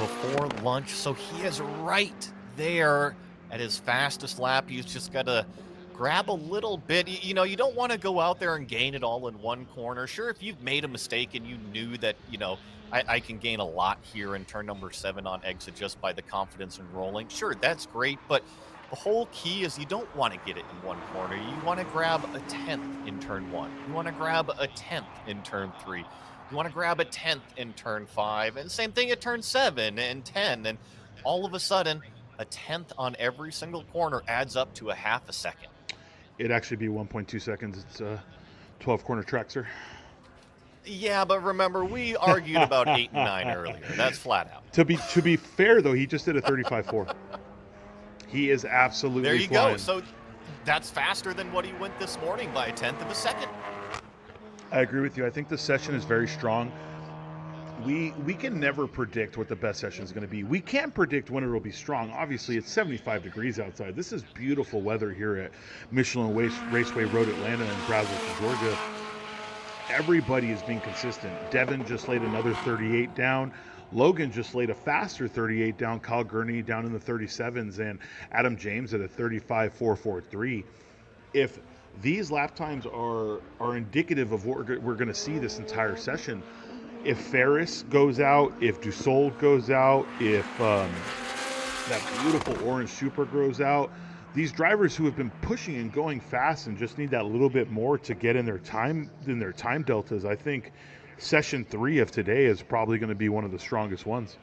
Speaker 1: before lunch, so he is right there at his fastest lap. He's just got to grab a little bit. You know, you don't want to go out there and gain it all in one corner. Sure, if you've made a mistake and you knew that, I can gain a lot here in turn number 7 on exit just by the confidence in rolling, sure, that's great, but the whole key is you don't want to get it in one corner. You want to grab a 10th in turn 1. You want to grab a 10th in turn 3. You want to grab a 10th in turn 5, and same thing at turn 7 and 10. And all of a sudden, a 10th on every single corner adds up to a half a second.
Speaker 2: It'd actually be 1.2 seconds. It's a 12 corner track, sir.
Speaker 1: Yeah, but remember, we argued about 8 and 9 earlier. That's flat out.
Speaker 2: To be fair, though, he just did a 35.4. He is absolutely
Speaker 1: There you
Speaker 2: flying.
Speaker 1: go. So that's faster than what he went this morning by a 10th of a second.
Speaker 2: I agree with you. I think the session is very strong. We can never predict what the best session is going to be. We can't predict when it will be strong. Obviously, it's 75 degrees outside. This is beautiful weather here at Michelin Raceway Road Atlanta in Braselton, Georgia. Everybody is being consistent. Devin just laid another 38 down. Logan just laid a faster 38 down. Kyle Gurney down in the 37s, and Adam James at a 35.443. If these lap times are indicative of what we're going to see this entire session, if Ferris goes out, if Dussault goes out, if that beautiful orange Super goes out, these drivers who have been pushing and going fast and just need that little bit more to get in their time deltas, I think session 3 of today is probably going to be one of the strongest ones.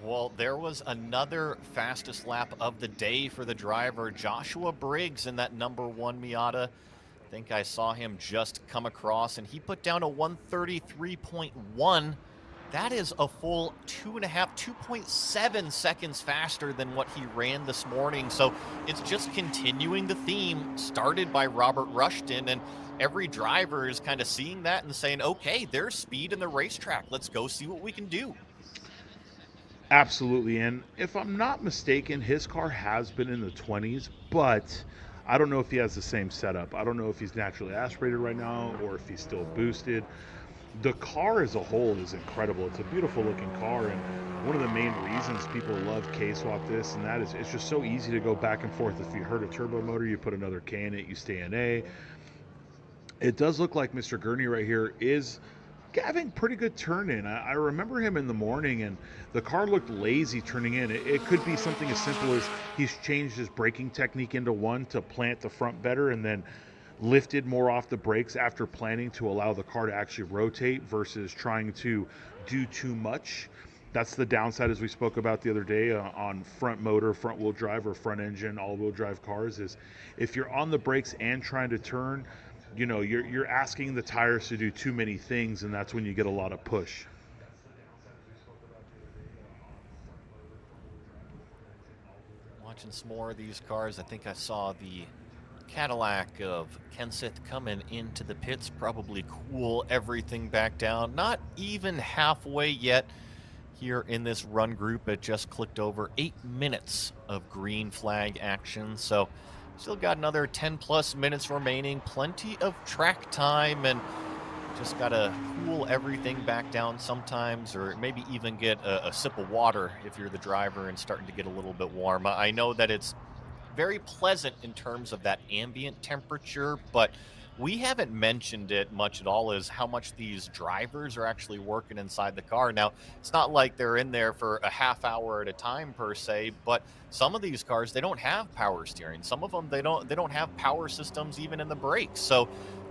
Speaker 1: Well, there was another fastest lap of the day for the driver, Joshua Briggs, in that number 1 Miata. I think I saw him just come across, and he put down a 133.1. That is a full 2.7 seconds faster than what he ran this morning. So it's just continuing the theme started by Robert Rushton, and every driver is kind of seeing that and saying, okay, there's speed in the racetrack. Let's go see what we can do.
Speaker 2: Absolutely. And if I'm not mistaken, his car has been in the 20s, but I don't know if he has the same setup. I don't know if he's naturally aspirated right now or if he's still boosted. The car as a whole is incredible. It's a beautiful looking car, and one of the main reasons people love K-swap this, and that is it's just so easy to go back and forth. If you hurt a turbo motor, you put another K in it, you stay in A. It does look like Mr. Gurney right here is having pretty good turn in. I remember him in the morning, and the car looked lazy turning in. It could be something as simple as he's changed his braking technique into one to plant the front better and then lifted more off the brakes after planning to allow the car to actually rotate versus trying to do too much. That's the downside, as we spoke about the other day, on front motor, front wheel drive, or front engine, all wheel drive cars, is if you're on the brakes and trying to turn, you know, you're asking the tires to do too many things, and that's when you get a lot of push.
Speaker 1: Watching some more of these cars, I think I saw the Cadillac of Kenseth coming into the pits, probably cool everything back down. Not even halfway yet here in this run group. It just clicked over 8 minutes of green flag action, so still got another 10 plus minutes remaining, plenty of track time, and just gotta cool everything back down sometimes, or maybe even get a sip of water if you're the driver and starting to get a little bit warm. I know that it's very pleasant in terms of that ambient temperature, but we haven't mentioned it much at all, is how much these drivers are actually working inside the car. Now, it's not like they're in there for a half hour at a time per se, but some of these cars, they don't have power steering. Some of them, they don't have power systems even in the brakes. So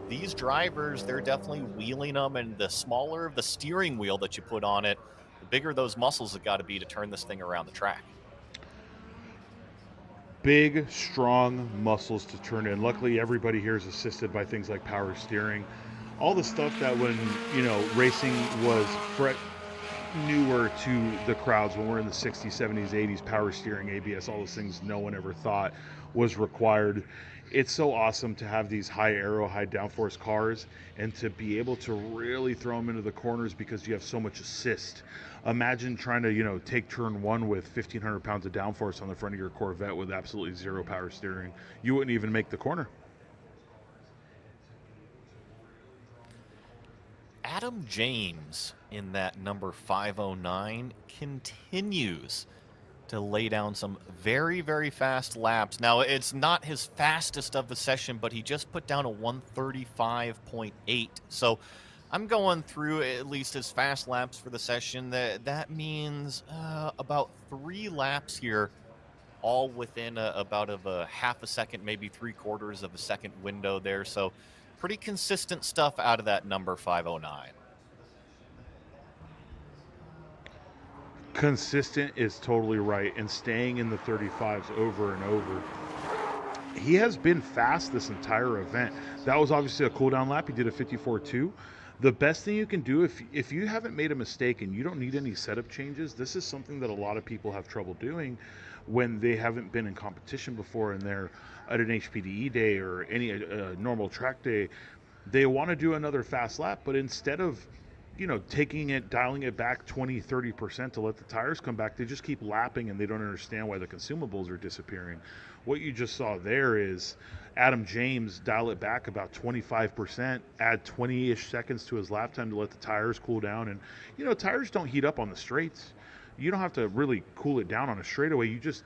Speaker 1: these drivers, they're definitely wheeling them, and the smaller the steering wheel that you put on it, the bigger those muscles have got to be to turn this thing around the track.
Speaker 2: Big, strong muscles to turn in. Luckily, everybody here is assisted by things like power steering. All the stuff that when, you know, racing was newer to the crowds, when we're in the 60s, 70s, 80s, power steering, ABS, all those things no one ever thought was required. It's so awesome to have these high aero, high downforce cars and to be able to really throw them into the corners because you have so much assist. Imagine trying to, take turn one with 1,500 pounds of downforce on the front of your Corvette with absolutely zero power steering. You wouldn't even make the corner.
Speaker 1: Adam James in that number 509 continues to lay down some very, very fast laps. Now, it's not his fastest of the session, but he just put down a 135.8. So I'm going through at least his fast laps for the session. That means about 3 laps here, all within about of a half a second, maybe 3/4 of a second window there. So pretty consistent stuff out of that number 509.
Speaker 2: Consistent is totally right, and staying in the 35s over and over. He has been fast this entire event. That was obviously a cool down lap. He did a 54.2. The best thing you can do if you haven't made a mistake and you don't need any setup changes, this is something that a lot of people have trouble doing when they haven't been in competition before and they're at an HPDE day or any normal track day. They want to do another fast lap, but instead of dialing it back 20-30% to let the tires come back, they just keep lapping and they don't understand why the consumables are disappearing. What you just saw there is Adam James dial it back about 25%, add 20-ish seconds to his lap time to let the tires cool down. And tires don't heat up on the straights. You don't have to really cool it down on a straightaway. You just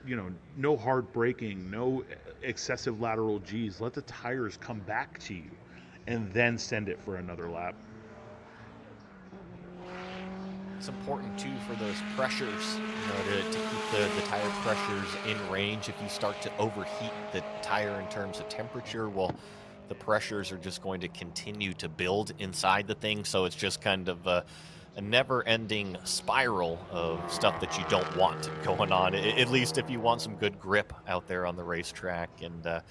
Speaker 2: no hard braking, no excessive lateral G's. Let the tires come back to you and then send it for another lap.
Speaker 1: It's important too for those pressures, to keep the tire pressures in range. If you start to overheat the tire in terms of temperature, well, the pressures are just going to continue to build inside the thing. So it's just kind of a never-ending spiral of stuff that you don't want going on, at least if you want some good grip out there on the racetrack. And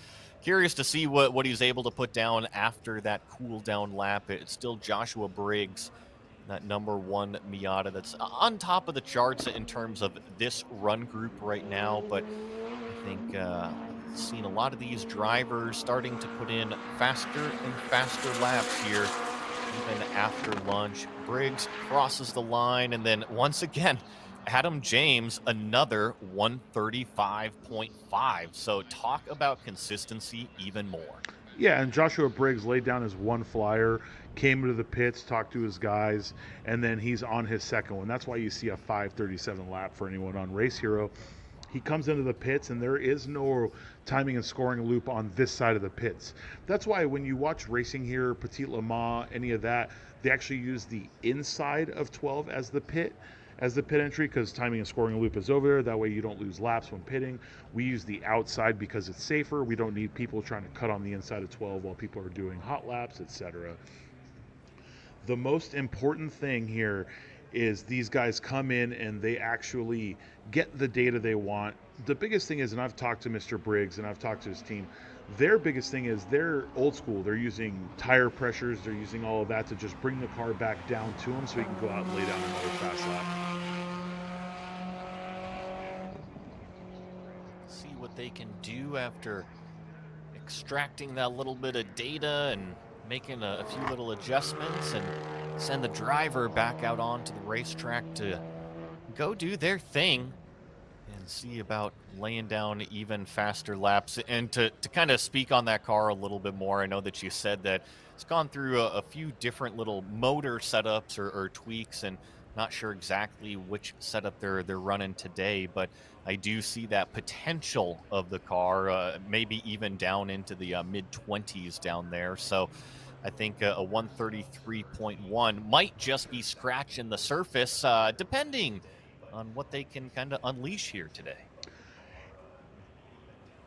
Speaker 1: curious to see what he's able to put down after that cool down lap. It's still Joshua Briggs, that number 1 Miata, that's on top of the charts in terms of this run group right now. But I think seeing a lot of these drivers starting to put in faster and faster laps here, even after lunch. Briggs crosses the line, and then once again, Adam James, another 135.5. So talk about consistency even more.
Speaker 2: Yeah, and Joshua Briggs laid down his one flyer, came into the pits, talked to his guys, and then he's on his second one. That's why you see a 5:37 lap for anyone on Race Hero. He comes into the pits, and there is no timing and scoring loop on this side of the pits. That's why when you watch racing here, Petit Le Mans, any of that, they actually use the inside of 12 as the pit entry, because timing and scoring loop is over there. That way you don't lose laps when pitting. We use the outside because it's safer. We don't need people trying to cut on the inside of 12 while people are doing hot laps, etc. The most important thing here is these guys come in and they actually get the data they want. The biggest thing is, and I've talked to Mr. Briggs and I've talked to his team, their biggest thing is they're old school. They're using tire pressures. They're using all of that to just bring the car back down to him so he can go out and lay down another fast lap.
Speaker 1: See what they can do after extracting that little bit of data and making a few little adjustments, and send the driver back out onto the racetrack to go do their thing and see about laying down even faster laps. And to kind of speak on that car a little bit more, I know that you said that it's gone through a few different little motor setups or tweaks, and not sure exactly which setup they're running today, but I do see that potential of the car, maybe even down into the mid-20s down there. So I think a 133.1 might just be scratching the surface, depending on what they can kind of unleash here today.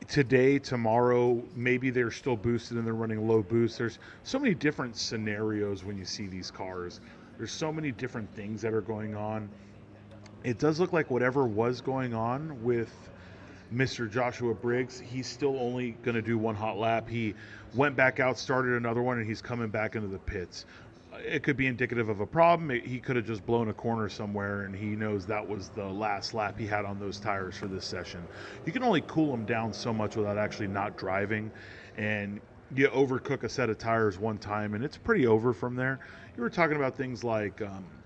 Speaker 2: Today, tomorrow, maybe they're still boosted and they're running low boost. There's so many different scenarios when you see these cars. There's so many different things that are going on. It does look like whatever was going on with Mr. Joshua Briggs, he's still only going to do one hot lap. He went back out, started another one, and he's coming back into the pits. it could be indicative of a problem. He could have just blown a corner somewhere, and he knows that was the last lap he had on those tires for this session. You can only cool them down so much without actually not driving, and you overcook a set of tires one time, and it's pretty over from there. You were talking about things like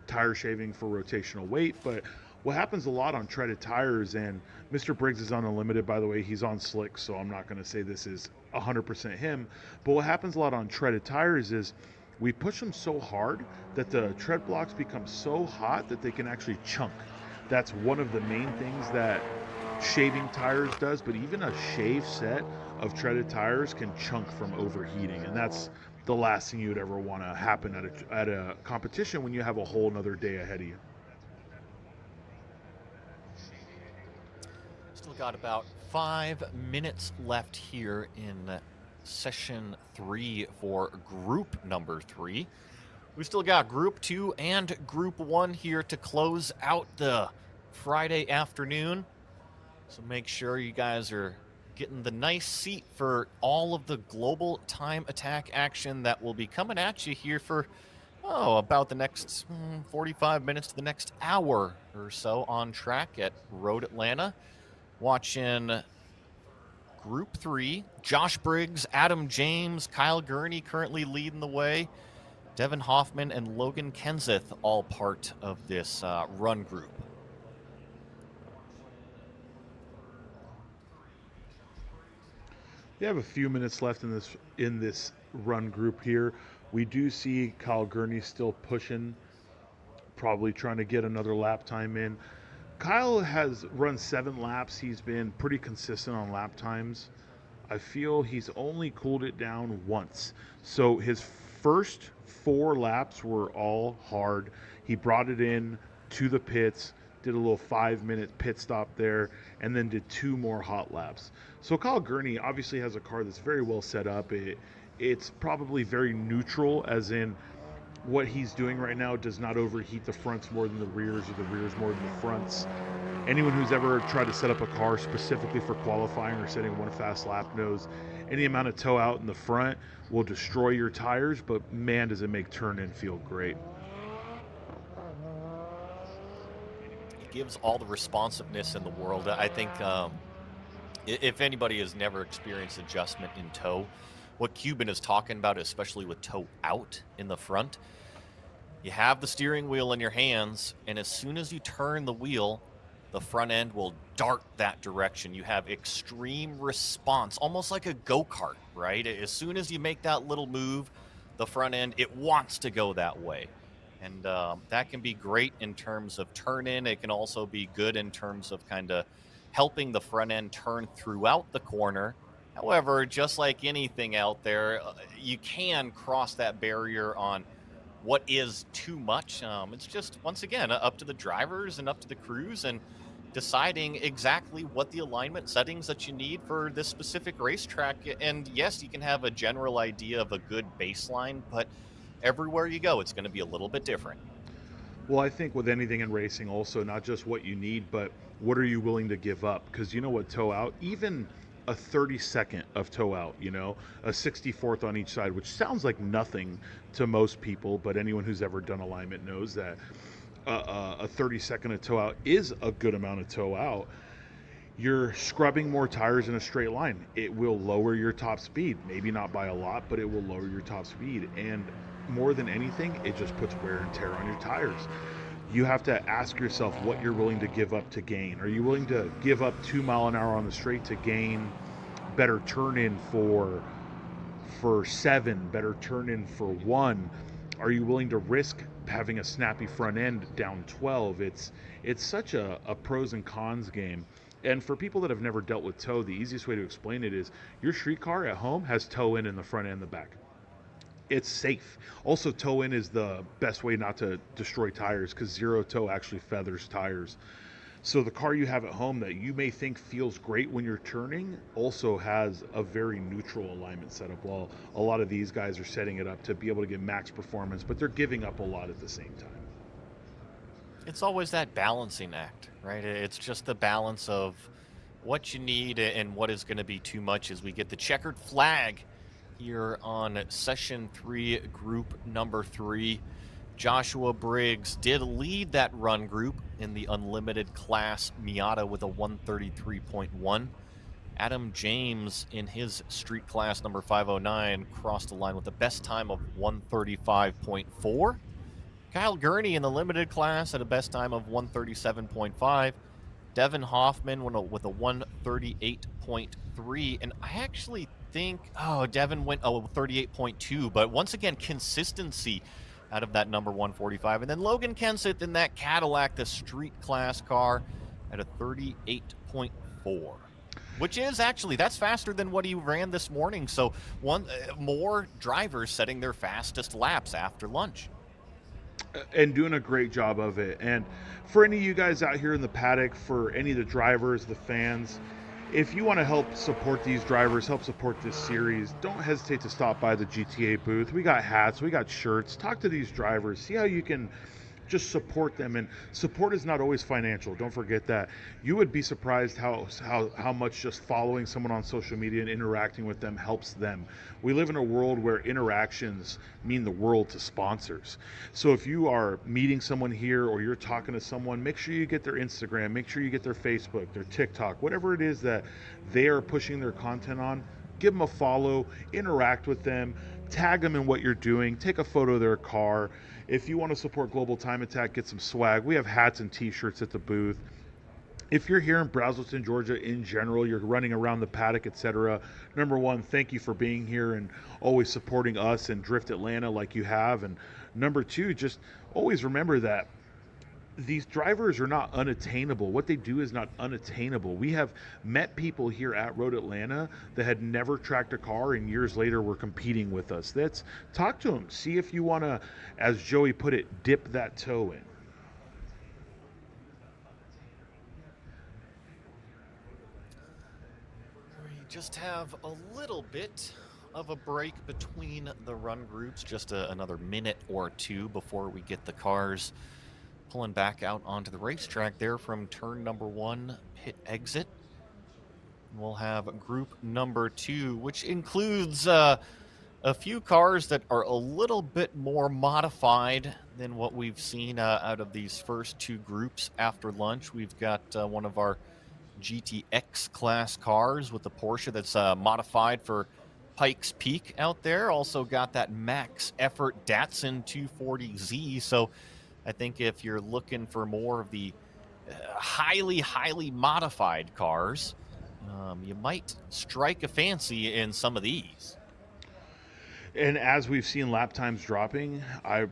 Speaker 2: tire shaving for rotational weight, but what happens a lot on treaded tires, and Mr. Briggs is on Unlimited, by the way, he's on slick, so I'm not going to say this is 100% him, but what happens a lot on treaded tires is we push them so hard that the tread blocks become so hot that they can actually chunk. That's one of the main things that shaving tires does, but even a shave set of treaded tires can chunk from overheating, and that's the last thing you would ever want to happen at a competition when you have a whole another day ahead of you.
Speaker 1: Still got about 5 minutes left here in session 3 for group number 3. We still got group 2 and group 1 here to close out the Friday afternoon. So make sure you guys are getting the nice seat for all of the global time attack action that will be coming at you here for about the next 45 minutes to the next hour or so on track at Road Atlanta. Watching Group 3, Josh Briggs, Adam James, Kyle Gurney currently leading the way. Devin Hoffman and Logan Kenseth all part of this run group.
Speaker 2: We have a few minutes left in this run group here. We do see Kyle Gurney still pushing, probably trying to get another lap time in. Kyle has run 7 laps. He's been pretty consistent on lap times. I feel he's only cooled it down once. So his first 4 laps were all hard. He brought it in to the pits, did a little 5-minute pit stop there, and then did 2 more hot laps. So Kyle Gurney obviously has a car that's very well set up. It's probably very neutral, as in what he's doing right now does not overheat the fronts more than the rears, or the rears more than the fronts. Anyone who's ever tried to set up a car specifically for qualifying or setting one fast lap knows any amount of toe out in the front will destroy your tires, but man, does it make turn in feel great.
Speaker 1: It gives all the responsiveness in the world. I think if anybody has never experienced adjustment in toe, what Cuban is talking about, especially with toe out in the front, you have the steering wheel in your hands, and as soon as you turn the wheel, the front end will dart that direction. You have extreme response, almost like a go-kart, right? As soon as you make that little move, the front end, it wants to go that way. And that can be great in terms of turn in. It can also be good in terms of kind of helping the front end turn throughout the corner. However, just like anything out there, you can cross that barrier on what is too much. It's just, once again, up to the drivers and up to the crews and deciding exactly what the alignment settings that you need for this specific racetrack. And yes, you can have a general idea of a good baseline, but everywhere you go, it's going to be a little bit different.
Speaker 2: Well, I think with anything in racing also, not just what you need, but what are you willing to give up? Because you know what, toe out, even a 32nd of toe out, a 64th on each side, which sounds like nothing to most people, but anyone who's ever done alignment knows that a 32nd of toe out is a good amount of toe out. You're scrubbing more tires in a straight line. It will lower your top speed. Maybe not by a lot, but it will lower your top speed. And more than anything, it just puts wear and tear on your tires. You have to ask yourself what you're willing to give up to gain. Are you willing to give up 2 mile an hour on the straight to gain better turn in for 7, better turn in for 1? Are you willing to risk having a snappy front end down 12? It's such a pros and cons game. And for people that have never dealt with toe, the easiest way to explain it is your street car at home has toe in the front and the back. It's safe. Also, toe in is the best way not to destroy tires, because zero toe actually feathers tires. So the car you have at home that you may think feels great when you're turning also has a very neutral alignment setup. While a lot of these guys are setting it up to be able to get max performance, but they're giving up a lot at the same time.
Speaker 1: It's always that balancing act, right? It's just the balance of what you need and what is going to be too much as we get the checkered flag here on session 3, group number 3. Joshua Briggs did lead that run group in the unlimited class Miata with a 133.1. Adam James in his street class number 509 crossed the line with the best time of 135.4. Kyle Gurney in the limited class at a best time of 137.5. Devin Hoffman with a 138.3. And I actually think, Devin went 38.2. But once again, consistency out of that number 145. And then Logan Kenseth in that Cadillac, the street class car, at a 38.4. Which is actually, that's faster than what he ran this morning. So more drivers setting their fastest laps after lunch.
Speaker 2: And doing a great job of it. And for any of you guys out here in the paddock, for any of the drivers, the fans, if you want to help support these drivers, help support this series, don't hesitate to stop by the GTA booth. We got hats, we got shirts. Talk to these drivers, see how you can just support them. And support is not always financial. Don't forget that. You would be surprised how much just following someone on social media and interacting with them helps them. We live in a world where interactions mean the world to sponsors. So if you are meeting someone here or you're talking to someone, make sure you get their Instagram, make sure you get their Facebook, their TikTok, whatever it is that they are pushing their content on. Give them a follow, interact with them, tag them in what you're doing, take a photo of their car. If you want to support Global Time Attack, get some swag. We have hats and t-shirts at the booth. If you're here in Braselton, Georgia in general, you're running around the paddock, etc. Number one, thank you for being here and always supporting us and Drift Atlanta like you have. And number two, just always remember that these drivers are not unattainable. What they do is not unattainable. We have met people here at Road Atlanta that had never tracked a car and years later were competing with us. That's talk to them. See if you want to, as Joey put it, dip that toe in.
Speaker 1: We just have a little bit of a break between the run groups, just another minute or two before we get the cars pulling back out onto the racetrack there from turn number 1 pit exit. We'll have group number 2, which includes a few cars that are a little bit more modified than what we've seen out of these first 2 groups after lunch. We've got one of our GTX class cars with the Porsche that's modified for Pikes Peak out there. Also got that max effort Datsun 240Z. So I think if you're looking for more of the highly modified cars, you might strike a fancy in some of these.
Speaker 2: And as we've seen lap times dropping, I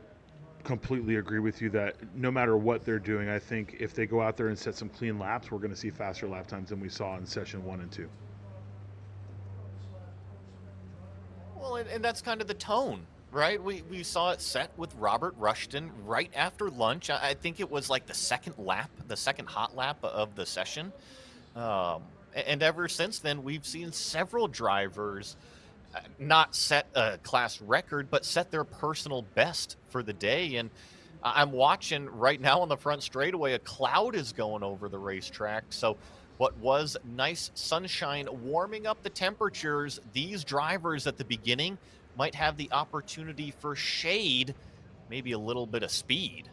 Speaker 2: completely agree with you that no matter what they're doing, I think if they go out there and set some clean laps, we're going to see faster lap times than we saw in session 1 and 2.
Speaker 1: Well, and that's kind of the tone, right? We saw it set with Robert Rushton right after lunch. I think it was like the second hot lap of the session. And ever since then, we've seen several drivers not set a class record, but set their personal best for the day. And I'm watching right now on the front straightaway, a cloud is going over the racetrack. So what was nice sunshine warming up the temperatures, these drivers at the beginning might have the opportunity for shade, maybe a little bit of speed.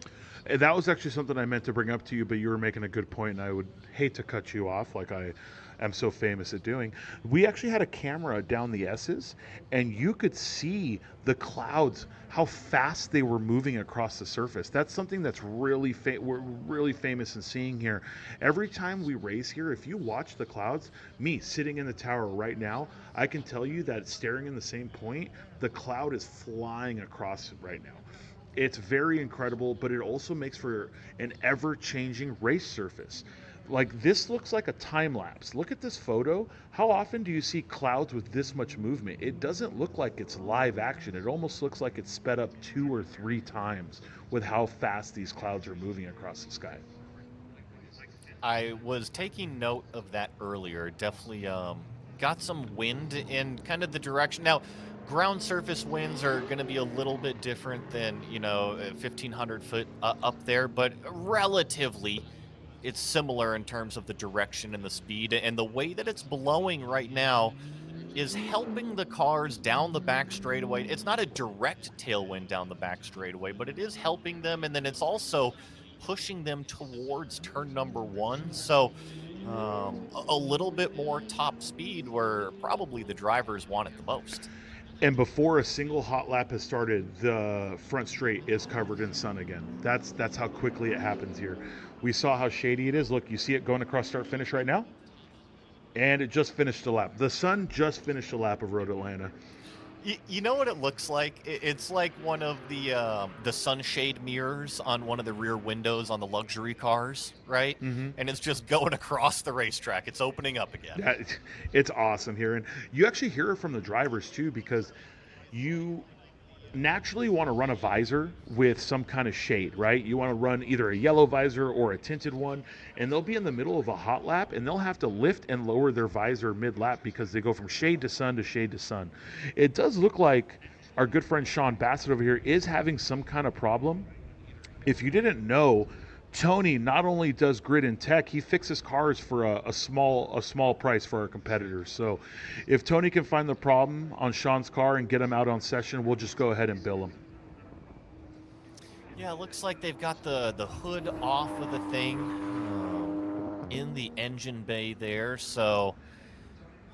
Speaker 2: And that was actually something I meant to bring up to you, but you were making a good point, and I would hate to cut you off like I am so famous at doing. We actually had a camera down the S's, and you could see the clouds, how fast they were moving across the surface. That's something that's we're really famous in seeing here. Every time we race here, if you watch the clouds, me sitting in the tower right now, I can tell you that staring in the same point, the cloud is flying across right now. It's very incredible, but it also makes for an ever-changing race surface. Like, this looks like a time lapse. Look at this photo. How often do you see clouds with this much movement? It doesn't look like it's live action. It almost looks like it's sped up 2 or 3 times with how fast these clouds are moving across the sky.
Speaker 1: I was taking note of that earlier. Definitely got some wind in kind of the direction. Now, ground surface winds are going to be a little bit different than, 1,500 foot up there, but relatively it's similar in terms of the direction and the speed. And the way that it's blowing right now, is helping the cars down the back straightaway. It's not a direct tailwind down the back straightaway, but it is helping them. And then it's also pushing them towards turn number one. So a little bit more top speed where probably the drivers want it the most.
Speaker 2: And before a single hot lap has started, the front straight is covered in sun again. That's how quickly it happens here. We saw how shady it is. Look, you see it going across start finish right now? And it just finished a lap. The sun just finished a lap of Road Atlanta.
Speaker 1: You know what it looks like? It's like one of the sunshade mirrors on one of the rear windows on the luxury cars, right?
Speaker 2: Mm-hmm.
Speaker 1: And it's just going across the racetrack. It's opening up again.
Speaker 2: Yeah, it's awesome here. And you actually hear it from the drivers too, because you naturally want to run a visor with some kind of shade, right? You want to run either a yellow visor or a tinted one, and they'll be in the middle of a hot lap and they'll have to lift and lower their visor mid-lap because they go from shade to sun to shade to sun. It does look like our good friend Sean Bassett over here is having some kind of problem. If you didn't know, Tony not only does grid and tech, he fixes cars for a small price for our competitors. So if Tony can find the problem on Sean's car and get him out on session, we'll just go ahead and bill him.
Speaker 1: Yeah, it looks like they've got the hood off of the thing in the engine bay there. So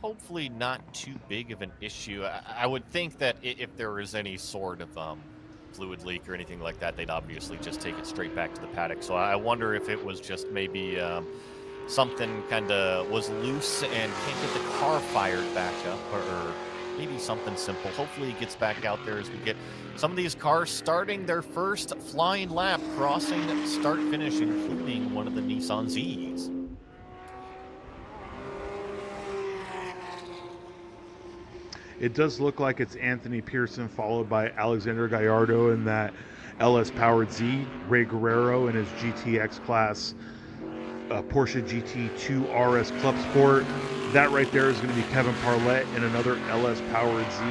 Speaker 1: hopefully not too big of an issue. I would think that if there was any sort of fluid leak or anything like that, they'd obviously just take it straight back to the paddock. So I wonder if it was just maybe something kind of was loose and can't get the car fired back up, or maybe something simple. Hopefully he gets back out there as we get some of these cars starting their first flying lap, crossing start finish, including one of the Nissan Zs.
Speaker 2: It does look like it's Anthony Pearson followed by Alexander Gallardo in that LS-powered Z, Ray Guerrero in his GTX class Porsche GT2 RS Club Sport. That right there is going to be Kevin Parlett in another LS-powered Z.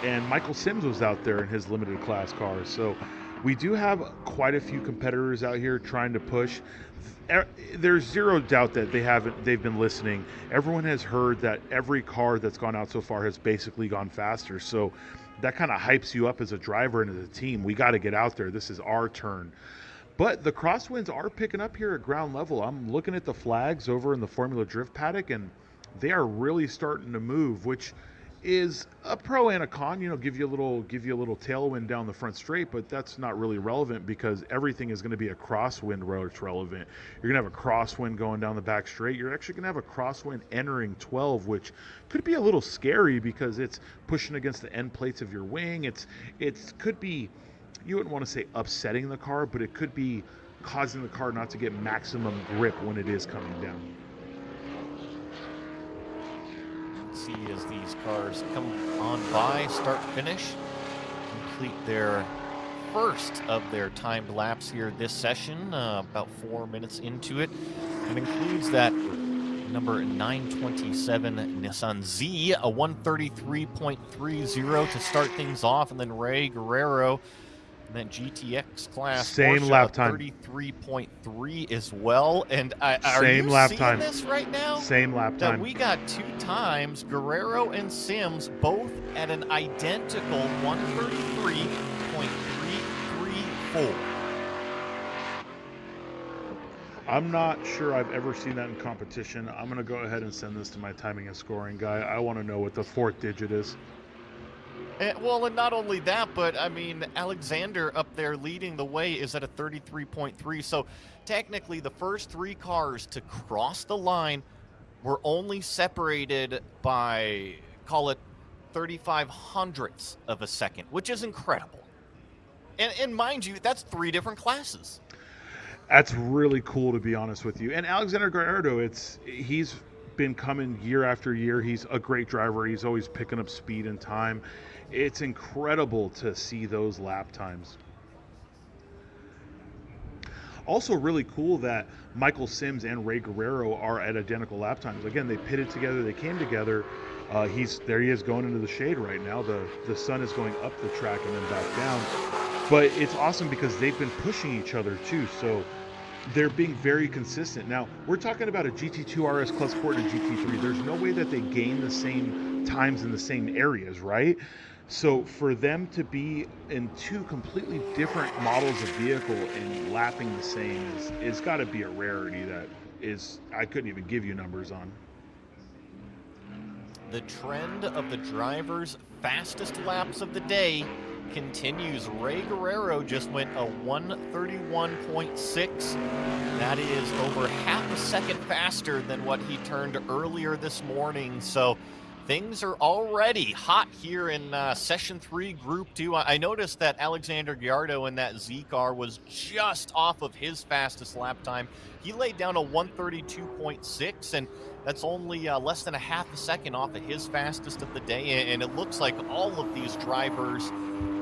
Speaker 2: And Michael Sims was out there in his limited class car. So we do have quite a few competitors out here trying to push. There's zero doubt that they've been listening. Everyone has heard that every car that's gone out so far has basically gone faster. So that kind of hypes you up as a driver and as a team. We got to get out there. This is our turn. But the crosswinds are picking up here at ground level. I'm looking at the flags over in the Formula Drift paddock, and they are really starting to move, which is a pro and a con. You know, give you a little tailwind down the front straight, but that's not really relevant because everything is going to be a crosswind where it's relevant. You're going to have a crosswind going down the back straight. You're actually going to have a crosswind entering 12, which could be a little scary because it's pushing against the end plates of your wing. It could be, you wouldn't want to say upsetting the car, but it could be causing the car not to get maximum grip when it is coming down.
Speaker 1: See as these cars come on by, start finish, complete their first of their timed laps here this session, about 4 minutes into it. It includes that number 927 Nissan Z, a 133.30 to start things off, and then Ray Guerrero and then GTX class
Speaker 2: Same
Speaker 1: Porsche,
Speaker 2: lap time.
Speaker 1: 33.3 as well. And are
Speaker 2: Same
Speaker 1: you
Speaker 2: lap
Speaker 1: seeing
Speaker 2: time.
Speaker 1: this right now?
Speaker 2: Same lap
Speaker 1: That
Speaker 2: time.
Speaker 1: we got two times, Guerrero and Sims, both at an identical 133.334.
Speaker 2: I'm not sure I've ever seen that in competition. I'm going to go ahead and send this to my timing and scoring guy. I want to know what the fourth digit is.
Speaker 1: And not only that, but I mean, Alexander up there leading the way is at a 33.3. So technically, the first three cars to cross the line were only separated by, call it 35 hundredths of a second, which is incredible. And mind you, that's three different classes.
Speaker 2: That's really cool, to be honest with you. And Alexander Gallardo, he's been coming year after year. He's a great driver. He's always picking up speed and time. It's incredible to see those lap times. Also really cool that Michael Sims and Ray Guerrero are at identical lap times. Again, they pitted together, they came together. There he is going into the shade right now. The sun is going up the track and then back down. But it's awesome because they've been pushing each other too. So they're being very consistent. Now, we're talking about a GT2 RS Club Sport and a GT3. There's no way that they gain the same times in the same areas, right? So for them to be in two completely different models of vehicle and lapping the same is got to be a rarity that is I couldn't even give you numbers on.
Speaker 1: The trend of the drivers' fastest laps of the day continues. Ray Guerrero just went a 131.6. That is over half a second faster than what he turned earlier this morning. So things are already hot here in Session 3, Group 2. I noticed that Alexander Gallardo in that Z car was just off of his fastest lap time. He laid down a 132.6, and that's only less than a half a second off of his fastest of the day. And it looks like all of these drivers,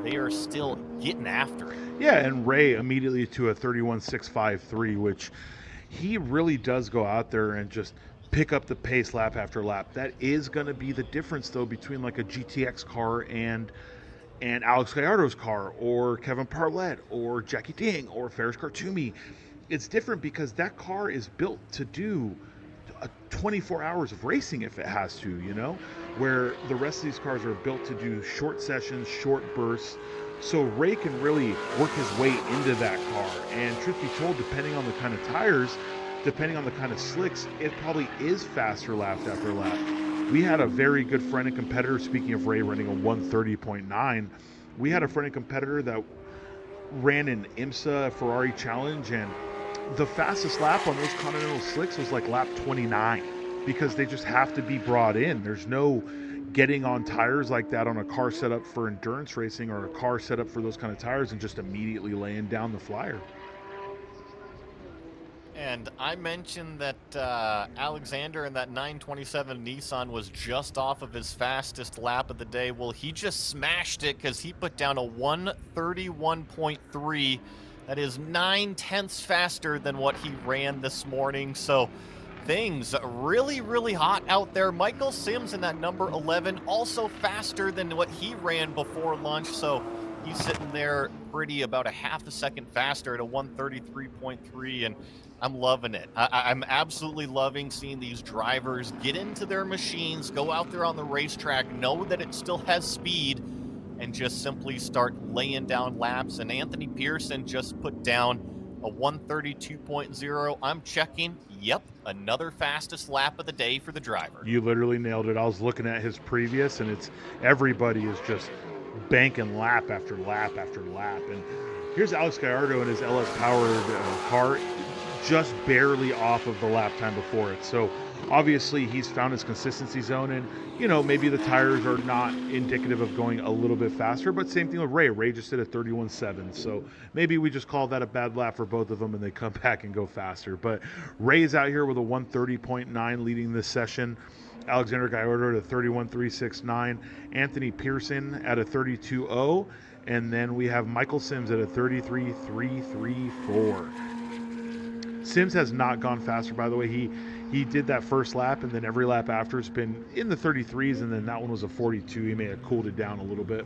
Speaker 1: they are still getting after it.
Speaker 2: Yeah, and Ray immediately to a 31.653, which he really does go out there and just pick up the pace lap after lap. That is going to be the difference, though, between like a GTX car and Alex Gallardo's car, or Kevin Parlett, or Jackie Ding, or Ferris Khartoumi. It's different because that car is built to do 24 hours of racing if it has to, where the rest of these cars are built to do short sessions, short bursts. So Ray can really work his way into that car. And truth be told, depending on the kind of tires, depending on the kind of slicks, it probably is faster lap after lap. We had a very good friend and competitor, speaking of Ray running a 130.9, we had a friend and competitor that ran an IMSA Ferrari Challenge, and the fastest lap on those Continental slicks was like lap 29 because they just have to be brought in. There's no getting on tires like that on a car set up for endurance racing or a car set up for those kind of tires and just immediately laying down the flyer.
Speaker 1: And I mentioned that Alexander in that 927 Nissan was just off of his fastest lap of the day. Well, he just smashed it because he put down a 131.3. That is 9/10 faster than what he ran this morning. So things really, really hot out there. Michael Sims in that number 11, also faster than what he ran before lunch. So he's sitting there pretty about a half a second faster at a 133.3. And I'm loving it. I'm absolutely loving seeing these drivers get into their machines, go out there on the racetrack, know that it still has speed, and just simply start laying down laps. And Anthony Pearson just put down a 132.0. I'm checking. Yep, another fastest lap of the day for the driver.
Speaker 2: You literally nailed it. I was looking at his previous, and it's everybody is just banking lap after lap after lap. And here's Alex Gallardo in his LS powered car, just barely off of the lap time before it. So obviously he's found his consistency zone, and maybe the tires are not indicative of going a little bit faster, but same thing with Ray just did a 31.7, so maybe we just call that a bad lap for both of them and they come back and go faster. But Ray is out here with a 130.9 leading this session. Alexander Gallardo at a 31.369, Anthony Pearson at a 32.0, and then we have Michael Sims at a 33.334. Sims has not gone faster, by the way. He did that first lap, and then every lap after has been in the 33s, and then that one was a 42. He may have cooled it down a little bit.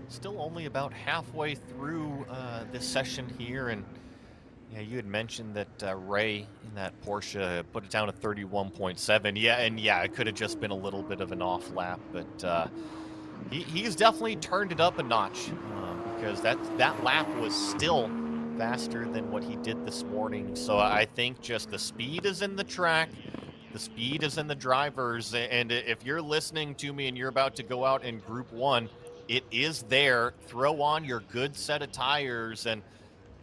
Speaker 1: Still only about halfway through this session here, and yeah, you had mentioned that Ray in that Porsche put it down to 31.7. Yeah, it could have just been a little bit of an off lap, but he's definitely turned it up a notch because that lap was still faster than what he did this morning. So I think just the speed is in the track, the speed is in the drivers, and if you're listening to me and you're about to go out in Group 1, it is there. Throw on your good set of tires and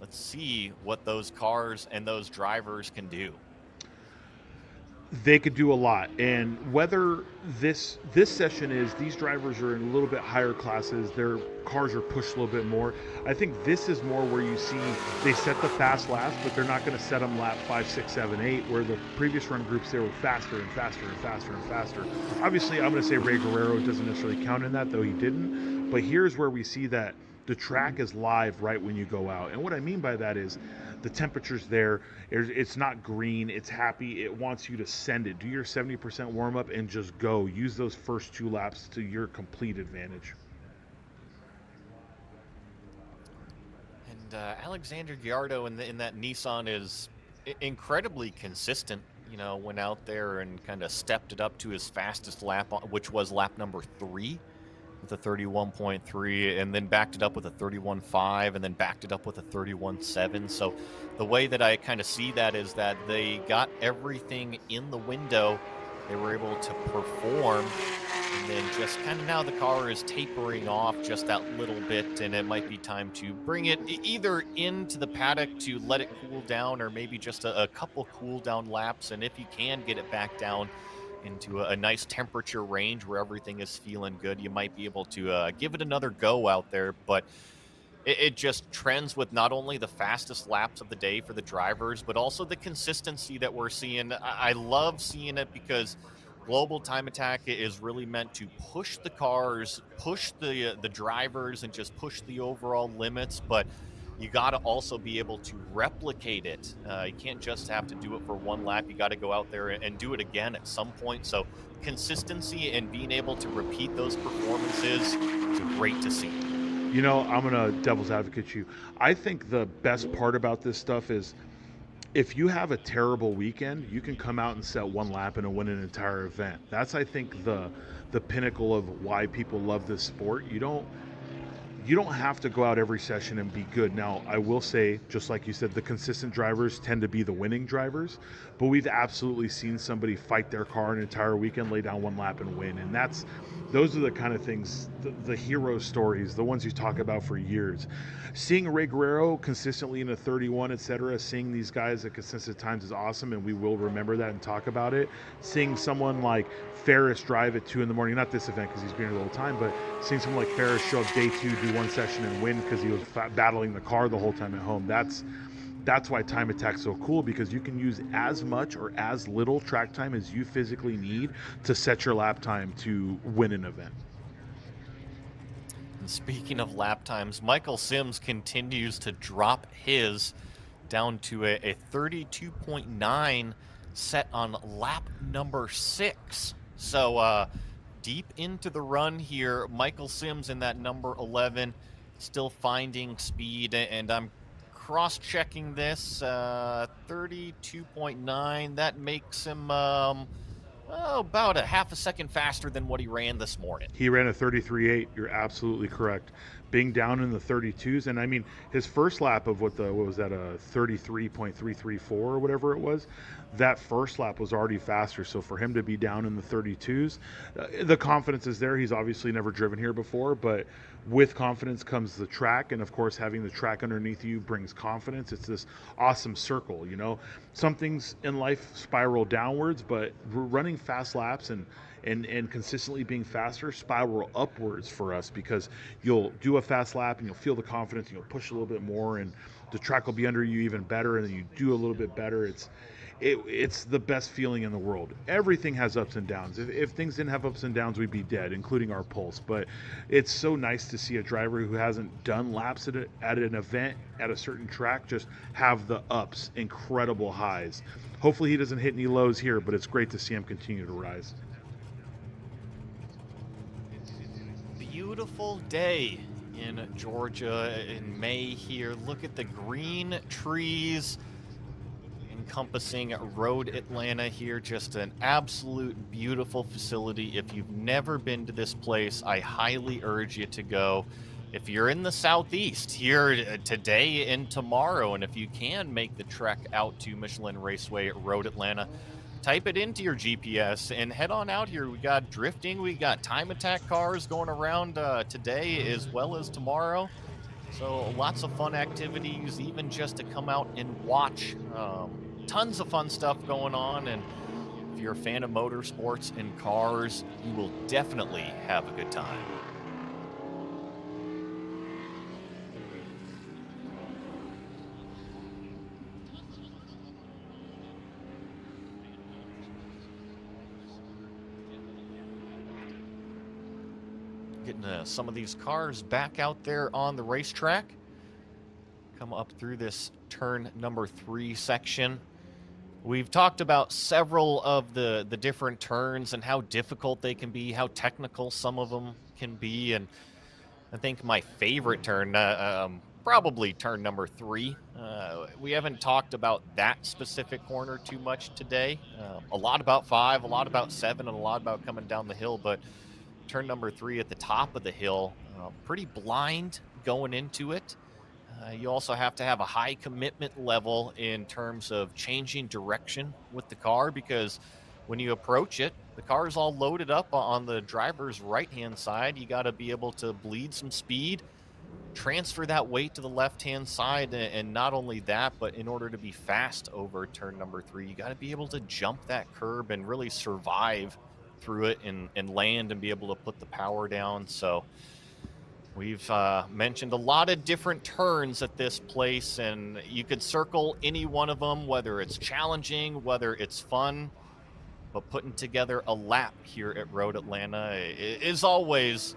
Speaker 1: let's see what those cars and those drivers can do.
Speaker 2: They could do a lot, and whether this session is these drivers are in a little bit higher classes, their cars are pushed a little bit more. I think this is more where you see they set the fast laps, but they're not going to set them lap 5, 6, 7, 8, where the previous run groups they were faster and faster and faster and faster. Obviously, I'm going to say Ray Guerrero doesn't necessarily count in that, though he didn't. But here's where we see that the track is live right when you go out, and what I mean by that is the temperature's there. It's not green. It's happy. It wants you to send it. Do your 70% warm up and just go. Use those first 2 laps to your complete advantage.
Speaker 1: And And Alexander Giardo in that Nissan is incredibly consistent. Went out there and kind of stepped it up to his fastest lap, which was lap number 3 with a 31.3, and then backed it up with a 31.5, and then backed it up with a 31.7. So the way that I kind of see that is that they got everything in the window. They were able to perform, and then just kind of now the car is tapering off just that little bit, and it might be time to bring it either into the paddock to let it cool down, or maybe just a couple cool down laps, and if you can get it back down into a nice temperature range where everything is feeling good, you might be able to give it another go out there. But it just trends with not only the fastest laps of the day for the drivers, but also the consistency that we're seeing. I love seeing it because Global Time Attack is really meant to push the cars, push the drivers, and just push the overall limits. But you got to also be able to replicate it. You can't just have to do it for one lap. You got to go out there and do it again at some point. So consistency and being able to repeat those performances is great to see.
Speaker 2: I'm going to devil's advocate you. I think the best part about this stuff is if you have a terrible weekend, you can come out and set one lap and win an entire event. That's, I think, the pinnacle of why people love this sport. You don't have to go out every session and be good. Now, I will say, just like you said, the consistent drivers tend to be the winning drivers, but we've absolutely seen somebody fight their car an entire weekend, lay down one lap and win. And those are the kind of things, the hero stories, the ones you talk about for years. Seeing Ray Guerrero consistently in a 31, etc., seeing these guys at consistent times is awesome, and we will remember that and talk about it. Seeing someone like Ferris drive at 2 in the morning, not this event because he's been here the whole time, but seeing someone like Ferris show up day 2, do one session and win because he was battling the car the whole time at home. That's why Time Attack's so cool, because you can use as much or as little track time as you physically need to set your lap time to win an event.
Speaker 1: And speaking of lap times, Michael Sims continues to drop his down to a 32.9 set on lap number 6. So deep into the run here, Michael Sims in that number 11 still finding speed, and I'm cross-checking this, 32.9, that makes him about a half a second faster than what he ran this morning.
Speaker 2: He ran a 33.8. You're absolutely correct. Being down in the 32s, and I mean, his first lap of what was that, a 33.334 or whatever it was, that first lap was already faster. So for him to be down in the 32s, the confidence is there. He's obviously never driven here before, but with confidence comes the track, and of course having the track underneath you brings confidence. It's this awesome circle. Some things in life spiral downwards, but running fast laps and consistently being faster spiral upwards for us, because you'll do a fast lap and you'll feel the confidence and you'll push a little bit more, and the track will be under you even better, and then you do a little bit better. It's the best feeling in the world. Everything has ups and downs. If things didn't have ups and downs, we'd be dead, including our pulse. But it's so nice to see a driver who hasn't done laps at an event at a certain track just have the ups, incredible highs. Hopefully he doesn't hit any lows here, but it's great to see him continue to rise.
Speaker 1: Beautiful day in Georgia in May here. Look at the green trees encompassing Road Atlanta here. Just an absolute beautiful facility. If you've never been to this place, I highly urge you to go. If you're in the southeast here today and tomorrow, and if you can make the trek out to Michelin Raceway at Road Atlanta, type it into your GPS and head on out here. We got drifting, we got Time Attack cars going around today as well as tomorrow. So lots of fun activities, even just to come out and watch. Tons of fun stuff going on, and if you're a fan of motorsports and cars, you will definitely have a good time. Getting some of these cars back out there on the racetrack. Come up through this turn number 3 section. We've talked about several of the different turns and how difficult they can be, how technical some of them can be, and I think my favorite turn, probably turn number 3. We haven't talked about that specific corner too much today. A lot about 5, a lot about 7, and a lot about coming down the hill, but turn number 3 at the top of the hill, pretty blind going into it. You also have to have a high commitment level in terms of changing direction with the car, because when you approach it, the car is all loaded up on the driver's right hand side. You got to be able to bleed some speed, transfer that weight to the left hand side. And not only that, but in order to be fast over turn number 3, you got to be able to jump that curb and really survive through it and land and be able to put the power down. So we've mentioned a lot of different turns at this place, and you could circle any one of them, whether it's challenging, whether it's fun. But putting together a lap here at Road Atlanta is always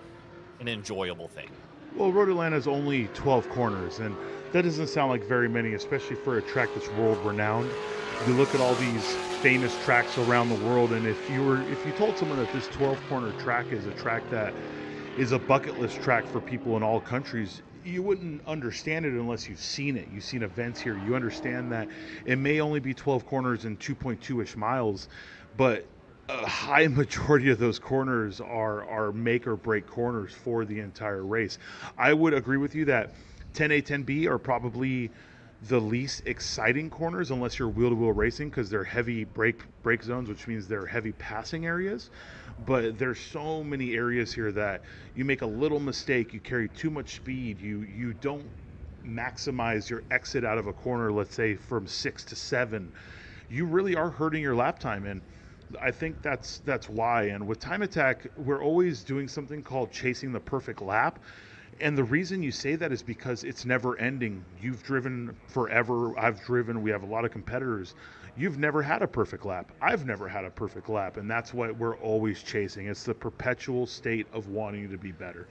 Speaker 1: an enjoyable thing.
Speaker 2: Well, Road Atlanta is only 12 corners, and that doesn't sound like very many, especially for a track that's world renowned. You look at all these famous tracks around the world, and if you told someone that this 12 corner track is a track that is a bucket list track for people in all countries, you wouldn't understand it unless you've seen it. You've seen events here. You understand that it may only be 12 corners and 2.2-ish miles, but a high majority of those corners are make or break corners for the entire race. I would agree with you that 10A, 10B are probably the least exciting corners unless you're wheel-to-wheel racing, because they're heavy brake zones, which means they're heavy passing areas. But there's so many areas here that you make a little mistake, you carry too much speed, you don't maximize your exit out of a corner, let's say from 6 to 7, you really are hurting your lap time. And I think that's why. And with Time Attack, we're always doing something called chasing the perfect lap. And the reason you say that is because it's never ending. You've driven forever. I've driven. We have a lot of competitors. You've never had a perfect lap. I've never had a perfect lap. And that's what we're always chasing. It's the perpetual state of wanting to be better.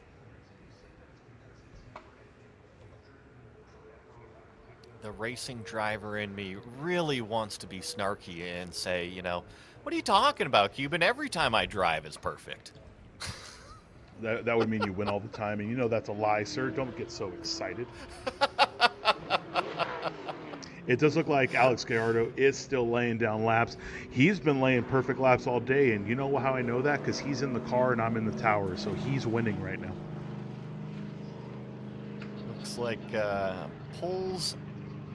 Speaker 1: The racing driver in me really wants to be snarky and say, what are you talking about, Cuban? Every time I drive is perfect.
Speaker 2: That would mean you win all the time, and that's a lie, sir. Don't get so excited. It does look like Alex Gallardo is still laying down laps. He's been laying perfect laps all day, and you know how I know that? Because he's in the car and I'm in the tower, so he's winning right now.
Speaker 1: Looks like pulls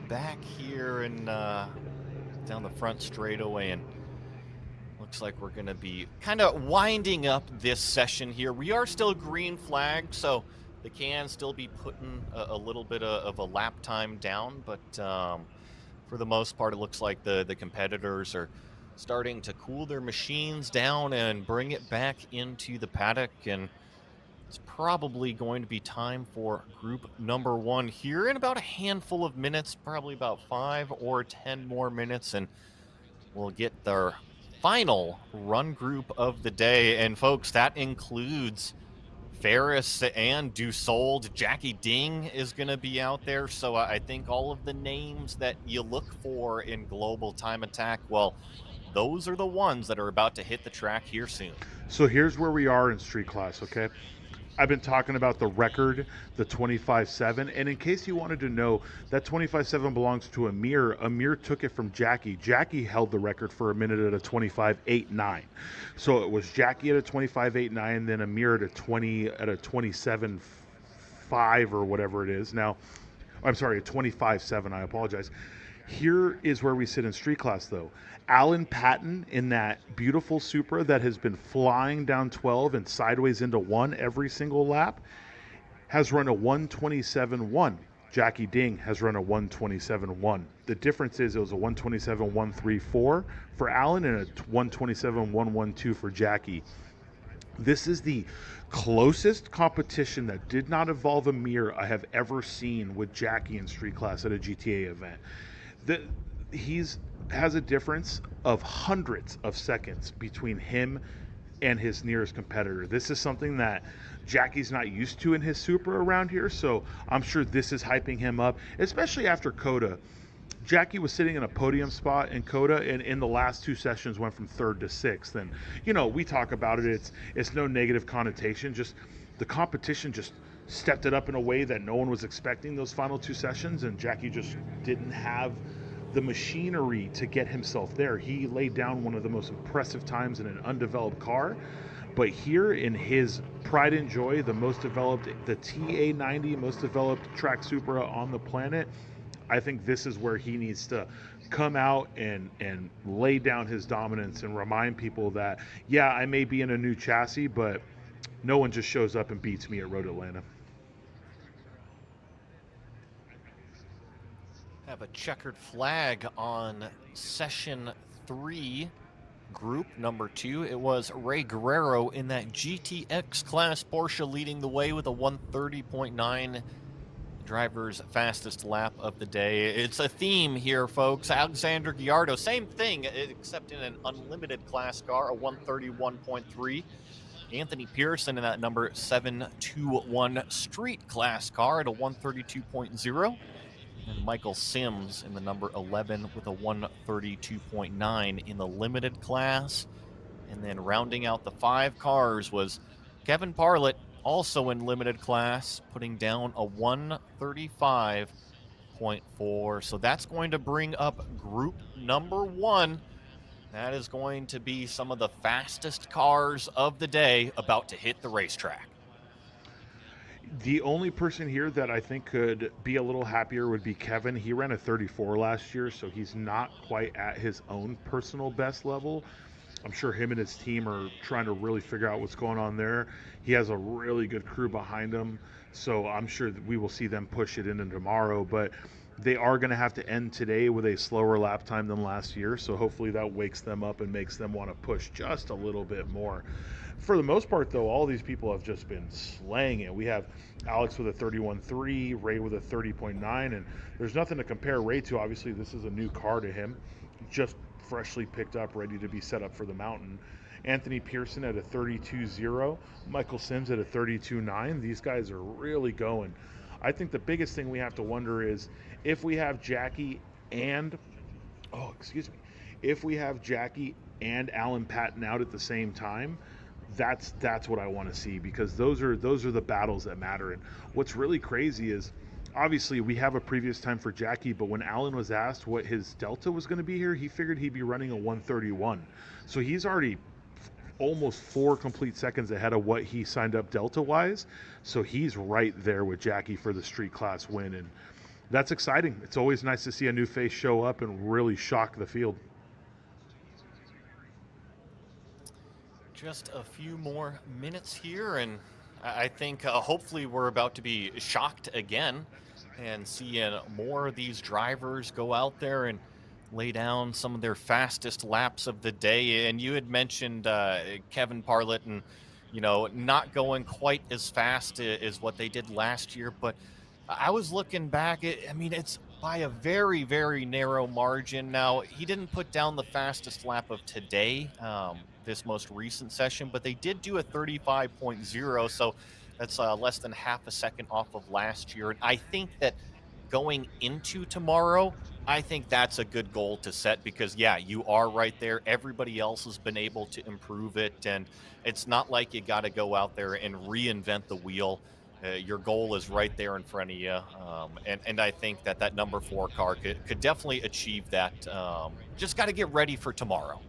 Speaker 1: back here and down the front straightaway, and looks like we're going to be kind of winding up this session here. We are still green flagged, so they can still be putting a little bit of a lap time down, but for the most part, it looks like the competitors are starting to cool their machines down and bring it back into the paddock, and it's probably going to be time for group number 1 here in about a handful of minutes, probably about 5 or 10 more minutes, and we'll get their final run group of the day. And folks, that includes Ferris and Dussault. Jackie Ding is going to be out there. So I think all of the names that you look for in Global Time Attack, well, those are the ones that are about to hit the track here soon.
Speaker 2: So here's where we are in street class, okay? I've been talking about the record, the 25.7, and in case you wanted to know, that 25.7 belongs to Amir. Amir took it from Jackie. Jackie held the record for a minute at a 25.89. So it was Jackie at a 25.89, then Amir at a 27.5 or whatever it is. Now, I'm sorry, a 25.7, I apologize. Here is where we sit in street class, though. Alan Patton in that beautiful Supra that has been flying down 12 and sideways into 1 every single lap has run a 127.1. Jackie Ding has run a 127.1. The difference is it was a 127.134 for Alan and a 127.112 for Jackie. This is the closest competition that did not involve a mirror I have ever seen with Jackie in street class at a GTA event. He's has a difference of hundreds of seconds between him and his nearest competitor. This is something that Jackie's not used to in his Supra around here, so I'm sure this is hyping him up, especially after Coda. Jackie was sitting in a podium spot in Coda, and in the last 2 sessions went from 3rd to 6th. And we talk about it. It's no negative connotation. Just the competition just stepped it up in a way that no one was expecting those final two sessions, and Jackie just didn't have the machinery to get himself there. He laid down one of the most impressive times in an undeveloped car, but here in his pride and joy, the most developed, the TA90, most developed track Supra on the planet, I think this is where he needs to come out and lay down his dominance and remind people that, yeah, I may be in a new chassis, but no one just shows up and beats me at Road Atlanta.
Speaker 1: Have a checkered flag on session 3, group number 2. It was Ray Guerrero in that GTX class Porsche leading the way with a 130.9 driver's fastest lap of the day. It's a theme here, folks. Alexander Gallardo, same thing, except in an unlimited class car, a 131.3. Anthony Pearson in that number 721 street class car at a 132.0. And Michael Sims in the number 11 with a 132.9 in the limited class. And then rounding out the 5 cars was Kevin Parlett, also in limited class, putting down a 135.4. So that's going to bring up group number 1. That is going to be some of the fastest cars of the day about to hit the racetrack.
Speaker 2: The only person here that I think could be a little happier would be Kevin. He ran a 34 last year, so he's not quite at his own personal best level. I'm sure him and his team are trying to really figure out what's going on there. He has a really good crew behind him, so I'm sure that we will see them push it into tomorrow. But they are going to have to end today with a slower lap time than last year, so hopefully that wakes them up and makes them want to push just a little bit more. For the most part, though, all these people have just been slaying it. We have Alex with a 31.3, Ray with a 30.9, and there's nothing to compare Ray to. Obviously, this is a new car to him, just freshly picked up, ready to be set up for the mountain. Anthony Pearson at a 32.0, Michael Sims at a 32.9. These guys are really going. I think the biggest thing we have to wonder is if we have Jackie and, if we have Jackie and Alan Patton out at the same time, that's what I want to see, because those are the battles that matter. And what's really crazy is obviously we have a previous time for Jackie, but when Alan was asked what his delta was going to be here, he figured he'd be running a 131. So he's already almost 4 complete seconds ahead of what he signed up delta wise. So he's right there with Jackie for the street class win, and that's exciting. It's always nice to see a new face show up and really shock the field.
Speaker 1: Just a few more minutes here, and I think hopefully we're about to be shocked again and seeing more of these drivers go out there and lay down some of their fastest laps of the day. And you had mentioned Kevin Parlett and, not going quite as fast as what they did last year, but I was looking back, it's by a very, very narrow margin. Now, he didn't put down the fastest lap of today, this most recent session, but they did do a 35.0, so that's less than half a second off of last year. And I think that going into tomorrow, I think that's a good goal to set, because, yeah, you are right there. Everybody else has been able to improve it, and it's not like you got to go out there and reinvent the wheel. Your goal is right there in front of you, and I think that number 4 car could definitely achieve that. Just got to get ready for tomorrow.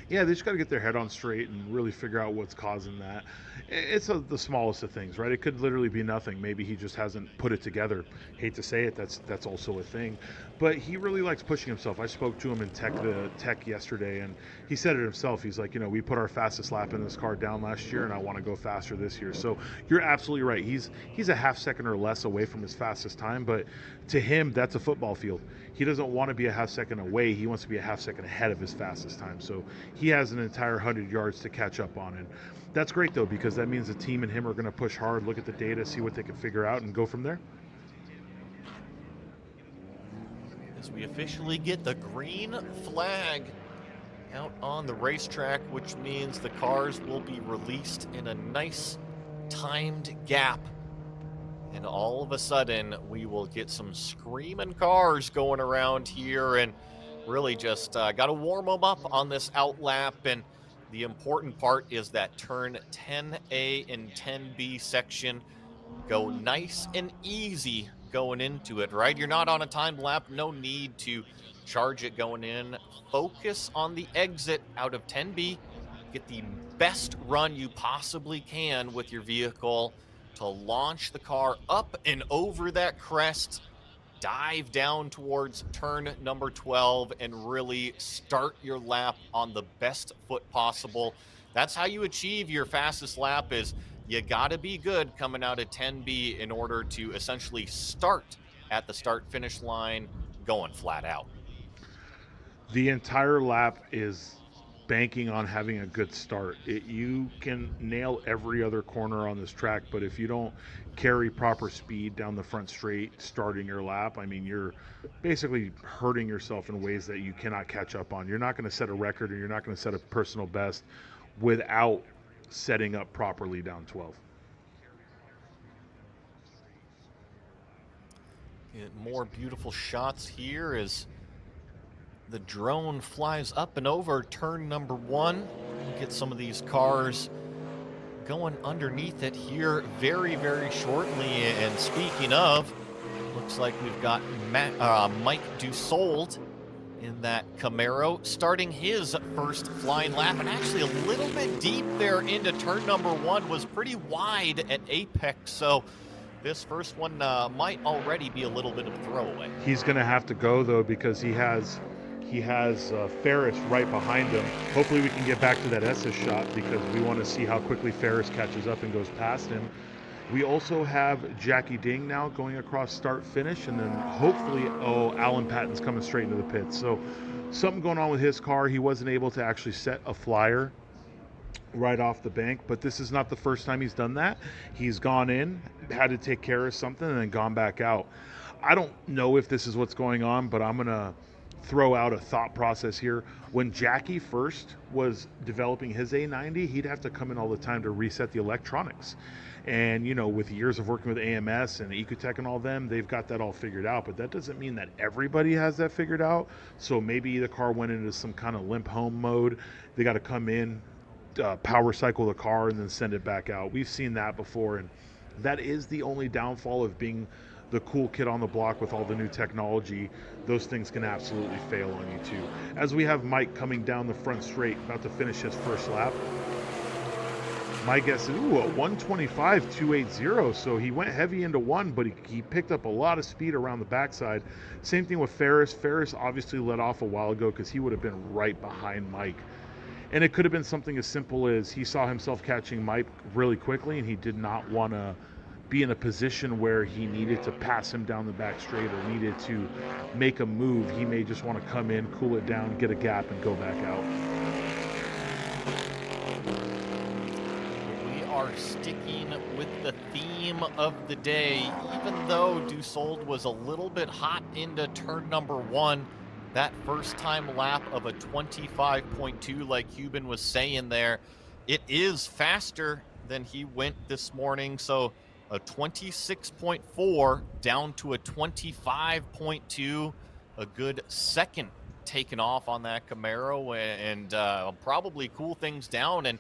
Speaker 2: Yeah, they just got to get their head on straight and really figure out what's causing that. It's the smallest of things, right? It could literally be nothing. Maybe he just hasn't put it together. Hate to say it, that's also a thing. But he really likes pushing himself. I spoke to him in Tech yesterday, and he said it himself. He's like, we put our fastest lap in this car down last year, and I want to go faster this year. So you're absolutely right. He's a half second or less away from his fastest time, but to him, that's a football field. He doesn't want to be a half second away. He wants to be a half second ahead of his fastest time. So he has an entire 100 yards to catch up on. And that's great, though, because that means the team and him are going to push hard, look at the data, see what they can figure out, and go from there.
Speaker 1: As we officially get the green flag out on the racetrack, which means the cars will be released in a nice timed gap. And all of a sudden, we will get some screaming cars going around here, and really just got to warm them up on this out lap. And the important part is that turn 10A and 10B section go nice and easy going into it, right? You're not on a timed lap, no need to charge it going in. Focus on the exit out of 10B. Get the best run you possibly can with your vehicle to launch the car up and over that crest, dive down towards turn number 12, and really start your lap on the best foot possible. That's how you achieve your fastest lap. Is you got to be good coming out of 10B in order to essentially start at the start finish line going flat out.
Speaker 2: The entire lap is banking on having a good start. You can nail every other corner on this track, but if you don't carry proper speed down the front straight starting your lap, I mean, you're basically hurting yourself in ways that you cannot catch up on. You're not going to set a record, or you're not going to set a personal best without setting up properly down 12.
Speaker 1: Get more beautiful shots here as the drone flies up and over turn number 1. Get some of these cars going underneath it here very, very shortly. And speaking of, looks like we've got Mike Dussault in that Camaro starting his first flying lap, and actually a little bit deep there into turn number 1, was pretty wide at apex. So this first one might already be a little bit of a throwaway.
Speaker 2: He's going to have to go, though, because he has Ferris right behind him. Hopefully we can get back to that Esses shot, because we want to see how quickly Ferris catches up and goes past him. We also have Jackie Ding now going across start-finish, and then hopefully, Alan Patton's coming straight into the pits. So something going on with his car. He wasn't able to actually set a flyer right off the bank, but this is not the first time he's done that. He's gone in, had to take care of something, and then gone back out. I don't know if this is what's going on, but I'm going to throw out a thought process here. When Jackie first was developing his A90, he'd have to come in all the time to reset the electronics. And, with years of working with AMS and Ecotech and all them, they've got that all figured out. But that doesn't mean that everybody has that figured out. So maybe the car went into some kind of limp home mode. They got to come in, power cycle the car, and then send it back out. We've seen that before, and that is the only downfall of being the cool kid on the block with all the new technology. Those things can absolutely fail on you too. As we have Mike coming down the front straight, about to finish his first lap. My guess is, a 125.280, so he went heavy into 1, but he picked up a lot of speed around the backside. Same thing with Ferris. Ferris obviously let off a while ago because he would have been right behind Mike. And it could have been something as simple as he saw himself catching Mike really quickly, and he did not want to be in a position where he needed to pass him down the back straight or needed to make a move. He may just want to come in, cool it down, get a gap, and go back out.
Speaker 1: We are sticking with the theme of the day. Even though Dussault was a little bit hot into turn number 1, that first time lap of a 25.2, like Cuban was saying there, it is faster than he went this morning. So a 26.4 down to a 25.2, a good second taken off on that Camaro, and probably cool things down and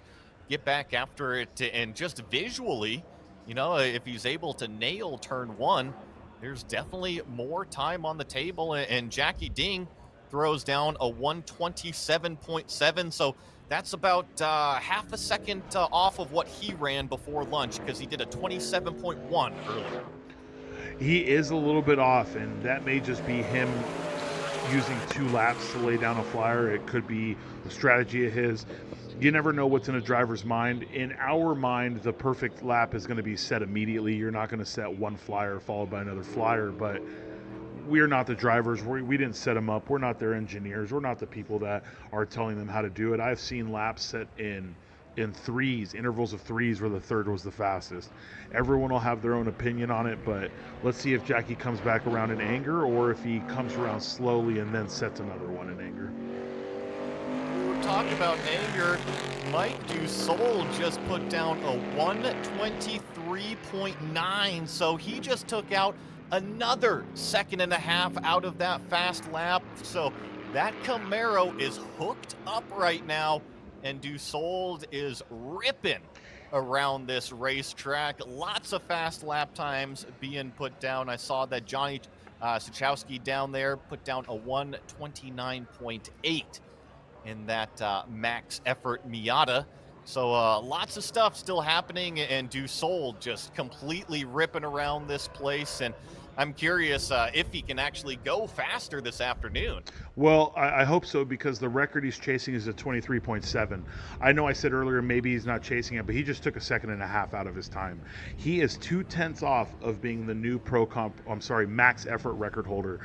Speaker 1: get back after it. And just visually, if he's able to nail turn 1, there's definitely more time on the table. And Jackie Ding throws down a 127.7, so that's about half a second off of what he ran before lunch, because he did a 27.1 earlier.
Speaker 2: He is a little bit off, and that may just be him using 2 laps to lay down a flyer. It could be a strategy of his. You never know what's in a driver's mind. In our mind, the perfect lap is going to be set immediately. You're not going to set one flyer followed by another flyer, but we're not the drivers. We didn't set them up. We're not their engineers. We're not the people that are telling them how to do it. I've seen laps set in threes, intervals of threes, where the third was the fastest. Everyone will have their own opinion on it, but let's see if Jackie comes back around in anger, or if he comes around slowly and then sets another one in anger.
Speaker 1: Talk about anger. Mike Dussault just put down a 123.9, so he just took out another second and a half out of that fast lap. So that Camaro is hooked up right now, and Dusold is ripping around this racetrack. Lots of fast lap times being put down. I saw that Johnny Sachowski down there put down a 129.8 in that max effort Miata. So lots of stuff still happening, and Dusold just completely ripping around this place. And I'm curious if he can actually go faster this afternoon.
Speaker 2: Well, I hope so, because the record he's chasing is a 23.7. I know I said earlier maybe he's not chasing it, but he just took a second and a half out of his time. He is 2/10 off of being the new max effort record holder.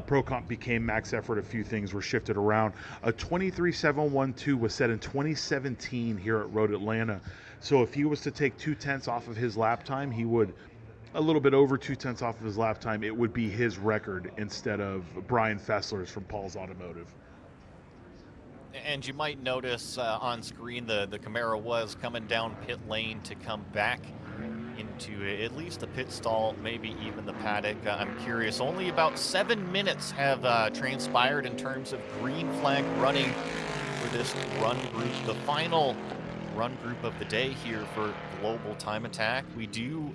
Speaker 2: Pro Comp became max effort. A few things were shifted around. A 23.712 was set in 2017 here at Road Atlanta. So if he was to take 2/10 off of his lap time, he would a little bit over 2/10 off of his lap time. It would be his record instead of Brian Fessler's from Paul's Automotive.
Speaker 1: And you might notice on screen the Camaro was coming down pit lane to come back into at least the pit stall, maybe even the paddock. I'm curious. Only about 7 minutes have transpired in terms of green flag running for this run group, the final run group of the day here for Global Time Attack. We do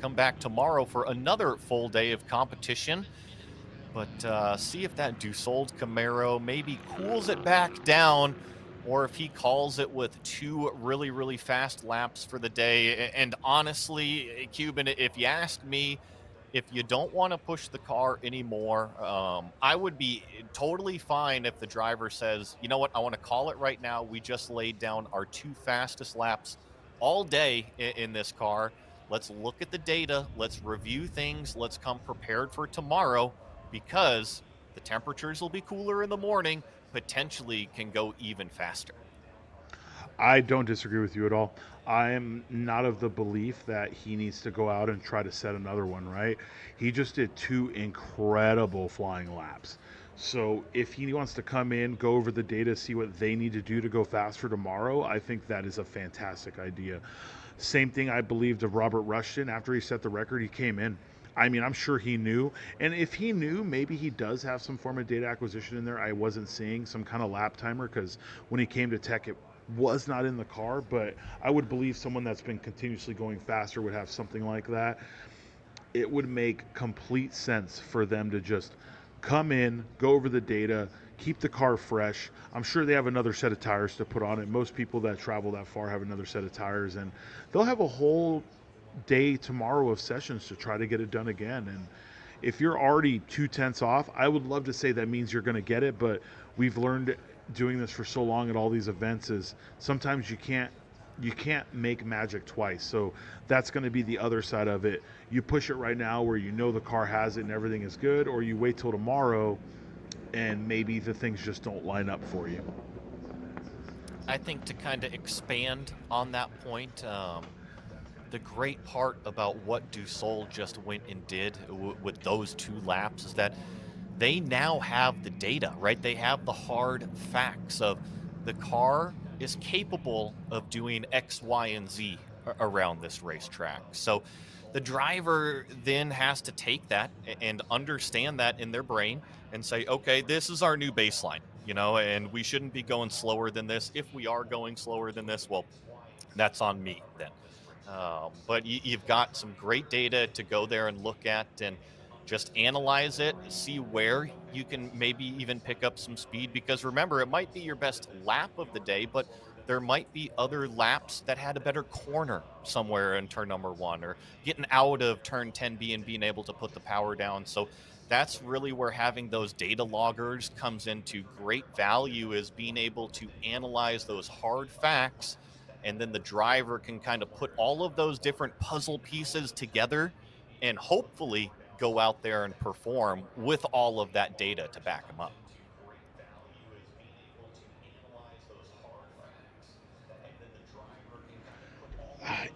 Speaker 1: come back tomorrow for another full day of competition. But see if that Dusold Camaro maybe cools it back down, or if he calls it with 2 really, really fast laps for the day. And honestly, Cuban, if you ask me, if you don't want to push the car anymore, I would be totally fine if the driver says, you know what, I want to call it right now. We just laid down our 2 fastest laps all day in this car. Let's look at the data. Let's review things. Let's come prepared for tomorrow, because the temperatures will be cooler in the morning, potentially can go even faster.
Speaker 2: I don't disagree with you at all. I am not of the belief that he needs to go out and try to set another one, right? He just did 2 incredible flying laps. So if he wants to come in, go over the data, see what they need to do to go faster tomorrow, I think that is a fantastic idea. Same thing I believed of Robert Rushton. After he set the record, he came in. I mean, I'm sure he knew. And if he knew, maybe he does have some form of data acquisition in there. I wasn't seeing some kind of lap timer, because when he came to tech, it was not in the car. But I would believe someone that's been continuously going faster would have something like that. It would make complete sense for them to just come in, go over the data, keep the car fresh. I'm sure they have another set of tires to put on it. Most people that travel that far have another set of tires, and they'll have a whole day tomorrow of sessions to try to get it done again. And if you're already 2/10 off, I would love to say that means you're going to get it, but we've learned doing this for so long at all these events is sometimes you can't make magic twice. So that's going to be the other side of it. You push it right now where you know the car has it and everything is good, or you wait till tomorrow and maybe the things just don't line up for you.
Speaker 1: I think to kind of expand on that point, the great part about what Dusold just went and did with those 2 laps is that they now have the data, right? They have the hard facts of the car is capable of doing X, Y, and Z around this racetrack. So the driver then has to take that and understand that in their brain and say, okay, this is our new baseline, and we shouldn't be going slower than this. If we are going slower than this, well, that's on me then. But you've got some great data to go there and look at and just analyze it, see where you can maybe even pick up some speed. Because remember, it might be your best lap of the day, but there might be other laps that had a better corner somewhere in turn number 1, or getting out of turn 10B and being able to put the power down. So that's really where having those data loggers comes into great value, is being able to analyze those hard facts, and then the driver can kind of put all of those different puzzle pieces together and hopefully go out there and perform with all of that data to back them up.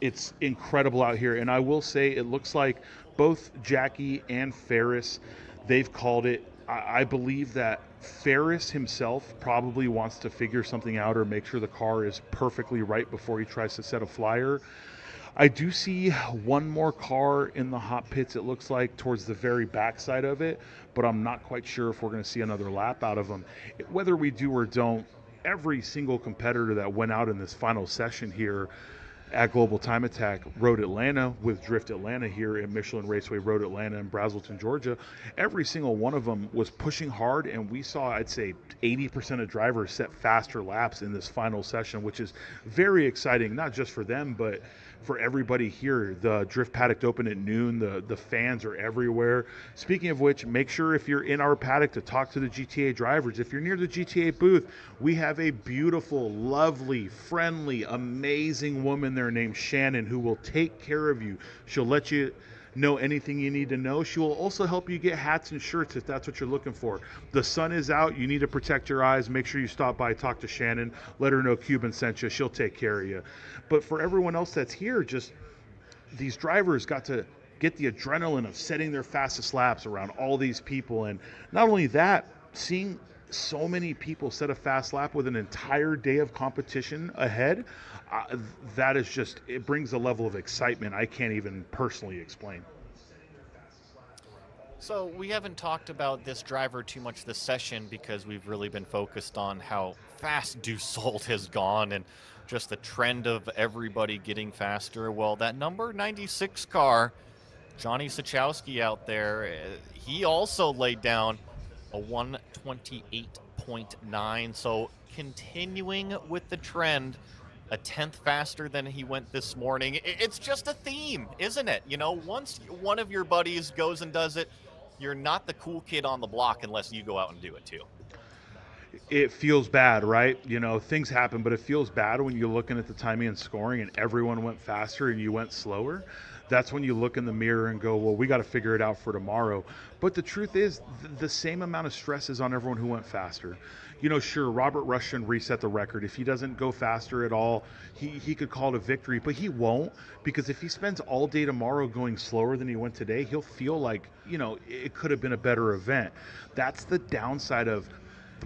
Speaker 2: It's incredible out here, and I will say it looks like both Jackie and Ferris, they've called it. I believe that Ferris himself probably wants to figure something out or make sure the car is perfectly right before he tries to set a flyer. I do see one more car in the hot pits, it looks like, towards the very backside of it, but I'm not quite sure if we're going to see another lap out of them. Whether we do or don't, every single competitor that went out in this final session here at Global Time Attack Road Atlanta with Drift Atlanta here at Michelin Raceway Road Atlanta in Braselton, Georgia, every single one of them was pushing hard, and we saw, I'd say, 80% of drivers set faster laps in this final session, which is very exciting, not just for them, but for everybody here. The Drift Paddock open at noon. The fans are everywhere. Speaking of which, make sure if you're in our paddock to talk to the GTA drivers. If you're near the GTA booth, we have a beautiful, lovely, friendly, amazing woman there named Shannon who will take care of you. She'll let you know anything you need to know. She will also help you get hats and shirts if that's what you're looking for. The sun is out. You need to protect your eyes. Make sure you stop by, talk to Shannon, let her know Cuban sent you. She'll take care of you. But for everyone else that's here, just these drivers got to get the adrenaline of setting their fastest laps around all these people. And not only that, seeing so many people set a fast lap with an entire day of competition ahead, that is just, it brings a level of excitement I can't even personally explain.
Speaker 1: So we haven't talked about this driver too much this session because we've really been focused on how fast Dussault has gone and just the trend of everybody getting faster. Well, that number 96 car, Johnny Sachowski out there, he also laid down a 128.9. So continuing with the trend, a tenth faster than he went this morning. It's just a theme, isn't it? You know, once one of your buddies goes and does it, you're not the cool kid on the block unless you go out and do it too.
Speaker 2: It feels bad, right? You know, things happen, but it feels bad when you're looking at the timing and scoring and everyone went faster and you went slower. That's when you look in the mirror and go, well, we got to figure it out for tomorrow. But the truth is, the same amount of stress is on everyone who went faster. You know, sure, Robert Rushton reset the record. If he doesn't go faster at all, he could call it a victory, but he won't, because if he spends all day tomorrow going slower than he went today, he'll feel like, you know, it could have been a better event. That's the downside of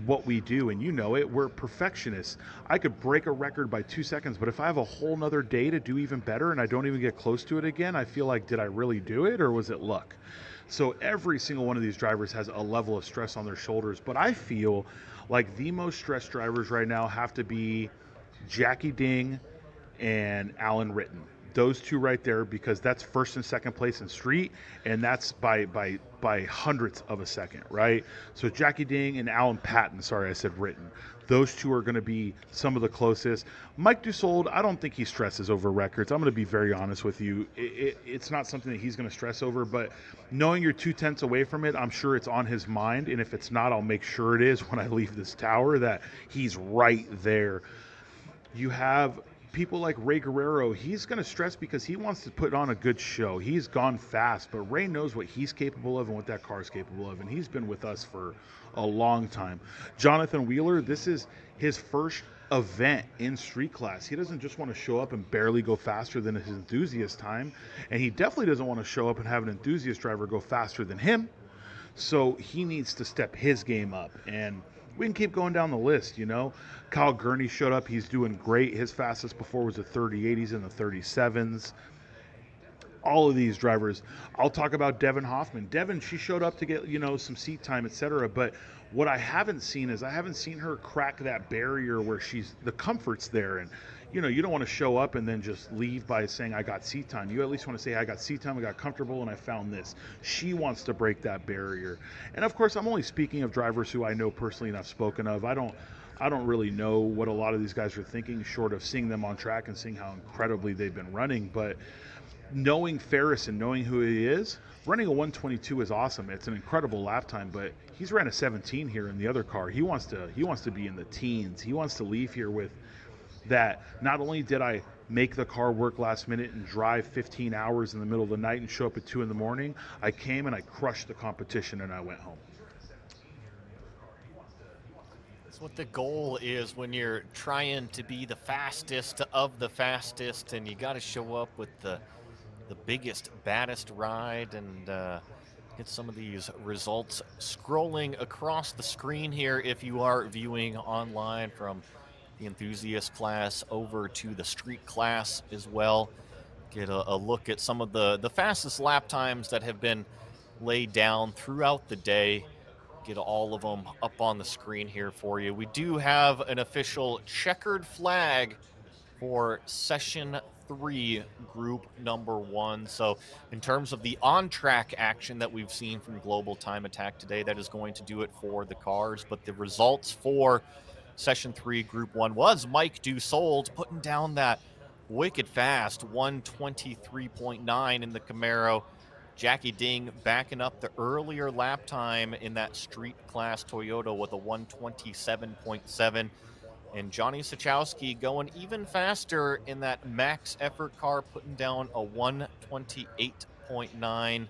Speaker 2: what we do, and you know it, we're perfectionists. I could break a record by 2 seconds, but if I have a whole nother day to do even better and I don't even get close to it again, I feel like, did I really do it or was it luck? So every single one of these drivers has a level of stress on their shoulders, but I feel like the most stressed drivers right now have to be Jackie Ding and Alan Ritten. Those two right there, because that's first and second place in street, and that's by hundredths of a second, right? So Jackie Ding and Alan Patton, sorry I said Ritten. Those two are going to be some of the closest. Mike Dussault, I don't think he stresses over records. I'm going to be very honest with you. It's not something that he's going to stress over, but knowing you're 2/10 away from it, I'm sure it's on his mind, and if it's not, I'll make sure it is when I leave this tower, that he's right there. You have people like Ray Guerrero. He's going to stress because he wants to put on a good show. He's gone fast, but Ray knows what he's capable of and what that car is capable of, and he's been with us for a long time. Jonathan Wheeler, this is his first event in street class. He doesn't just want to show up and barely go faster than his enthusiast time, and he definitely doesn't want to show up and have an enthusiast driver go faster than him. So he needs to step his game up, and we can keep going down the list, you know. Kyle Gurney showed up. He's doing great. His fastest before was a 38. He's in the 37s. All of these drivers. I'll talk about Devin Hoffman. Devin, she showed up to get, you know, some seat time, etc. But what I haven't seen is I haven't seen her crack that barrier where the comfort's there. And, you know, you don't want to show up and then just leave by saying I got seat time. You at least want to say I got seat time, I got comfortable, and I found this. She wants to break that barrier. And of course, I'm only speaking of drivers who I know personally and I've spoken of. I don't really know what a lot of these guys are thinking, short of seeing them on track and seeing how incredibly they've been running. But knowing Ferris and knowing who he is, running a 122 is awesome. It's an incredible lap time, but he's ran a 17 here in the other car. He wants to be in the teens. He wants to leave here with that. Not only did I make the car work last minute and drive 15 hours in the middle of the night and show up at 2 in the morning, I came and I crushed the competition and I went home.
Speaker 1: That's what the goal is when you're trying to be the fastest of the fastest, and you got to show up with the biggest, baddest ride and get some of these results scrolling across the screen here if you are viewing online, from the enthusiast class over to the street class as well. Get a look at some of the fastest lap times that have been laid down throughout the day. get all of them up on the screen here for you. We do have an official checkered flag for session 3, group number 1. So in terms of the on-track action that we've seen from Global Time Attack today, that is going to do it for the cars. But the results for session 3, group 1 was Mike Dussault putting down that wicked fast 123.9 in the Camaro. Jackie Ding backing up the earlier lap time in that street class Toyota with a 127.7. And Johnny Sachowski going even faster in that max effort car, putting down a 128.9.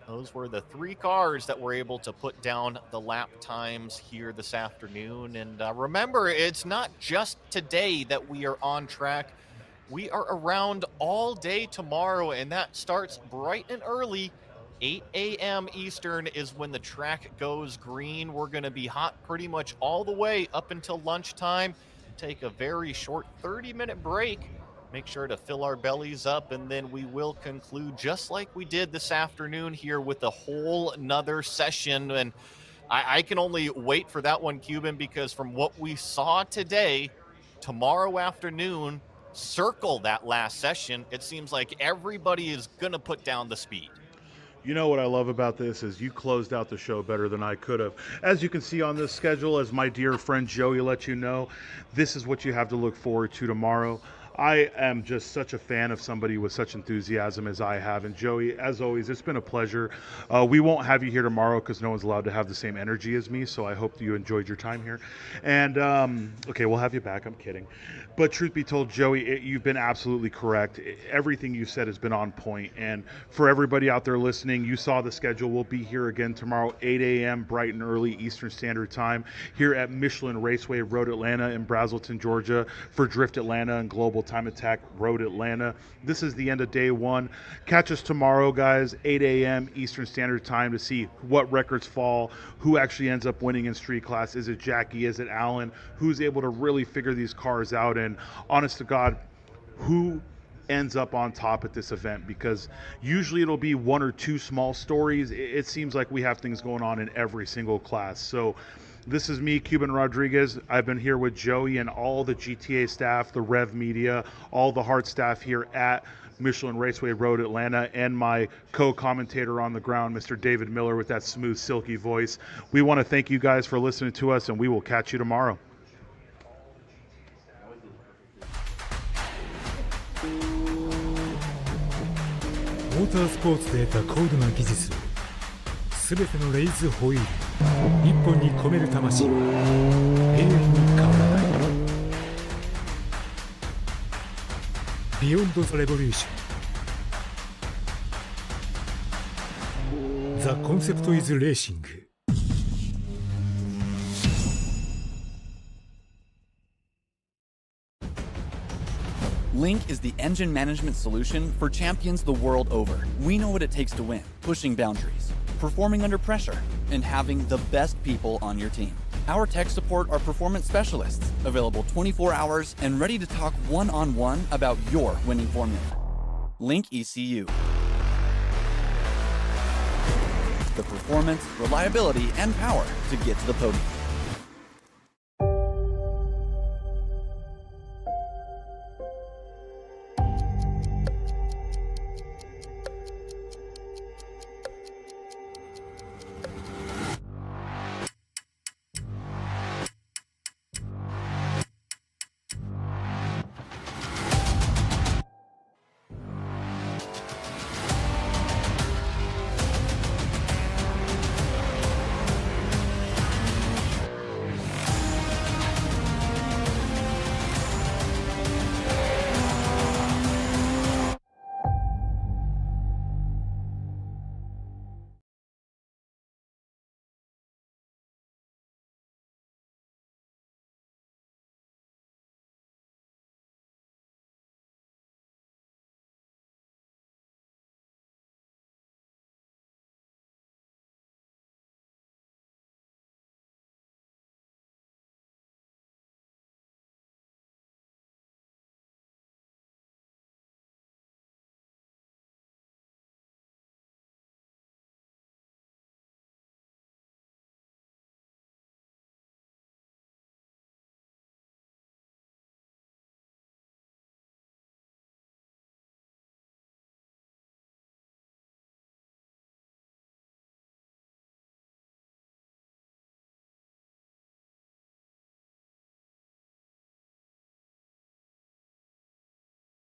Speaker 1: Those were the 3 cars that were able to put down the lap times here this afternoon. And remember, it's not just today that we are on track. We are around all day tomorrow, and that starts bright and early. 8 a.m. Eastern is when the track goes green. We're going to be hot pretty much all the way up until lunchtime. Take a very short 30-minute break. Make sure to fill our bellies up, and then we will conclude just like we did this afternoon here with a whole nother session. And I can only wait for that one, Cuban, because from what we saw today, tomorrow afternoon, circle that last session, it seems like everybody is going to put down the speed.
Speaker 2: You know what I love about this is you closed out the show better than I could have. As you can see on this schedule, as my dear friend Joey let you know, this is what you have to look forward to tomorrow. I am just such a fan of somebody with such enthusiasm as I have. And Joey, as always, it's been a pleasure. We won't have you here tomorrow because no one's allowed to have the same energy as me. So I hope you enjoyed your time here. And okay, we'll have you back. I'm kidding. But truth be told, Joey, you've been absolutely correct. Everything you said has been on point. And for everybody out there listening, you saw the schedule. We'll be here again tomorrow, 8 a.m. bright and early Eastern Standard Time here at Michelin Raceway Road Atlanta in Brazelton, Georgia for Drift Atlanta and Global Time Attack Road Atlanta. This is the end of day 1. Catch us tomorrow, guys, 8 a.m. Eastern Standard Time to see what records fall, who actually ends up winning in street class. Is it Jackie? Is it Alan? Who's able to really figure these cars out? And honest to God, who ends up on top at this event? Because usually it'll be 1 or 2 small stories. It seems like we have things going on in every single class. So this is me, Cuban Rodriguez. I've been here with Joey and all the GTA staff, the Rev Media, all the hard staff here at Michelin Raceway Road Atlanta, and my co-commentator on the ground, Mr. David Miller, with that smooth, silky voice. We want to thank you guys for listening to us, and we will catch you tomorrow.
Speaker 3: モータースポーツで得た高度な技術をすべてのレイズホイール一本に込める魂は永遠に変わらない。ビヨンド・ザ・レボリューション。ザ・コンセプト・イズ・レーシング。
Speaker 4: Link is the engine management solution for champions the world over. We know what it takes to win, pushing boundaries, performing under pressure, and having the best people on your team. Our tech support are performance specialists, available 24 hours and ready to talk one-on-one about your winning formula. Link ECU. The performance, reliability, and power to get to the podium.